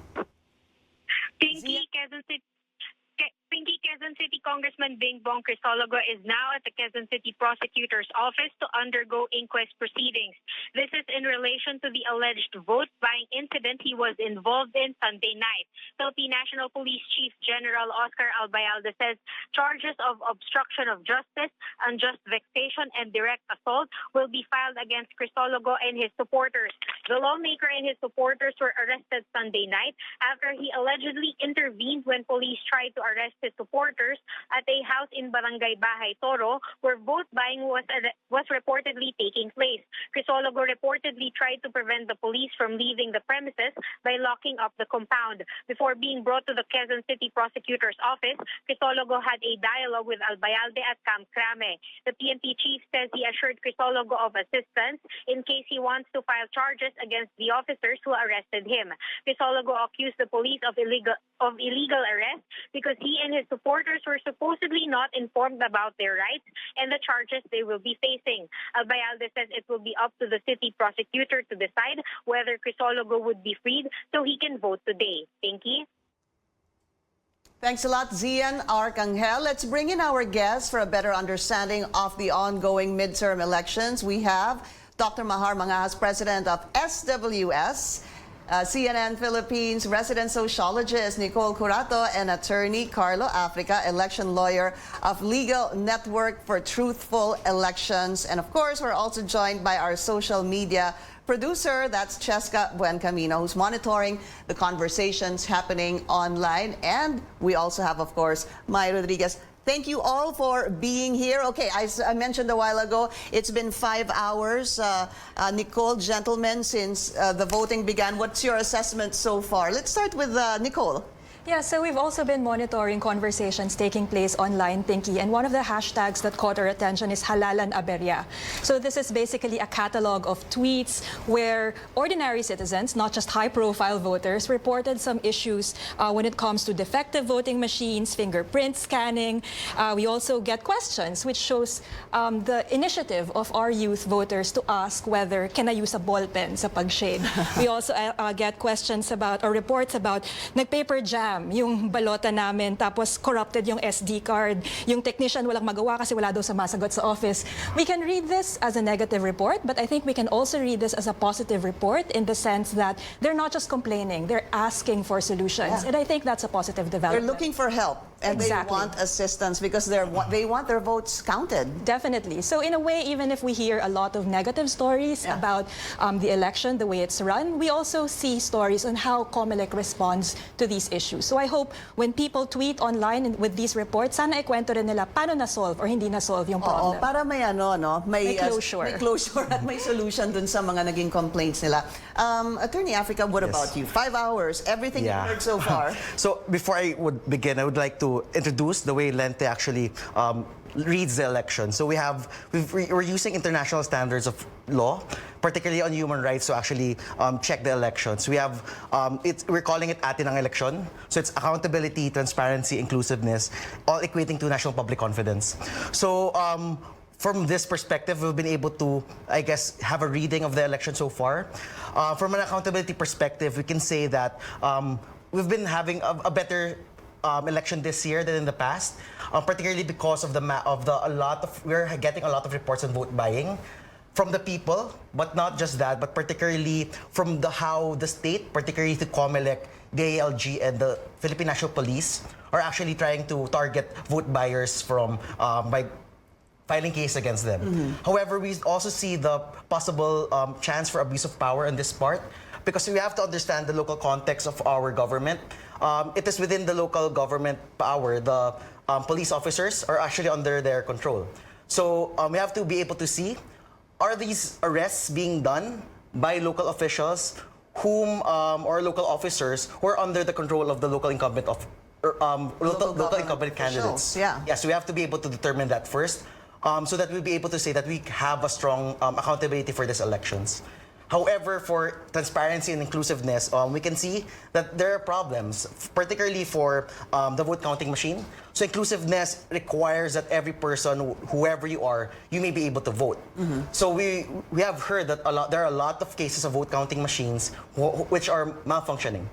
Quezon City Congressman Bingbong Crisologo is now at the Quezon City Prosecutor's Office to undergo inquest proceedings. This is in relation to the alleged vote-buying incident he was involved in Sunday night. Philippine National Police Chief General Oscar Albayalde says charges of obstruction of justice, unjust vexation, and direct assault will be filed against Crisologo and his supporters. The lawmaker and his supporters were arrested Sunday night after he allegedly intervened when police tried to arrest his supporters at a house in Barangay Bahay Toro where vote buying was reportedly taking place. Crisologo reportedly tried to prevent the police from leaving the premises by locking up the compound. Before being brought to the Quezon City Prosecutor's Office, Crisologo had a dialogue with Albayalde at Camp Crame. The PNP chief says he assured Crisologo of assistance in case he wants to file charges against the officers who arrested him. Crisologo accused the police of illegal arrest because he and his supporters were supposedly not informed about their rights and the charges they will be facing. Albayalde says it will be up to the city prosecutor to decide whether Crisologo would be freed so he can vote today. Pinky? Thanks a lot, Zian Arcangel. Let's bring in our guests for a better understanding of the ongoing midterm elections. We have Dr. Mahar Mangas, president of SWS, CNN Philippines resident sociologist Nicole Curato, and attorney Carlo Africa, election lawyer of Legal Network for Truthful Elections. And of course, we're also joined by our social media producer, that's Cheska Buencamino, who's monitoring the conversations happening online. And we also have, of course, Maya Rodriguez. Thank you all for being here. Okay, I mentioned a while ago, it's been 5 hours, Nicole, gentlemen, since the voting began. What's your assessment so far? Let's start with Nicole. Yeah, so we've also been monitoring conversations taking place online, Pinky, and one of the hashtags that caught our attention is Halalan Aberya. So this is basically a catalog of tweets where ordinary citizens, not just high-profile voters, reported some issues when it comes to defective voting machines, fingerprint scanning. We also get questions, which shows the initiative of our youth voters to ask whether, can I use a ball pen sa pag-shade? We also get questions about, or reports about, nag-paper jam jam yung balota namin, tapos corrupted yung SD card, yung technician walang magawa kasi wala daw sumasagot sa office. We can read this as a negative report, but I think we can also read this as a positive report in the sense that they're not just complaining, they're asking for solutions. And I think that's a positive development. They're looking for help. And Exactly. they want assistance because they want their votes counted. Definitely. So in a way, even if we hear a lot of negative stories about the election, the way it's run, we also see stories on how COMELEC responds to these issues. So I hope when people tweet online with these reports, sana ikwento rin nila paano na-solve or hindi na-solve yung problem. Para may may closure. May closure at may solution dun sa mga naging complaints nila. Attorney Africa, what about you? 5 hours, everything you've heard so far. So before I would begin, I would like to introduce the way Lente actually reads the election. So we're using international standards of law, particularly on human rights, to actually check the elections. We're calling it atin ang eleksyon. So it's accountability, transparency, inclusiveness, all equating to national public confidence. So from this perspective, we've been able to, I guess, have a reading of the election so far. From an accountability perspective, we can say that we've been having a better election this year than in the past, particularly because of we're getting a lot of reports on vote buying from the people, but not just that, but particularly from how the state, particularly the COMELEC, DILG, and the Philippine National Police are actually trying to target vote buyers by filing case against them. However, we also see the possible chance for abuse of power in this part, because we have to understand the local context of our government. It is within the local government power. The police officers are actually under their control. So we have to be able to see, are these arrests being done by local officials or local officers who are under the control of the local incumbent local incumbent candidates? Yes, we have to be able to determine that first, so that we'll be able to say that we have a strong accountability for these elections. However, for transparency and inclusiveness, we can see that there are problems, particularly for the vote counting machine. So inclusiveness requires that every person, whoever you are, you may be able to vote. So we have heard that there are a lot of cases of vote counting machines which are malfunctioning.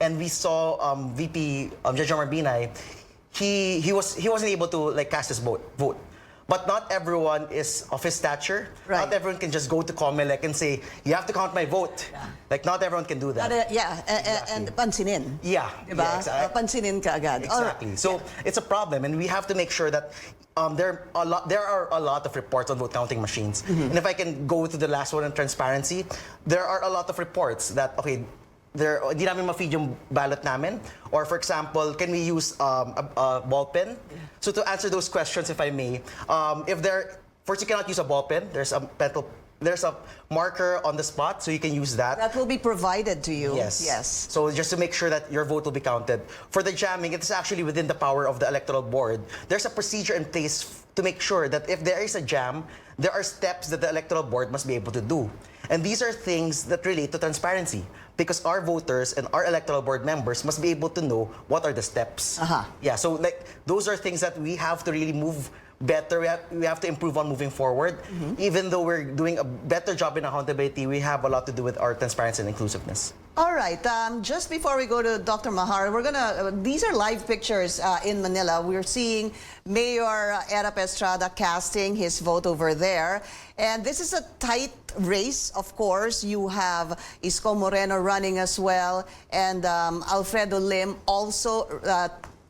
And we saw VP Judge Marbinay, he wasn't able to cast his vote. But not everyone is of his stature. Right. Not everyone can just go to COMELEC and say, you have to count my vote. Not everyone can do that. Exactly. And pansinin. Diba? Exactly. Pansinin ka agad. Exactly. So it's a problem, and we have to make sure that there are a lot of reports on vote counting machines. And if I can go to the last one on transparency, there are a lot of reports that, di namin ma-feed yung ballot namin. Or for example, can we use a ball pen? So to answer those questions, if I may, first you cannot use a ball pen. There's a marker on the spot, so you can use that. That will be provided to you. Yes. So just to make sure that your vote will be counted. For the jamming, it is actually within the power of the electoral board. There's a procedure in place to make sure that if there is a jam, there are steps that the electoral board must be able to do. And these are things that relate to transparency, because our voters and our electoral board members must be able to know what are the steps. So those are things that we have to really move better. We have to improve on moving forward. Even though we're doing a better job in accountability, we have a lot to do with our transparency and inclusiveness. All right. Just before we go to Dr. Mahar, these are live pictures in Manila. We're seeing Mayor Erap Estrada casting his vote over there. And this is a tight race, of course. You have Isko Moreno running as well, and Alfredo Lim also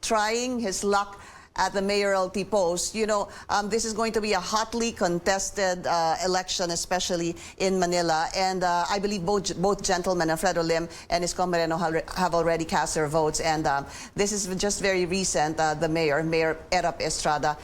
trying his luck at the mayoralty post. This is going to be a hotly contested election, especially in Manila. And I believe both gentlemen, Alfredo Lim and Isko Moreno, have already cast their votes. And this is just very recent, the Mayor Erap Estrada.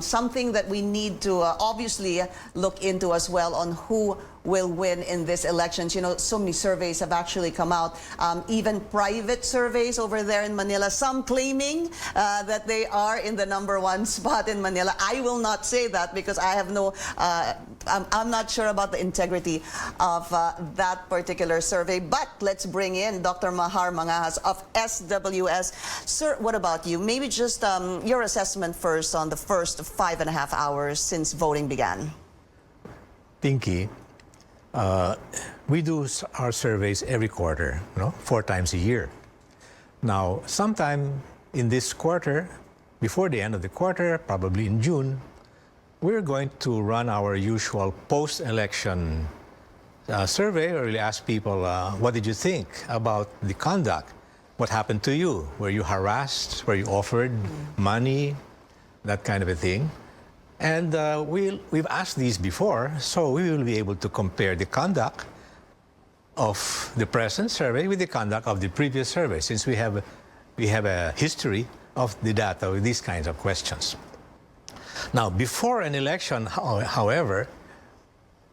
Something that we need to obviously look into as well on who will win in this elections. So many surveys have actually come out, even private surveys over there in Manila, some claiming that they are in the #1 spot in Manila. I will not say that because I have I'm not sure about the integrity of that particular survey. But let's bring in Dr. Mahar Mangahas of SWS. Sir, what about you? Maybe just your assessment first on the first 5.5 hours since voting began. Pinky, we do our surveys every quarter, 4 times a year. Now, sometime in this quarter, before the end of the quarter, probably in June, we're going to run our usual post-election survey, where we'll ask people, what did you think about the conduct? What happened to you? Were you harassed? Were you offered money? That kind of a thing. And we've asked these before, so we will be able to compare the conduct of the present survey with the conduct of the previous survey, since we have a history of the data with these kinds of questions. Now, before an election, however,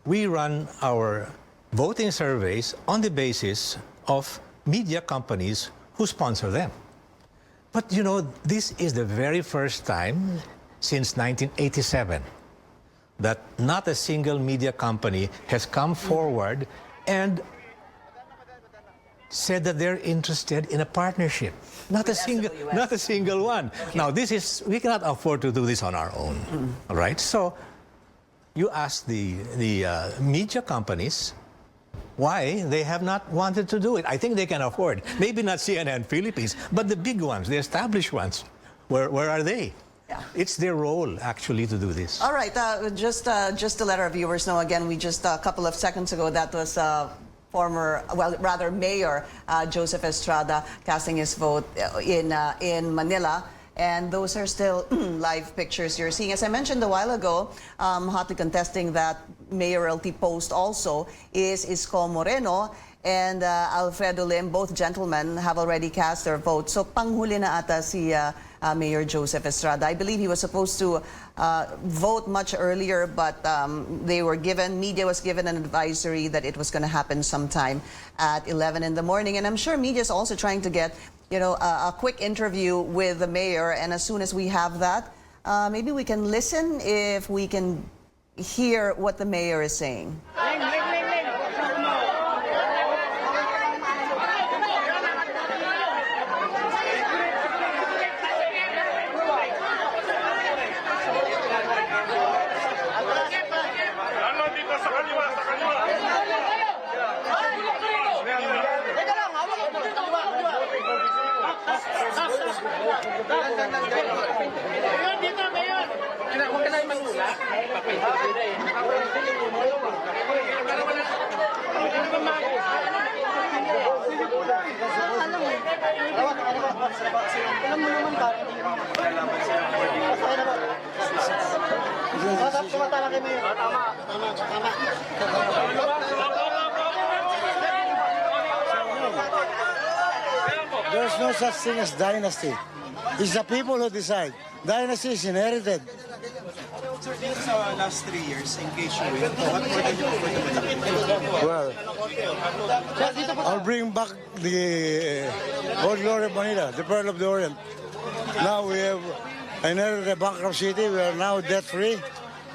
we run our voting surveys on the basis of media companies who sponsor them. But you know, this is the very first time since 1987 that not a single media company has come forward and said that they're interested in a partnership. Not a single one. Okay. Now, we cannot afford to do this on our own, all right? So you ask the media companies why they have not wanted to do it. I think they can afford. Maybe not CNN Philippines, but the big ones, the established ones. Where are they? Yeah. It's their role, actually, to do this. All right, just to let our viewers know, again, we just a couple of seconds ago, that was Mayor Joseph Estrada casting his vote in Manila. And those are still live pictures you're seeing. As I mentioned a while ago, hotly contesting that mayoralty post also is Isko Moreno and Alfredo Lim. Both gentlemen have already cast their vote. So panghuli na ata si Mayor Joseph Estrada. I believe he was supposed to vote much earlier, but media was given an advisory that it was going to happen sometime at 11 in the morning. And I'm sure media is also trying to get, you know, a quick interview with the mayor. And as soon as we have that, maybe we can listen if we can hear what the mayor is saying. There's no such thing as dynasty. It's the people who decide. Dynasty is inherited. Sir, dito sa last 3 years, in case you win, what more can you offer to Manila? Well, I'll bring back the old glory of Manila, the Pearl of the Orient. Now we have inherited a bankrupt city. We are now debt-free.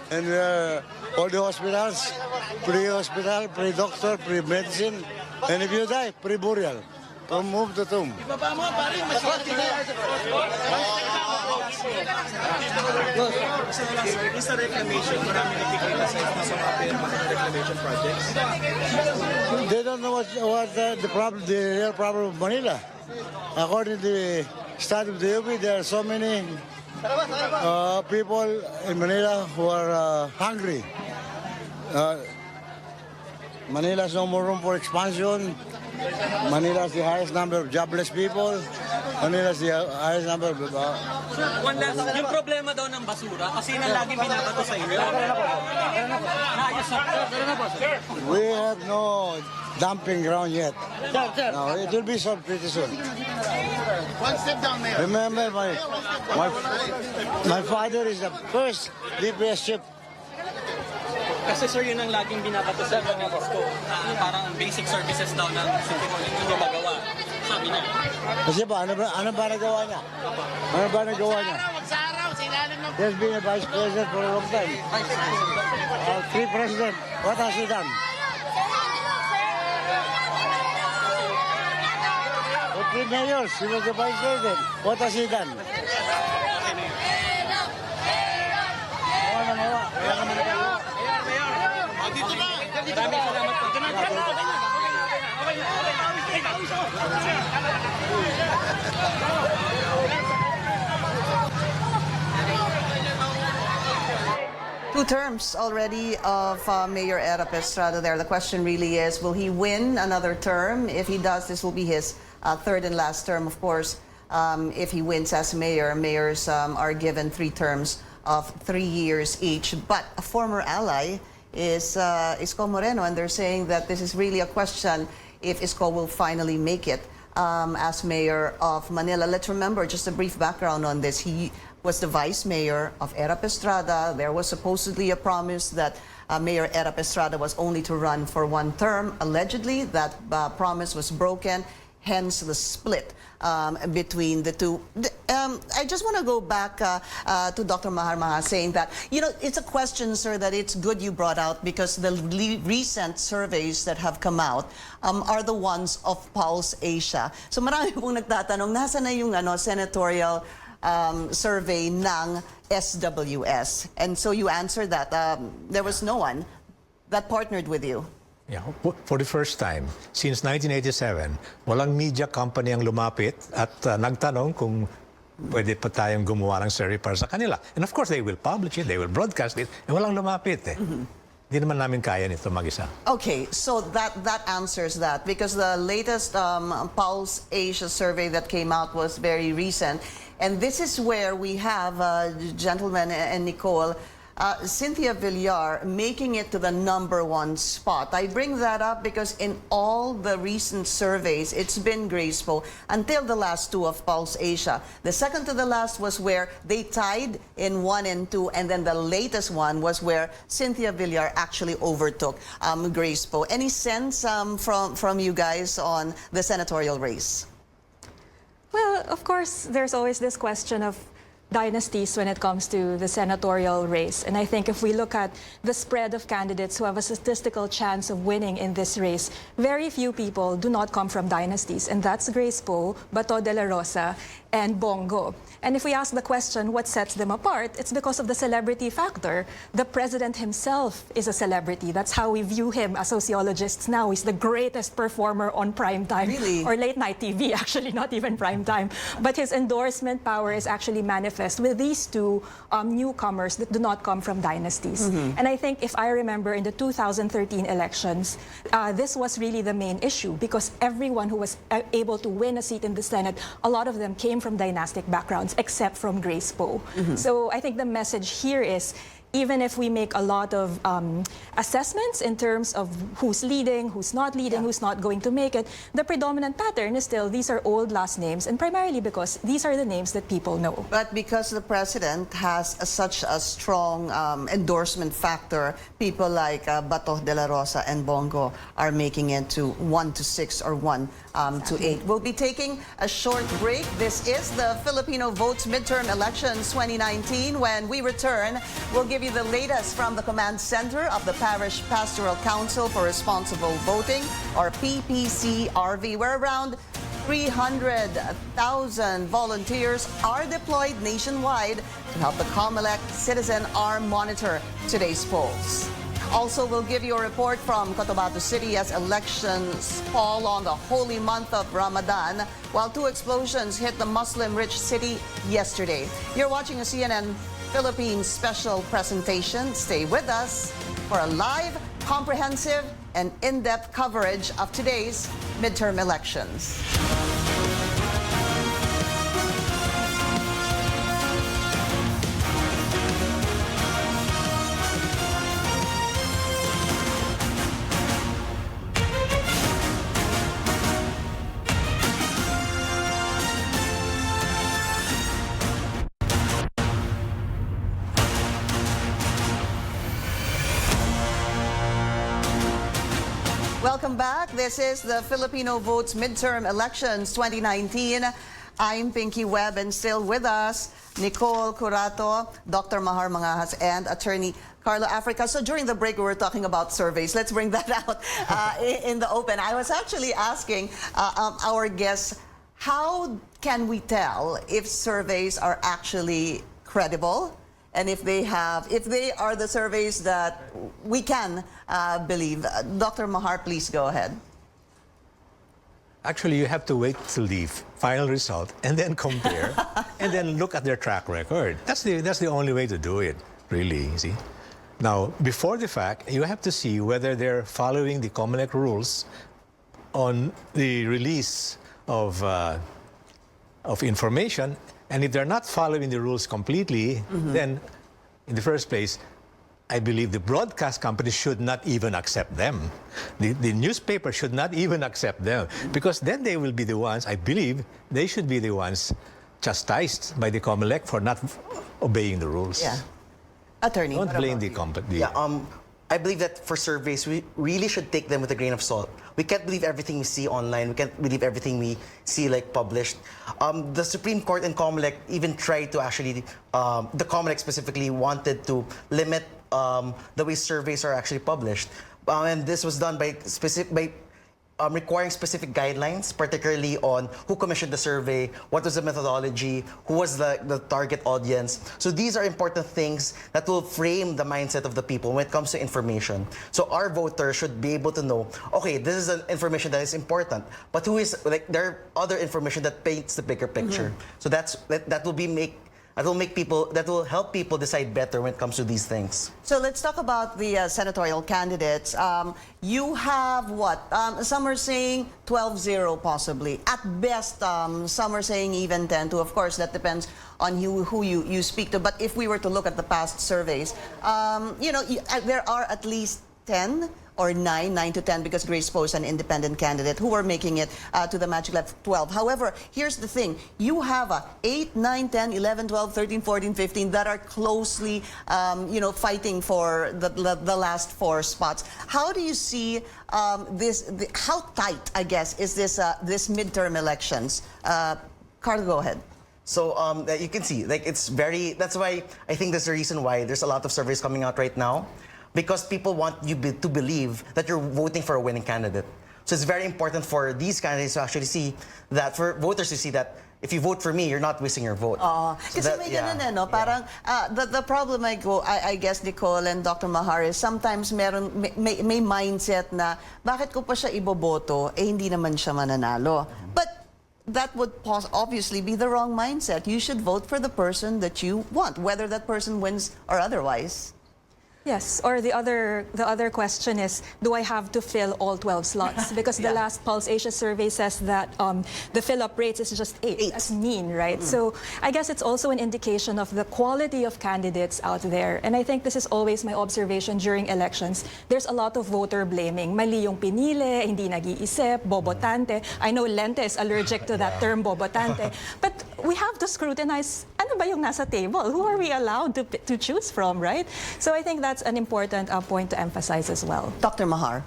And we are all the hospitals, pre-hospital, pre-doctor, pre-medicine. And if you die, pre-burial. From womb to tomb. Is the reclamation, marami nakikita sa reclamation projects? They don't know what the real problem of Manila. According to the study of the UP, there are so many people in Manila who are hungry. Manila has no more room for expansion. Manila has the highest number of jobless people. Manila has the highest number of... One last, yung problema daw ng basura, kasi na lagi binabato sa inyo. We have no dumping ground yet. No, it will be solved pretty soon. One step down, Mayor. Remember, my father is the first DPS chief. Kasi sir, yun ang laging binabato sa mga Isko. Parang basic services daw ng city hall, hindi niya magawa. Sabi niya. Kasi ba, ano ba nagawa niya? Ano ba nagawa niya? He has been a vice president for a long time. 3 presidents. What has he done? For 3 mayors, he was the vice president. What has he done? Maraming salamat po. Two terms already of Mayor Erap Estrada there. The question really is, will he win another term? If he does, this will be his third and last term. Of course, if he wins as mayor, mayors are given 3 terms of 3 years each. But a former ally is Isko Moreno, and they're saying that this is really a question if Isko will finally make it as mayor of Manila. Let's remember just a brief background on this. He was the vice mayor of Erap Estrada. There was supposedly a promise that Mayor Erap Estrada was only to run for 1 term. Allegedly, that promise was broken, hence the split between the two. I just want to go back to Dr. Mahar saying that, it's a question, sir, that it's good you brought out because the recent surveys that have come out are the ones of Pulse Asia. So marami pong nagtatanong, nasa na yung senatorial survey ng SWS? And so you answered that there was no one that partnered with you. Yeah, for the first time since 1987, walang media company ang lumapit at nagtanong kung pwede pa tayong gumawa ng survey para sa kanila. And of course, they will publish it, they will broadcast it, and walang lumapit eh. Hindi naman namin kaya nito mag-isa. Okay, so that answers that because the latest Pulse Asia survey that came out was very recent. And this is where we have, gentlemen and Nicole, Cynthia Villar making it to the #1 spot. I bring that up because in all the recent surveys, it's been graceful until the last 2 of Pulse Asia. The second to the last was where they tied in 1 and 2, and then the latest one was where Cynthia Villar actually overtook graceful. Any sense from you guys on the senatorial race? Well, of course, there's always this question of dynasties when it comes to the senatorial race. And I think if we look at the spread of candidates who have a statistical chance of winning in this race, very few people do not come from dynasties. And that's Grace Poe, Bato de la Rosa, and Bongo. And if we ask the question, what sets them apart, it's because of the celebrity factor. The president himself is a celebrity. That's how we view him as sociologists now. He's the greatest performer on prime time. Really? Or late night TV, actually, not even prime time. But his endorsement power is actually manifest with these 2 newcomers that do not come from dynasties. And I think if I remember in the 2013 elections, this was really the main issue because everyone who was able to win a seat in the Senate, a lot of them came from dynastic backgrounds except from Grace Poe. So I think the message here is even if we make a lot of assessments in terms of who's leading, who's not leading, who's not going to make it, the predominant pattern is still these are old last names, and primarily because these are the names that people know. But because the president has such a strong endorsement factor, people like Bato de la Rosa and Bongo are making it to 1 to 6 or 1 to 8. We'll be taking a short break. This is the Filipino Votes Midterm Elections 2019. When we return, we'll give you the latest from the Command Center of the Parish Pastoral Council for Responsible Voting, or PPCRV, where around 300,000 volunteers are deployed nationwide to help the COMELEC Citizen Arm monitor today's polls. Also, we'll give you a report from Cotabato City as elections fall on the holy month of Ramadan, while 2 explosions hit the Muslim-rich city yesterday. You're watching a CNN Philippines special presentation. Stay with us for a live, comprehensive, and in-depth coverage of today's midterm elections. Welcome back. This is the Filipino Votes Midterm Elections 2019. I'm Pinky Webb, and still with us, Nicole Curato, Dr. Mahar Mangahas, and Attorney Carlo Africa. So during the break, we were talking about surveys. Let's bring that out in the open. I was actually asking our guests, how can we tell if surveys are actually credible? And if they are the surveys that we can believe. Dr. Mahar, please go ahead. Actually, you have to wait till the final result and then compare and then look at their track record. That's the only way to do it, really, you see. Now, before the fact, you have to see whether they're following the COMELEC rules on the release of information. And if they're not following the rules completely, then in the first place, I believe the broadcast companies should not even accept them. The newspaper should not even accept them, because then they will be the ones, I believe, they should be the ones chastised by the COMELEC for not obeying the rules. Yeah. Attorney, don't blame the company. Yeah, I believe that for surveys, we really should take them with a grain of salt. We can't believe everything we see online. We can't believe everything we see published. The Supreme Court and COMELEC even tried to actually, the COMELEC specifically wanted to limit the way surveys are actually published. And this was done by requiring specific guidelines, particularly on who commissioned the survey, what was the methodology, who was the target audience. So these are important things that will frame the mindset of the people when it comes to information. So our voters should be able to know, okay, this is an information that is important, but there are other information that paints the bigger picture. So that will help people decide better when it comes to these things. So let's talk about the senatorial candidates. You have what? Some are saying 12-0 possibly. At best, some are saying even 10-2. Of course, that depends on who you speak to. But if we were to look at the past surveys, there are at least 10 or 9 to 10, because Grace Poe is an independent candidate, who are making it to the magic left 12. However, here's the thing. You have 8, 9, 10, 11, 12, 13, 14, 15 that are closely, fighting for the last 4 spots. How do you see how tight, I guess, is this midterm elections? Carl, go ahead. So you can see, that's why I think that's the reason why there's a lot of surveys coming out right now. Because people want you to believe that you're voting for a winning candidate. So it's very important for these candidates to actually see that, for voters to see that if you vote for me, you're not wasting your vote. Kasi may ganun no? Parang, the problem I guess, Nicole and Dr. Mahar, is sometimes may mindset na, bakit ko pa siya iboboto, hindi naman siya mananalo. But that would obviously be the wrong mindset. You should vote for the person that you want, whether that person wins or otherwise. Yes, or the other question is, do I have to fill all 12 slots? Because the last Pulse Asia survey says that the fill-up rate is just 8 as mean, right? So I guess it's also an indication of the quality of candidates out there. And I think this is always my observation during elections. There's a lot of voter blaming. Mali yung pinili, hindi nag-iisip, bobotante. I know Lente is allergic to that term, bobotante. But we have to scrutinize, ano ba yung nasa table? Who are we allowed to choose from, right? So I think that's an important point to emphasize as well. Dr. Mahar.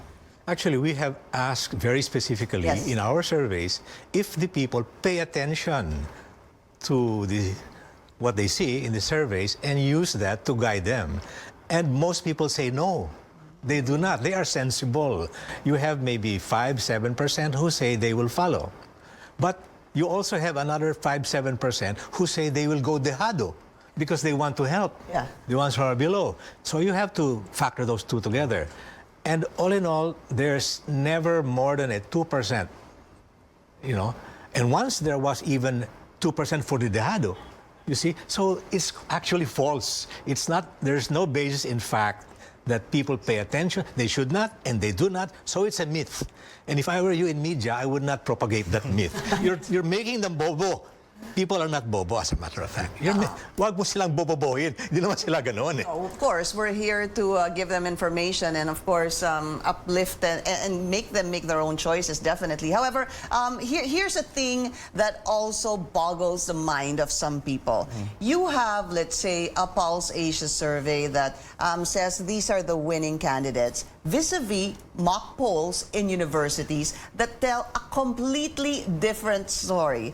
Actually, we have asked very specifically in our surveys if the people pay attention to what they see in the surveys and use that to guide them. And most people say no. They do not. They are sensible. You have maybe 5-7% who say they will follow. But you also have another 5-7% who say they will go dejado, because they want to help the ones who are below. So you have to factor those two together. And all in all, there's never more than a 2%, And once there was even 2% for the dejado, you see? So it's actually false. There's no basis in fact that people pay attention. They should not, and they do not. So it's a myth. And if I were you in media, I would not propagate that myth. You're making them bobo. People are not bobo, as a matter of fact. Wag mo silang bobobohin. Hindi naman sila ganoon eh. Of course, we're here to give them information and, of course, uplift and make them make their own choices, definitely. However, here's a thing that also boggles the mind of some people. You have, let's say, a Pulse Asia survey that says these are the winning candidates, vis-a-vis mock polls in universities that tell a completely different story.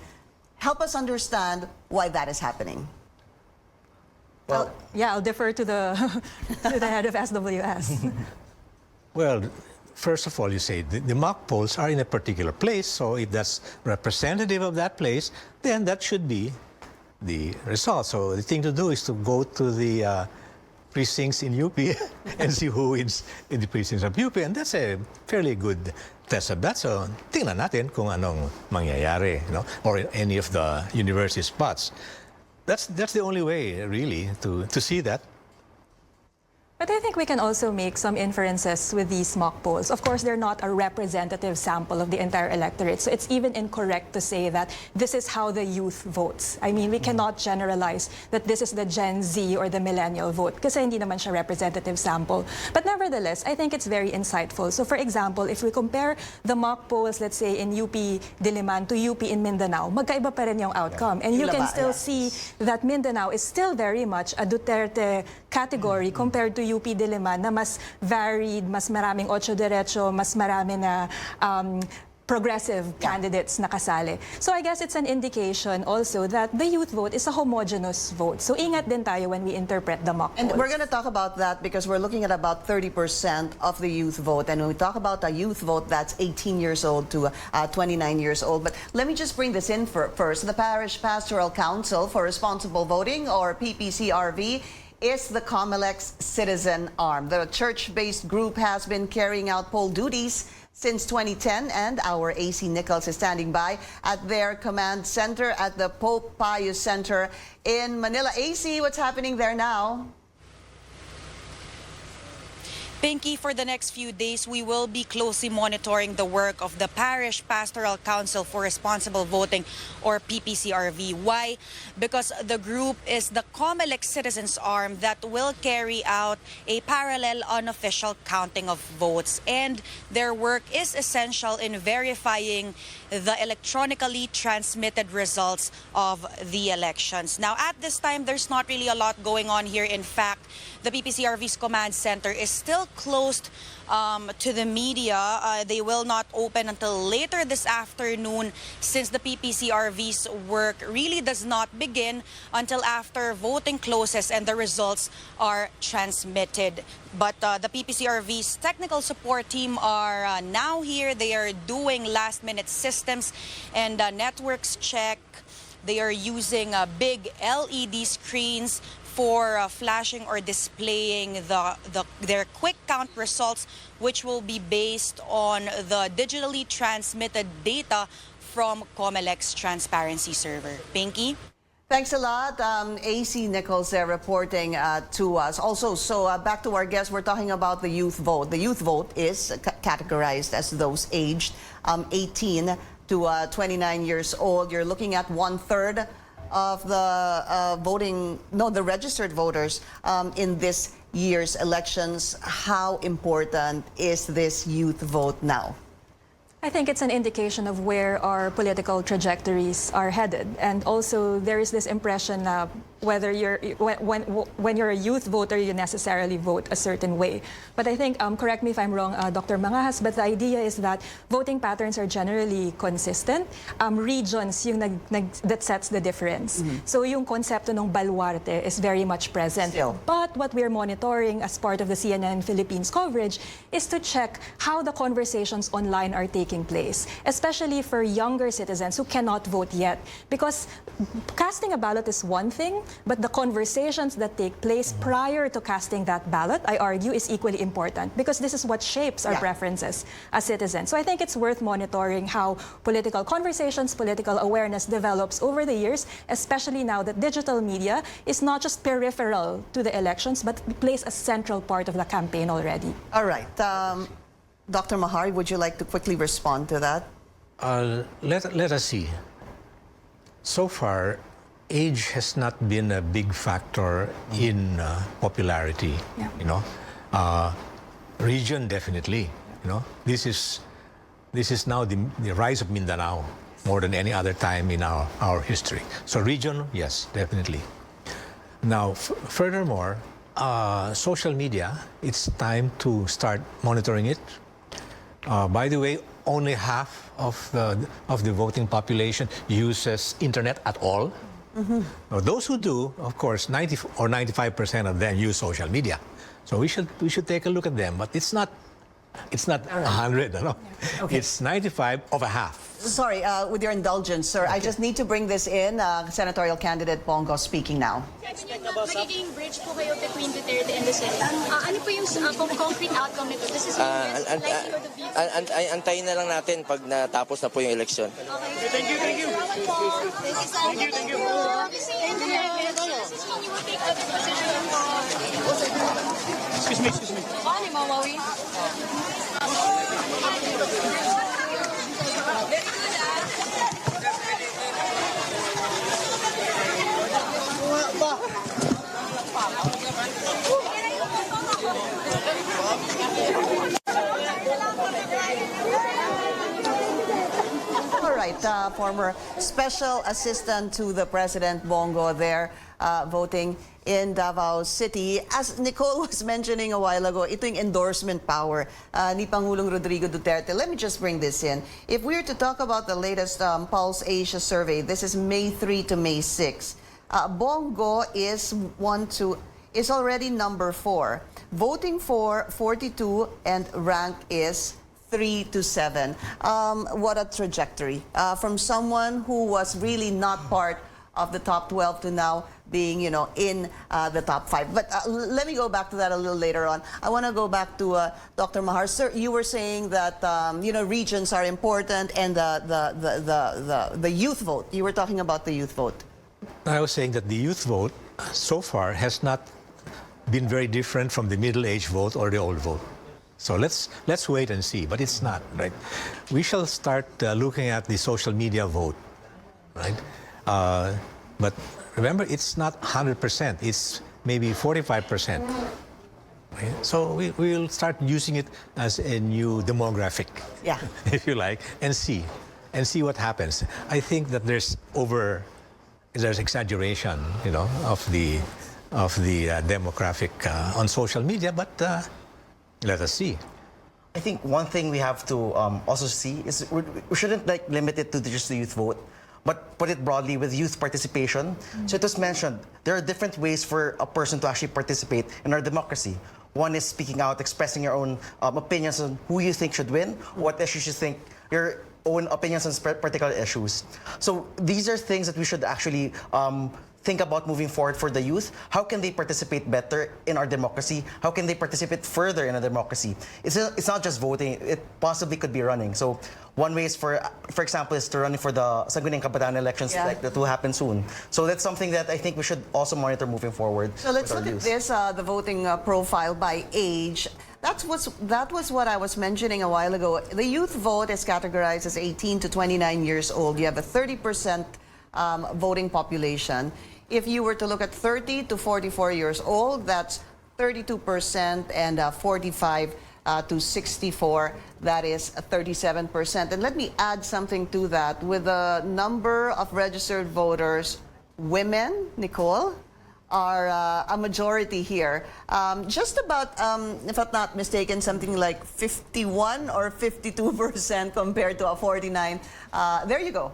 Help us understand why that is happening. Well, I'll defer to the head of SWS. Well, first of all, you say the mock polls are in a particular place, so if that's representative of that place, then that should be the result. So the thing to do is to go to the precincts in UP and see who wins in the precincts of UP. And that's a fairly good test of that. So tingnan natin kung anong mangyayari, or in any of the university spots. That's the only way, really, to see that. But I think we can also make some inferences with these mock polls. Of course, they're not a representative sample of the entire electorate. So it's even incorrect to say that this is how the youth votes. I mean, we cannot generalize that this is the Gen Z or the millennial vote kasi hindi naman siya representative sample. But nevertheless, I think it's very insightful. So for example, if we compare the mock polls, let's say in UP Diliman to UP in Mindanao, magkaiba pa rin yung outcome. And you can still see that Mindanao is still very much a Duterte category compared to UP Diliman na mas varied, mas maraming ocho derecho, mas marami na progressive candidates na kasali. So I guess it's an indication also that the youth vote is a homogeneous vote. So ingat din tayo when we interpret the mock polls. And we're going to talk about that because we're looking at about 30% of the youth vote. And when we talk about a youth vote, that's 18 years old to 29 years old. But let me just bring this in first. The Parish Pastoral Council for Responsible Voting, or PPCRV, is the COMELEC's citizen arm. The church-based group has been carrying out poll duties since 2010, and our AC Nichols is standing by at their command center at the Pope Pius Center in Manila. AC, what's happening there now? Pinky, for the next few days, we will be closely monitoring the work of the Parish Pastoral Council for Responsible Voting, or PPCRV. Why? Because the group is the COMELEC citizens arm that will carry out a parallel unofficial counting of votes. And their work is essential in verifying the electronically transmitted results of the elections. Now, at this time, there's not really a lot going on here. In fact, the PPCRV's command center is still closed to the media. They will not open until later this afternoon, since the PPCRV's work really does not begin until after voting closes and the results are transmitted. But the PPCRV's technical support team are now here. They are doing last-minute systems and networks check. They are using big LED screens for flashing or displaying their quick count results, which will be based on the digitally transmitted data from COMELEC's transparency server. Pinky? Thanks a lot, AC Nichols there reporting to us. Also, so back to our guest, we're talking about the youth vote. The youth vote is categorized as those aged 18 to 29 years old. You're looking at 1/3 of the registered voters in this year's elections. How important is this youth vote now? I think it's an indication of where our political trajectories are headed. And also, there is this impression that whether when you're a youth voter, you necessarily vote a certain way. But I think, correct me if I'm wrong, Dr. Mangahas, but the idea is that voting patterns are generally consistent. Regions yung that sets the difference. So yung konsepto ng baluarte is very much present. But what we're monitoring as part of the CNN Philippines coverage is to check how the conversations online are taking place, especially for younger citizens who cannot vote yet. Because casting a ballot is one thing, but the conversations that take place prior to casting that ballot, I argue, is equally important, because this is what shapes our preferences as citizens. So I think it's worth monitoring how political conversations, political awareness develops over the years, especially now that digital media is not just peripheral to the elections, but plays a central part of the campaign already. All right. Dr. Mahari, would you like to quickly respond to that? Let us see. So far, age has not been a big factor in popularity. Region, definitely. This is now the rise of Mindanao more than any other time in our history. So region, yes, definitely. Now, furthermore, social media, it's time to start monitoring it. By the way, only half of the voting population uses internet at all. Now, those who do, of course, 90 or 95% of them use social media. So we should take a look at them. But it's not It's not 100, no? Okay. It's 95 of a half. Sorry, with your indulgence, sir, I just need to bring this in. Senatorial candidate Bongo speaking now. Magiging bridge po kayo between Duterte and the Senate. Ano po yung concrete outcome nito? This is likelihood of veto. Antayin na lang natin pag natapos na po yung eleksyon. Okay. Thank you. Thank you. Excuse me. Paano, Mawawi? All right, former special assistant to the President Bongo there voting in Davao City. As Nicole was mentioning a while ago, ito yung endorsement power ni Pangulong Rodrigo Duterte. Let me just bring this in. If we were to talk about the latest Pulse Asia survey, this is May 3 to May 6. Bongo is already number 4. Voting for 42 and rank is 3 to 7. What a trajectory from someone who was really not part of the top 12 to now being, in the top 5. But let me go back to that a little later on. I want to go back to Dr. Mahar. Sir, you were saying that regions are important and the youth vote. You were talking about the youth vote. I was saying that the youth vote so far has not been very different from the middle-age vote or the old vote. So let's wait and see, but it's not, right? We shall start looking at the social media vote, right? But remember, it's not 100%, it's maybe 45%. Right? So we will start using it as a new demographic, if you like, and see what happens. I think that there's exaggeration, of the demographic on social media, but let us see. I think one thing we have to also see is we shouldn't limit it to just the youth vote, but put it broadly with youth participation. So it was mentioned, there are different ways for a person to actually participate in our democracy. One is speaking out, expressing your own opinions on who you think should win, what issues you think, your own opinions on particular issues. So these are things that we should actually think about moving forward for the youth. How can they participate better in our democracy? How can they participate further in a democracy? It's not just voting, it possibly could be running. So one way is, for example, is to run for the Sangguniang Kabataan elections that will happen soon. So that's something that I think we should also monitor moving forward. So let's look at this, the voting profile by age. That was what I was mentioning a while ago. The youth vote is categorized as 18 to 29 years old. You have a 30% voting population. If you were to look at 30 to 44 years old, that's 32%, and 45 to 64, that is 37%. And let me add something to that. With the number of registered voters, women, Nicole, are a majority here. Just about, if I'm not mistaken, something like 51 or 52% compared to a 49. There you go.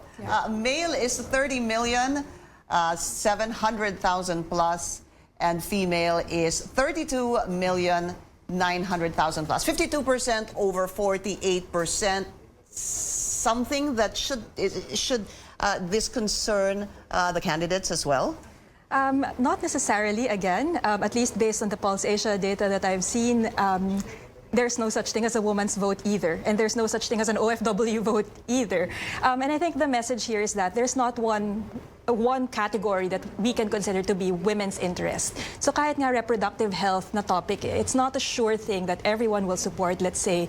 Male is 30,700,000 plus, and female is 32,900,000 plus. 52% over 48%. Something that should this concern the candidates as well? Not necessarily, again, at least based on the Pulse Asia data that I've seen, there's no such thing as a woman's vote either, and there's no such thing as an OFW vote either. And I think the message here is that there's not one category that we can consider to be women's interest. So kahit nga reproductive health na topic, it's not a sure thing that everyone will support, let's say,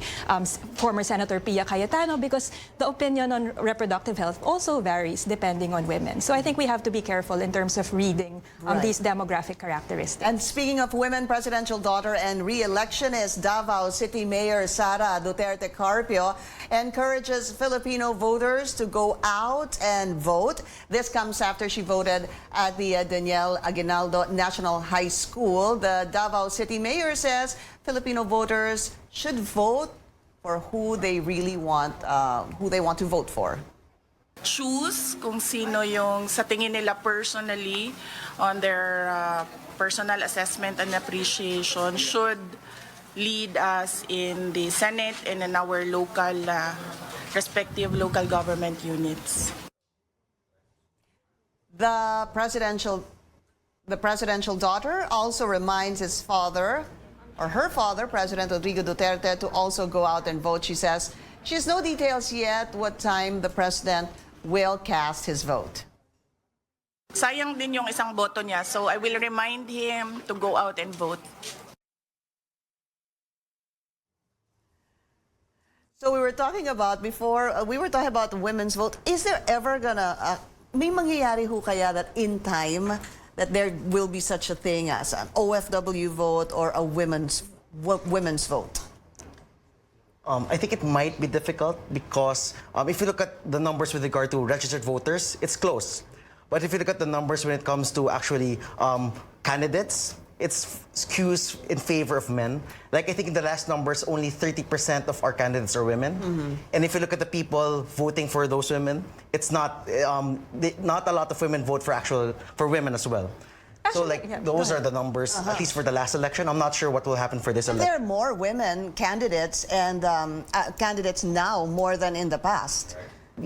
former Senator Pia Cayetano, because the opinion on reproductive health also varies depending on women. So I think we have to be careful in terms of reading these demographic characteristics. And speaking of women, presidential daughter and re-electionist Davao City Mayor Sara Duterte Carpio encourages Filipino voters to go out and vote. This comes after she voted at the Daniel Aguinaldo National High School. The Davao City Mayor says Filipino voters should vote for who they really want, who they want to vote for. Choose kung sino yung sa tingin nila personally on their personal assessment and appreciation should lead us in the Senate and in our local, respective local government units. The presidential daughter also reminds his father, or her father, President Rodrigo Duterte, to also go out and vote. She says she has no details yet what time the president will cast his vote. Sayang din yung isang boto niya, so I will remind him to go out and vote. So we were talking about before, we were talking about women's vote. Is there ever gonna, may mangyayari ho kaya that in time, that there will be such a thing as an OFW vote or a women's vote? I think it might be difficult because if you look at the numbers with regard to registered voters, it's close. But if you look at the numbers when it comes to actually candidates, it skews in favor of men. Like I think in the last numbers, only 30% of our candidates are women. Mm-hmm. And if you look at the people voting for those women, it's not not a lot of women vote for women as well. Actually, so like those are the numbers, at least for the last election. I'm not sure what will happen for this election. There are more women candidates and candidates now more than in the past.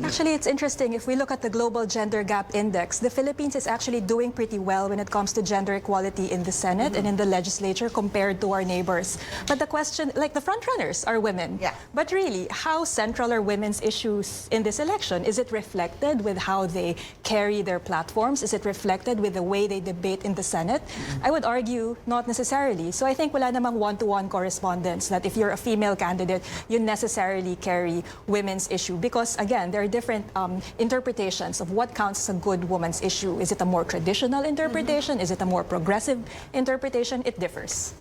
Actually, it's interesting. If we look at the Global Gender Gap Index, the Philippines is actually doing pretty well when it comes to gender equality in the Senate and in the legislature compared to our neighbors. But the question, like the frontrunners are women. Yeah. But really, how central are women's issues in this election? Is it reflected with how they carry their platforms? Is it reflected with the way they debate in the Senate? I would argue not necessarily. So I think wala namang one-to-one correspondence that if you're a female candidate, you necessarily carry women's issue. Because again, there are different interpretations of what counts as a good woman's issue. Is it a more traditional interpretation? Is it a more progressive interpretation? It differs.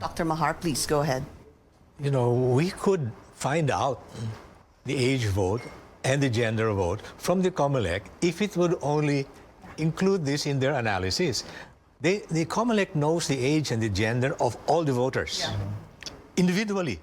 Dr. Mahar, please go ahead. You know, we could find out the age vote and the gender vote from the COMELEC if it would only include this in their analysis. The COMELEC knows the age and the gender of all the voters individually.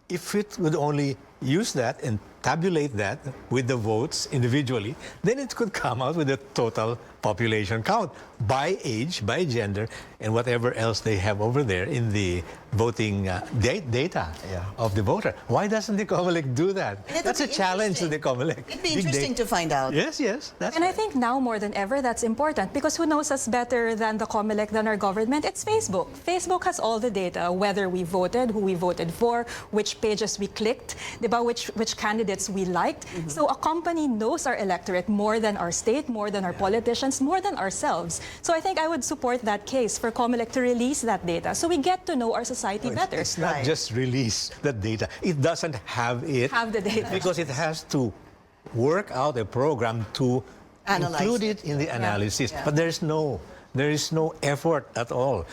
If it would only use that and tabulate that with the votes individually, then it could come out with a total population count by age, by gender, and whatever else they have over there in the voting data of the voter. Why doesn't the COMELEC do that? That's a challenge to the COMELEC. It'd be interesting to find out. Yes, yes. That's and I think now more than ever that's important because who knows us better than the COMELEC, than our government? It's Facebook. Facebook has all the data, whether we voted, who we voted for, which pages we clicked, about which candidates we liked. So a company knows our electorate more than our state, more than our politicians, more than ourselves. So I think I would support that case for COMELEC to release that data so we get to know our society better. It's not just release that data. It doesn't have it. Have the data. Because it has to work out a program to include it in the analysis. But there is no effort at all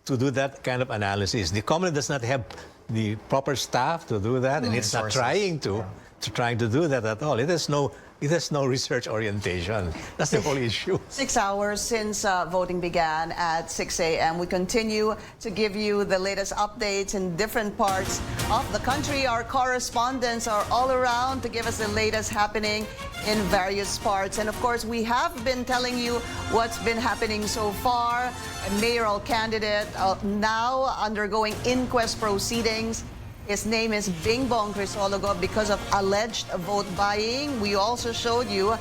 to do that kind of analysis. The COMELEC does not have the proper staff to do that, and it's not trying to do that at all. It has no research orientation. That's the whole issue. 6 hours since voting began at 6 a.m. We continue to give you the latest updates in different parts of the country. Our correspondents are all around to give us the latest happening in various parts. And of course, we have been telling you what's been happening so far. A mayoral candidate now undergoing inquest proceedings. His name is Bingbong Crisologo because of alleged vote buying. We also showed you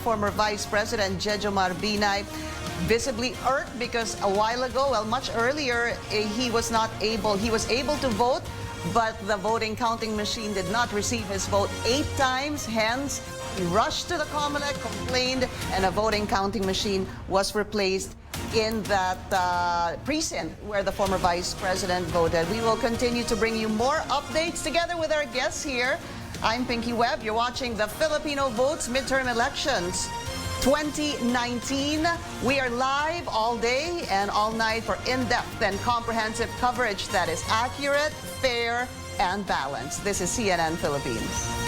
former Vice President Jejo Marbinay visibly irked because a while ago, well, much earlier, he was able to vote, but the voting counting machine did not receive his vote 8 times. Hence, he rushed to the COMELEC, complained, and a voting counting machine was replaced in that precinct where the former vice president voted. We will continue to bring you more updates together with our guests here. I'm Pinky Webb. You're watching the Filipino Votes midterm elections 2019. We are live all day and all night for in-depth and comprehensive coverage that is accurate, fair, and balanced. This is CNN Philippines.